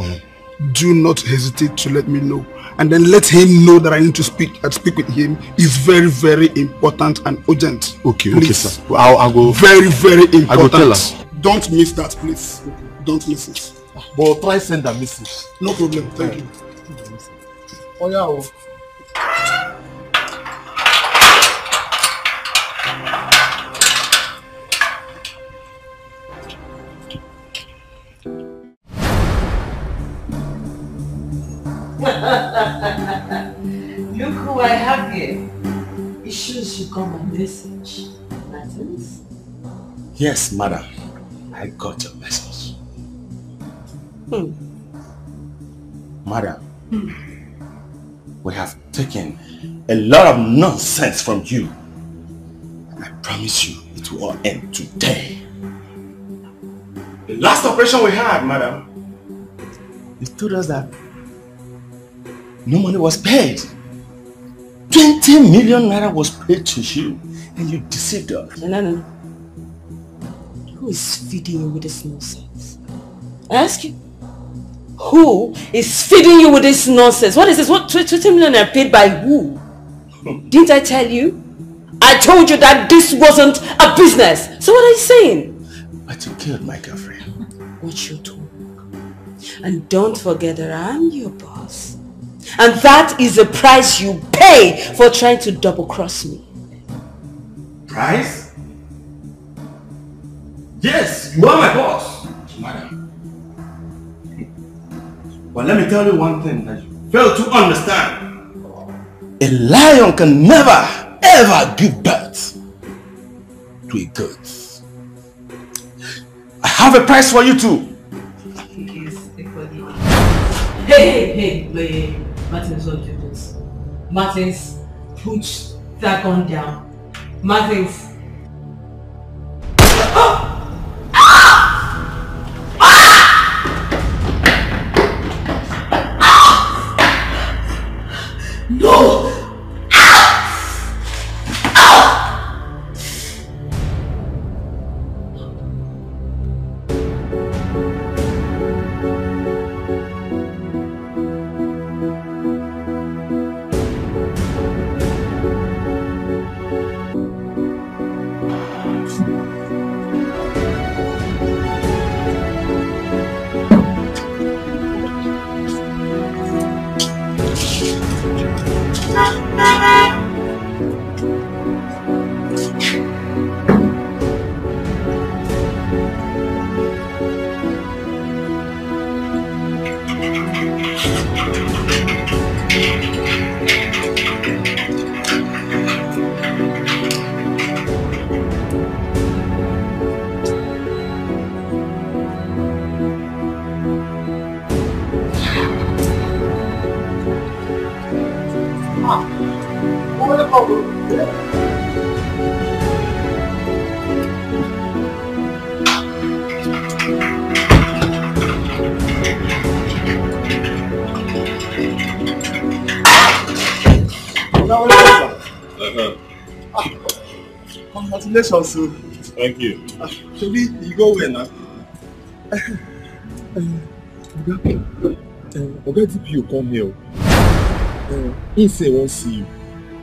do not hesitate to let me know, and then let him know that I need to speak with him. It's very, very important and urgent. Okay, please. okay, sir. Well, I'll go. Very, very important. I go tell her. Don't miss that, please. Don't miss it. But try send a message. No problem. Thank you. Oh yeah. Look who I have here. It shows you got my message. Martins? Yes, madam. I got your message. Madam, we have taken a lot of nonsense from you. And I promise you it will all end today. The last operation we had, madam, you told us that no money was paid. 20 million naira was paid to you, and you deceived us. No. Who is feeding you with this nonsense? I ask you. Who is feeding you with this nonsense? What is this? What 20 million are paid by who? Didn't I tell you? I told you that this wasn't a business. So what are you saying? But you killed my girlfriend. Watch your tone. And don't forget that I'm your boss. And that is the price you pay for trying to double-cross me. Price? Yes, you are my boss, madam. But let me tell you one thing that you fail to understand. A lion can never, ever give birth to a goat. I have a price for you too. Hey, Martins, don't do this. Martins, put that gun down. Martins. No! Congratulations, sir. Thank you. Maybe you go where now? Oga DPO come here. He say won't see you.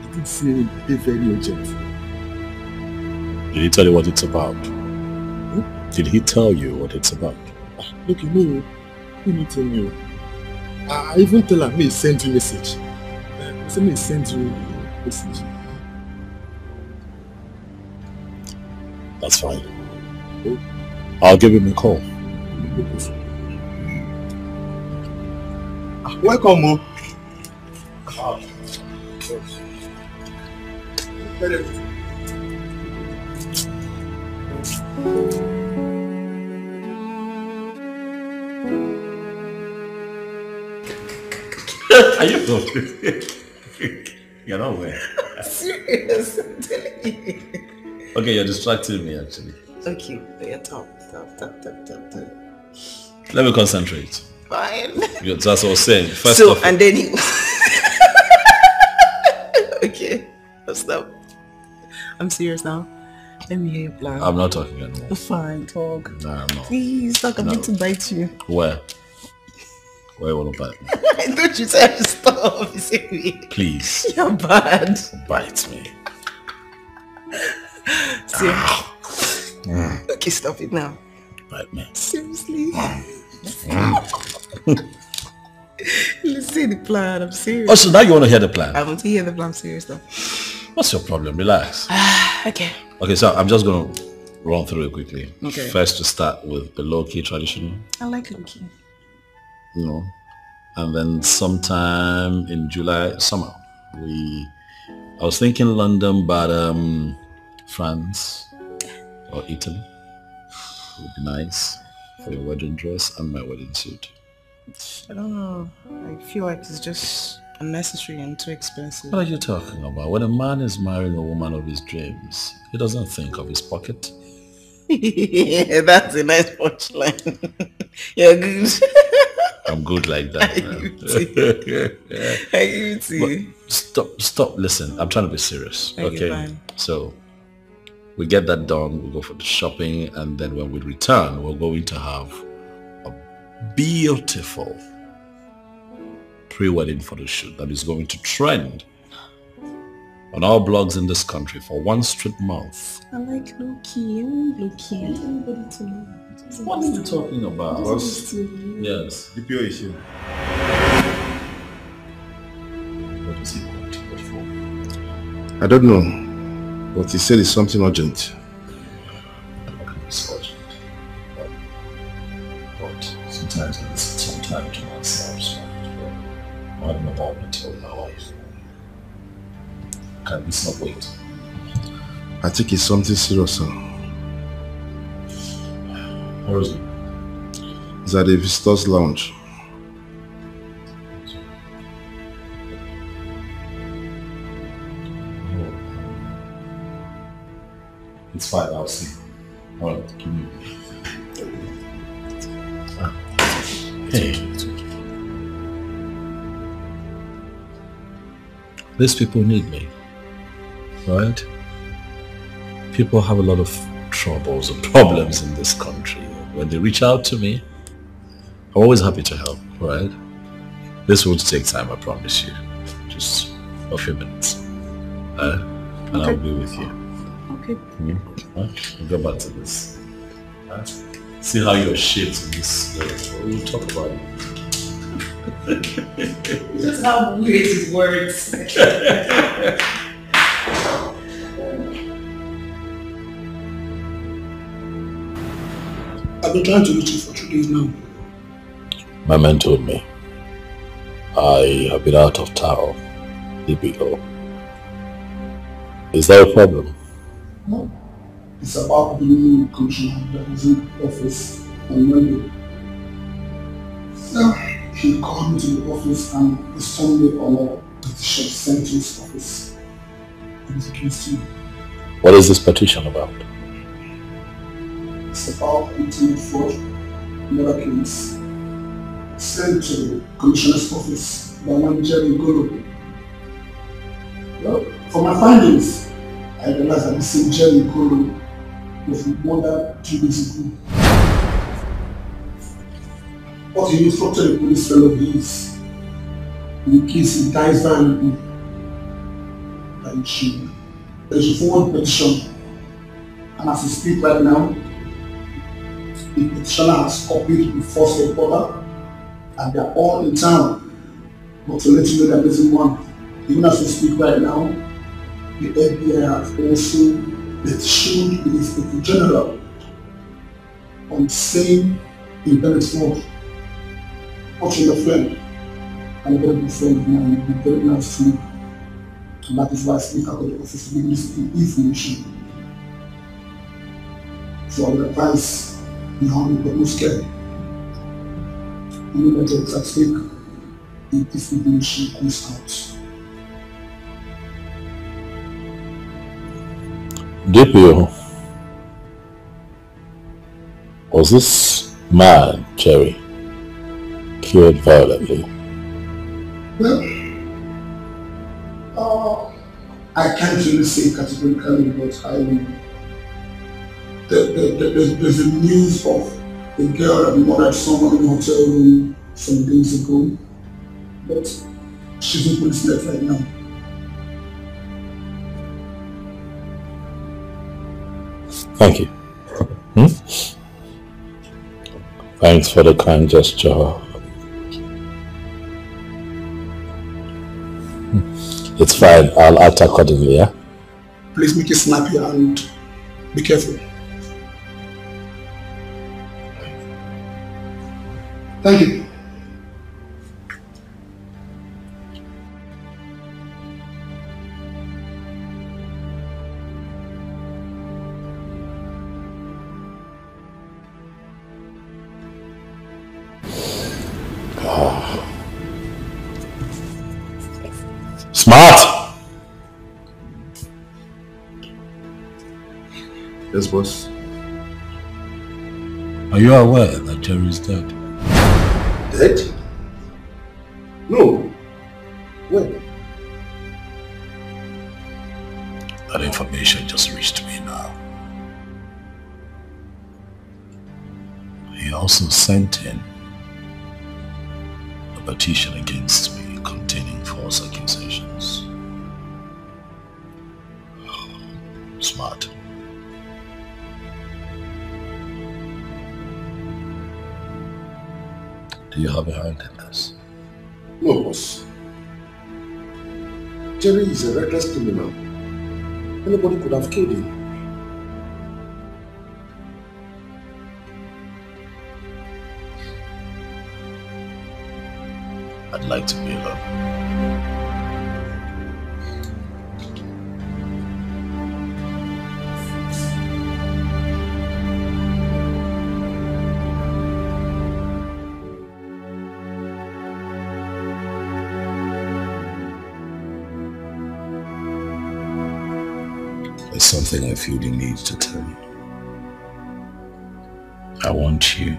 He did say they very urgent. Did he tell you what it's about? Did he tell you what it's about? Look, no. Let me tell you. I even tell her, may send you message. I said, may send you message. That's fine. I'll give him a call. Welcome, Mo. Are you good? You're not well. Serious? I'm telling you. Okay, you're distracting me actually. Okay, yeah, talk. Let me concentrate. Fine. That's what I was saying. First so, off, and then he okay, stop. I'm serious now. Let me hear your plan. I'm not talking anymore. Fine, talk. No, I'm not. Please, talk. I'm going to bite you. Where? Where will I bite me? Don't you say I should stop. Please. You're bad. Bite me. Okay, stop it now. Bite me. Seriously? Let's see the plan. I'm serious. Oh, so now you want to hear the plan? I want to hear the plan. I'm serious though. What's your problem? Relax. Okay. Okay, so I'm just going to run through it quickly. Okay. First, to start with the low-key traditional. I like looking. You know, and then sometime in July, summer, I was thinking London, but France or Italy would be nice for your wedding dress and my wedding suit. I don't know. I feel like it's just unnecessary and too expensive. What are you talking about? When a man is marrying a woman of his dreams, he doesn't think of his pocket. Yeah, that's a nice punchline. You're good. I'm good like that. I give it to you. Stop, listen. I'm trying to be serious. Okay. Fine. So we get that done, we go for the shopping, and then when we return, we're going to have a beautiful pre-wedding photo shoot that is going to trend on all blogs in this country for one straight month. I like low-key. I want low-key. I want everybody to know. What are you talking about? Yes. DPO is here. What does he want? What for? I don't know, but he said it's something urgent. It's urgent. But sometimes I listen some time to myself, so I don't know about me till my wife. Can this not wait? I think it's something serious, sir. Where is it? It's at the visitor's lounge. It's fine, I'll see. Alright, give me. Hey. These people need me, right? People have a lot of troubles and problems in this country. When they reach out to me, I'm always happy to help, right? This won't take time, I promise you. Just a few minutes. And okay. I'll be with you. Okay. We'll go back to this. See how you're shaped in this. We'll talk about it. Just how weird his words. I've been trying to reach you for 2 days now. My man told me I have been out of town, DPO. Is that a problem? No. It's about the new commissioner that was in office on Monday. Yeah, he called me to the office and he told me on a petition sent to his office. And it's against you. What is this petition about? It's about intimate fraud, another case sent to the commissioner's office by one Nigerian. Well, for my findings, I I realized that the same Jerry Kolo was more than 2 days ago. But he instructed a police fellow of his in case he dies violently. That he should forward a petition. And as we speak right now, the petitioner has copied the first reporter and they are all in town. But to let you know that there's one, even as we speak right now, the FBI has also petitioned the Inspector General on the same internet fraud. Watching your friend, and a very good friend of mine, a very nice to me. And that is why I speak out of the office to give this information. So I would advise the humble but not scared. You know that it's at stake if this information comes out. DPO, was this man, Jerry, killed violently? Well, I can't really say categorically, but there's a news of a girl that murdered someone in a hotel room some days ago, but she's in police net right now. Thank you. Thanks for the kind gesture. It's fine, I'll act accordingly, yeah? Please make it snappy and be careful. Thank you. Smart! Yes, boss. Are you aware that Jerry is dead? Dead? No. When? That information just reached me now. He also sent in a petition against me containing false accusations. Smart. Do you have a hand in this? No, boss. Jerry is a reckless criminal. Anybody could have killed him. I'd like to be alone. There's something I feel the need to tell you. I want you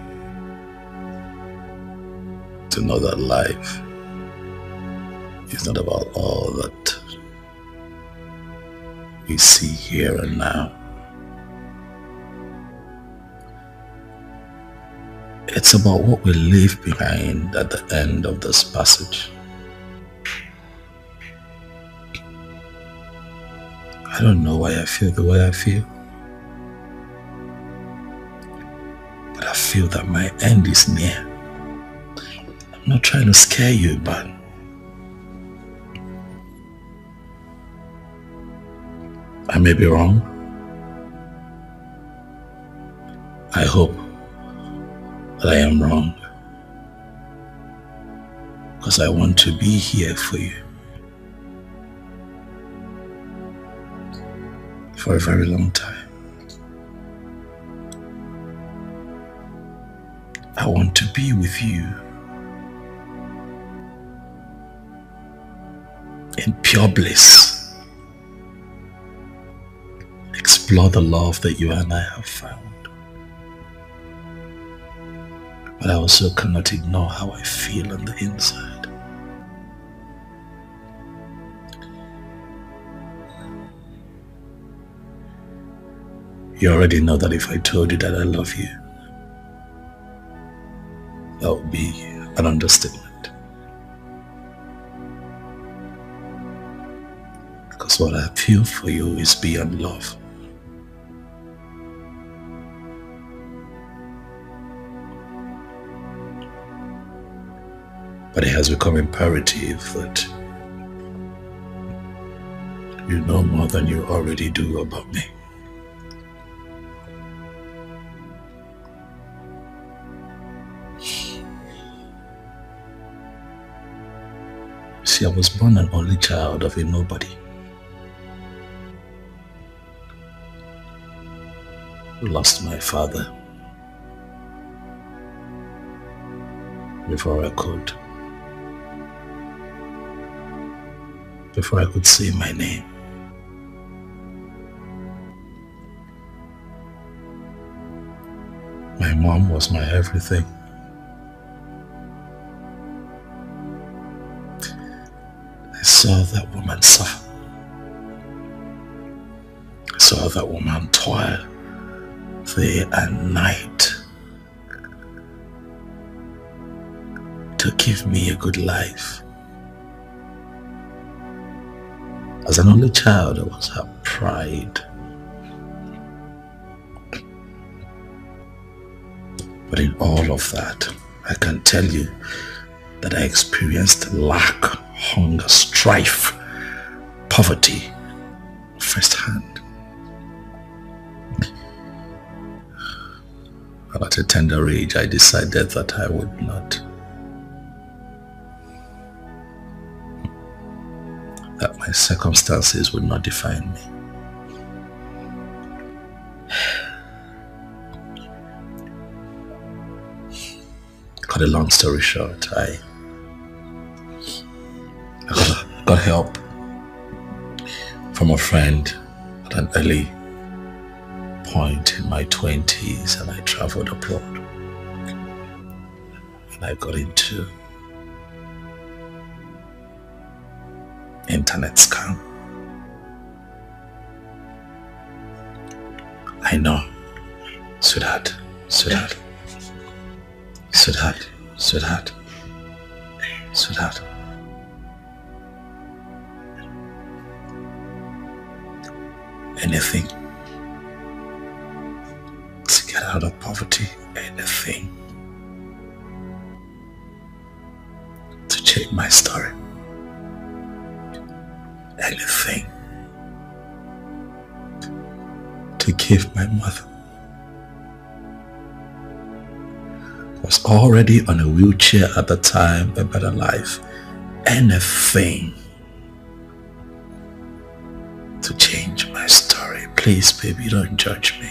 to know that life is not about all that we see here and now. It's about what we leave behind at the end of this passage. I don't know why I feel the way I feel, but I feel that my end is near. I'm not trying to scare you, but I may be wrong. I hope that I am wrong, because I want to be here for you for a very long time. I want to be with you in pure bliss. Explore the love that you and I have found. But I also cannot ignore how I feel on the inside. You already know that if I told you that I love you, that would be an understatement. Because what I feel for you is beyond love. But it has become imperative that you know more than you already do about me. See, I was born an only child of a nobody. Lost my father before I could say my name. My mom was my everything. I saw that woman suffer. I saw that woman toil day and night to give me a good life. As an only child, I was her pride. But in all of that, I can tell you that I experienced lack, hunger, strife, poverty firsthand. And at a tender age, I decided that I would not. That my circumstances would not define me. Cut a long story short, I got help from a friend at an early point in my 20s, and I traveled abroad. And I got into internet scam. I know, sweetheart. Anything to get out of poverty, anything to change my story, anything to give my mother, who was already on a wheelchair at the time, a better life. Anything to change my story. Please, baby, don't judge me.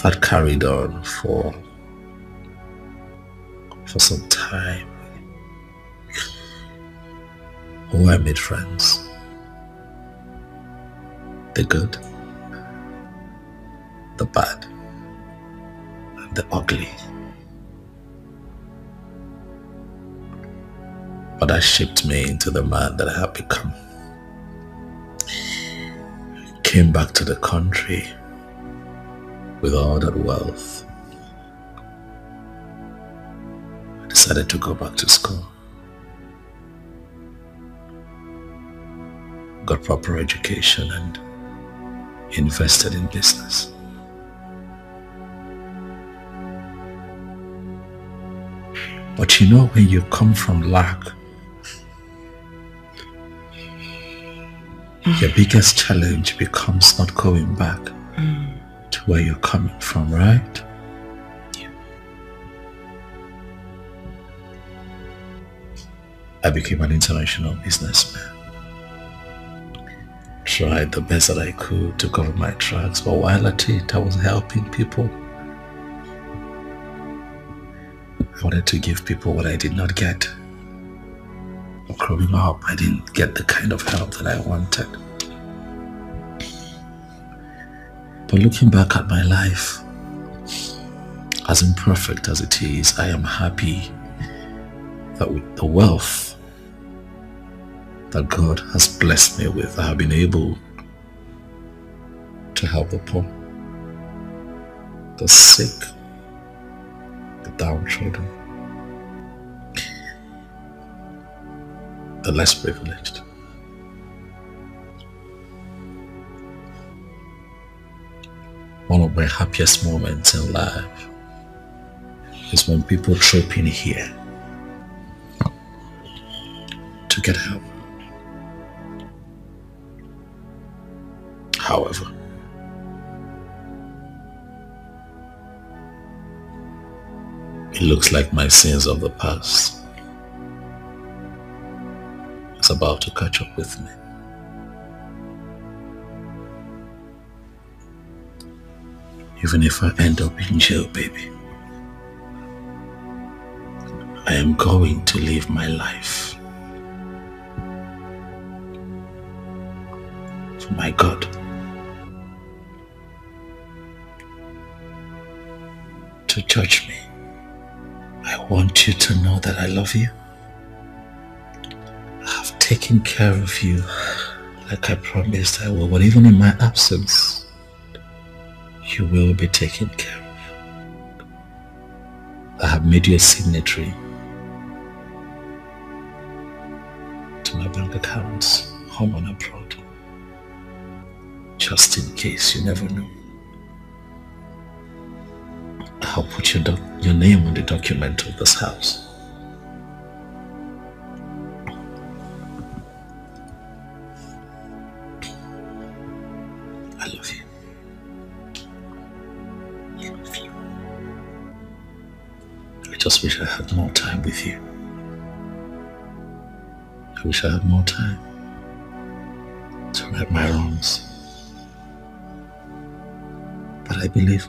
That carried on for some time. Oh, I made friends. The good, the bad, and the ugly. But that shaped me into the man that I have become. Came back to the country with all that wealth. I decided to go back to school. Got proper education and invested in business. But you know, when you come from lack, your biggest challenge becomes not going back to where you're coming from, right? Yeah. I became an international businessman. Tried the best that I could to cover my tracks, but while at it, I was helping people. I wanted to give people what I did not get. Growing up, I didn't get the kind of help that I wanted. But looking back at my life, as imperfect as it is, I am happy that with the wealth that God has blessed me with, I have been able to help the poor, the sick, the downtrodden, the less privileged. One of my happiest moments in life is when people troop in here to get help. However, it looks like my sins of the past is about to catch up with me. Even if I end up in jail, baby, I am going to live my life for my God. To judge me, I want you to know that I love you. I have taken care of you like I promised I will, but even in my absence, you will be taken care of. I have made you a signatory to my bank accounts, home and abroad, just in case, you never know. I'll put your name on the document of this house. I love you. I love you. I just wish I had more time with you. I wish I had more time to right my wrongs. But I believe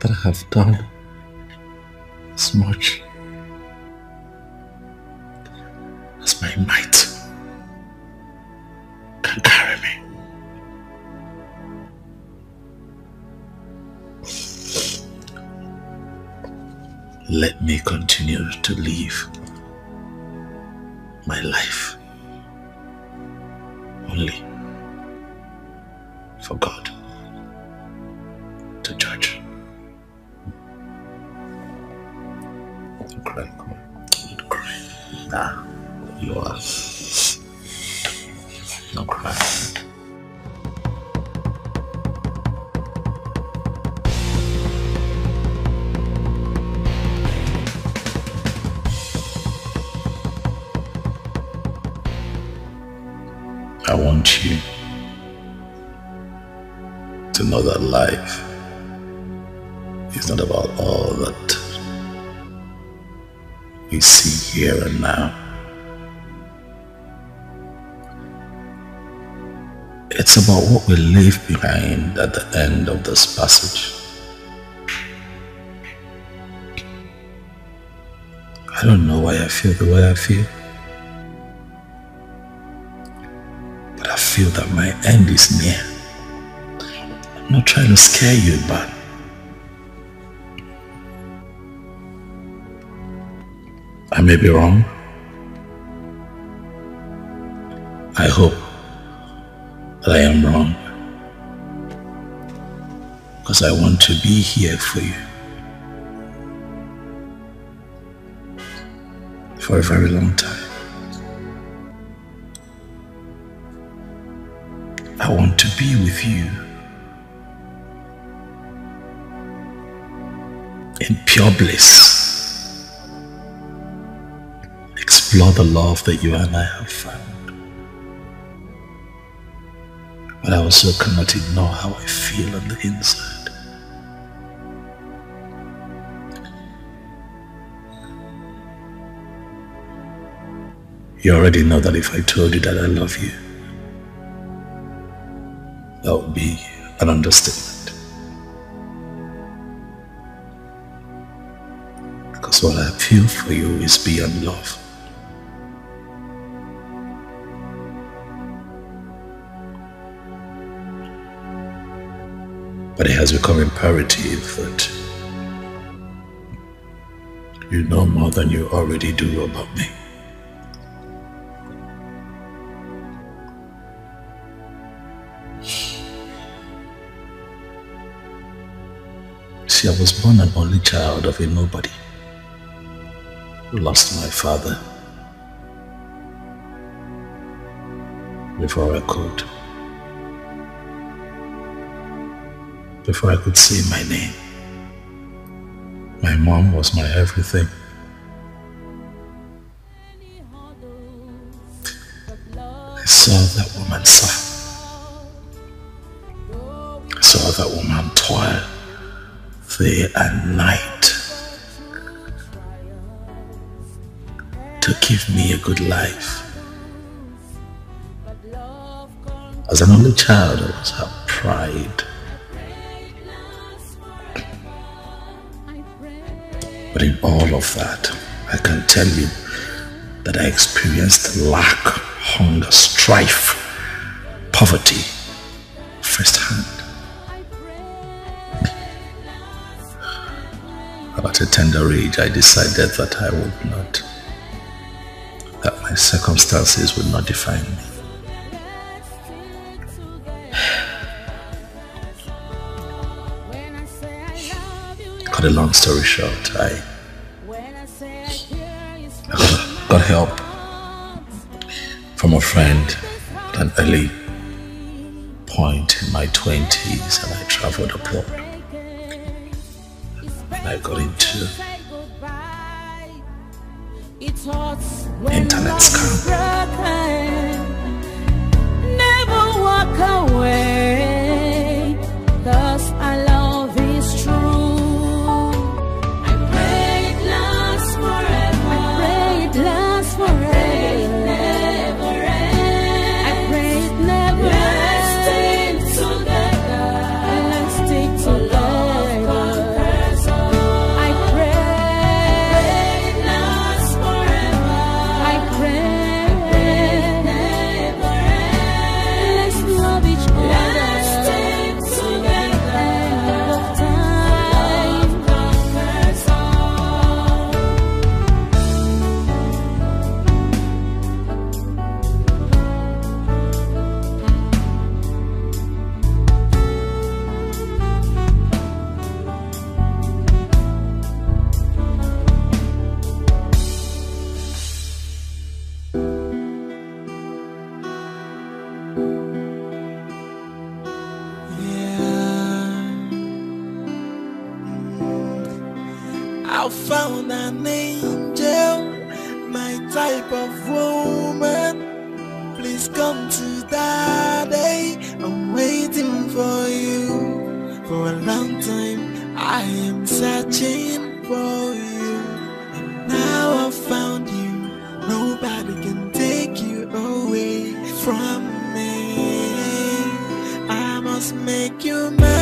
that I have done as much as my might can carry me. Let me continue to live my life only for God to judge. Don't cry, come on. Don't cry. Nah, you are. Don't cry. I want you to know that life is not about all that we see here and now. It's about what we leave behind at the end of this passage. I don't know why I feel the way I feel, but I feel that my end is near. I'm not trying to scare you, but I may be wrong. I hope that I am wrong, because I want to be here for you for a very long time. I want to be with you in pure bliss. Explore the love that you and I have found. But I also cannot ignore how I feel on the inside. You already know that if I told you that I love you, that would be an understatement. Because what I feel for you is beyond love. But it has become imperative that You know more than you already do about me. See, I was born an only child of a nobody. Lost my father before I could say my name. My mom was my everything. I saw that woman suffer. I saw that woman toil day and night to give me a good life. As an only child, I was her pride. But in all of that, I can tell you that I experienced lack, hunger, strife, poverty firsthand. At a tender age, I decided that I would not, that my circumstances would not define me. Cut a long story short, I got help from a friend at an early point in my 20s, and I traveled abroad. And I got into internet scam. Never walk away, 'cause our love is true. I pray it lasts forever. I pray it lasts forever. Never end. I pray it never ends. Let's stick together. Let's stick together. I found an angel, my type of woman. Please come to Daddy, I'm waiting for you. For a long time I am searching for you, and now I found you. Nobody can take you away from me. I must make you mine.